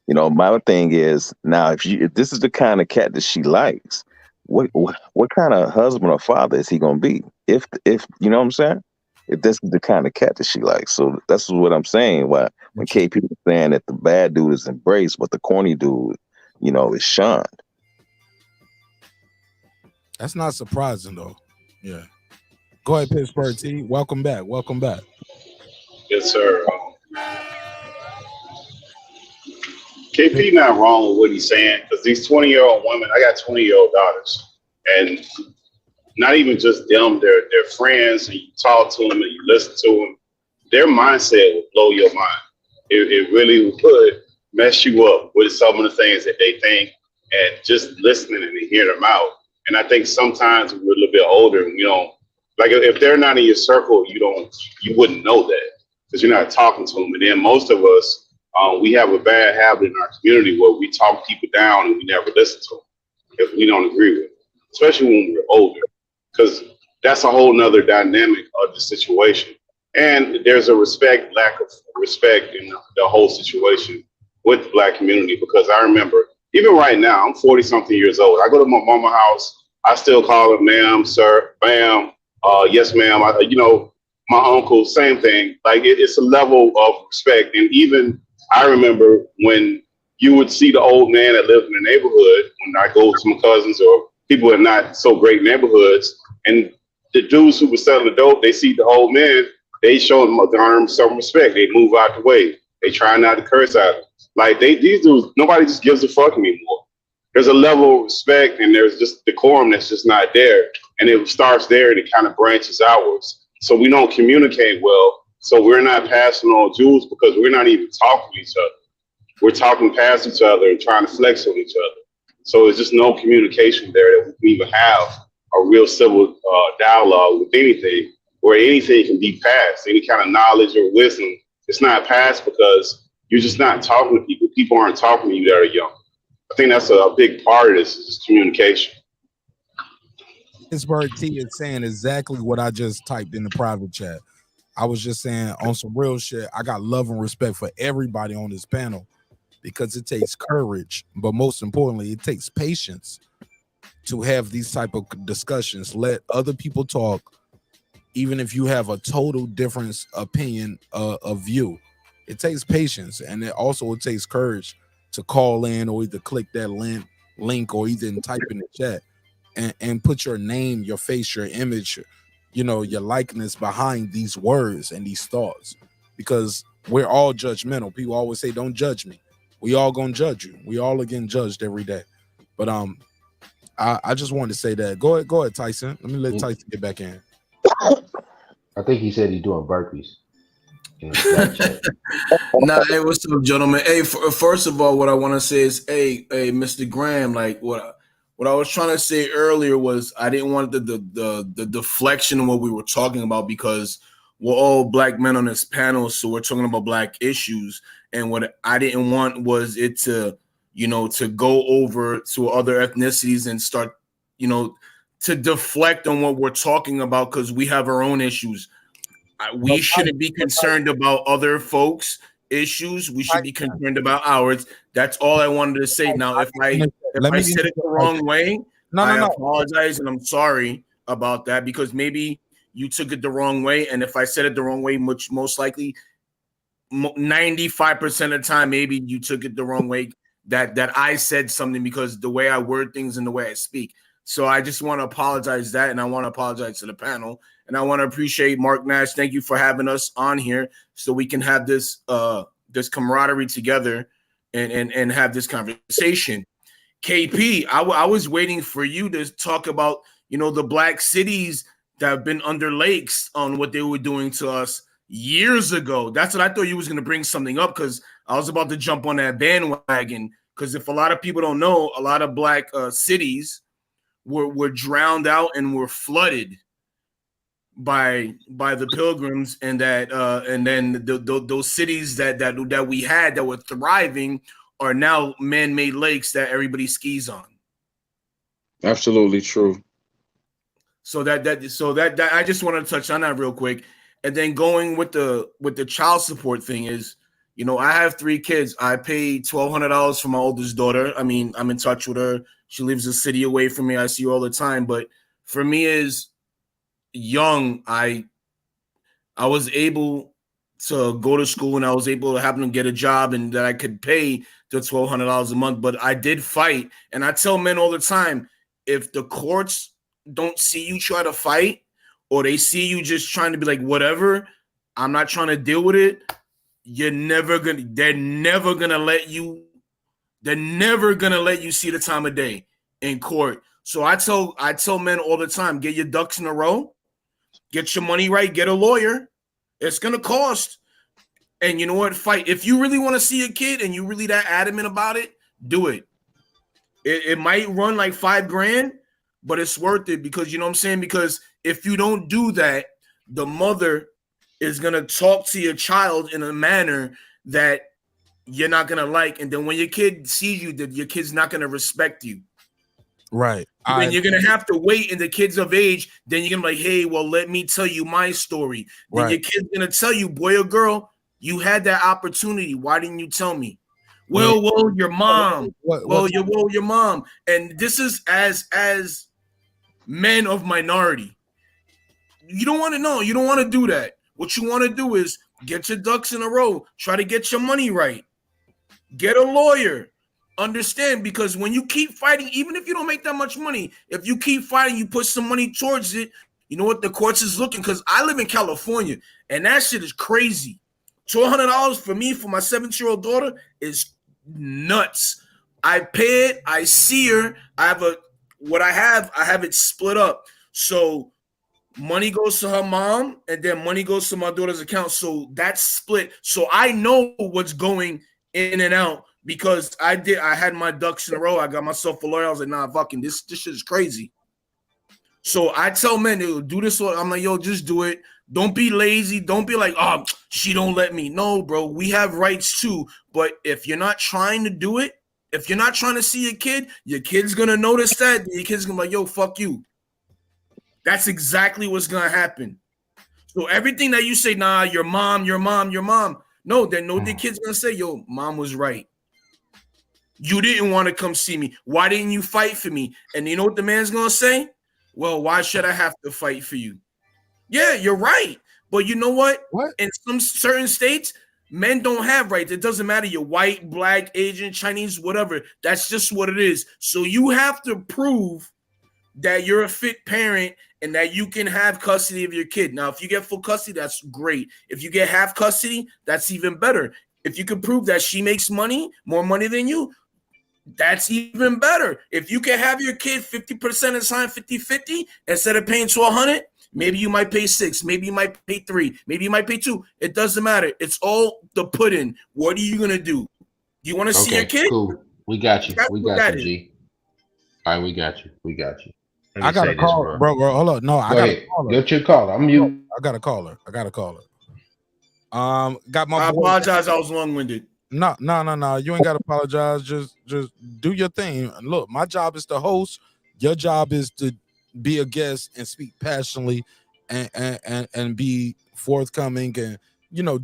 You know, my thing is now if this is the kind of cat that she likes, what kind of husband or father is he gonna be? If you know what I'm saying? If this is the kind of cat that she likes. So that's what I'm saying. When KP was saying that the bad dude is embraced, but the corny dude, you know, is shunned. That's not surprising though. Yeah. Go ahead, Pittsburgh T. Welcome back. Yes, sir. KP not wrong with what he's saying, because these 20-year-old women, I got 20-year-old daughters, and not even just them, they're friends, and you talk to them and you listen to them, their mindset will blow your mind. It really would mess you up with some of the things that they think, and just listening and hearing them out. And I think sometimes we're a little bit older, and like if they're not in your circle, you wouldn't know that because you're not talking to them. And then most of us, we have a bad habit in our community where we talk people down and we never listen to them if we don't agree with them, especially when we're older, because that's a whole nother dynamic of the situation. And there's a lack of respect in the whole situation with the Black community, because I remember even right now, I'm 40-something years old. I go to my mama's house, I still call her ma'am, sir, ma'am, yes, ma'am. My uncle, same thing. Like it's a level of respect. And even I remember when you would see the old man that lived in the neighborhood, when I go to my cousins or people in not so great neighborhoods, and the dudes who were selling the dope, they see the old man, they show them some respect. They move out the way. They try not to curse at them. Like these dudes, nobody just gives a fuck anymore. There's a level of respect and there's just decorum that's just not there. And it starts there and it kind of branches outwards. So we don't communicate well. So we're not passing on jewels because we're not even talking to each other. We're talking past each other and trying to flex on each other. So there's just no communication there that we can even have a real civil dialogue with anything, where anything can be passed, any kind of knowledge or wisdom. It's not passed because you're just not talking to people. People aren't talking to you that are young. I think that's a big part of this is just communication. Pittsburgh T is saying exactly what I just typed in the private chat. I was just saying on some real shit, I got love and respect for everybody on this panel because it takes courage, but most importantly, it takes patience to have these type of discussions. Let other people talk, even if you have a total different opinion of view. It takes patience, and it takes courage to call in or either click that link or either type in the chat and put your name, your face, your image, your likeness behind these words and these thoughts, because we're all judgmental. People always say, don't judge me. We all gonna judge you. We all are getting judged every day. But I just wanted to say that. Go ahead, Tyson. Let me let Tyson get back in. I think he said he's doing burpees. Nah, hey, what's up, gentlemen? Hey, first of all, what I want to say is, hey, Mr. Graham, like what I was trying to say earlier was I didn't want the deflection of what we were talking about, because we're all black men on this panel, so we're talking about black issues, and what I didn't want was it to go over to other ethnicities and start to deflect on what we're talking about, because we have our own issues. We shouldn't be concerned about other folks' issues. We should be concerned about ours. That's all I wanted to say. Now, if I said it the wrong way, I apologize, and I'm sorry about that, because maybe you took it the wrong way. And if I said it the wrong way, which most likely 95% of the time, maybe you took it the wrong way, that I said something because the way I word things and the way I speak. So I just want to apologize that, and I want to apologize to the panel. And I want to appreciate Mark Nash. Thank you for having us on here so we can have this camaraderie together and have this conversation. KP, I was waiting for you to talk about, the black cities that have been under lakes on what they were doing to us years ago. That's what I thought you was going to bring something up, because I was about to jump on that bandwagon. Because if a lot of people don't know, a lot of black cities were drowned out and were flooded by the Pilgrims, and that and then those cities that we had that were thriving are now man-made lakes that everybody skis on. Absolutely true. So that I just want to touch on that real quick, and then going with the child support thing is, I have 3 kids. I pay $1,200 for my oldest daughter. I mean, I'm in touch with her. She lives a city away from me. I see her all the time. But for me, as young, I was able to go to school, and I was able to happen to get a job, and that I could pay the $1,200 a month. But I did fight, and I tell men all the time, if the courts don't see you try to fight, or they see you just trying to be like, whatever, I'm not trying to deal with it, they're never gonna let you see the time of day in court. So I tell men all the time, get your ducks in a row, get your money right, get a lawyer. It's gonna cost. And you know what? Fight. If you really want to see a kid and you really that adamant about it, do it. It might run like $5,000, but it's worth it, because you know what I'm saying? Because if you don't do that, the mother is gonna talk to your child in a manner that you're not gonna like. And then when your kid sees you, that your kid's not gonna respect you. Right. And you're gonna have to wait, and the kid's of age, then you're gonna be like, hey, well, let me tell you my story. Then right. Your kid's gonna tell you, boy or girl, you had that opportunity. Why didn't you tell me? Well, your mom. Your mom. And this is as men of minority. You don't want to know. You don't want to do that. What you want to do is get your ducks in a row. Try to get your money right. Get a lawyer. Understand, because when you keep fighting, even if you don't make that much money, if you keep fighting, you put some money towards it, you know what the courts is looking, because I live in California, and that shit is crazy. $1,200 for me, for my 17-year-old daughter, is nuts. I pay it. I see her. I have it split up. So money goes to her mom, and then money goes to my daughter's account. So that's split. So I know what's going in and out because I had my ducks in a row. I got myself a lawyer. I was like, nah, fucking this shit is crazy. So I tell men to do this. I'm like, yo, just do it. Don't be lazy. Don't be like, oh, she don't let me. No, bro, we have rights too. But if you're not trying to do it, if you're not trying to see your kid's gonna notice that. Your kid's gonna be like, yo, fuck you. That's exactly what's gonna happen. So everything that you say, nah, your mom. No, then the kid's gonna say, yo, mom was right. You didn't want to come see me. Why didn't you fight for me? And you know what the man's gonna say? Well, why should I have to fight for you? Yeah, you're right. But you know what? In some certain states, men don't have rights. It doesn't matter. You're white, black, Asian, Chinese, whatever. That's just what it is. So you have to prove that you're a fit parent and that you can have custody of your kid. Now, if you get full custody, that's great. If you get half custody, that's even better. If you can prove that she makes more money than you, that's even better. If you can have your kid 50% and sign 50-50 instead of paying $1,200, maybe you might pay $6, maybe you might pay $3, maybe you might pay $2. It doesn't matter. It's all the pudding. What are you gonna do? Do you want to see your kid? Cool. We got you. That's We what got that you, G. All right, we got you. We got you. Let me I got say a this, call, bro. Hold on. No, I Go got ahead. a caller. Go to your caller. I'm mute. I got a caller. Got my I boy. apologize. I was long-winded. No. You ain't got to apologize. Just do your thing. Look, my job is to host. Your job is to be a guest and speak passionately and be forthcoming and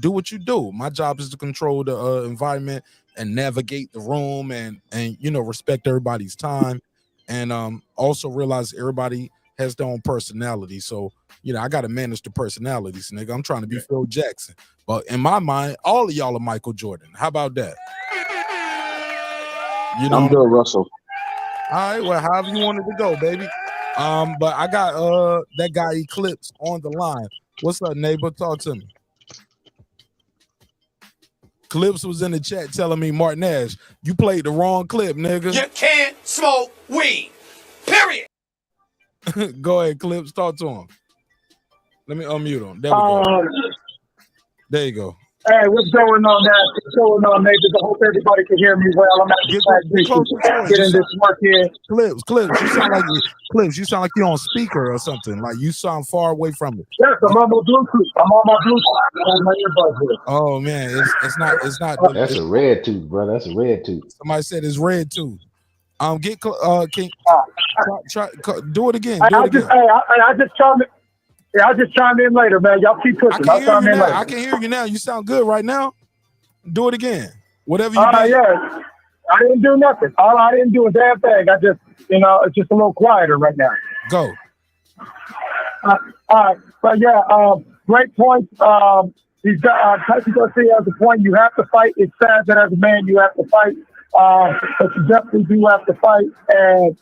do what you do. My job is to control the environment and navigate the room and respect everybody's time and also realize everybody has their own personality. So I got to manage the personalities, nigga. I'm trying to be Phil Jackson, but in my mind, all of y'all are Michael Jordan. How about that? I'm Bill Russell. All right, well, however you wanted to go, baby. But I got that guy Eclipse on the line. What's up, neighbor? Talk to me. Clips was in the chat telling me, Martin Nash, you played the wrong clip, nigga. You can't smoke weed. Period. Go ahead, Clips. Talk to him. Let me unmute him. There we go. There you go. Hey, what's going on, man? What's going on, neighbors? I hope everybody can hear me well. I'm at the getting this work in. Clips. You sound like you're on speaker or something. Like you sound far away from it. Yes, I'm on my Bluetooth. I'm on my earbuds here. Oh man, it's not. That's a red tooth, bro. That's a red tooth. Somebody said it's red tooth. Can try do it again. I'll just chime in later, man. Y'all keep pushing. I'll chime in later. I can hear you now. You sound good right now. Do it again. Whatever you did. Yeah. I didn't do nothing. I didn't do a damn thing. I just, it's just a little quieter right now. Go. All right. But yeah, great point. He's got Tszyu Garcia has a point. You have to fight. It's sad that as a man you have to fight. But you definitely do have to fight. And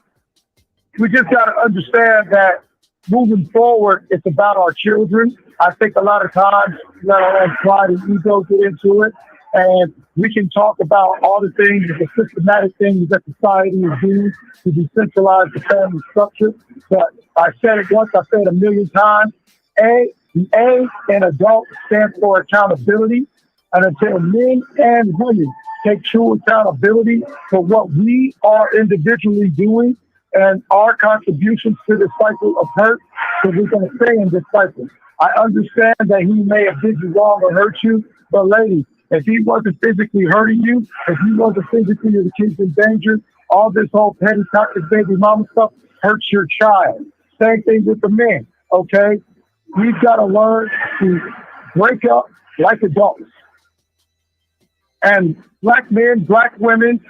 we just got to understand that moving forward, it's about our children. I think a lot of times we let our own pride and ego get into it. And we can talk about all the things, the systematic things that society is doing to decentralize the family structure. But I said it once, I said it a million times. The A in adult stands for accountability. And until men and women take true accountability for what we are individually doing and our contributions to the cycle of hurt, so we're going to stay in this cycle. I understand that he may have did you wrong or hurt you, but ladies, if he wasn't physically hurting you, if he wasn't physically the kid's in danger, all this whole petty toxic baby mama stuff hurts your child. Same thing with the men, okay? We've got to learn to break up like adults. And black men, black women,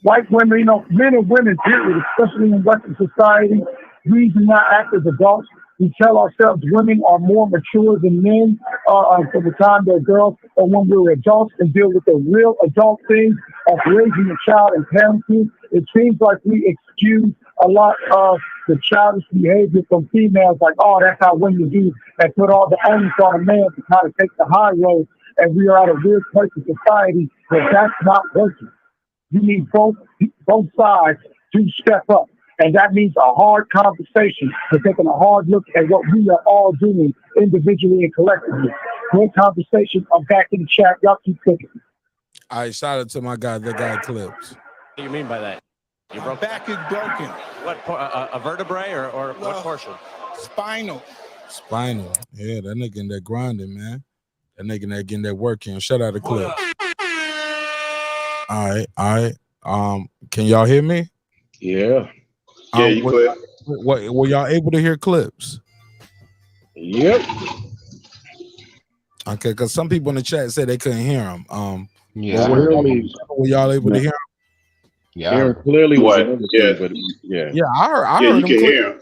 white women, men and women, period, especially in Western society, we do not act as adults. We tell ourselves women are more mature than men from the time they're girls, or when we're adults and deal with the real adult things of raising a child and parenting. It seems like we excuse a lot of the childish behavior from females, like, oh, that's how women do, and put all the onus on a man to try to take the high road. And we are at a weird place in society where that's not working. You need both sides to step up. And that means a hard conversation for taking a hard look at what we are all doing individually and collectively. Great conversation. I'm back in the chat. Y'all keep cooking. All right, shout out to my guy that got clips. What do you mean by that? You broke back is broken. What, a vertebrae or what portion? Spinal. Spinal. Yeah, that nigga in there grinding, man. That nigga in there getting that work in. Shout out to clips. All right. Can y'all hear me? Yeah. Yeah, you clear. Were y'all able to hear clips? Yep. Okay, because some people in the chat said they couldn't hear him. Yeah, were y'all able to hear him? Yeah, Aaron clearly was What? another Yeah. thing, but yeah. Yeah, I heard Yeah, him you can clear. hear him.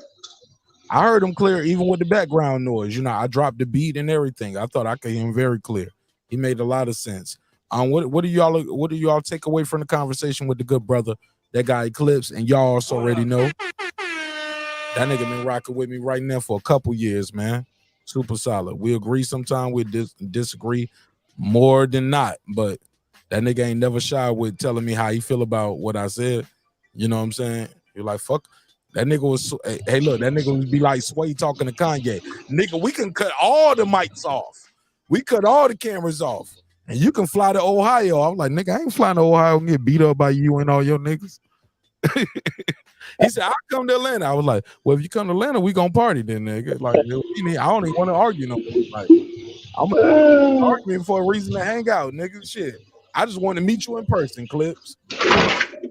I heard him clear even with the background noise. You know, I dropped the beat and everything. I thought I could hear him very clear. He made a lot of sense. What do y'all take away from the conversation with the good brother, that guy Eclipse? And y'all also already know that nigga been rocking with me right now for a couple years, man. Super solid. We agree sometimes, we disagree more than not, but that nigga ain't never shy with telling me how he feel about what I said. You know what I'm saying? You're like, fuck. That nigga was, hey, look, that nigga would be like Sway talking to Kanye. Nigga, we can cut all the mics off. We cut all the cameras off. And you can fly to Ohio. I was like, nigga, I ain't flying to Ohio and get beat up by you and all your niggas. He said, I'll come to Atlanta. I was like, well, if you come to Atlanta, we gonna party then, nigga. Like, I don't even want to argue no more. Like, I'm arguing for a reason to hang out, nigga. Shit. I just want to meet you in person, Clips. You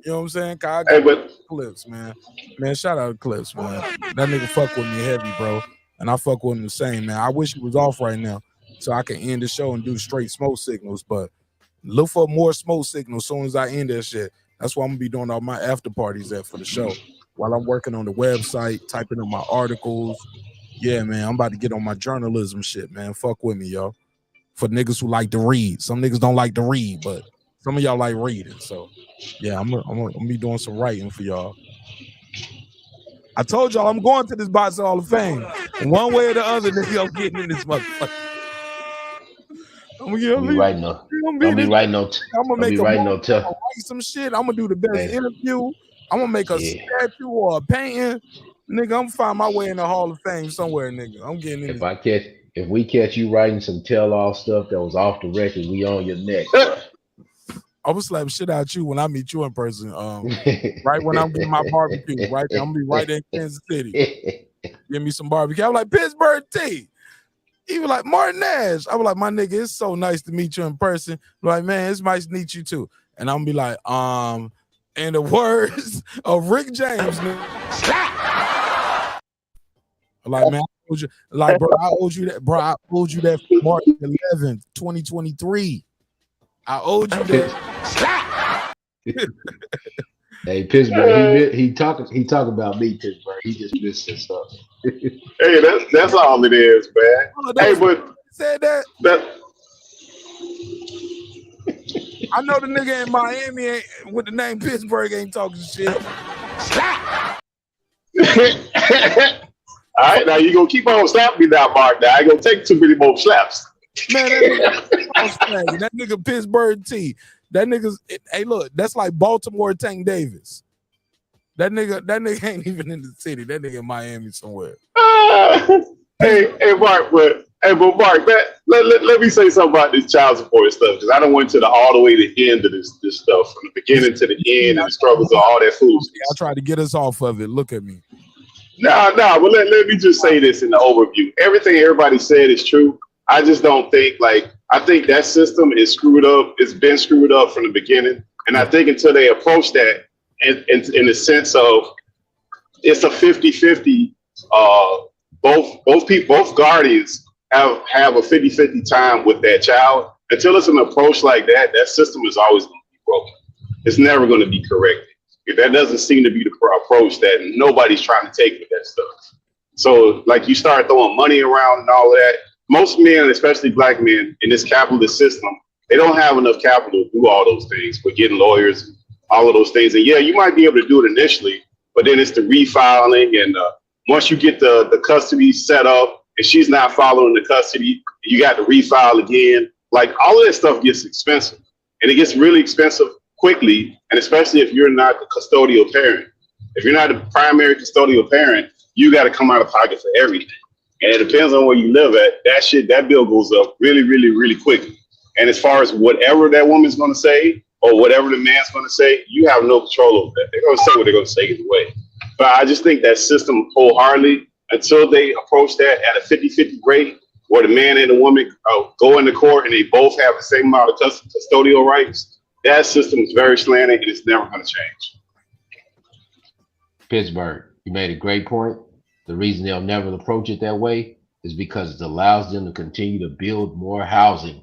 know what I'm saying? I got Clips, man. Man, shout out to Clips, man. That nigga fuck with me heavy, bro. And I fuck with him the same, man. I wish he was off right now so I can end the show and do straight smoke signals, but look for more smoke signals as soon as I end that shit. That's why I'm gonna be doing all my after parties for the show while I'm working on the website, typing up my articles. Yeah, man, I'm about to get on my journalism shit, man. Fuck with me, y'all. For niggas who like to read. Some niggas don't like to read, but some of y'all like reading. So, yeah, I'm gonna be doing some writing for y'all. I told y'all I'm going to this Boxing Hall of Fame. One way or the other, nigga, I'm getting in this motherfucker. I'm gonna be writing some shit. I'm gonna do the best interview. I'm gonna make a statue or a painting. Nigga, I'm gonna find my way in the Hall of Fame somewhere, nigga. I'm getting in. If we catch you writing some tell-all stuff that was off the record, we on your neck, bro. I'm gonna slap shit out you when I meet you in person. Right when I'm getting my barbecue, right? I'm gonna be right in Kansas City. Give me some barbecue. I'm like Pittsburgh tea. He was like Martin Nash. I was like, my nigga, it's so nice to meet you in person. I'm like, man, it's nice to meet you too. And I'm gonna be like, in the words of Rick James, like, man, I owed you, like, bro, I owed you that, bro. I owed you that for March 11th, 2023. I owed you that. Hey, Pittsburgh, he talk about me, Pittsburgh. He just missed his stuff. Hey, that's all it is, man. Hey, but said that. I know the nigga in Miami with the name Pittsburgh ain't talking shit. All right, now you gonna keep on slapping me now, Mark. Now I ain't gonna take too many more slaps. Man, that nigga Pittsburgh T. That nigga's, hey, look, that's like Baltimore Tank Davis. That nigga ain't even in the city. That nigga in Miami somewhere. Hey, Mark, but Mark, let me say something about this child support stuff, because I don't went to all the way to the end of this stuff, from the beginning to the end, and the struggles of all that foolishness. I tried to get us off of it. Look at me. No, but let me just say this in the overview. Everything everybody said is true. I just don't think, I think that system is screwed up. It's been screwed up from the beginning. And I think until they approach that in the sense of it's a 50-50, both guardians have a 50-50 time with that child. Until it's an approach like that, that system is always going to be broken. It's never going to be corrected. That doesn't seem to be the approach that nobody's trying to take with that stuff. So, you start throwing money around and all of that. Most men, especially black men in this capitalist system, they don't have enough capital to do all those things, but getting lawyers, all of those things. And yeah, you might be able to do it initially, but then it's the refiling. And once you get the custody set up and she's not following the custody, you got to refile again. All of that stuff gets expensive, and it gets really expensive quickly. And especially if you're not the custodial parent. If you're not the primary custodial parent, you got to come out of pocket for everything. And it depends on where you live at. That bill goes up really, really, really quickly. And as far as whatever that woman's going to say or whatever the man's going to say, you have no control over that. They're going to say what they're going to say either way. But I just think that system wholeheartedly, until they approach that at a 50-50 rate, where the man and the woman go into court and they both have the same amount of custodial rights, that system is very slanted and it's never going to change. Pittsburgh, you made a great point. The reason they'll never approach it that way is because it allows them to continue to build more housing.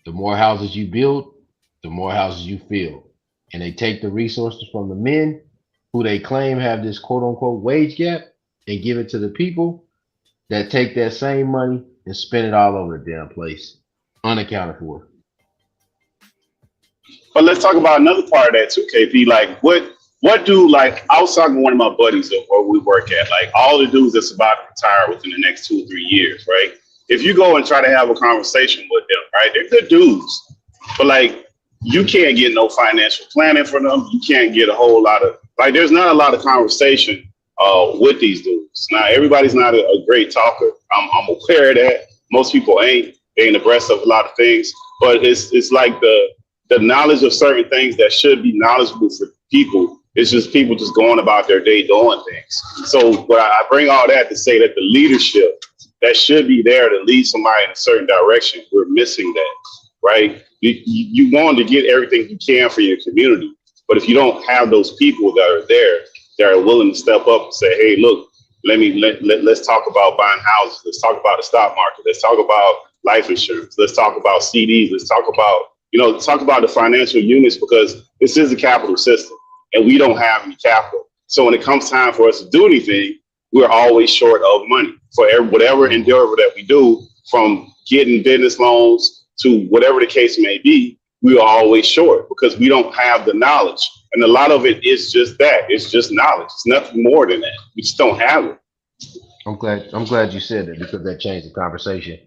The more houses you build, the more houses you fill. And they take the resources from the men who they claim have this quote unquote wage gap and give it to the people that take that same money and spend it all over the damn place, unaccounted for. But let's talk about another part of that too, KP. Like what do, like, I was talking to one of my buddies of where we work at, like all the dudes that's about to retire within the next 2 or 3 years, right? If you go and try to have a conversation with them, right, they're good dudes, but like you can't get no financial planning for them. You can't get a whole lot of, like, there's not a lot of conversation with these dudes. Now, everybody's not a great talker. I'm aware of that. Most people ain't. They ain't abreast of a lot of things, but it's like the knowledge of certain things that should be knowledgeable for people. It's just people just going about their day doing things. So but I bring all that to say that the leadership that should be there to lead somebody in a certain direction, we're missing that, right? You want to get everything you can for your community, but if you don't have those people that are there, that are willing to step up and say, hey, look, let's talk about buying houses. Let's talk about the stock market. Let's talk about life insurance. Let's talk about CDs. Let's talk about, talk about the financial units, because this is a capital system and we don't have any capital. So when it comes time for us to do anything, we're always short of money for whatever endeavor that we do, from getting business loans to whatever the case may be. We are always short because we don't have the knowledge. And a lot of it is just that. It's just knowledge. It's nothing more than that. We just don't have it. I'm glad you said that, because that changed the conversation.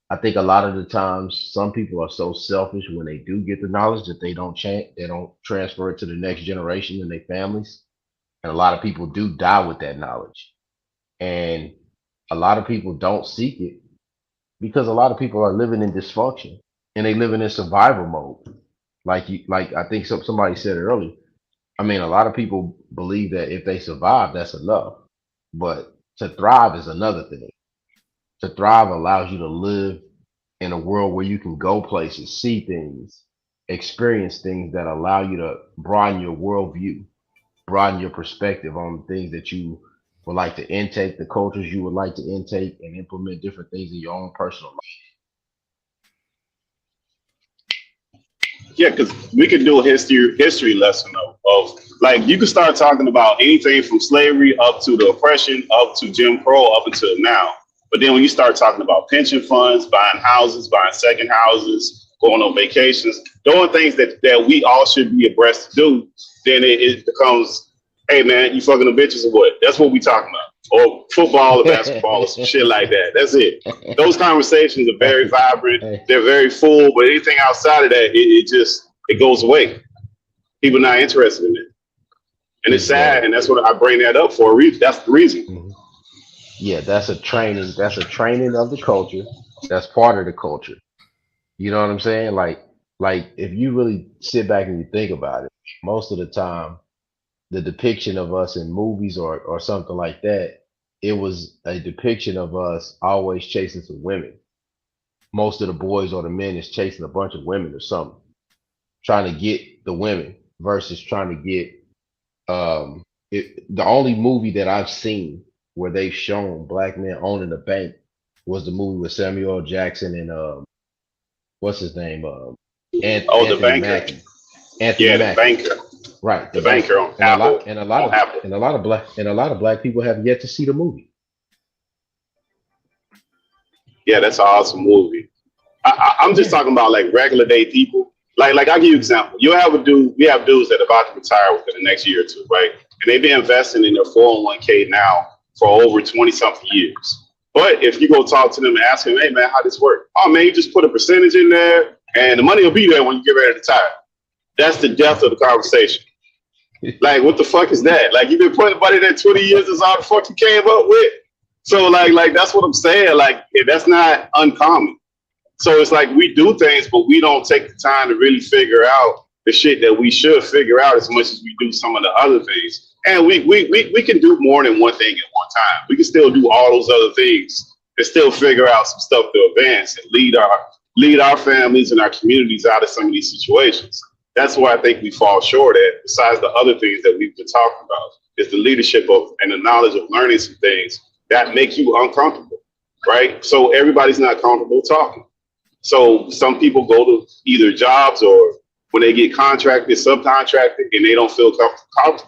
I think a lot of the times some people are so selfish when they do get the knowledge that they don't transfer it to the next generation and their families. And a lot of people do die with that knowledge. And a lot of people don't seek it because a lot of people are living in dysfunction and they living in survival mode. Like I think somebody said it earlier. I mean, a lot of people believe that if they survive, that's enough. But to thrive is another thing. To thrive allows you to live in a world where you can go places, see things, experience things that allow you to broaden your worldview, broaden your perspective on the things that you would like to intake, the cultures you would like to intake, and implement different things in your own personal life. Yeah, because we could do a history lesson of like, you could start talking about anything from slavery up to the oppression, up to Jim Crow, up until now. But then when you start talking about pension funds, buying houses, buying second houses, going on vacations, doing things that we all should be abreast to do, then it becomes, hey man, you fucking the bitches or what? That's what we talking about. Or football or basketball or some shit like that. That's it. Those conversations are very vibrant. They're very full, but anything outside of that, it goes away. People not interested in it. And it's sad, and that's what I bring that up for a reason. That's the reason. Mm-hmm. Yeah, that's a training of the culture. That's part of the culture. You know what I'm saying? Like if you really sit back and you think about it, most of the time, the depiction of us in movies or something like that, it was a depiction of us always chasing some women. Most of the boys or the men is chasing a bunch of women or something, trying to get the women versus trying to get the only movie that I've seen where they've shown black men owning a bank was the movie with Samuel L. Jackson and what's his name? Anthony the banker. Mackie. The banker. Right. The banker on Apple. And a lot of black people have yet to see the movie. Yeah, that's an awesome movie. I'm just talking about like regular day people. Like I'll give you an example. We have dudes that are about to retire within the next year or two, right? And they've been investing in their 401k now for over 20 something years. But if you go talk to them and ask them, hey man, how this work? Oh man, you just put a percentage in there and the money will be there when you get ready to retire. That's the depth of the conversation. Like, what the fuck is that? Like, you've been putting money there 20 years, is all the fuck you came up with. So like that's what I'm saying. Like, that's not uncommon. So it's like we do things, but we don't take the time to really figure out the shit that we should figure out as much as we do some of the other things. And we can do more than one thing at one time. We can still do all those other things and still figure out some stuff to advance and lead our families and our communities out of some of these situations. That's where I think we fall short at, besides the other things that we've been talking about, is the leadership of and the knowledge of learning some things that make you uncomfortable, right? So everybody's not comfortable talking. So some people go to either jobs or when they get contracted, subcontracted, and they don't feel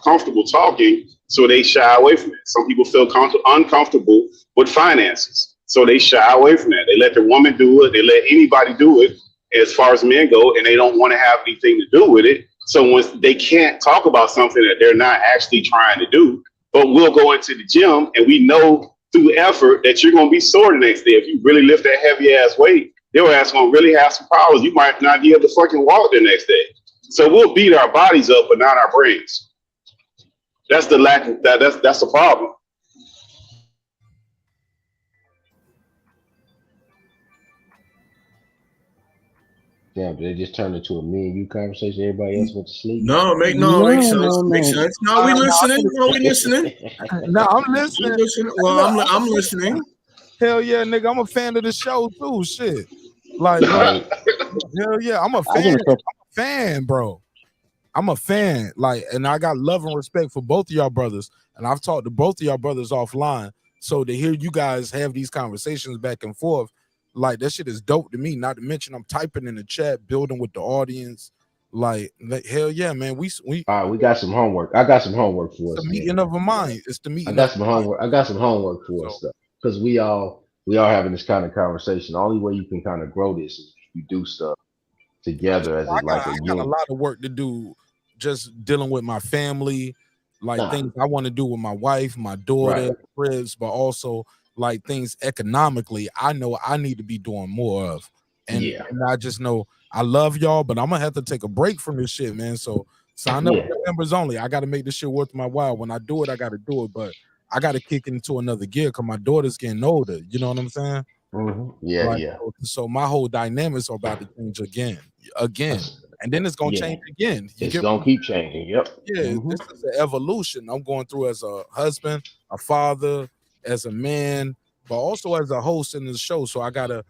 comfortable talking, so they shy away from it. Some people feel uncomfortable with finances, so they shy away from that. They let their woman do it. They let anybody do it as far as men go, and they don't want to have anything to do with it. So once they can't talk about something that they're not actually trying to do, but we'll go into the gym, and we know through effort that you're going to be sore the next day. If you really lift that heavy ass weight, your ass going to really have some problems. You might not be able to fucking walk the next day. So we'll beat our bodies up, but not our brains. That's the lack of that. That's the problem. Yeah, but it just turned into a me and you conversation. Everybody else went to sleep. No, makes sense. Makes sense. No, we listening. No, we listening. No, I'm listening. Well, I'm listening. Hell yeah, nigga. I'm a fan of the show too. Shit. Like, bro, hell yeah. I'm a fan, bro. I'm a fan. Like, and I got love and respect for both of y'all brothers. And I've talked to both of y'all brothers offline. So to hear you guys have these conversations back and forth, like that shit is dope to me. Not to mention I'm typing in the chat, building with the audience. Like hell yeah, man. We all right, we got some homework. I got some homework for us. The meeting of a mind. It's the meeting. I got some homework. I got some homework for us though. Because we all having this kind of conversation. The only way you can kind of grow this is if you do stuff together as I got a lot of work to do just dealing with my family, like things I want to do with my wife, my daughter, Chris, but also like things economically I know I need to be doing more of. And I just know I love y'all, but I'm gonna have to take a break from this shit, man. So sign up for members only. I gotta make this shit worth my while. When I do it, I gotta do it, but I gotta kick into another gear because my daughter's getting older. You know what I'm saying? Mm-hmm. Yeah, like, yeah. So my whole dynamics are about to change again, and then it's gonna change again. It's gonna keep changing. Yep. Yeah, this is an evolution I'm going through as a husband, a father, as a man, but also as a host in the show. So I gotta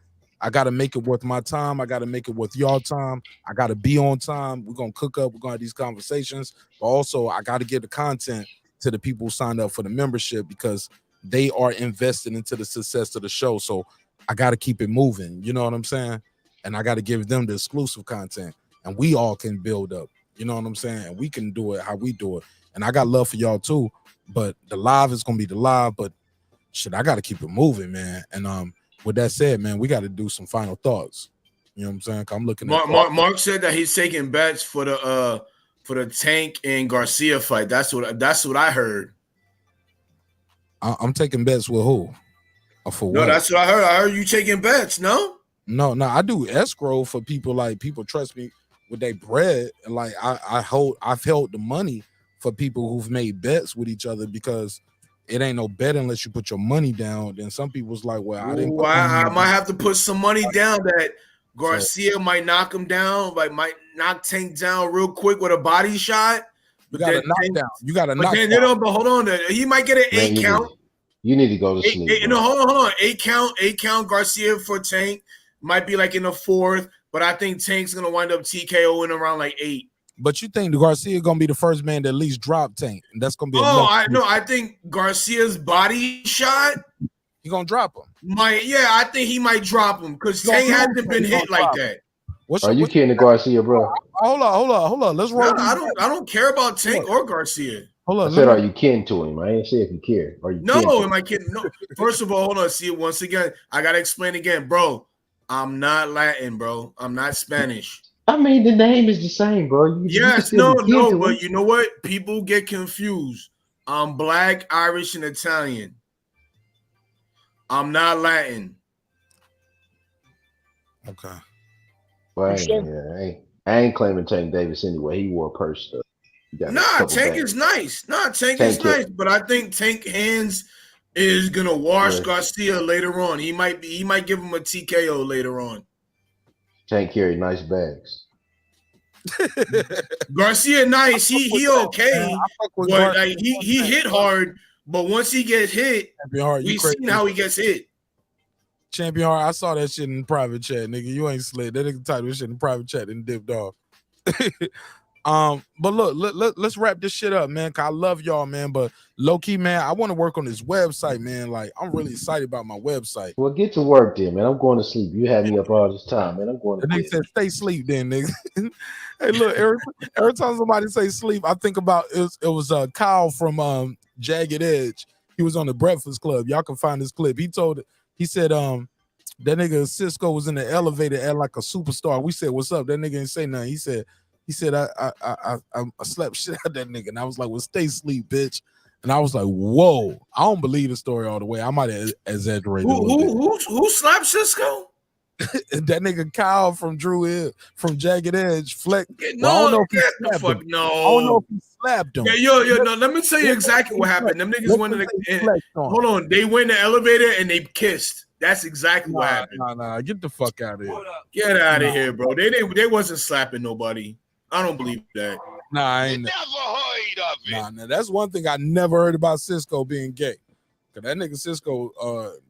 make it worth my time. I gotta make it worth y'all time. I gotta be on time. We're gonna cook up. We're gonna have these conversations, but also I gotta get the content to the people who signed up for the membership because they are invested into the success of the show. So I got to keep it moving. You know what I'm saying? And I got to give them the exclusive content and we all can build up. You know what I'm saying? And we can do it how we do it. And I got love for y'all too, but the live is going to be the live, but shit, I got to keep it moving, man. And with that said, man, we got to do some final thoughts. You know what I'm saying? I'm looking at Mark said that he's taking bets for the Tank and Garcia fight. That's what I heard. I'm taking bets with who? Or for no, what? That's what I heard. I heard you taking bets. No. I do escrow for people. Like people trust me with their bread, and like I've held the money for people who've made bets with each other because it ain't no bet unless you put your money down. Then some people's like, well, I didn't. I might have to put some money down that Garcia might knock him down, like might knock Tank down real quick with a body shot. But you got to knock down. You got to knock down. But hold on, he might get an 8 count. You need to go to sleep. No, hold on. 8 count Garcia for Tank. Might be like in the 4th, but I think Tank's gonna wind up TKOing around like 8. But you think Garcia gonna be the first man to at least drop Tank, and that's gonna be. I think Garcia's body shot. He gonna drop him. I think he might drop him because Tank hasn't been hit like that. Are you kidding Garcia, bro? Hold on. Let's roll. I don't care about Tank or Garcia. I said, are you kidding to him? I didn't say if you care. Are you? No, am I kidding? No. First of all, hold on. See, once again, I gotta explain again, bro. I'm not Latin, bro. I'm not Spanish. I mean, the name is the same, bro. But you know what? People get confused. I'm Black, Irish, and Italian. I'm not Latin. Okay. Well, I ain't claiming Tank Davis anyway. He wore a purse stuff. Tank is nice. Tank is nice, but I think Tank hands is gonna wash Garcia later on. He might give him a TKO later on. Can't carry nice bags. Garcia nice. He okay, but like he hit hard. But once he gets hit, we've seen how he gets hit. Champion Heart, I saw that shit in private chat, nigga. You ain't slick. That nigga typed this shit in private chat and dipped off. But look, let's wrap this shit up, man. Cause I love y'all, man. But low key, man, I want to work on this website, man. Like, I'm really excited about my website. Well, get to work then, man. I'm going to sleep. You had me up all this time, man. I'm going to The nigga said, "Stay sleep, then, nigga." Hey, look, every time somebody say sleep, I think about it was Kyle from Jagged Edge. He was on the Breakfast Club. Y'all can find this clip. He said, that nigga Cisco was in the elevator at like a superstar. We said, "What's up?" That nigga didn't say nothing. He said, I slept shit out that nigga. And I was like, "Well, stay sleep, bitch." And I was like, "Whoa, I don't believe the story all the way. I might have exaggerated." Who slapped Cisco? That nigga Kyle from Jagged Edge. Fleck. No, I don't know if he get the slapped fuck him. no. I don't know if he slapped him. Yeah, yo, no. Let me tell you exactly what happened. Them niggas went in the. Hold on, they went in the elevator and they kissed. That's exactly what happened. Nah, get the fuck out of here. Get out of here, bro. They wasn't slapping nobody. I don't believe that. Nah, I ain't never heard of it. Nah, that's one thing I never heard about Cisco being gay. Cause that nigga Cisco,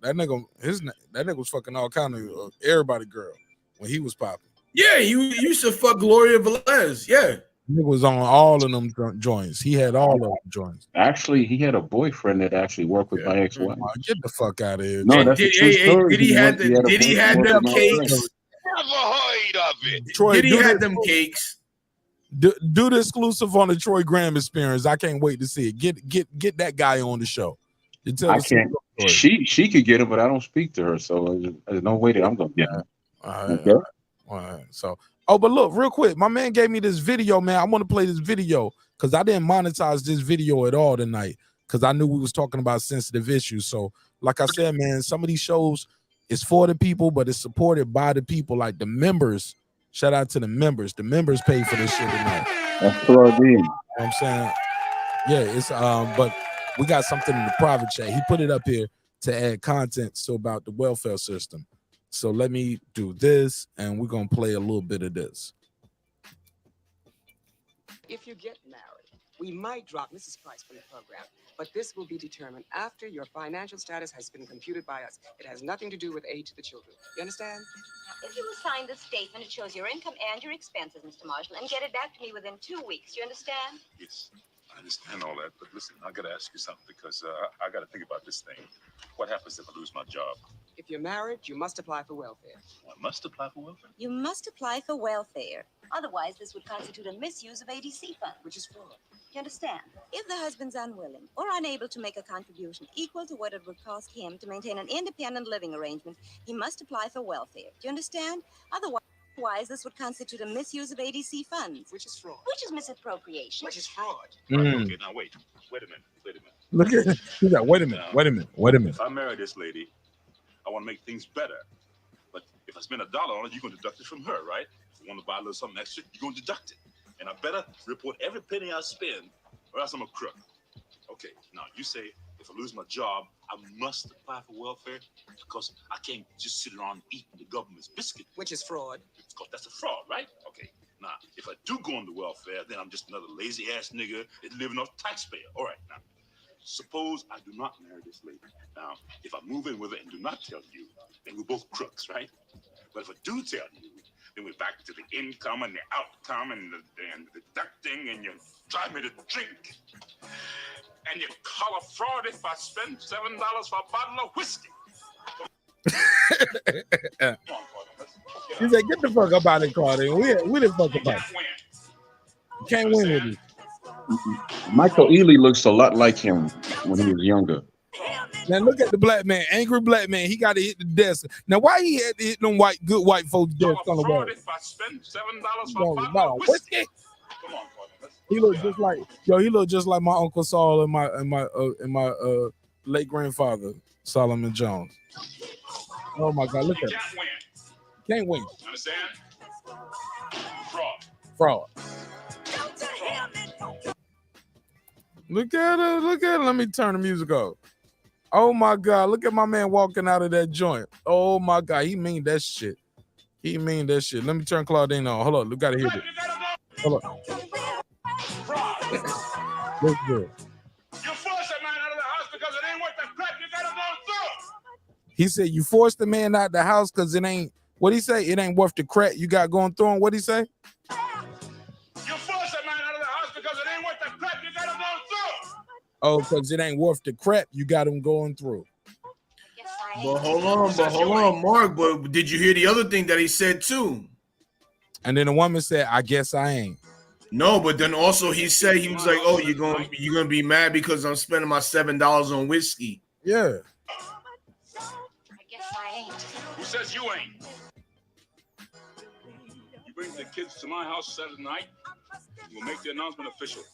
that nigga was fucking all kind of everybody girl when he was popping. Yeah, he used to fuck Gloria Velez. Yeah. Nigga was on all of them joints. He had all of them joints. Actually, he had a boyfriend that actually worked with my ex-wife. Get the fuck out of here. No, that's a true story. Did he have them cakes? Never heard of it. Troy, Did he have them cakes? Do the exclusive on the Troy Graham experience. I can't wait to see it. Get that guy on the show. I can't. She could get it, but I don't speak to her, so there's no way that I'm gonna get it. All right. So, but look, real quick, my man gave me this video, man. I want to play this video because I didn't monetize this video at all tonight because I knew we was talking about sensitive issues. So, like I said, man, some of these shows is for the people, but it's supported by the people, like the members. Shout out to the members. The members pay for this shit tonight. That's what I mean. You know what I'm saying? Yeah, it's but we got something in the private chat. He put it up here to add content so about the welfare system. So let me do this, and we're gonna play a little bit of this. If you get married, we might drop Mrs. Price from the program, but this will be determined after your financial status has been computed by us. It has nothing to do with aid to the children. You understand? If you will sign this statement, it shows your income and your expenses, Mr. Marshall, and get it back to me within 2 weeks. You understand? Yes, I understand all that, but listen, I gotta ask you something because I gotta think about this thing. What happens if I lose my job? If you're married, you must apply for welfare. I must apply for welfare? You must apply for welfare. Otherwise, this would constitute a misuse of ADC funds. Which is fraud. You understand? If the husband's unwilling or unable to make a contribution equal to what it would cost him to maintain an independent living arrangement, he must apply for welfare. Do you understand? Otherwise, this would constitute a misuse of ADC funds. Which is fraud. Which is misappropriation. Which is fraud. Okay, now wait a minute. Look at he's like, wait a minute. If I marry this lady, I want to make things better. But if I spend $1 on it, you're going to deduct it from her, right? If you want to buy a little something extra, you're going to deduct it. And I better report every penny I spend, or else I'm a crook. Okay, now you say if I lose my job, I must apply for welfare because I can't just sit around eating the government's biscuit. Which is fraud. Because that's a fraud, right? Okay, now if I do go into welfare, then I'm just another lazy ass nigga that's living off taxpayer. All right, now suppose I do not marry this lady. Now, if I move in with her and do not tell you, then we're both crooks, right? But if I do tell you, then we're back to the income and the outcome and the deducting, and you drive me to drink. And you call a fraud if I spend $7 for a bottle of whiskey. He said, "Get the fuck up out of the car, then. We the fuck about it. You can't win with it." Michael Ealy looks a lot like him when he was younger. Now look at the black man, angry black man. He got to hit the desk. Now why he had to hit them good white folks' desk on the wall? If I spend $7 for a bottle of whiskey. He looked just like He looked just like my Uncle Saul and my late grandfather Solomon Jones. Oh my God! Look at him. Can't win. Understand? Fraud. Look at her. Look at her. Let me turn the music off. Oh my God. Look at my man walking out of that joint. Oh my God. He mean that shit. He mean that shit. Let me turn Claudine on. Hold on. We gotta hear this. Hold on. Let's do it. You force a man out of the house because it ain't worth the crap you gotta go through. He said you forced the man out the house because it ain't. What he say? It ain't worth the crap you got going through him. What he say? You force a man out of the house because it ain't worth the crap you gotta go through. Oh, because it ain't worth the crap you got him going through. But hold on, Mark. But did you hear the other thing that he said too? And then the woman said, "I guess I ain't." No, but then also he said he was like, "Oh, you're gonna be mad because I'm spending my $7 on whiskey." Yeah. Who says you ain't? You bring the kids to my house Saturday night, we'll make the announcement official.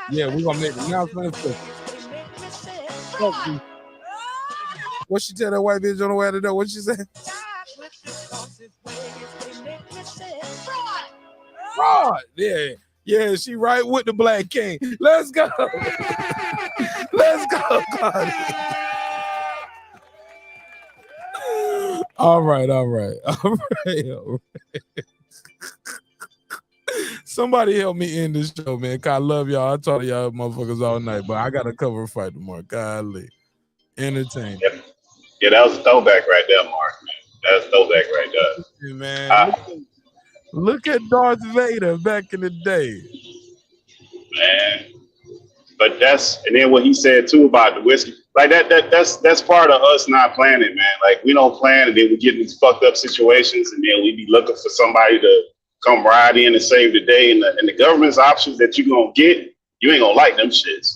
Yeah, we're gonna make the announcement official. What she tell that white bitch on the way to the door? What she said? Fraud. Yeah. Yeah, she right with the Black King. Let's go. Let's go, Claudia. All right. Somebody help me end this show, man. Cause I love y'all. I talk to y'all motherfuckers all night, but I gotta cover a fight tomorrow. Golly. Entertain. Yeah, that was a throwback right there, Mark, man. That's a throwback right there. Hey, man. Look at Darth Vader back in the day. Man. But and then what he said too about the whiskey, like that's part of us not planning, man. Like we don't plan and then we get in these fucked up situations and then we be looking for somebody to come ride in and save the day. And the government's options that you're gonna get, you ain't gonna like them shits.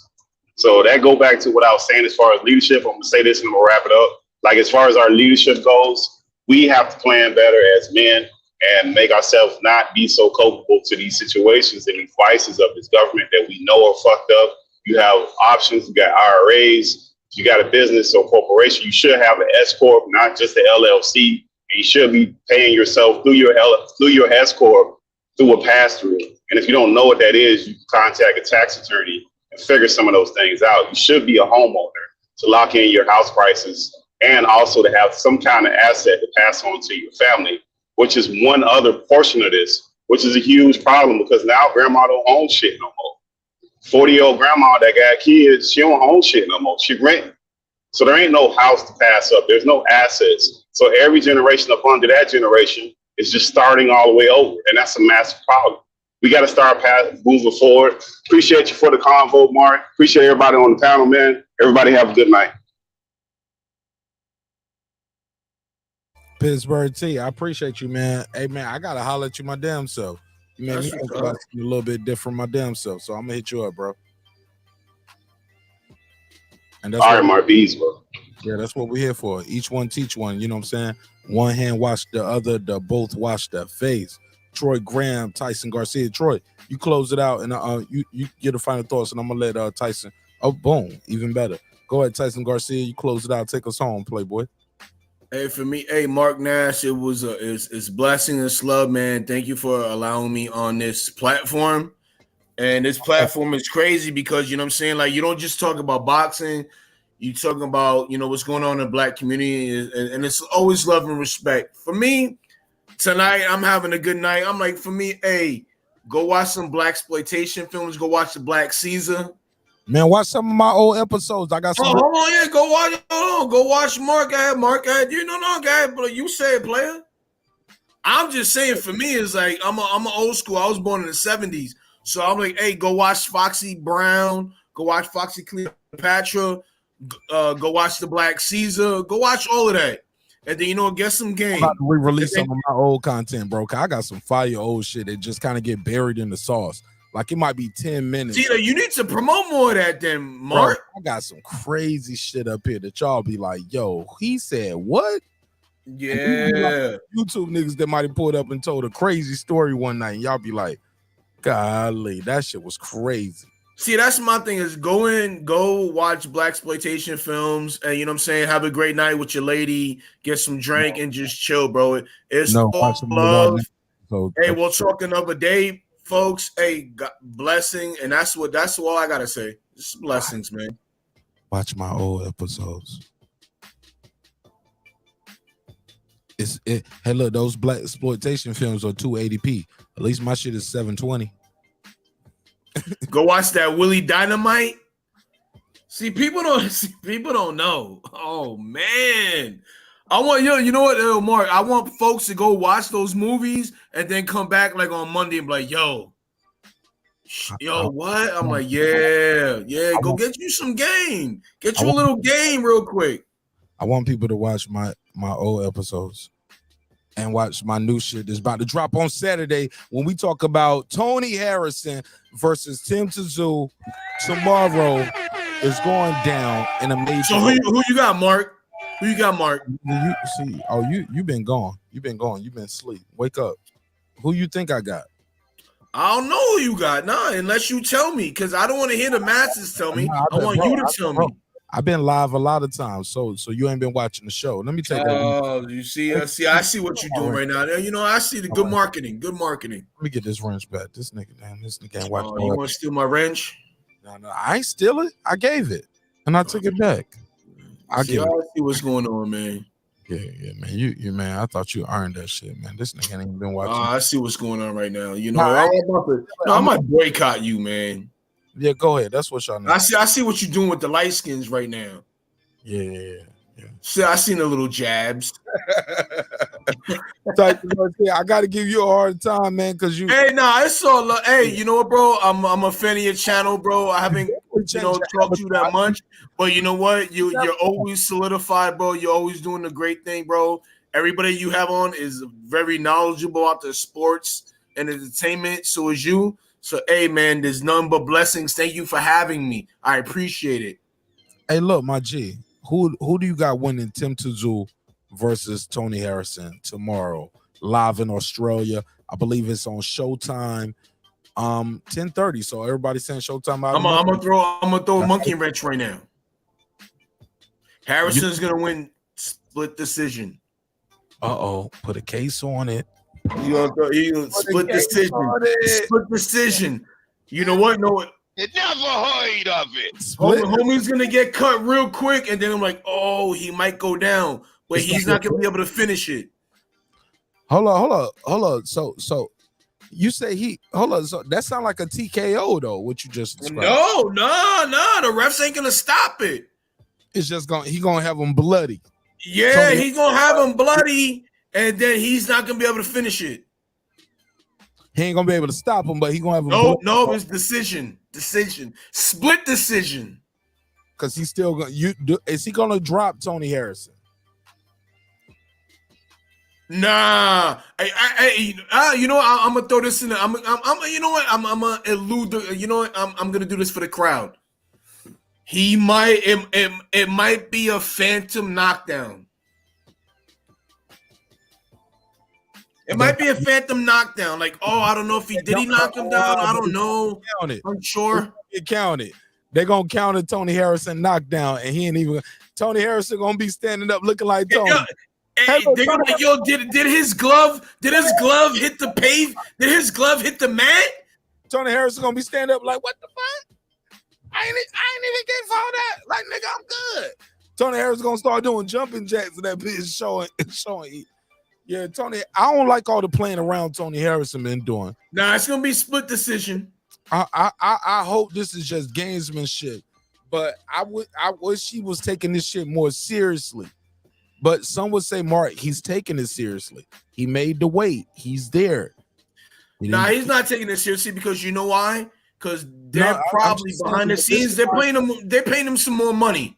So that go back to what I was saying as far as leadership. I'm gonna say this and I'm gonna wrap it up. Like as far as our leadership goes, we have to plan better as men and make ourselves not be so culpable to these situations and these vices of this government that we know are fucked up. You have options, you got IRAs, you got a business or corporation, you should have an S Corp, not just the LLC. And you should be paying yourself through your S Corp through a pass-through. And if you don't know what that is, you can contact a tax attorney and figure some of those things out. You should be a homeowner to lock in your house prices and also to have some kind of asset to pass on to your family, which is one other portion of this, which is a huge problem because now grandma don't own shit no more. 40-year-old grandma that got kids, she don't own shit no more. She rent. So there ain't no house to pass up. There's no assets. So every generation up under that generation is just starting all the way over. And that's a massive problem. We got to start moving forward. Appreciate you for the convo, Mark. Appreciate everybody on the panel, man. Everybody have a good night. Pittsburgh T, I appreciate you, man. Hey, man, I got to holler at you my damn self. You made me think about something a little bit different my damn self. So I'm going to hit you up, bro. And that's all right, Mark B's, bro. Yeah, that's what we're here for. Each one teach one. You know what I'm saying? One hand wash the other. The both wash their face. Troy Graham, Tyson Garcia. Troy, you close it out, and you get the final thoughts, and I'm gonna let Tyson. Oh, boom, even better. Go ahead, Tyson Garcia. You close it out. Take us home, Playboy. Hey, for me, Mark Nash, it was it's blessing and love, man. Thank you for allowing me on this platform. And this platform is crazy because, you know what I'm saying, like, you don't just talk about boxing. You talk about, you know, what's going on in the black community, and it's always love and respect. For me, tonight, I'm having a good night. I'm like, for me, hey, go watch some blaxploitation films. Go watch the Black Caesar. Man, watch some of my old episodes. I got some. Hold on, yeah, go watch. Hold on, go watch Mark. You know, guy, but you said player. I'm just saying, for me, it's like I'm an old school. I was born in the 70s, so I'm like, hey, go watch Foxy Brown. Go watch Foxy Cleopatra. Go watch the Black Caesar. Go watch all of that. And then, you know, get some game. I'm about to re-release some of my old content, bro. I got some fire old shit that just kind of get buried in the sauce. Like, it might be 10 minutes. See, you need to promote more of that then, Mark. Bro, I got some crazy shit up here that y'all be like, yo, he said what? Yeah. Like YouTube niggas that might have pulled up and told a crazy story one night, and y'all be like, golly, that shit was crazy. See, that's my thing is go watch blaxploitation films and, you know what I'm saying, have a great night with your lady, get some drink and just chill, bro. It's all love. Hey, we'll talk another day, folks. Hey, God, blessing, and that's all I gotta say. Just blessings, man. Watch my old episodes. Hey, look, those black exploitation films are 280p. At least my shit is 720. Go watch that Willie Dynamite. See, people don't know. Oh man. I want you know what, Mark? I want folks to go watch those movies and then come back like on Monday and be like, yo, what? I'm like, yeah, go get you some game. Get you a little game real quick. I want people to watch my old episodes and watch my new shit that's about to drop on Saturday when we talk about Tony Harrison versus Tszyu. Tomorrow is going down in a major. So who you got, Mark? Who you got, Mark? You've been gone. You've been gone. You've been asleep. Wake up. Who you think I got? I don't know who you got. Nah, unless you tell me, because I don't want to hear the masses tell me. I want you to tell me. I've been live a lot of times, so you ain't been watching the show. Let me take Oh, you see, I see what you're doing right now. You know, I see the good marketing. Good marketing. Let me get this wrench back. This nigga ain't watching. You want to steal my wrench? No, I ain't steal it. I gave it, and I took it back. I see what's going on, man. Yeah, man. You man. I thought you earned that shit, man. This nigga ain't even been watching. I see what's going on right now. You know, I might boycott you, man. Yeah, go ahead. That's what y'all know. I see what you're doing with the light skins right now. Yeah. See, I seen the little jabs. I got to give you a hard time, man, because you. Hey, it's all. Hey, you know what, bro? I'm a fan of your channel, bro. I haven't, talked to you that much, but you know what? You're always solidified, bro. You're always doing a great thing, bro. Everybody you have on is very knowledgeable about the sports and entertainment. So is you. So, hey, man, there's none but blessings. Thank you for having me. I appreciate it. Hey, look, my G. Who do you got winning Tszyu versus Tony Harrison tomorrow, live in Australia? I believe it's on Showtime, 10:30. So everybody's saying Showtime. I'm gonna throw a monkey wrench right now. Harrison's gonna win split decision. Put a case on it. He gonna split decision. Split decision. You know what? You never heard of it. Homie's gonna get cut real quick, and then I'm like, oh, he might go down, but he's not gonna be able to finish it. Hold on. So you say so that sounds like a TKO though, what you just described. No, the refs ain't gonna stop it. It's just he gonna have him bloody. Yeah, he's gonna have him bloody, and then he's not gonna be able to finish it. He ain't gonna be able to stop him, but he gonna have him. No, it's decision, split decision. Because he's still gonna. Is he gonna drop Tony Harrison? Nah, you know what? I'm gonna throw this in. I'm you know what? I'm gonna elude. You know what? I'm gonna do this for the crowd. He might. It might be a phantom knockdown. It might be a phantom knockdown. Like, I don't know if he knock him down. I don't know. I'm sure. Count it. They're gonna count a Tony Harrison knockdown, and he ain't even. Tony Harrison gonna be standing up looking like Tony. Hey, they're gonna be like, did his glove hit the pave? Did his glove hit the mat? Tony Harrison gonna be standing up like, what the fuck? I ain't even get for that. Like, nigga, I'm good. Tony Harrison gonna start doing jumping jacks, and that bitch showing. Yeah, Tony, I don't like all the playing around Tony Harrison been doing. Nah, it's gonna be split decision. I hope this is just gamesmanship, but I wish he was taking this shit more seriously. But some would say, Mark, he's taking it seriously. He made the weight. He's there. He's not taking it seriously because you know why? Because they're probably behind the scenes. They're paying him some more money.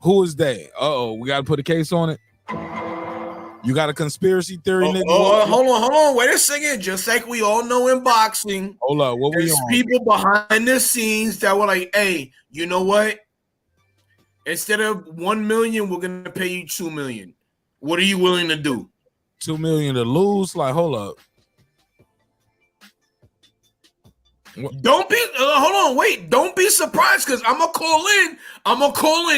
Who is that? We gotta put a case on it. You got a conspiracy theory, nigga? Hold on. Wait a second. Just like we all know in boxing, hold up. What there's people behind the scenes that were like, hey, you know what? Instead of 1 million, we're gonna pay you 2 million. What are you willing to do? 2 million to lose? Like, hold up. Don't be hold on, wait. Don't be surprised because I'm gonna call in.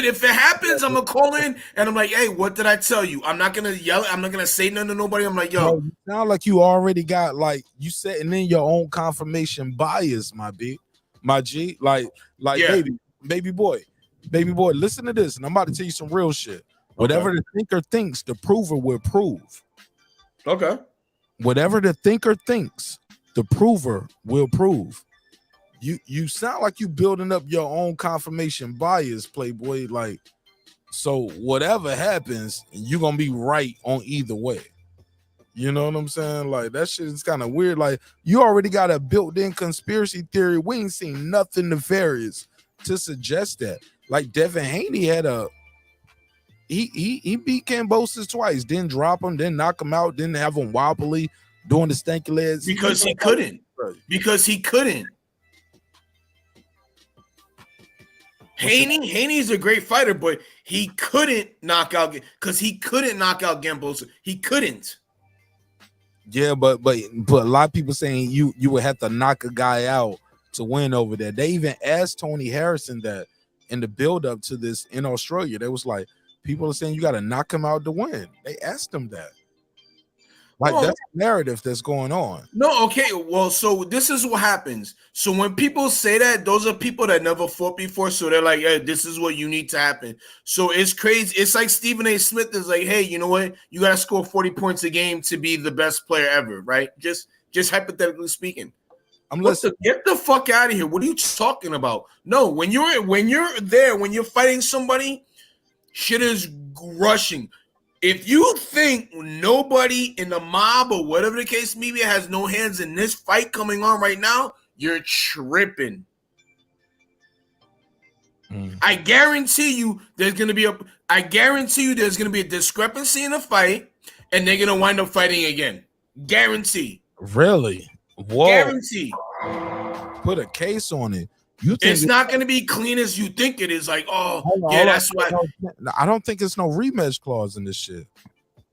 If it happens, I'm gonna call in and I'm like, hey, what did I tell you? I'm not gonna yell. I'm not gonna say nothing to nobody. I'm like, yo. You sound like you already got like you setting in your own confirmation bias, my G. Like, yeah. baby boy, listen to this, and I'm about to tell you some real shit. Whatever the thinker thinks, the prover will prove. Okay. Whatever the thinker thinks, the prover will prove. You sound like you building up your own confirmation bias, Playboy. Like, so whatever happens, you're gonna be right on either way. You know what I'm saying? Like, that shit is kind of weird. Like, you already got a built-in conspiracy theory. We ain't seen nothing nefarious to suggest that. Like, Devin Haney had he beat Kambosos twice, didn't drop him, didn't knock him out, didn't have him wobbly doing the stanky legs. Because he couldn't. Because he couldn't. Haney's a great fighter, but he couldn't knock out Kambosos. He couldn't. Yeah, but a lot of people saying you would have to knock a guy out to win over there. They even asked Tony Harrison that in the build-up to this in Australia. They was like, people are saying you got to knock him out to win. They asked him that. Like, that's the narrative that's going on. No, okay. Well, so this is what happens. So when people say that, those are people that never fought before. So they're like, hey, this is what you need to happen. So it's crazy. It's like Stephen A. Smith is like, hey, you know what? You got to score 40 points a game to be the best player ever, right? Just hypothetically speaking. Get the fuck out of here. What are you talking about? No, when you're there, when you're fighting somebody, shit is rushing. If you think nobody in the mob or whatever the case may be has no hands in this fight coming on right now, you're tripping. I guarantee you there's gonna be a discrepancy in the fight, and they're gonna wind up fighting again. Guarantee. Really? Whoa. Guarantee. Put a case on it. You think it's not going to be clean as you think it is. Like, that's why. I don't think it's no rematch clause in this shit.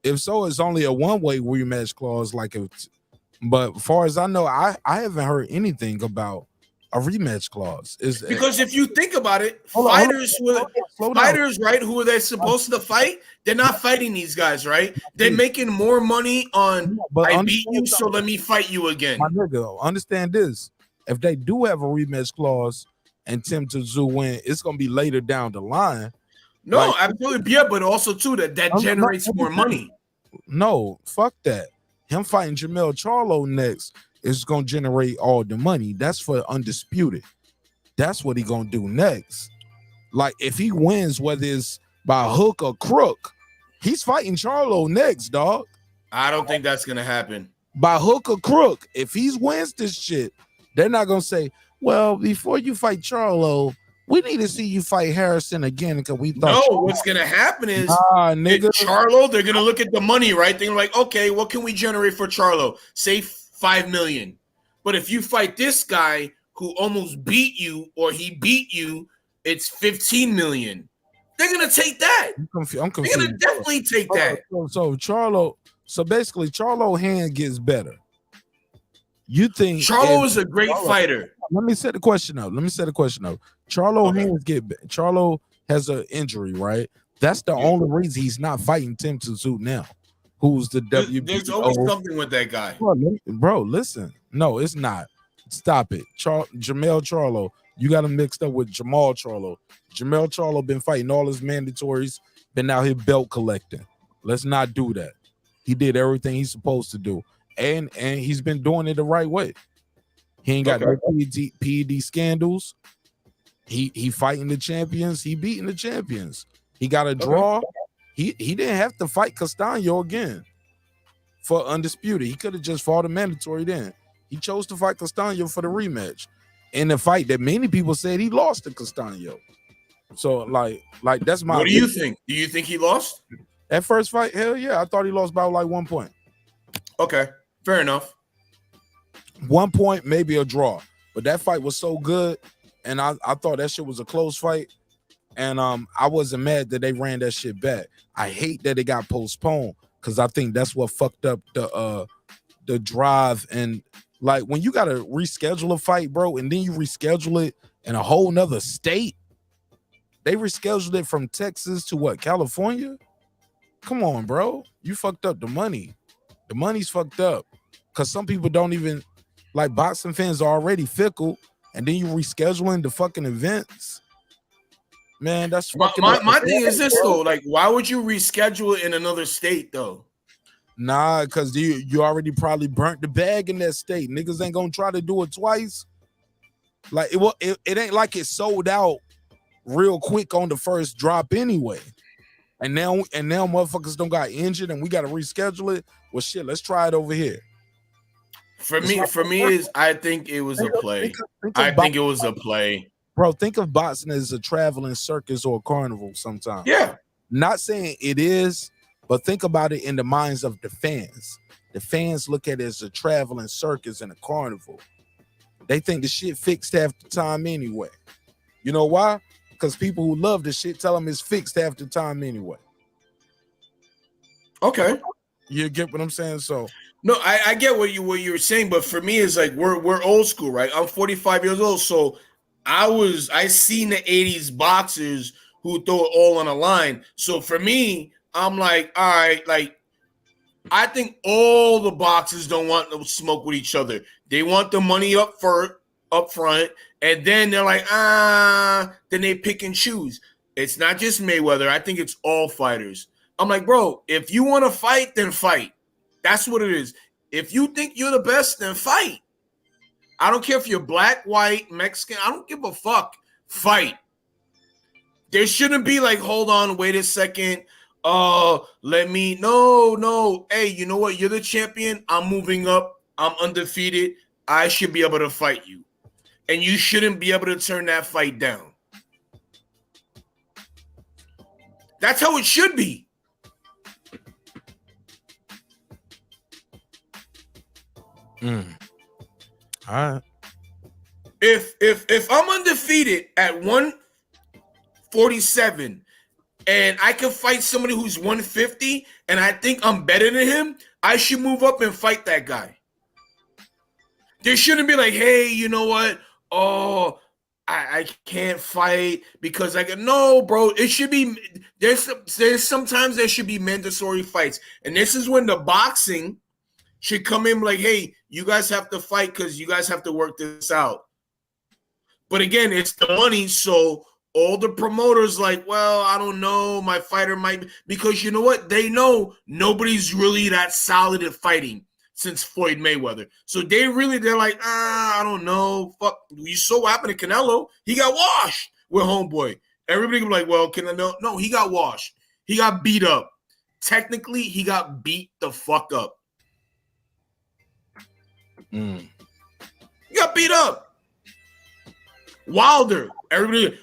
If so, it's only a one-way rematch clause. But as far as I know, I haven't heard anything about a rematch clause. Because if you think about it, fighters, right, who are they supposed to fight? They're not fighting these guys, right? They're making more money on I beat you, so let me fight you again. My nigga, understand this. If they do have a rematch clause and Tim Tszyu win, it's gonna be later down the line. No, absolutely, yeah, but also too that generates more money. No, fuck that. Him fighting Jermell Charlo next is gonna generate all the money. That's for undisputed. That's what he gonna do next. Like, if he wins, whether it's by hook or crook, he's fighting Charlo next, dog. I don't think that's gonna happen. By hook or crook, if he wins this shit, they're not gonna say, well, before you fight Charlo, we need to see you fight Harrison again because we thought. No, what's gonna happen is nigga. Charlo, they're gonna look at the money, right? They're like, okay, what can we generate for Charlo? Say $5 million. But if you fight this guy who almost beat you or he beat you, it's $15 million. They're gonna take that. I'm confused. They're gonna definitely take that. So basically, Charlo hand gets better. You think Charlo is a great fighter? Let me set the question up. Charlo has an injury, right? That's the only reason he's not fighting Tim Tszyu now, who's the WBO. There's always something with that guy. Bro, listen. No, it's not. Stop it. Jermell Charlo. You got him mixed up with Jamal Charlo. Jermell Charlo been fighting all his mandatories, been out here belt collecting. Let's not do that. He did everything he's supposed to do. And he's been doing it the right way. He ain't got no PED scandals. He fighting the champions. He beating the champions. He got a draw. He didn't have to fight Castaño again for undisputed. He could have just fought a mandatory then. He chose to fight Castaño for the rematch in the fight that many people said he lost to Castaño. So like that's my. What do you think? Do you think he lost? That first fight? Hell yeah. I thought he lost by like 1 point. Okay. Fair enough. 1 point, maybe a draw. But that fight was so good, and I thought that shit was a close fight. And I wasn't mad that they ran that shit back. I hate that it got postponed because I think that's what fucked up the drive. And like when you gotta reschedule a fight, bro, and then you reschedule it in a whole nother state. They rescheduled it from Texas to what, California? Come on, bro. You fucked up the money. The money's fucked up. Because some people don't even, like, boxing fans are already fickle, and then you rescheduling the fucking events. Man, that's My fucking my thing is this bro. though. Like, why would you reschedule it in another state though? Nah, because you already probably burnt the bag in that state. Niggas ain't gonna try to do it twice. Like it ain't like it sold out real quick on the first drop anyway. And now motherfuckers don't got injured and we gotta reschedule it. Well, shit, let's try it over here. For me is I think it was a play. I think it was a play. Bro, think of boxing as a traveling circus or a carnival sometimes. Yeah. Not saying it is, but think about it in the minds of the fans. The fans look at it as a traveling circus and a carnival. They think the shit fixed half the time anyway. You know why? Because people who love the shit tell them it's fixed half the time anyway. Okay. You get what I'm saying? So no, I get what you're saying, but for me it's like we're old school, right? I'm 45 years old, so I seen the 80s boxers who throw it all on a line. So for me, I'm like, all right, like I think all the boxers don't want to smoke with each other. They want the money up front, and then they're like, then they pick and choose. It's not just Mayweather. I think it's all fighters. I'm like, bro, if you want to fight, then fight. That's what it is. If you think you're the best, then fight. I don't care if you're black, white, Mexican. I don't give a fuck. Fight. There shouldn't be like, hold on, wait a second. No. Hey, you know what? You're the champion. I'm moving up. I'm undefeated. I should be able to fight you. And you shouldn't be able to turn that fight down. That's how it should be. All right. If I'm undefeated at 147 and I can fight somebody who's 150 and I think I'm better than him, I should move up and fight that guy. There shouldn't be like, hey, you know what? Oh, I can't fight because I can. No, bro. It should be there's sometimes there should be mandatory fights, and this is when the boxing should come in like, hey, you guys have to fight because you guys have to work this out. But again, it's the money, so all the promoters like, well, I don't know, my fighter might be, because you know what? They know nobody's really that solid at fighting since Floyd Mayweather. So they're like, I don't know. Fuck, you saw what happened to Canelo. He got washed with homeboy. Everybody can be like, well, Canelo, no, he got washed. He got beat up. Technically, he got beat the fuck up. He got beat up. Wilder,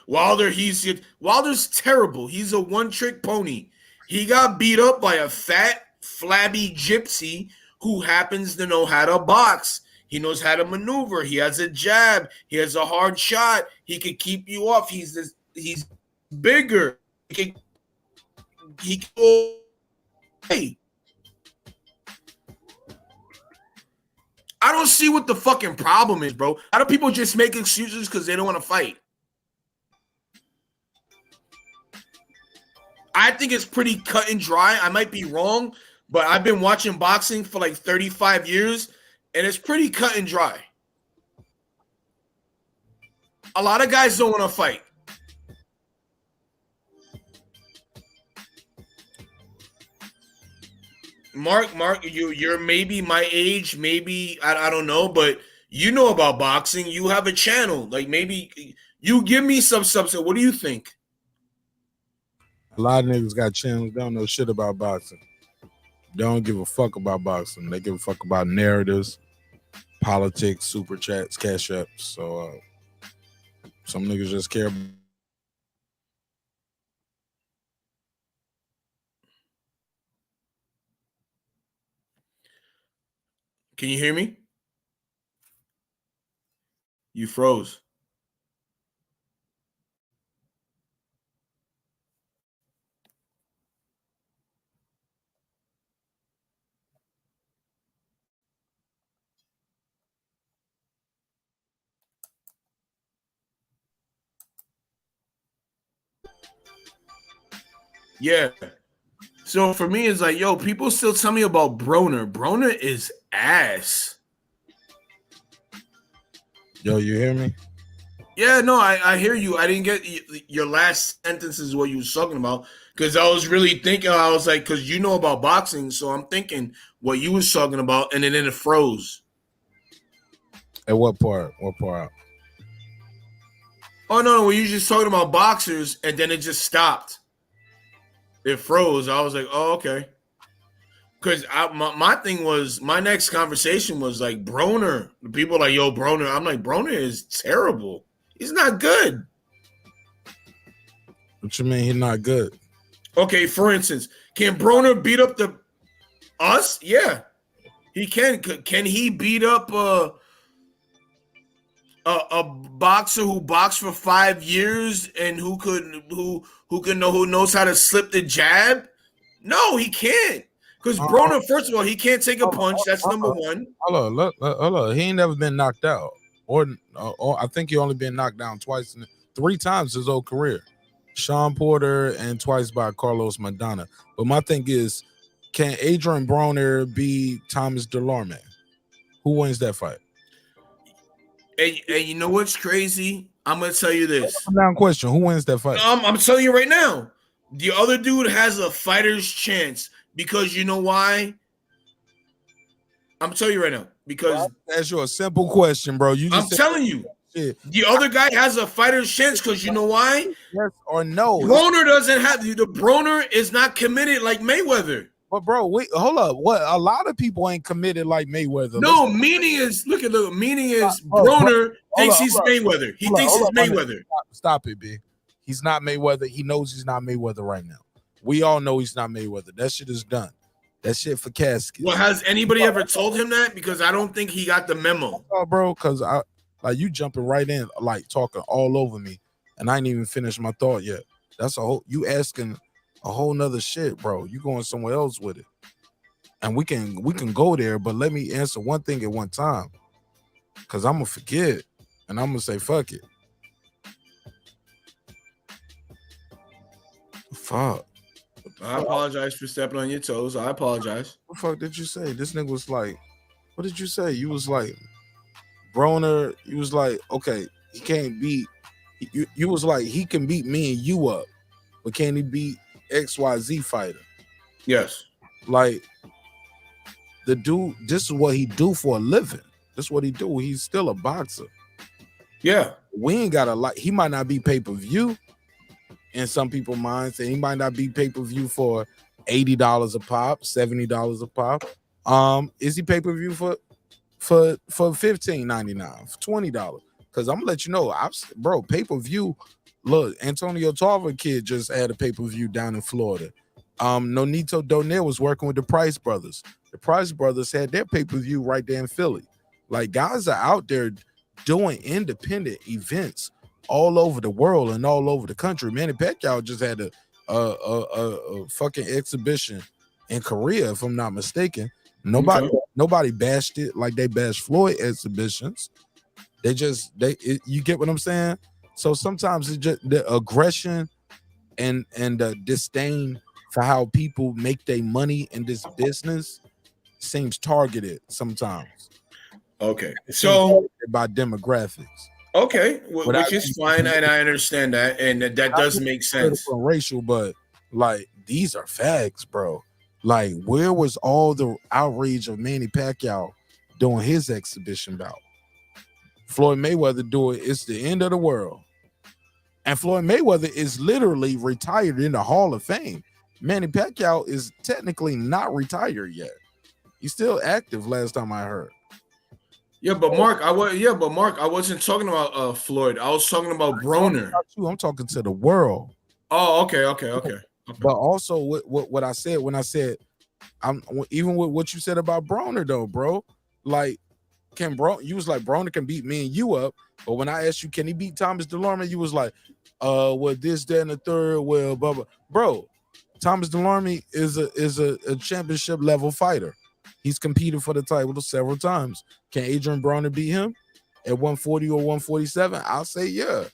Wilder's terrible. He's a one-trick pony. He got beat up by a fat, flabby gypsy who happens to know how to box. He knows how to maneuver. He has a jab. He has a hard shot. He can keep you off. He's bigger. He can go. Hey. I don't see what the fucking problem is, bro. How do people just make excuses because they don't want to fight? I think it's pretty cut and dry. I might be wrong, but I've been watching boxing for like 35 years, and it's pretty cut and dry. A lot of guys don't want to fight. Mark, you're maybe my age, maybe I don't know, but you know about boxing. You have a channel. Like maybe you give me some substance. What do you think? A lot of niggas got channels. They don't know shit about boxing. They don't give a fuck about boxing. They give a fuck about narratives, politics, super chats, cash apps. So some niggas just care. Can you hear me? You froze. Yeah. So for me, it's like, yo, people still tell me about Broner. Broner is ass. Yo, you hear me? Yeah, no, I hear you. I didn't get your last sentence is what you was talking about because I was really thinking. I was like, because you know about boxing, so I'm thinking what you was talking about, and then it froze. At what part? What part? Oh no, when you just talking about boxers, and then it just stopped. It froze. I was like, oh okay. Because my thing was my next conversation was like Broner. People are like, yo, Broner. I'm like, Broner is terrible. He's not good. What you mean he's not good? Okay, for instance, can Broner beat up us? Yeah, he can. Can he beat up a boxer who boxed for 5 years and who knows how to slip the jab? No, he can't. Because Broner, first of all, he can't take a punch. That's number one. Hold on. He ain't never been knocked out, or I think he only been knocked down twice, 3 times his whole career. Sean Porter and twice by Carlos Maidana. But my thing is, can Adrian Broner be Thomas Delorme? Who wins that fight? And you know what's crazy? I'm gonna tell you this. Down question: who wins that fight? I'm telling you right now. The other dude has a fighter's chance because you know why? I'm telling you right now because that's your simple question, bro. I'm telling you. The other guy has a fighter's chance because you know why? Yes or no? Broner doesn't have the Broner is not committed like Mayweather. But bro, wait, hold up. What? A lot of people ain't committed like Mayweather. No, meaning is Broner thinks he's Mayweather. He thinks he's Mayweather. Stop it, B. He's not Mayweather. He knows he's not Mayweather right now. We all know he's not Mayweather. That shit is done. That shit for caskets. Well, has anybody ever told him that? Because I don't think he got the memo. Oh, bro, because like you jumping right in, like talking all over me, and I ain't even finished my thought yet. That's you asking a whole nother shit, bro. You going somewhere else with it, and we can go there, but let me answer one thing at one time, because I'm gonna forget, and I'm gonna say fuck it. Fuck. I apologize for stepping on your toes. I apologize. What the fuck did you say? This nigga was like, what did you say? You was like, Broner, you was like, okay, he can't beat, you was like, he can beat me and you up, but can he beat XYZ fighter? Yes. Like, the dude, this is what he do for a living. This is what he do. He's still a boxer. Yeah. We ain't got a lot. He might not be pay-per-view in some people's minds, and he might not be pay-per-view for $80 a pop, $70 a pop. Is he pay-per-view for $15.99, for $20? Because I'm gonna let you know, bro, pay-per-view. Look, Antonio Tarver kid just had a pay-per-view down in Florida. Nonito Donaire was working with the Price Brothers. The Price Brothers had their pay-per-view right there in Philly. Like, guys are out there doing independent events all over the world and all over the country. Manny Pacquiao just had a fucking exhibition in Korea, if I'm not mistaken. Nobody bashed it like they bashed Floyd exhibitions. You get what I'm saying? So sometimes it's just the aggression and the disdain for how people make their money in this business seems targeted sometimes. Okay, so by demographics. Okay, which is fine, and I understand that, and that does make sense. Racial, but like these are facts, bro. Like, where was all the outrage of Manny Pacquiao doing his exhibition bout? Floyd Mayweather do it, it's the end of the world. And Floyd Mayweather is literally retired in the Hall of Fame. Manny Pacquiao is technically not retired yet. He's still active, last time I heard. Yeah, but Mark, I wasn't talking about Floyd. I was talking about Broner. I'm talking to the world. Oh, okay. But also, what I said when I said, even with what you said about Broner though, bro. Like, you was like Broner can beat me and you up, but when I asked you, can he beat Thomas Delorme, you was like, well, this, that, and the third, well, blah, blah. Bro, Thomas Delorme is a championship level fighter. He's competed for the title several times. Can Adrian Broner beat him at 140 or 147? I'll say yeah.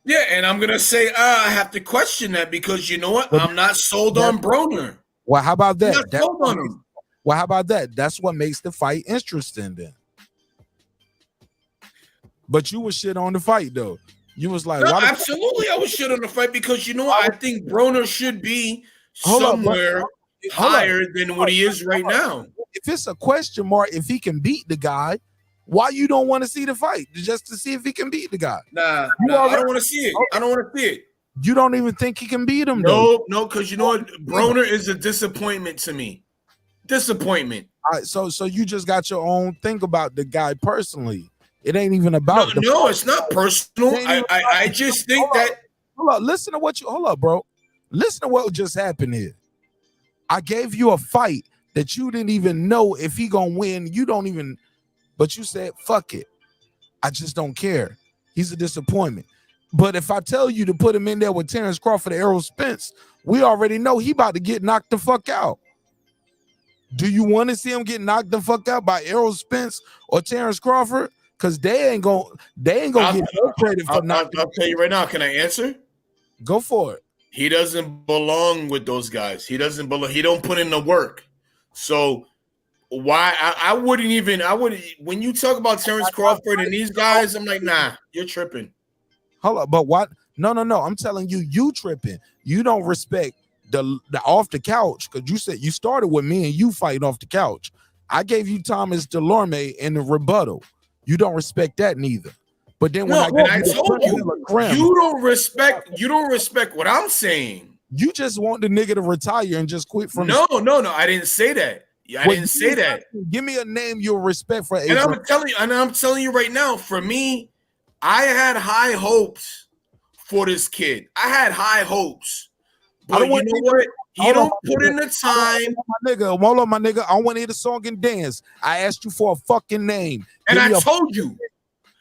Yeah, and I'm gonna say I have to question that because you know what? I'm not sold on Broner. Well, how about that? I'm not sold on him. Well, how about that? That's what makes the fight interesting then. But you was shit on the fight though. You was like, No, why the absolutely, I was shit on the fight because you know what? I think Broner should be somewhere higher than what he is right now. If it's a question mark, if he can beat the guy, why you don't want to see the fight? Just to see if he can beat the guy. Nah, I don't want to see it. I don't want to see it. You don't even think he can beat him, though? No, because you know what? Broner is a disappointment to me. Disappointment. All right, so you just got your own thing about the guy personally. It ain't even about no, it's not personal. I just think that. Hold up, listen to what you hold up, bro. Listen to what just happened here. I gave you a fight that you didn't even know if he gonna win. You don't even, but you said, fuck it. I just don't care. He's a disappointment. But if I tell you to put him in there with Terrence Crawford and Errol Spence, we already know he about to get knocked the fuck out. Do you want to see him get knocked the fuck out by Errol Spence or Terrence Crawford? Because they ain't gonna get no credit for knocking. I'll tell you right now. Can I answer? Go for it. He doesn't belong with those guys. He doesn't belong. He don't put in the work. So why I wouldn't even when you talk about Terrence Crawford and these guys, I'm like, nah, you're tripping. Hold up, but what? No. I'm telling you, you tripping. You don't respect the off the couch because you said you started with me and you fighting off the couch. I gave you Thomas Delorme in the rebuttal. You don't respect that neither. But then when I told you, you don't respect what I'm saying. You just want the nigga to retire and just quit from. No. I didn't say that. I didn't say that. Give me a name you'll respect for. And I'm telling you right now. For me, I had high hopes for this kid. I had high hopes. But you know what? He don't put in the time. Hold on, my nigga. I want to hear the song and dance. I asked you for a fucking name. And I told you.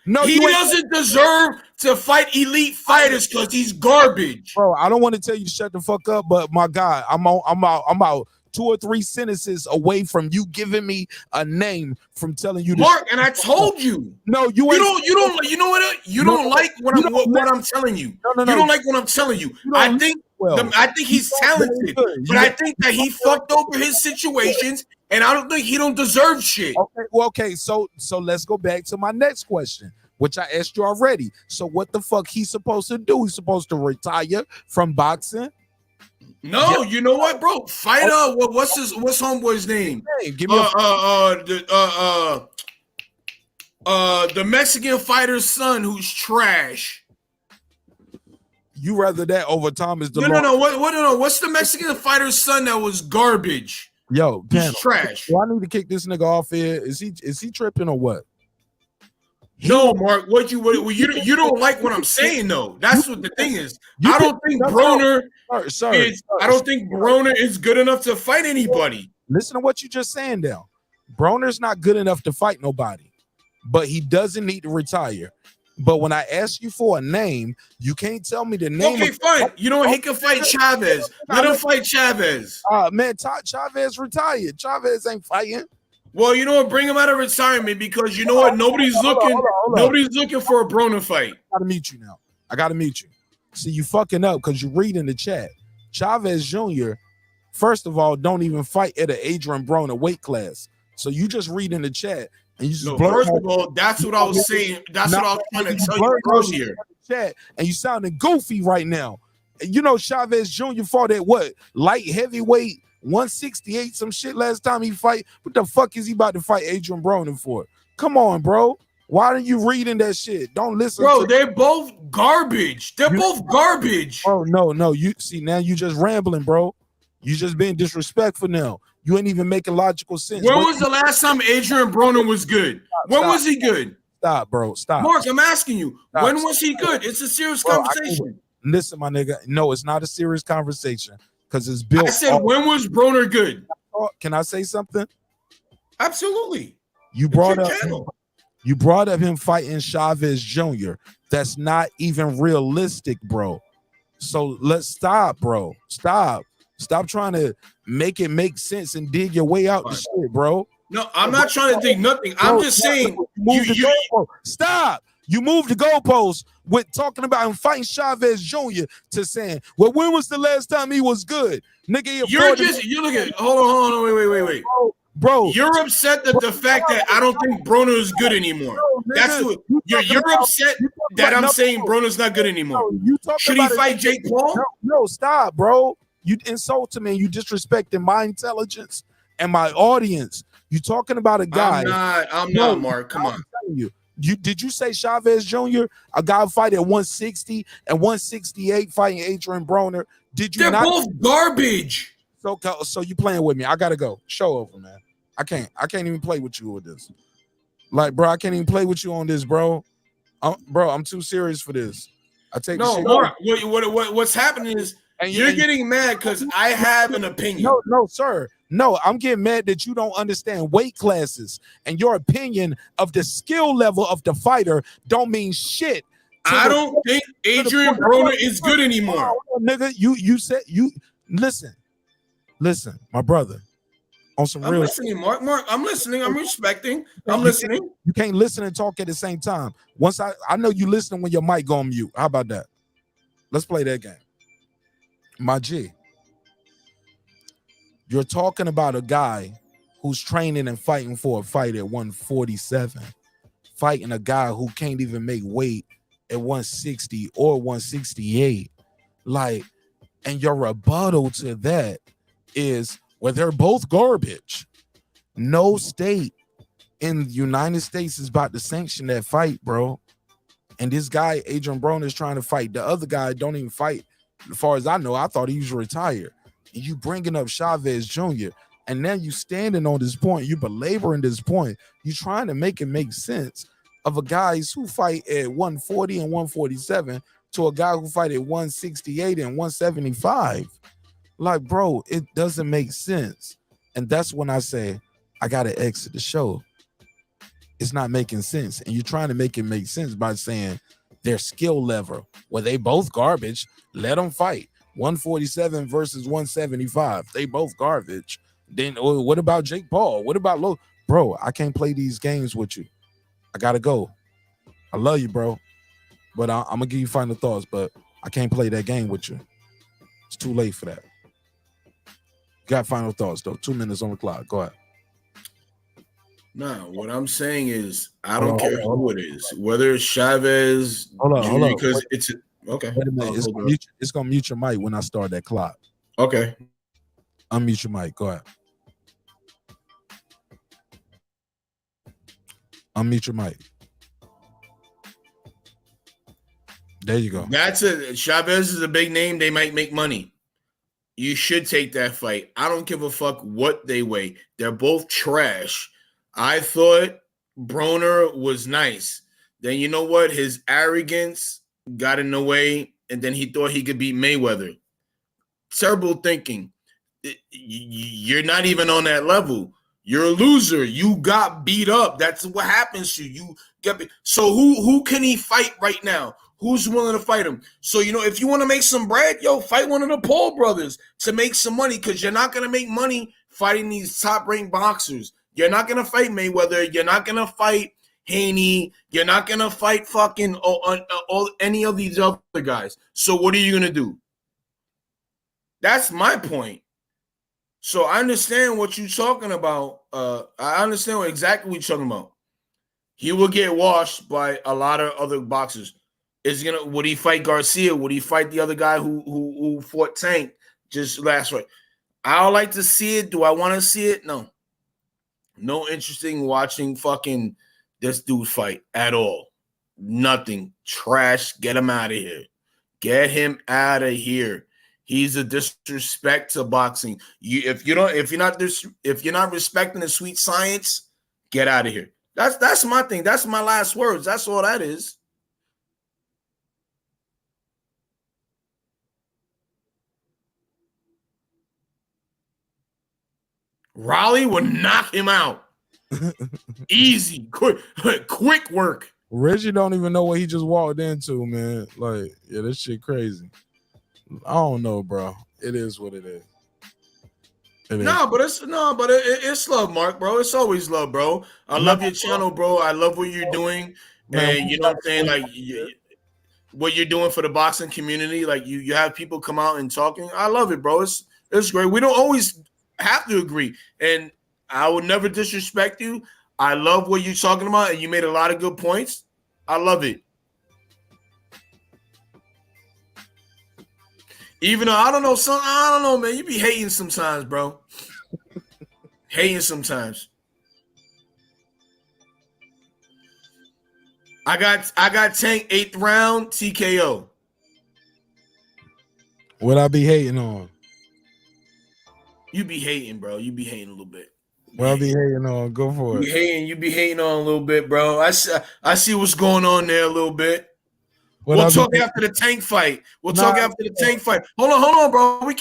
No, he doesn't deserve to fight elite fighters because he's garbage. Bro, I don't want to tell you to shut the fuck up, but my God, I'm out 2 or 3 sentences away from you giving me a name from telling you. Mark, and I told you. No, you don't. You know what? You don't like what I'm telling you. No. You don't like what I'm telling you. I think he's talented, but I think that he fucked over his situations, and I don't think he don't deserve shit. Okay. So let's go back to my next question, which I asked you already. So what the fuck he's supposed to do? He's supposed to retire from boxing? No, you know what, bro? Fight what's homeboy's name? Hey, give me the Mexican fighter's son who's trash. You rather that over Thomas DeLore? No. What's the Mexican fighter's son that was garbage? Yo, he's trash. Do I need to kick this nigga off here? Is he tripping or what? No, Mark. You don't like what I'm saying though. That's what the thing is. I don't think Broner is good enough to fight anybody. Listen to what you just saying now. Broner's not good enough to fight nobody, but he doesn't need to retire. But when I ask you for a name, you can't tell me the name. Okay, fine. You know he can fight Chavez. Let him fight Chavez. Man, Chavez retired. Chavez ain't fighting. Well, you know what? Bring him out of retirement because you know what? Nobody's looking for a Broner fight. I gotta mute you. See, you fucking up because you read in the chat. Chavez Jr., first of all, don't even fight at an Adrian Broner weight class. So you just read in the chat and you just first of all, that's what I was saying. That's what I was trying to tell you earlier. Chat, and you sounding goofy right now. You know, Chavez Jr. fought at what? Light heavyweight 168, some shit last time he fight. What the fuck is he about to fight Adrian Broner for? Come on, bro. Why are you reading that shit? Don't listen. Bro, they're both garbage. They're both garbage. Oh, no. You see, now you just rambling, bro. You just being disrespectful now. You ain't even making logical sense. When was the last time Adrian Broner was good? When was he good? Stop, bro. Stop. Mark, I'm asking you. When was he good? It's a serious conversation. Listen, my nigga. No, it's not a serious conversation. Because it's built. I said, when was Broner good? Can I say something? Absolutely. You brought up him fighting Chavez Jr. That's not even realistic, bro. So let's stop, bro. Stop trying to make it make sense and dig your way out the shit, bro. No, I'm not trying to dig nothing. I'm just saying. Stop. You moved the goalpost with talking about him fighting Chavez Jr. to saying, well, when was the last time he was good? Nigga, you look at hold on, wait. Bro. You're upset that the fact that I don't think Broner is good anymore. That's what you're upset that I'm saying Broner's not good anymore. Should he fight Jake Paul? No, stop, bro. You insulted me and you disrespecting my intelligence and my audience. You talking about a guy. I'm not, Mark. Come on. Did you say Chavez Jr., a guy fight at 160 and 168 fighting Adrian Broner? Did you? They're both garbage. So you playing with me? I gotta go. Show over, man. I can't even play with you with this. Like, bro, I can't even play with you on this, bro. I'm too serious for this. I take Mark. What's happening is you're getting mad because I have an opinion. No, sir. No, I'm getting mad that you don't understand weight classes and your opinion of the skill level of the fighter don't mean shit. I don't think Adrian Broner is good anymore. Nigga, you said you listen, my brother. On some I'm real listening, Mark. I'm listening. I'm respecting. I'm listening. You can't listen and talk at the same time. Once I know you listening when your mic go on mute. How about that? Let's play that game. My G. You're talking about a guy who's training and fighting for a fight at 147, fighting a guy who can't even make weight at 160 or 168. Like, and your rebuttal to that is, well, they're both garbage. No state in the United States is about to sanction that fight, bro. And this guy, Adrian Broner, is trying to fight. The other guy don't even fight. As far as I know, I thought he was retired. And you bringing up Chavez Jr., and now you standing on this point, you belaboring this point, you trying to make it make sense of a guys who fight at 140 and 147 to a guy who fight at 168 and 175. Like, bro, it doesn't make sense. And that's when I say, I got to exit the show. It's not making sense. And you're trying to make it make sense by saying their skill level, well, they both garbage, let them fight. 147 versus 175. They both garbage. Then what about Jake Paul? What about bro? I can't play these games with you. I gotta go. I love you, bro. But I'm gonna give you final thoughts, but I can't play that game with you. It's too late for that. Got final thoughts though. 2 minutes on the clock. Go ahead. No, what I'm saying is I don't care who it is, whether it's Chavez, hold on. because it's okay. Wait a minute. It's gonna mute your mic when I start that clock. Okay. Unmute your mic. Go ahead. Unmute your mic. There you go. That's it. Chavez is a big name. They might make money. You should take that fight. I don't give a fuck what they weigh. They're both trash. I thought Broner was nice. Then you know what? His arrogance got in the way, and then he thought he could beat Mayweather. Terrible thinking. You're not even on that level. You're a loser. You got beat up. That's what happens to you. So who can he fight right now? Who's willing to fight him? So, if you want to make some bread, fight one of the Paul brothers to make some money, because you're not going to make money fighting these top-ranked boxers. You're not going to fight Mayweather. You're not going to fight Haney. You're not going to fight fucking any of these other guys. So what are you going to do? That's my point. So I understand what you're talking about. I understand exactly what you're talking about. He will get washed by a lot of other boxers. Would he fight Garcia? Would he fight the other guy who fought Tank just last fight? I would like to see it. Do I want to see it? No. No interest in watching fucking this dude fight at all. Nothing. Trash. Get him out of here. Get him out of here. He's a disrespect to boxing. If you're not respecting the sweet science, get out of here. That's my thing. That's my last words. That's all that is. Raleigh would knock him out. Easy. Quick work. Reggie don't even know what he just walked into, man. Like, yeah, this shit crazy. I don't know, bro. It is what it is. But it's love, Mark, bro. It's always love, bro. I love your channel, bro. I love what you're doing. Man, and you know what I'm saying? Like, what you're doing for the boxing community. Like, you have people come out and talking. I love it, bro. It's great. We don't always have to agree. And I will never disrespect you. I love what you're talking about, and you made a lot of good points. I love it. Even though I don't know, man. You be hating sometimes, bro. Hating sometimes. I got Tank 8th round TKO. What I be hating on? You be hating, bro. You be hating a little bit. What I be hating on? Go for it. You be hating on a little bit, bro. I see what's going on there a little bit. What We'll I talk be- after the Tank fight. We'll Nah. talk after the Tank fight. Hold on, bro. We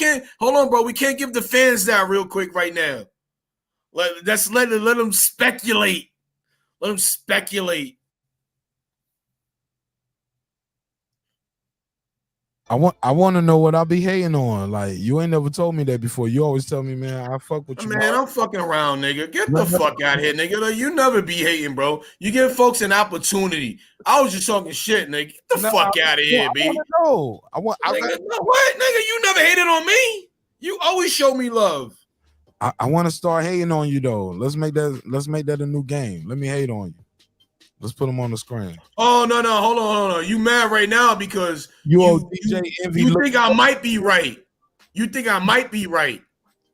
can't give the fans that real quick right now. Let them speculate. Let them speculate. I want to know what I be hating on. Like, you ain't never told me that before. You always tell me, man, I fuck with you. Man, I'm fucking around, nigga. Get the fuck out of here, nigga. Like, you never be hating, bro. You give folks an opportunity. I was just talking shit, nigga. Get the fuck out of here, B. No, Nigga, what? Nigga, you never hated on me. You always show me love. I want to start hating on you though. Let's make that a new game. Let me hate on you. Let's put them on the screen. Oh, no. Hold on. You mad right now because you Envy you think I might be right. You think I might be right.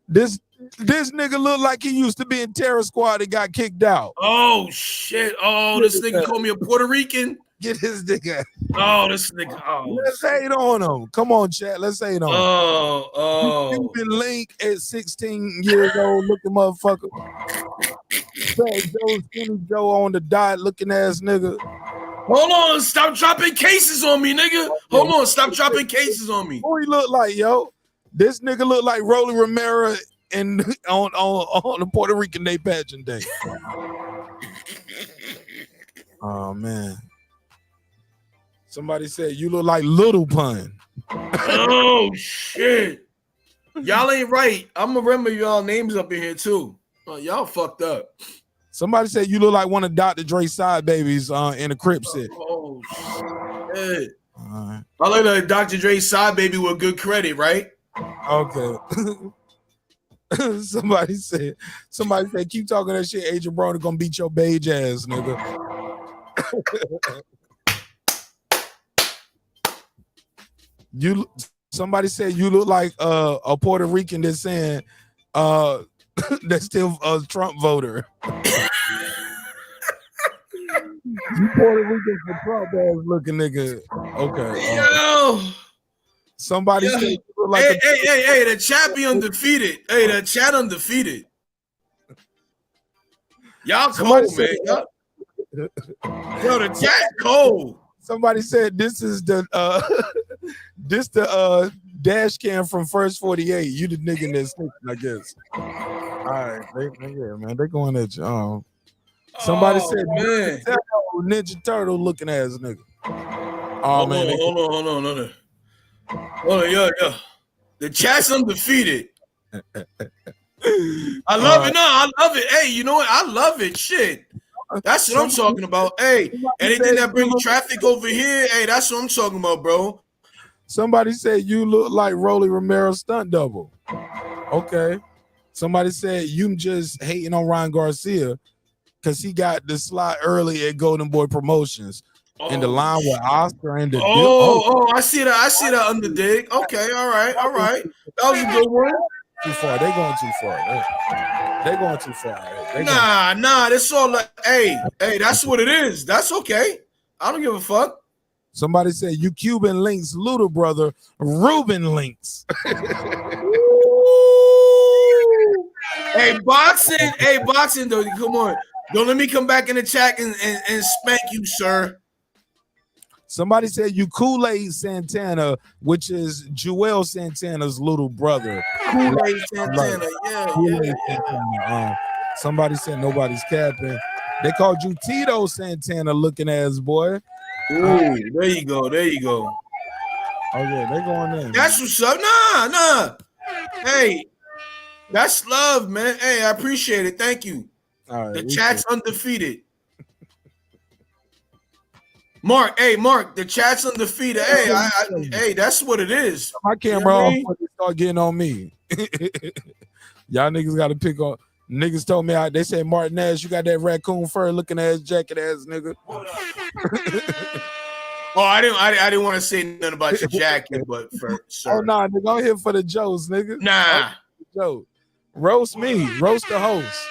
This nigga look like he used to be in Terror Squad and got kicked out. Oh, shit. Oh, this nigga called me a Puerto Rican. Get his nigga. Oh, this nigga. Oh, let's hate on him. Come on, chat. Let's hate on him. Oh. Cuban Link at 16 years old, looking motherfucker. Fat Joe, Skinny Joe on the diet, looking ass nigga. Hold on, stop dropping cases on me, nigga. Hold on, stop dropping cases on me. Who he look like, yo? This nigga look like Rolly Romero and on the Puerto Rican Day pageant day. Oh man. Somebody said you look like Little Pun. Oh shit. Y'all ain't right. I'm gonna remember y'all names up in here too. Oh, y'all fucked up. Somebody said you look like one of Dr. Dre's side babies in a Crip set. Oh shit. I like that Dr. Dre's side baby with good credit, right? Okay. Somebody said, keep talking that shit. Agent Broner gonna beat your beige ass, nigga. Somebody said you look like a Puerto Rican that's saying that's still a Trump voter. You Puerto Rican for Trump ass looking nigga. Okay. Yo. Somebody said you look like hey, the chat be undefeated. Hey, the chat undefeated. Y'all cold, man. Yo, the chat cold. Somebody said this is the dash cam from First 48. You the nigga that's sleeping, I guess. All right, they going at you. Somebody said man. Ninja Turtle looking ass nigga. Hold on. Yo. The chat's undefeated. I love it. No, I love it. Hey, you know what? I love it. Shit. That's what I'm talking about. Hey, anything that brings traffic over here, hey, that's what I'm talking about, bro. Somebody said you look like Rolly Romero stunt double. Okay. Somebody said you just hating on Ryan Garcia because he got the slot early at Golden Boy Promotions. In the line with Oscar and the I see that. I see that under dig. Okay, all right. That was a good one. Too far. They going too far. They going too far. Nah. That's all. Hey, that's what it is. That's okay. I don't give a fuck. Somebody said you Cuban Links little brother Ruben Links. Hey, boxing though. Come on. Don't let me come back in the chat and spank you, sir. Somebody said you Kool-Aid Santana, which is Joel Santana's little brother. Kool-Aid Santana, yeah. Somebody said nobody's capping. They called you Tito Santana looking ass boy. Ooh, there you go. Oh yeah, they going in. That's what's up. Nah. Hey, that's love, man. Hey, I appreciate it. Thank you. All right, the chat's undefeated. Mark, the chat's undefeated. Hey, that's what it is. My camera off when they start getting on me. Y'all niggas got to pick on. Niggas told me they said Martin Ash, you got that raccoon fur looking ass jacket ass nigga. Oh, I didn't want to say nothing about your jacket, but for sir. Oh nah, nigga, I'm here for the jokes, nigga. Nah. Joke. Roast me, roast the host.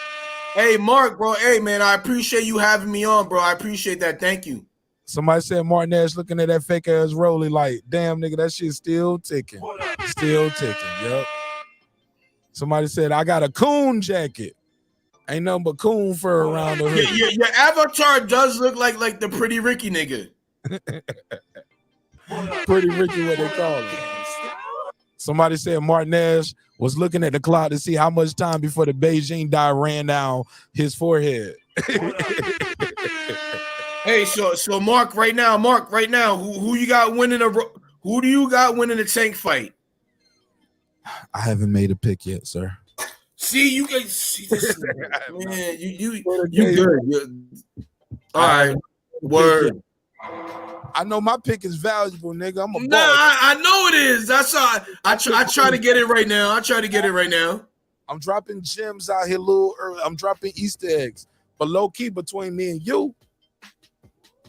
Hey, Mark, bro. Hey, man, I appreciate you having me on, bro. I appreciate that. Thank you. Somebody said Martin Ash looking at that fake ass Rolly like, damn nigga, that shit's still ticking. Still ticking, yep. Somebody said, I got a coon jacket. Ain't nothing but coon fur around the hood. Your avatar does look like the Pretty Ricky nigga. Pretty Ricky, what they call him. Somebody said Martin Ash was looking at the clock to see how much time before the Beijing dye ran down his forehead. Hey, so Mark, right now, who you got winning who do you got winning the tank fight? I haven't made a pick yet, sir. See, you guys see this, man. You good. All right, word. I know my pick is valuable, nigga. I'm a Nah, I know it is. That's all. I try to get it right now. I'm dropping gems out here a little early. I'm dropping Easter eggs. But low key between me and you,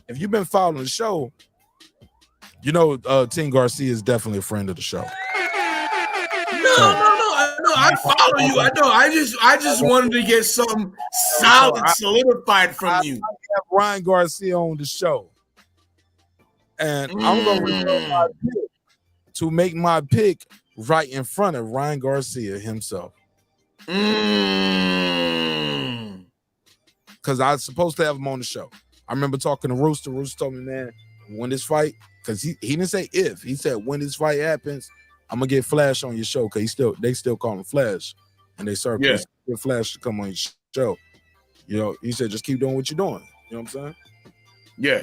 if you've been following the show, you know Team Garcia is definitely a friend of the show. No, I follow you. I know. I just wanted to get something solid, solidified from you. I have Ryan Garcia on the show. And I'm going to reserve my pick to make my pick right in front of Ryan Garcia himself. Because I was supposed to have him on the show. I remember talking to Rooster. Rooster told me, man, when this fight, because he didn't say if, he said when this fight happens, I'm gonna get Flash on your show, because they still call him Flash, and they start get Flash to come on your show. You know, he said just keep doing what you're doing. You know what I'm saying? Yeah.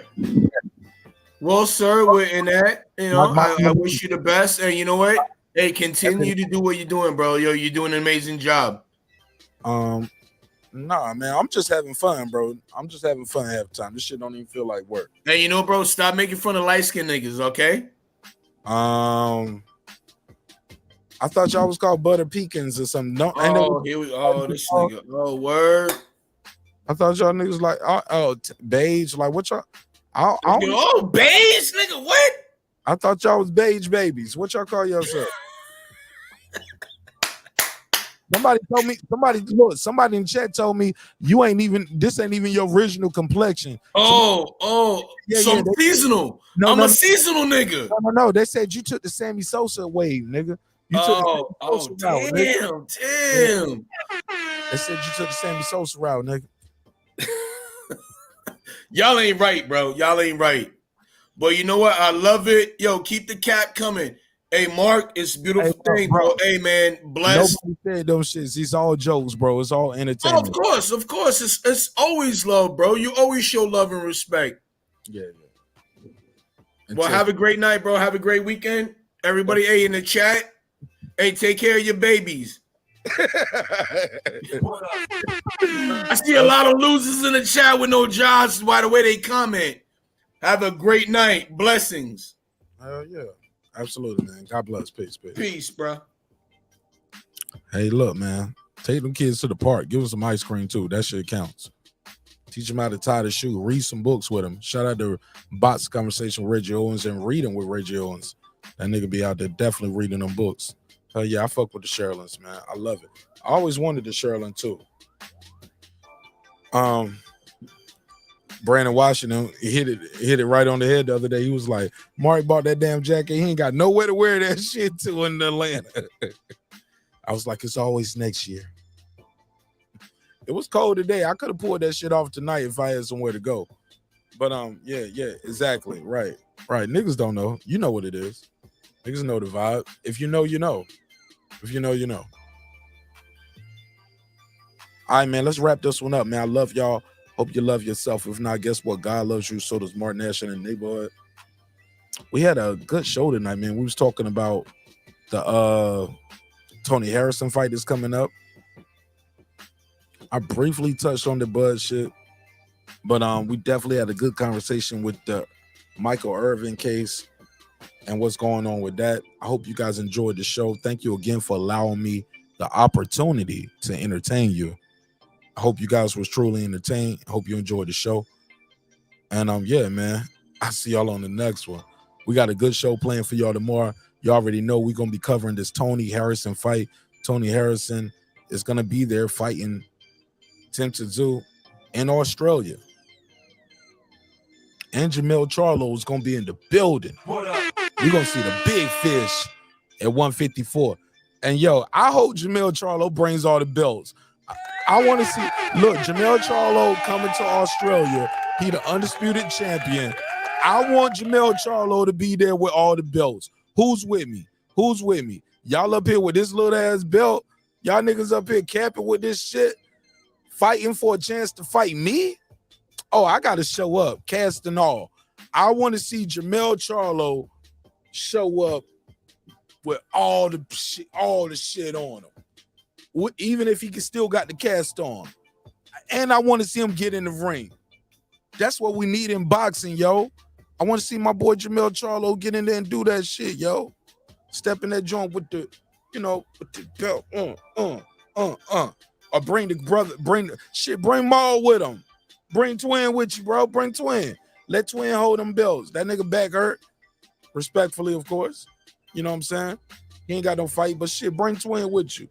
Well, sir, we're in that. You know, I wish you the best, and you know what? Hey, continue to do what you're doing, bro. Yo, you're doing an amazing job. Nah, man, I'm just having fun, bro. I'm just having fun half the time. This shit don't even feel like work. Hey, you know, bro, stop making fun of light-skinned niggas, okay? I thought y'all was called Butter Pekins or something. Here we go. This nigga. Oh, word. I thought y'all niggas like beige. Like what y'all? Beige, nigga. What? I thought y'all was beige babies. What y'all call yourself? Somebody told me. Somebody in chat told me this ain't even your original complexion. Seasonal. I'm a seasonal nigga. No. They said you took the Sammy Sosa wave, nigga. You took the Sammy Sosa route, nigga. Damn. They said you took the Sammy Sosa route, nigga. Y'all ain't right, bro. Y'all ain't right. But you know what? I love it. Yo, keep the cap coming. Hey, Mark, it's a beautiful thing, bro. Hey, man, bless. Nobody said those shits. It's all jokes, bro. It's all entertainment. Of course. It's always love, bro. You always show love and respect. Yeah. Well, have a great night, bro. Have a great weekend. Everybody, hey, in the chat, hey, take care of your babies. I see a lot of losers in the chat with no jobs by the way they comment. Have a great night. Blessings. Yeah. Absolutely, man. God bless. Peace. Peace, bro. Hey, look, man. Take them kids to the park. Give them some ice cream, too. That shit counts. Teach them how to tie the shoe. Read some books with them. Shout out to Bots Conversation with Reggie Owens and reading with Reggie Owens. That nigga be out there definitely reading them books. Hell yeah, I fuck with the Sherlins, man. I love it. I always wanted the Sherlin, too. Brandon Washington hit it right on the head the other day. He was like, Mark bought that damn jacket. He ain't got nowhere to wear that shit to in Atlanta. I was like, it's always next year. It was cold today. I could have pulled that shit off tonight if I had somewhere to go. But yeah, exactly. Right. Niggas don't know. You know what it is. Niggas know the vibe. If you know, you know. If you know, you know. All right, man, let's wrap this one up, man. I love y'all. Hope you love yourself. If not, guess what? God loves you. So does Martin Ash in the neighborhood. We had a good show tonight, man. We was talking about the Tony Harrison fight that's coming up. I briefly touched on the Bud shit, but we definitely had a good conversation with the Michael Irvin case and what's going on with that. I hope you guys enjoyed the show. Thank you again for allowing me the opportunity to entertain you. I hope you guys was truly entertained. I hope you enjoyed the show. And yeah, man, I'll see y'all on the next one. We got a good show planned for y'all tomorrow. You already know we're gonna be covering this Tony Harrison fight. Tony Harrison is gonna be there fighting Tszyu in Australia. And Jamel Charlo is gonna be in the building. We're gonna see the big fish at 154. And yo, I hope Jamel Charlo brings all the belts. I want to see, look, Jamel Charlo coming to Australia. He the undisputed champion. I want Jamel Charlo to be there with all the belts. Who's with me? Who's with me? Y'all up here with this little ass belt? Y'all niggas up here camping with this shit? Fighting for a chance to fight me? Oh, I got to show up, cast and all. I want to see Jamel Charlo show up with all the shit on him. Even if he still got the cast on. And I want to see him get in the ring. That's what we need in boxing, yo. I want to see my boy Jamel Charlo get in there and do that shit, yo. Step in that joint with the, with the belt. Or bring the brother, bring Maul with him. Bring Twin with you, bro. Bring Twin. Let Twin hold them belts. That nigga back hurt. Respectfully, of course. You know what I'm saying? He ain't got no fight, but shit, bring Twin with you.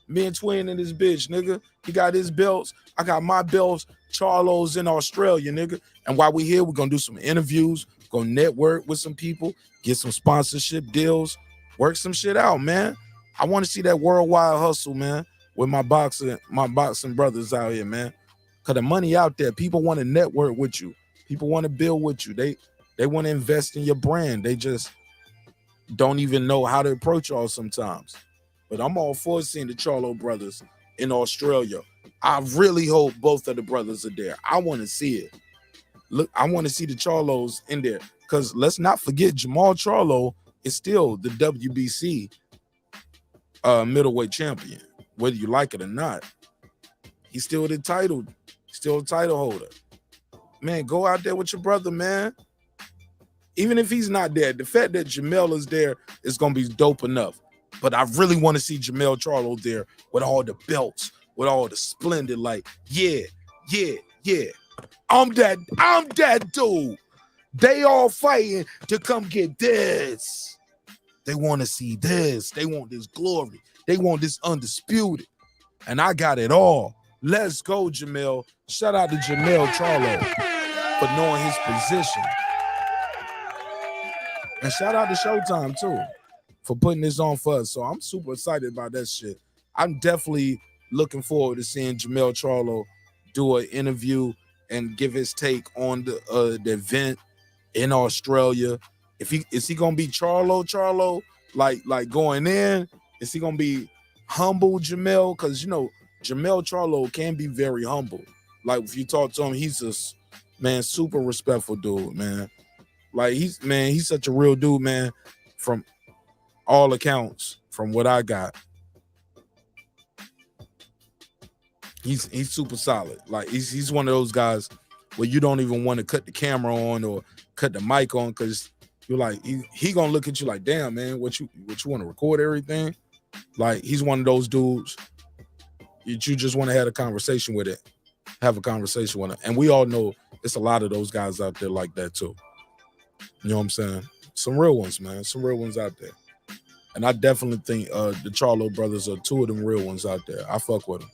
Me and Twin in this bitch, nigga. He got his belts. I got my belts. Charlo's in Australia, nigga. And while we here, we're going to do some interviews, go network with some people, get some sponsorship deals, work some shit out, man. I want to see that worldwide hustle, man, with my boxing brothers out here, man. Because the money out there, people want to network with you. People want to build with you. They want to invest in your brand. They just don't even know how to approach y'all sometimes. But I'm all for seeing the Charlo brothers in Australia. I really hope both of the brothers are there. I want to see it. Look, I want to see the Charlos in there. Because let's not forget, Jamal Charlo is still the WBC middleweight champion, whether you like it or not. He's still the title holder. Man, go out there with your brother, man. Even if he's not there, the fact that Jamel is there is going to be dope enough. But I really want to see Jamel Charlo there with all the belts, with all the splendid, like, yeah. I'm that dude. They all fighting to come get this. They want to see this. They want this glory. They want this undisputed. And I got it all. Let's go, Jamel. Shout out to Jamel Charlo for knowing his position. And shout out to Showtime, too, for putting this on for us. So I'm super excited about that shit. I'm definitely looking forward to seeing Jamel Charlo do an interview and give his take on the event in Australia. Is he gonna be Charlo, like going in? Is he gonna be humble Jamel? Because Jamel Charlo can be very humble. Like if you talk to him, he's just super respectful dude, man. Like he's such a real dude, man. From all accounts, from what I got, he's super solid. Like he's one of those guys where you don't even want to cut the camera on or cut the mic on because you're like he gonna look at you like, damn, man, what you want to record everything? Like he's one of those dudes that you just want to have a conversation with him. And we all know it's a lot of those guys out there like that too. You know what I'm saying? Some real ones, man. Some real ones out there. And I definitely think the Charlo brothers are two of them real ones out there. I fuck with them.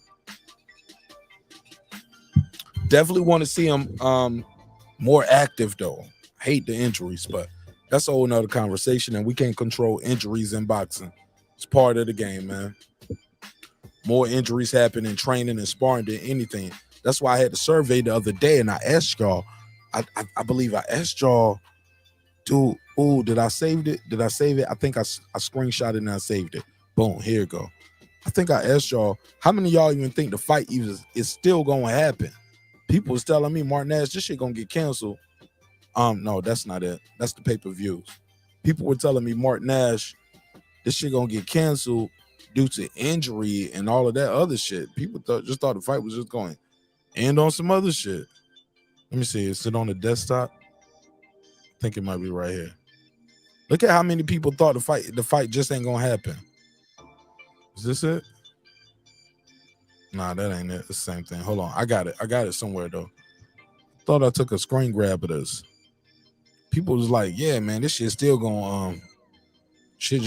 Definitely want to see them more active, though. Hate the injuries, but that's a whole nother conversation, and we can't control injuries in boxing. It's part of the game, man. More injuries happen in training and sparring than anything. That's why I had the survey the other day, and I asked y'all, I believe I asked y'all, dude, did I save it? I think I screenshot it and I saved it. Boom, here you go. I think I asked y'all, how many of y'all even think the fight is still going to happen? People was telling me, Martin Nash, this shit going to get canceled. No, that's not it. That's the pay-per-views. People were telling me, Martin Nash, this shit going to get canceled due to injury and all of that other shit. People just thought the fight was just going to end on some other shit. Let me see. Is it on the desktop? I think it might be right here. Look at how many people thought the fight just ain't gonna happen. Is this it? Nah, that ain't it. It's the same thing. Hold on. I got it somewhere though. Thought I took a screen grab of this. People was like, yeah, man, this shit still gonna shit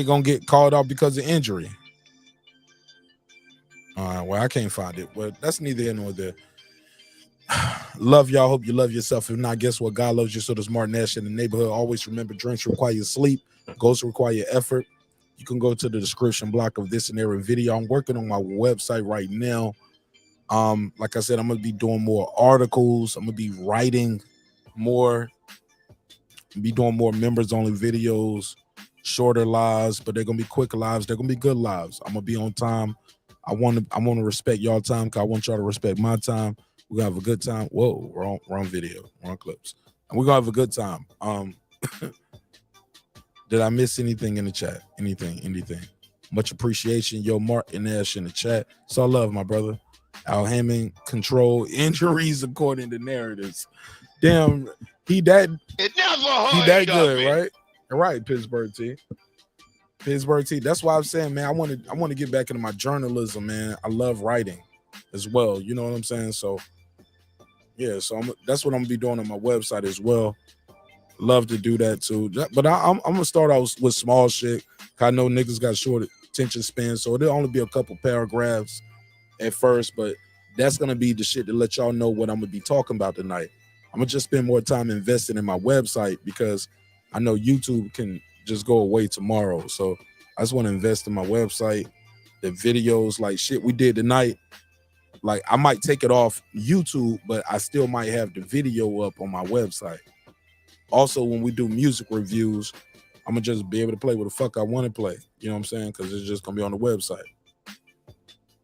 gonna get called off because of injury. Well, I can't find it. Well, that's neither here nor there. Love y'all. Hope you love yourself. If not, guess what? God loves you. So does Martin Nash in the neighborhood. Always remember, dreams require sleep. Goals require effort. You can go to the description block of this and every video. I'm working on my website right now. Like I said, I'm gonna be doing more articles. I'm gonna be writing more. Be doing more members only videos, shorter lives, but they're gonna be quick lives. They're gonna be good lives. I'm gonna be on time. I want to respect y'all time because I want y'all to respect my time. We're gonna have a good time. Whoa, wrong video, wrong clips. And we're gonna have a good time. Did I miss anything in the chat? Anything? Much appreciation. Yo, Martin Nash in the chat. So I love my brother. Al Hammond control injuries according to narratives. Damn, he that good, right? Right, Pittsburgh T. That's why I'm saying, man, I want to get back into my journalism, man. I love writing as well. You know what I'm saying? So yeah, so that's what I'm gonna be doing on my website as well. Love to do that too. But I'm gonna start out with small shit. I know niggas got short attention span, so it'll only be a couple paragraphs at first, but that's gonna be the shit to let y'all know what I'm gonna be talking about tonight. I'm gonna just spend more time investing in my website because I know YouTube can just go away tomorrow. So I just want to invest in my website, the videos, like shit we did tonight. Like I might take it off YouTube, but I still might have the video up on my website. Also, when we do music reviews, I'm gonna just be able to play what the fuck I want to play. You know what I'm saying? Because it's just gonna be on the website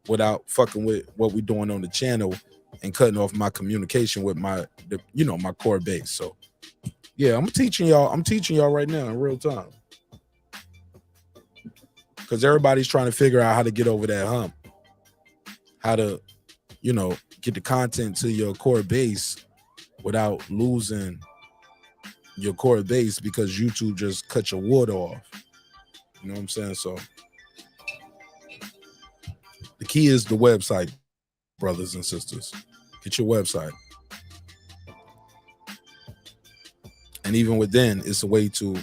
without fucking with what we're doing on the channel and cutting off my communication with my core base. So yeah, I'm teaching y'all right now in real time. Because everybody's trying to figure out how to get over that hump. How to, get the content to your core base without losing your core base because YouTube just cut your wood off. You know what I'm saying? So the key is the website, brothers and sisters. Get your website. And even within, it's a way to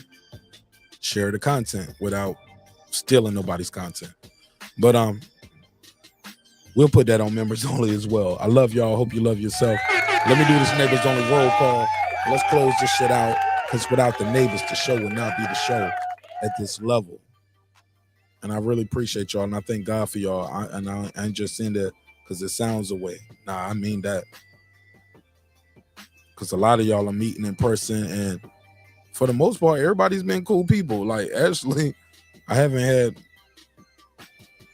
share the content without stealing nobody's content. But we'll put that on members only as well. I love y'all. Hope you love yourself. Let me do this neighbors only roll call. Let's close this shit out because without the neighbors, the show would not be the show at this level. And I really appreciate y'all, and I thank God for y'all. I ain't just saying that because it sounds away. Nah, I mean that. Because a lot of y'all are meeting in person, and for the most part, everybody's been cool people. Like, actually, I haven't had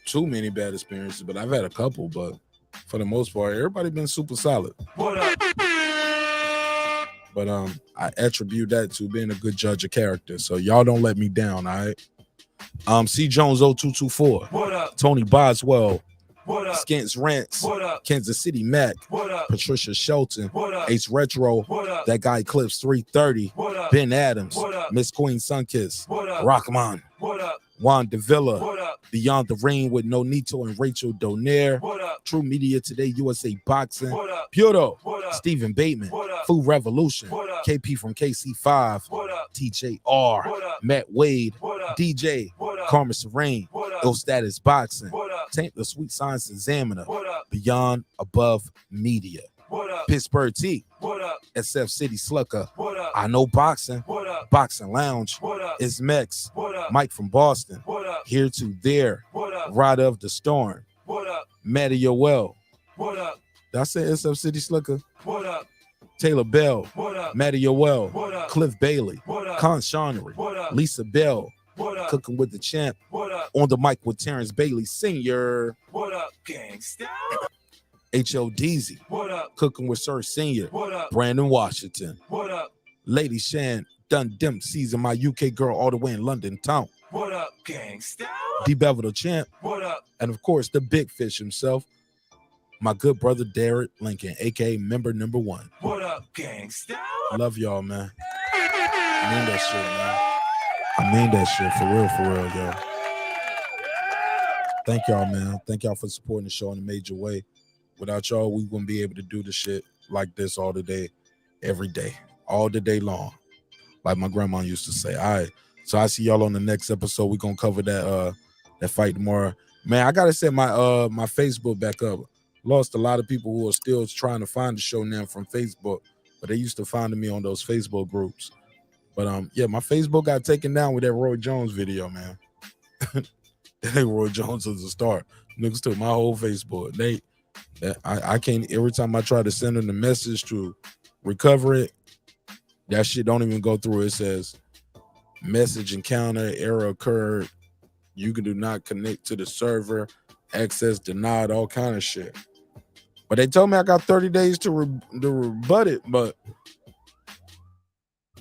too many bad experiences, but I've had a couple. But for the most part, everybody been super solid. What up? But I attribute that to being a good judge of character. So y'all don't let me down, all right? C. Jones 0224. What up? Tony Boswell. What up? Skins Rants. What up? Kansas City Mac. What up? Patricia Shelton. What up? Ace Retro. What up? That guy Clips 330. What up? Ben Adams. What up? Miss Queen Sunkiss. What up? Rockman. What up? Juan Davila. What up? Beyond the Ring with Nonito and Rachel Donaire. What up? True Media Today, USA Boxing. What up? Puro. What up? Stephen Bateman. What up? Food Revolution. What up? KP from KC5. What up? TJR. What up? Matt Wade. What up? DJ. What up? Karma Serene. What up? Go Status Boxing. What up? Taint the Sweet Science Examiner. What up? Beyond Above Media. What up? Pittsburgh T. What up? SF City Slucker. What up? I Know Boxing. What up? Boxing Lounge. What up? It's Mex. What up? Mike from Boston. What up? Here to There. What up? Ride of the Storm. What up? Matty Yoel. What up? Did I say SF City Slucker? What up? Taylor Bell. What up? Matty Yoel. What up? Cliff Bailey. What up? Con Shonery. What up? Lisa Bell. What up? Cooking with the Champ. What up? On the mic with Terrence Bailey Sr. What up, gangsta? H.O.D.Z. What up? Cooking with Sir Senior. What up? Brandon Washington. What up? Lady Shan Dun Dim season my UK girl all the way in London town. What up, gangsta? D Bevel the Champ. What up? And of course, the big fish himself, my good brother Derek Lincoln, aka member number 1. What up, gangsta? Love y'all, man. I mean that shit, man. I mean that shit for real, yo. Thank y'all, man. Thank y'all for supporting the show in a major way. Without y'all, we wouldn't be able to do the shit like this all the day, every day, all the day long. Like my grandma used to say. All right. So I see y'all on the next episode. We're gonna cover that fight tomorrow. Man, I gotta set my my Facebook back up. Lost a lot of people who are still trying to find the show now from Facebook, but they used to find me on those Facebook groups. But yeah, my Facebook got taken down with that Roy Jones video, man. Roy Jones is a star. Niggas took my whole Facebook. I can't. Every time I try to send them the message to recover it, that shit don't even go through. It says message encounter, error occurred. You do not connect to the server. Access denied. All kind of shit. But they told me I got 30 days to rebut it, but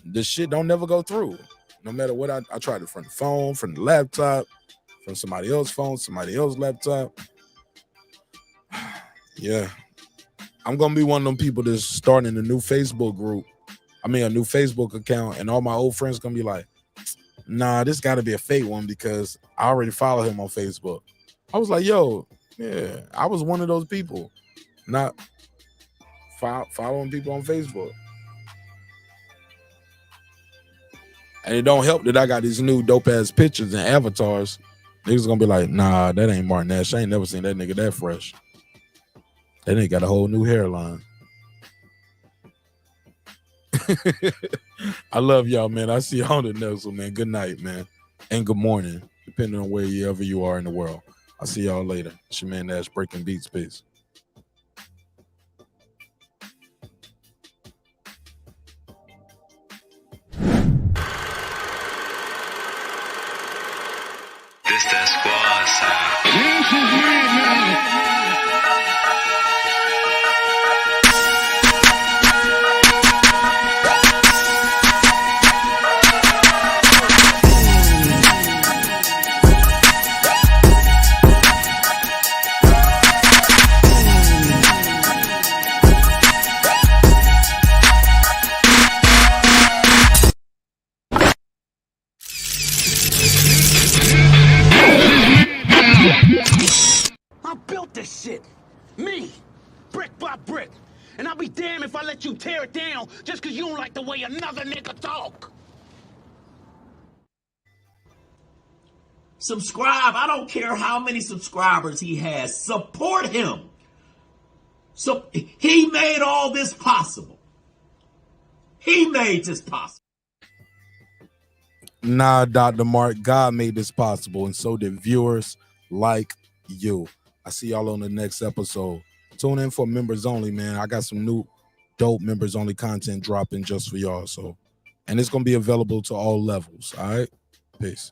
the shit don't never go through. No matter what I tried it from the phone, from the laptop, from somebody else's phone, somebody else's laptop. Yeah. I'm going to be one of them people that's starting a new Facebook group. I mean, a new Facebook account, and all my old friends going to be like, nah, this got to be a fake one because I already follow him on Facebook. I was like, yo, yeah, I was one of those people, not following people on Facebook. And it don't help that I got these new dope-ass pictures and avatars. Niggas gonna be like, nah, that ain't Martin Nash. I ain't never seen that nigga that fresh. That nigga got a whole new hairline. I love y'all, man. I see y'all on the next one, man. Good night, man. And good morning, depending on wherever you are in the world. I'll see y'all later. It's your man Nash Breaking Beats. Peace. This that squad sound. This is me, man. I built this shit. Me. Brick by brick. And I'll be damned if I let you tear it down just because you don't like the way another nigga talk. Subscribe. I don't care how many subscribers he has. Support him. So he made all this possible. He made this possible. Nah, Dr. Mark, God made this possible, and so did viewers like you. I see y'all on the next episode. Tune in for members only, man. I got some new dope members only content dropping just for y'all. So, and it's gonna be available to all levels. All right, peace.